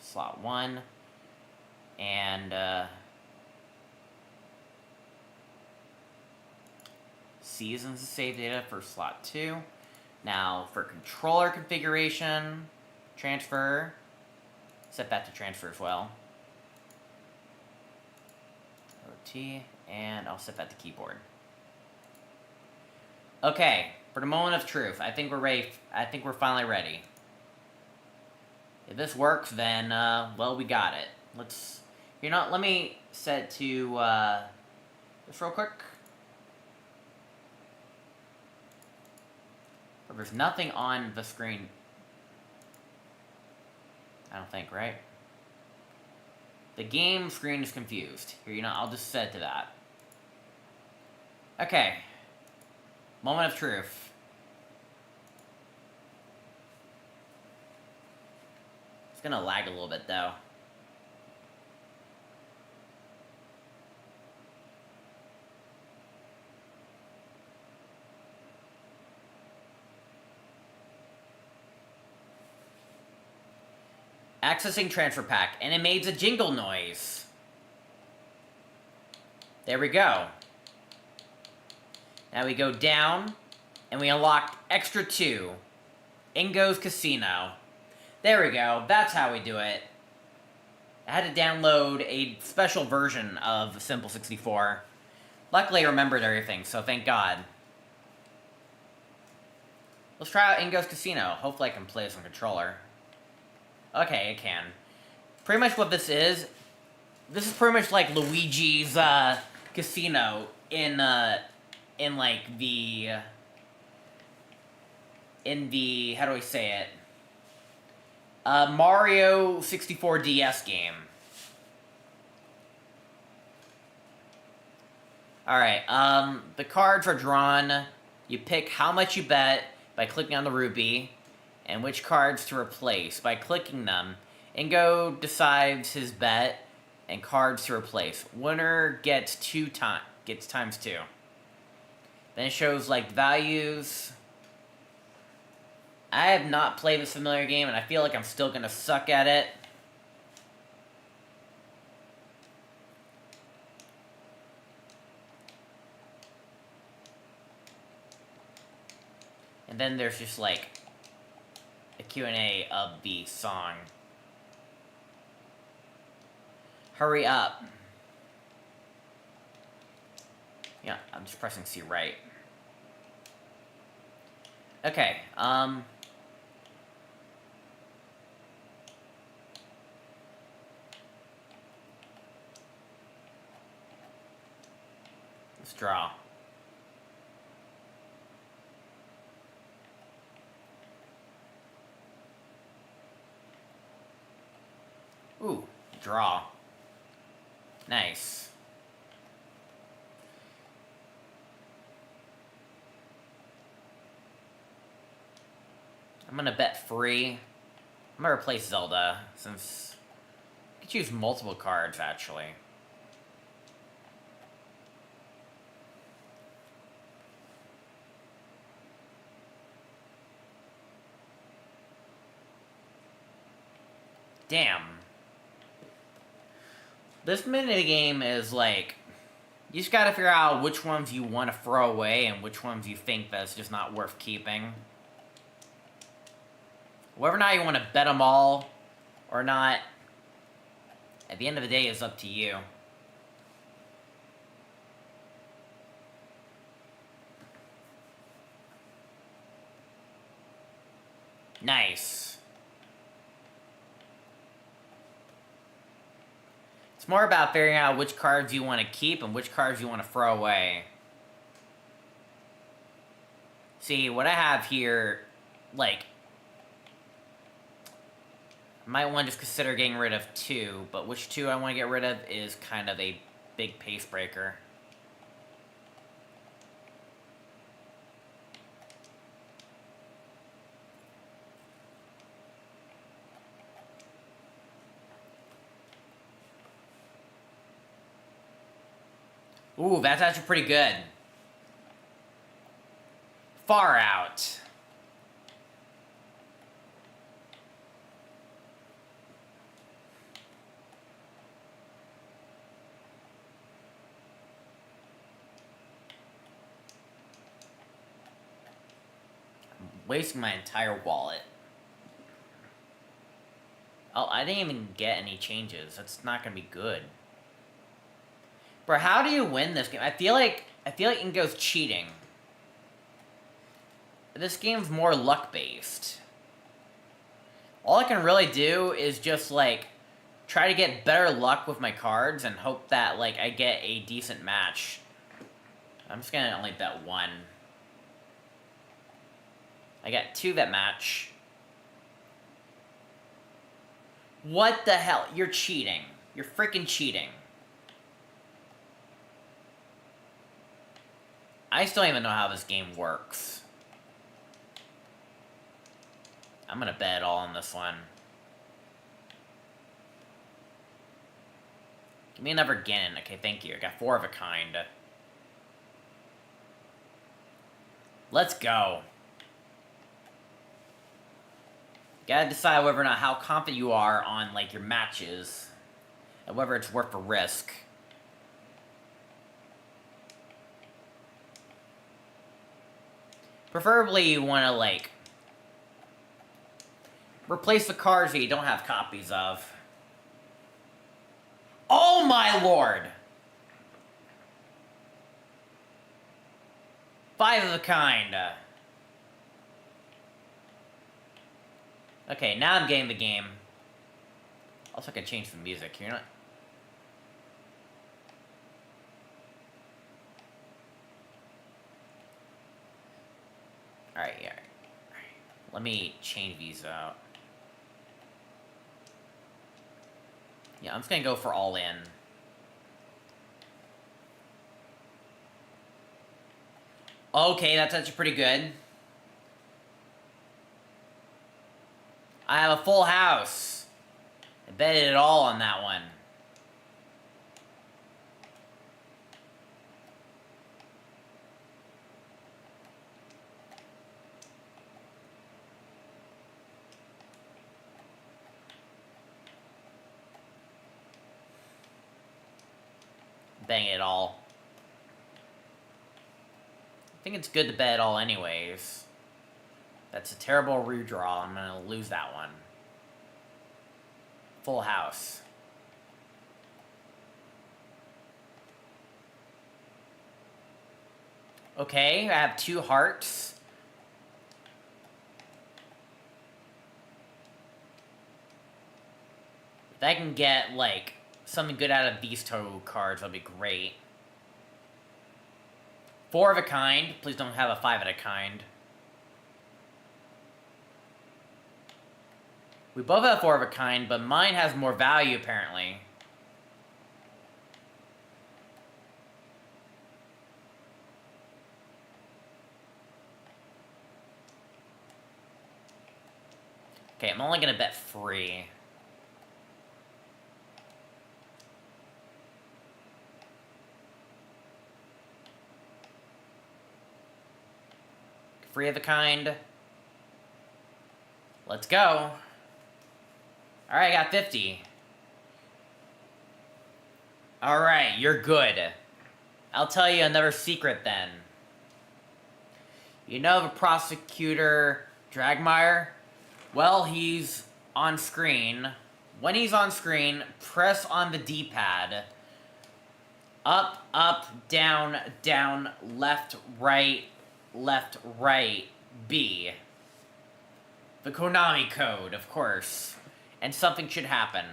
slot 1. And, Seasons' save data for slot 2. Now, for controller configuration, transfer, set that to transfer as well. OT, and I'll set that to keyboard. Okay, for the moment of truth, I think we're ready. I think we're finally ready. If this works, then, well, we got it. Let me set to, this real quick. But there's nothing on the screen. I don't think, right? The game screen is confused. Here, I'll just set it to that. Okay. Moment of truth. It's gonna lag a little bit, though. Accessing transfer pack, and it made a jingle noise. There we go. Now we go down, and we unlock Extra 2. Ingo's Casino. There we go, that's how we do it. I had to download a special version of Simple 64. Luckily I remembered everything, so thank God. Let's try out Ingo's Casino. Hopefully I can play this on controller. Okay, it can. Pretty much what this is pretty much like Luigi's, Casino in like, the, how do I say it? Mario 64 DS game. Alright, the cards are drawn. You pick how much you bet by clicking on the rupee, and which cards to replace. By clicking them, Ingo decides his bet and cards to replace. Winner gets times 2. Then it shows like values. I have not played this familiar game, and I feel like I'm still gonna suck at it. And then there's just like a Q&A of the song. Hurry up. Yeah, I'm just pressing C right. Okay, let's draw. Ooh, draw. Nice. I'm gonna bet free. I'm gonna replace Zelda, since you can choose multiple cards, actually. damn. This minigame is like, you just gotta figure out which ones you want to throw away and which ones you think that's just not worth keeping. Whether or not you want to bet them all or not, at the end of the day, is up to you. Nice. It's more about figuring out which cards you want to keep and which cards you want to throw away. See, what I have here, like, I might want to just consider getting rid of 2, but which 2 I want to get rid of is kind of a big pace breaker. Ooh, that's actually pretty good. Far out. I'm wasting my entire wallet. Oh, I didn't even get any changes. That's not gonna be good. Bro, how do you win this game? I feel like Ingo's cheating. This game's more luck-based. All I can really do is just, like, try to get better luck with my cards and hope that, like, I get a decent match. I'm just gonna only bet 1. I got 2 that match. What the hell? You're cheating. You're freaking cheating. I still don't even know how this game works. I'm gonna bet it all on this one. Give me another Gin. Okay, thank you. I got 4 of a kind. Let's go. Gotta decide whether or not how confident you are on, like, your matches. And whether it's worth the risk. Preferably you want to, like, replace the cards that you don't have copies of. Oh my lord! 5 of a kind. Okay, now I'm getting the game. Also, I can change the music. You're not... Alright, yeah. Let me change these out. Yeah, I'm just gonna go for all in. Okay, that's actually pretty good. I have a full house. I betted it all on that one. Bang it all. I think it's good to bet it all anyways. That's a terrible redraw. I'm gonna lose that one. Full house. Okay, I have 2 hearts. If I can get, like, something good out of these 2 cards, that'll be great. 4 of a kind. Please don't have a 5 of a kind. We both have 4 of a kind, but mine has more value, apparently. Okay, I'm only gonna bet 3. Free of a kind. Let's go. Alright, I got 50. Alright, you're good. I'll tell you another secret then. You know the prosecutor Dragmire? Well, he's on screen. When he's on screen, press on the D-pad. Up, up, down, down, left, right, B. The Konami code, of course. And something should happen.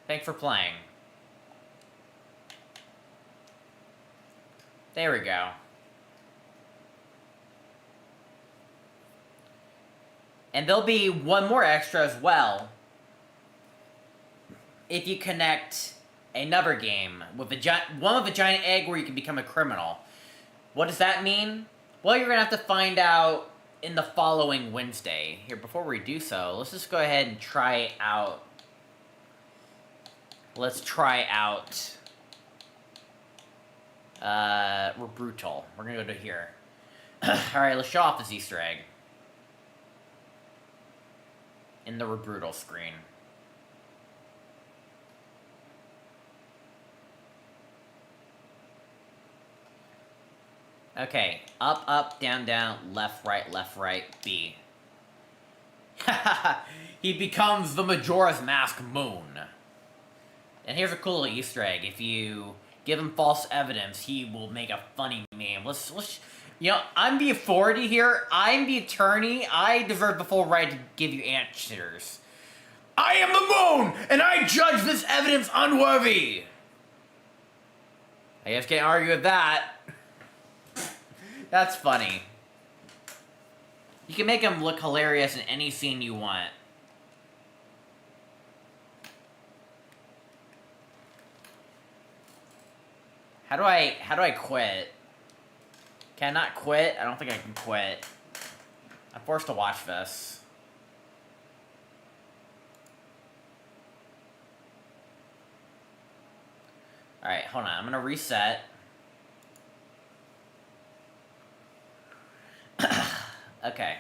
Thanks for playing. There we go. And there'll be one more extra as well. If you connect another game with one with a giant egg where you can become a criminal. What does that mean? Well, you're gonna have to find out in the following Wednesday. Here, before we do so, let's just go ahead and try out. Let's try out. We're brutal. We're gonna go to here. Alright, let's show off this Easter egg. In the Rebrutal screen. Okay, up, up, down, down, left, right, B. He becomes the Majora's Mask Moon. And here's a cool little Easter egg. If you give him false evidence, he will make a funny meme. Let's you know, I'm the authority here. I'm the attorney. I deserve the full right to give you answers. I am the moon, and I judge this evidence unworthy. I guess can't argue with that. That's funny. You can make him look hilarious in any scene you want. How do I quit? Can I not quit? I don't think I can quit. I'm forced to watch this. Alright, hold on. I'm gonna reset. Okay.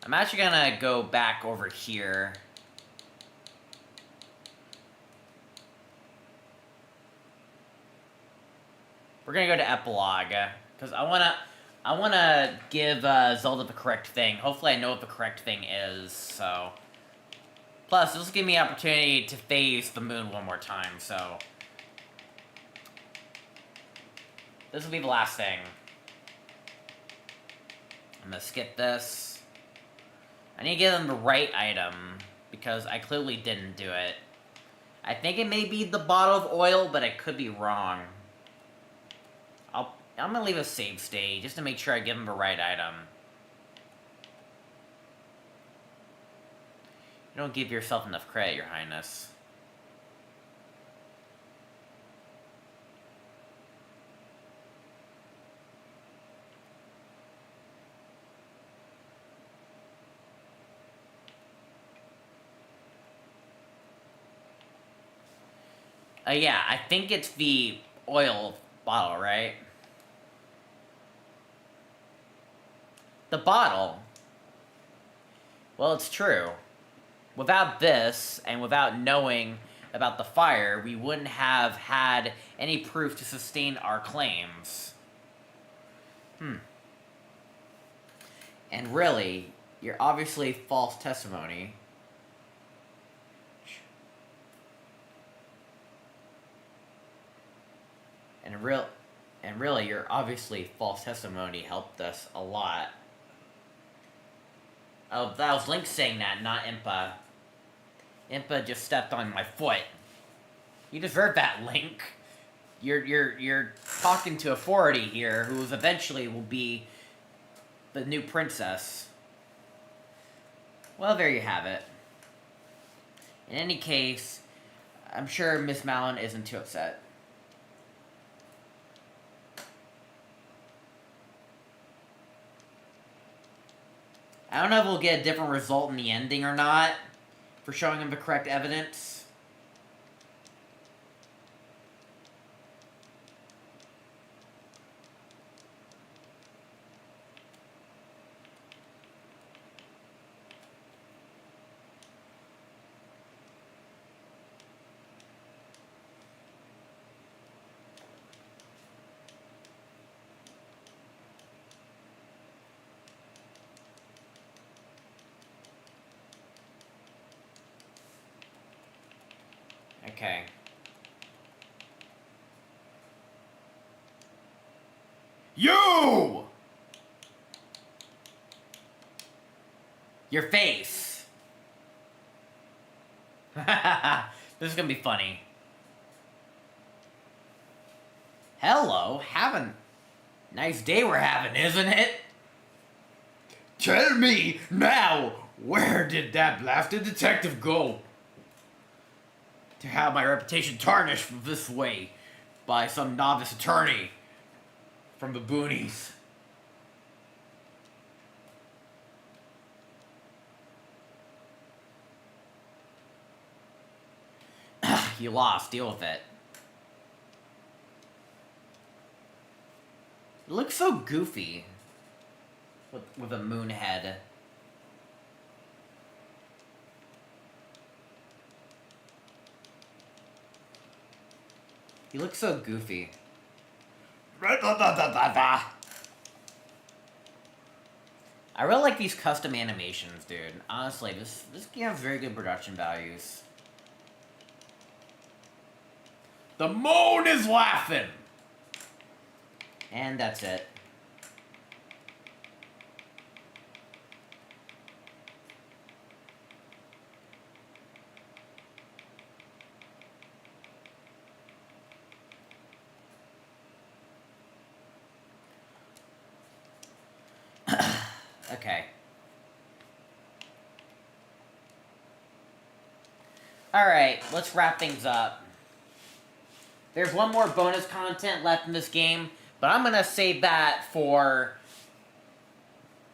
I'm actually gonna go back over here. We're gonna go to epilogue, because I wanna give Zelda the correct thing. Hopefully I know what the correct thing is, so. Plus, this will give me an opportunity to phase the moon one more time, so. This will be the last thing. I'm gonna skip this. I need to give them the right item, because I clearly didn't do it. I think it may be the bottle of oil, but I could be wrong. I'm gonna leave a save state, just to make sure I give them the right item. You don't give yourself enough credit, Your Highness. Yeah, I think it's the oil bottle, right? The bottle? Well, it's true. Without this, and without knowing about the fire, we wouldn't have had any proof to sustain our claims. And really, you're obviously false testimony. And really, your obviously false testimony helped us a lot. Oh, that was Link saying that, not Impa. Impa just stepped on my foot. You deserve that, Link. You're talking to authority here, who eventually will be the new princess. Well, there you have it. In any case, I'm sure Miss Malin isn't too upset. I don't know if we'll get a different result in the ending or not, for showing him the correct evidence. Okay. You! Your face. This is gonna be funny. Hello, having nice day we're having, isn't it? Tell me now, where did that blasted detective go? To have my reputation tarnished this way by some novice attorney from the boonies. You lost, deal with it. It looks so goofy with a moon head. He looks so goofy. I really like these custom animations, dude. Honestly, this game has very good production values. The moon is laughing! And that's it. Okay. Alright, let's wrap things up. There's one more bonus content left in this game, but I'm gonna save that for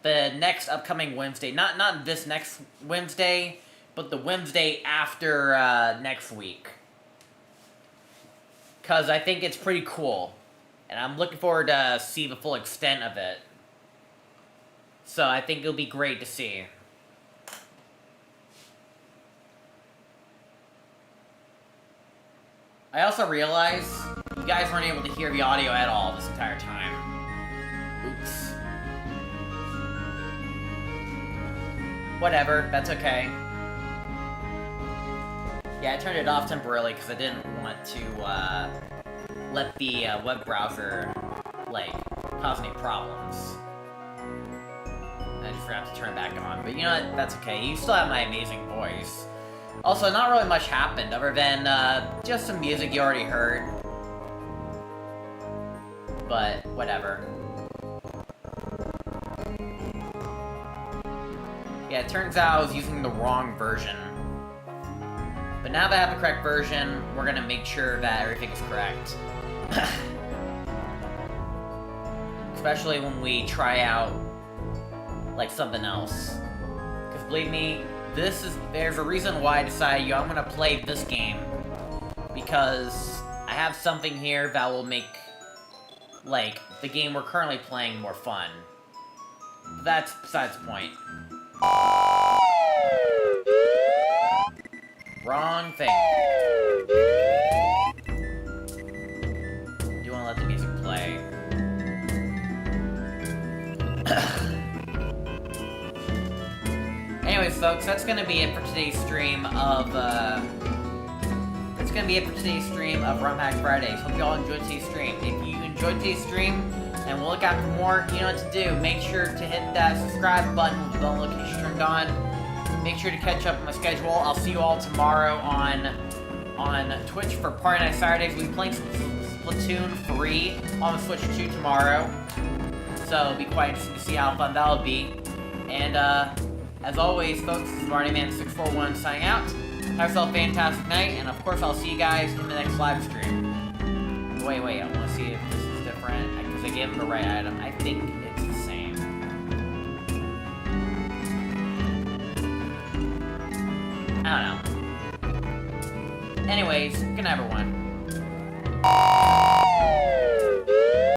the next upcoming Wednesday. Not this next Wednesday, but the Wednesday after next week. Because I think it's pretty cool. And I'm looking forward to see the full extent of it. So I think it'll be great to see. I also realized you guys weren't able to hear the audio at all this entire time. Oops. Whatever, that's okay. Yeah, I turned it off temporarily because I didn't want to let the web browser, like, cause any problems. I just forgot to turn it back on. But you know what? That's okay. You still have my amazing voice. Also, not really much happened other than just some music you already heard. But, whatever. Yeah, it turns out I was using the wrong version. But now that I have the correct version, we're gonna make sure that everything is correct. Especially when we try out like something else. Because believe me, there's a reason why I decided, I'm gonna play this game. Because I have something here that will make, like, the game we're currently playing more fun. But that's besides the point. Wrong thing. You wanna let the music play? Anyways, folks, that's gonna be it for today's stream of, Rum Hack Fridays. Hope you all enjoyed today's stream. If you enjoyed today's stream and will look out for more, you know what to do. Make sure to hit that subscribe button with the bell notification turned on. Make sure to catch up on my schedule. I'll see you all tomorrow on Twitch for Party Night Saturdays. We'll be playing Splatoon 3 on the Switch 2 tomorrow. So it'll be quite interesting to see how fun that'll be. And, as always, folks, this is Mardiman641 signing out. Have yourself a fantastic night, and of course, I'll see you guys in the next live stream. Wait, I want to see if this is different, because I gave him the right item. I think it's the same. I don't know. Anyways, good night, everyone.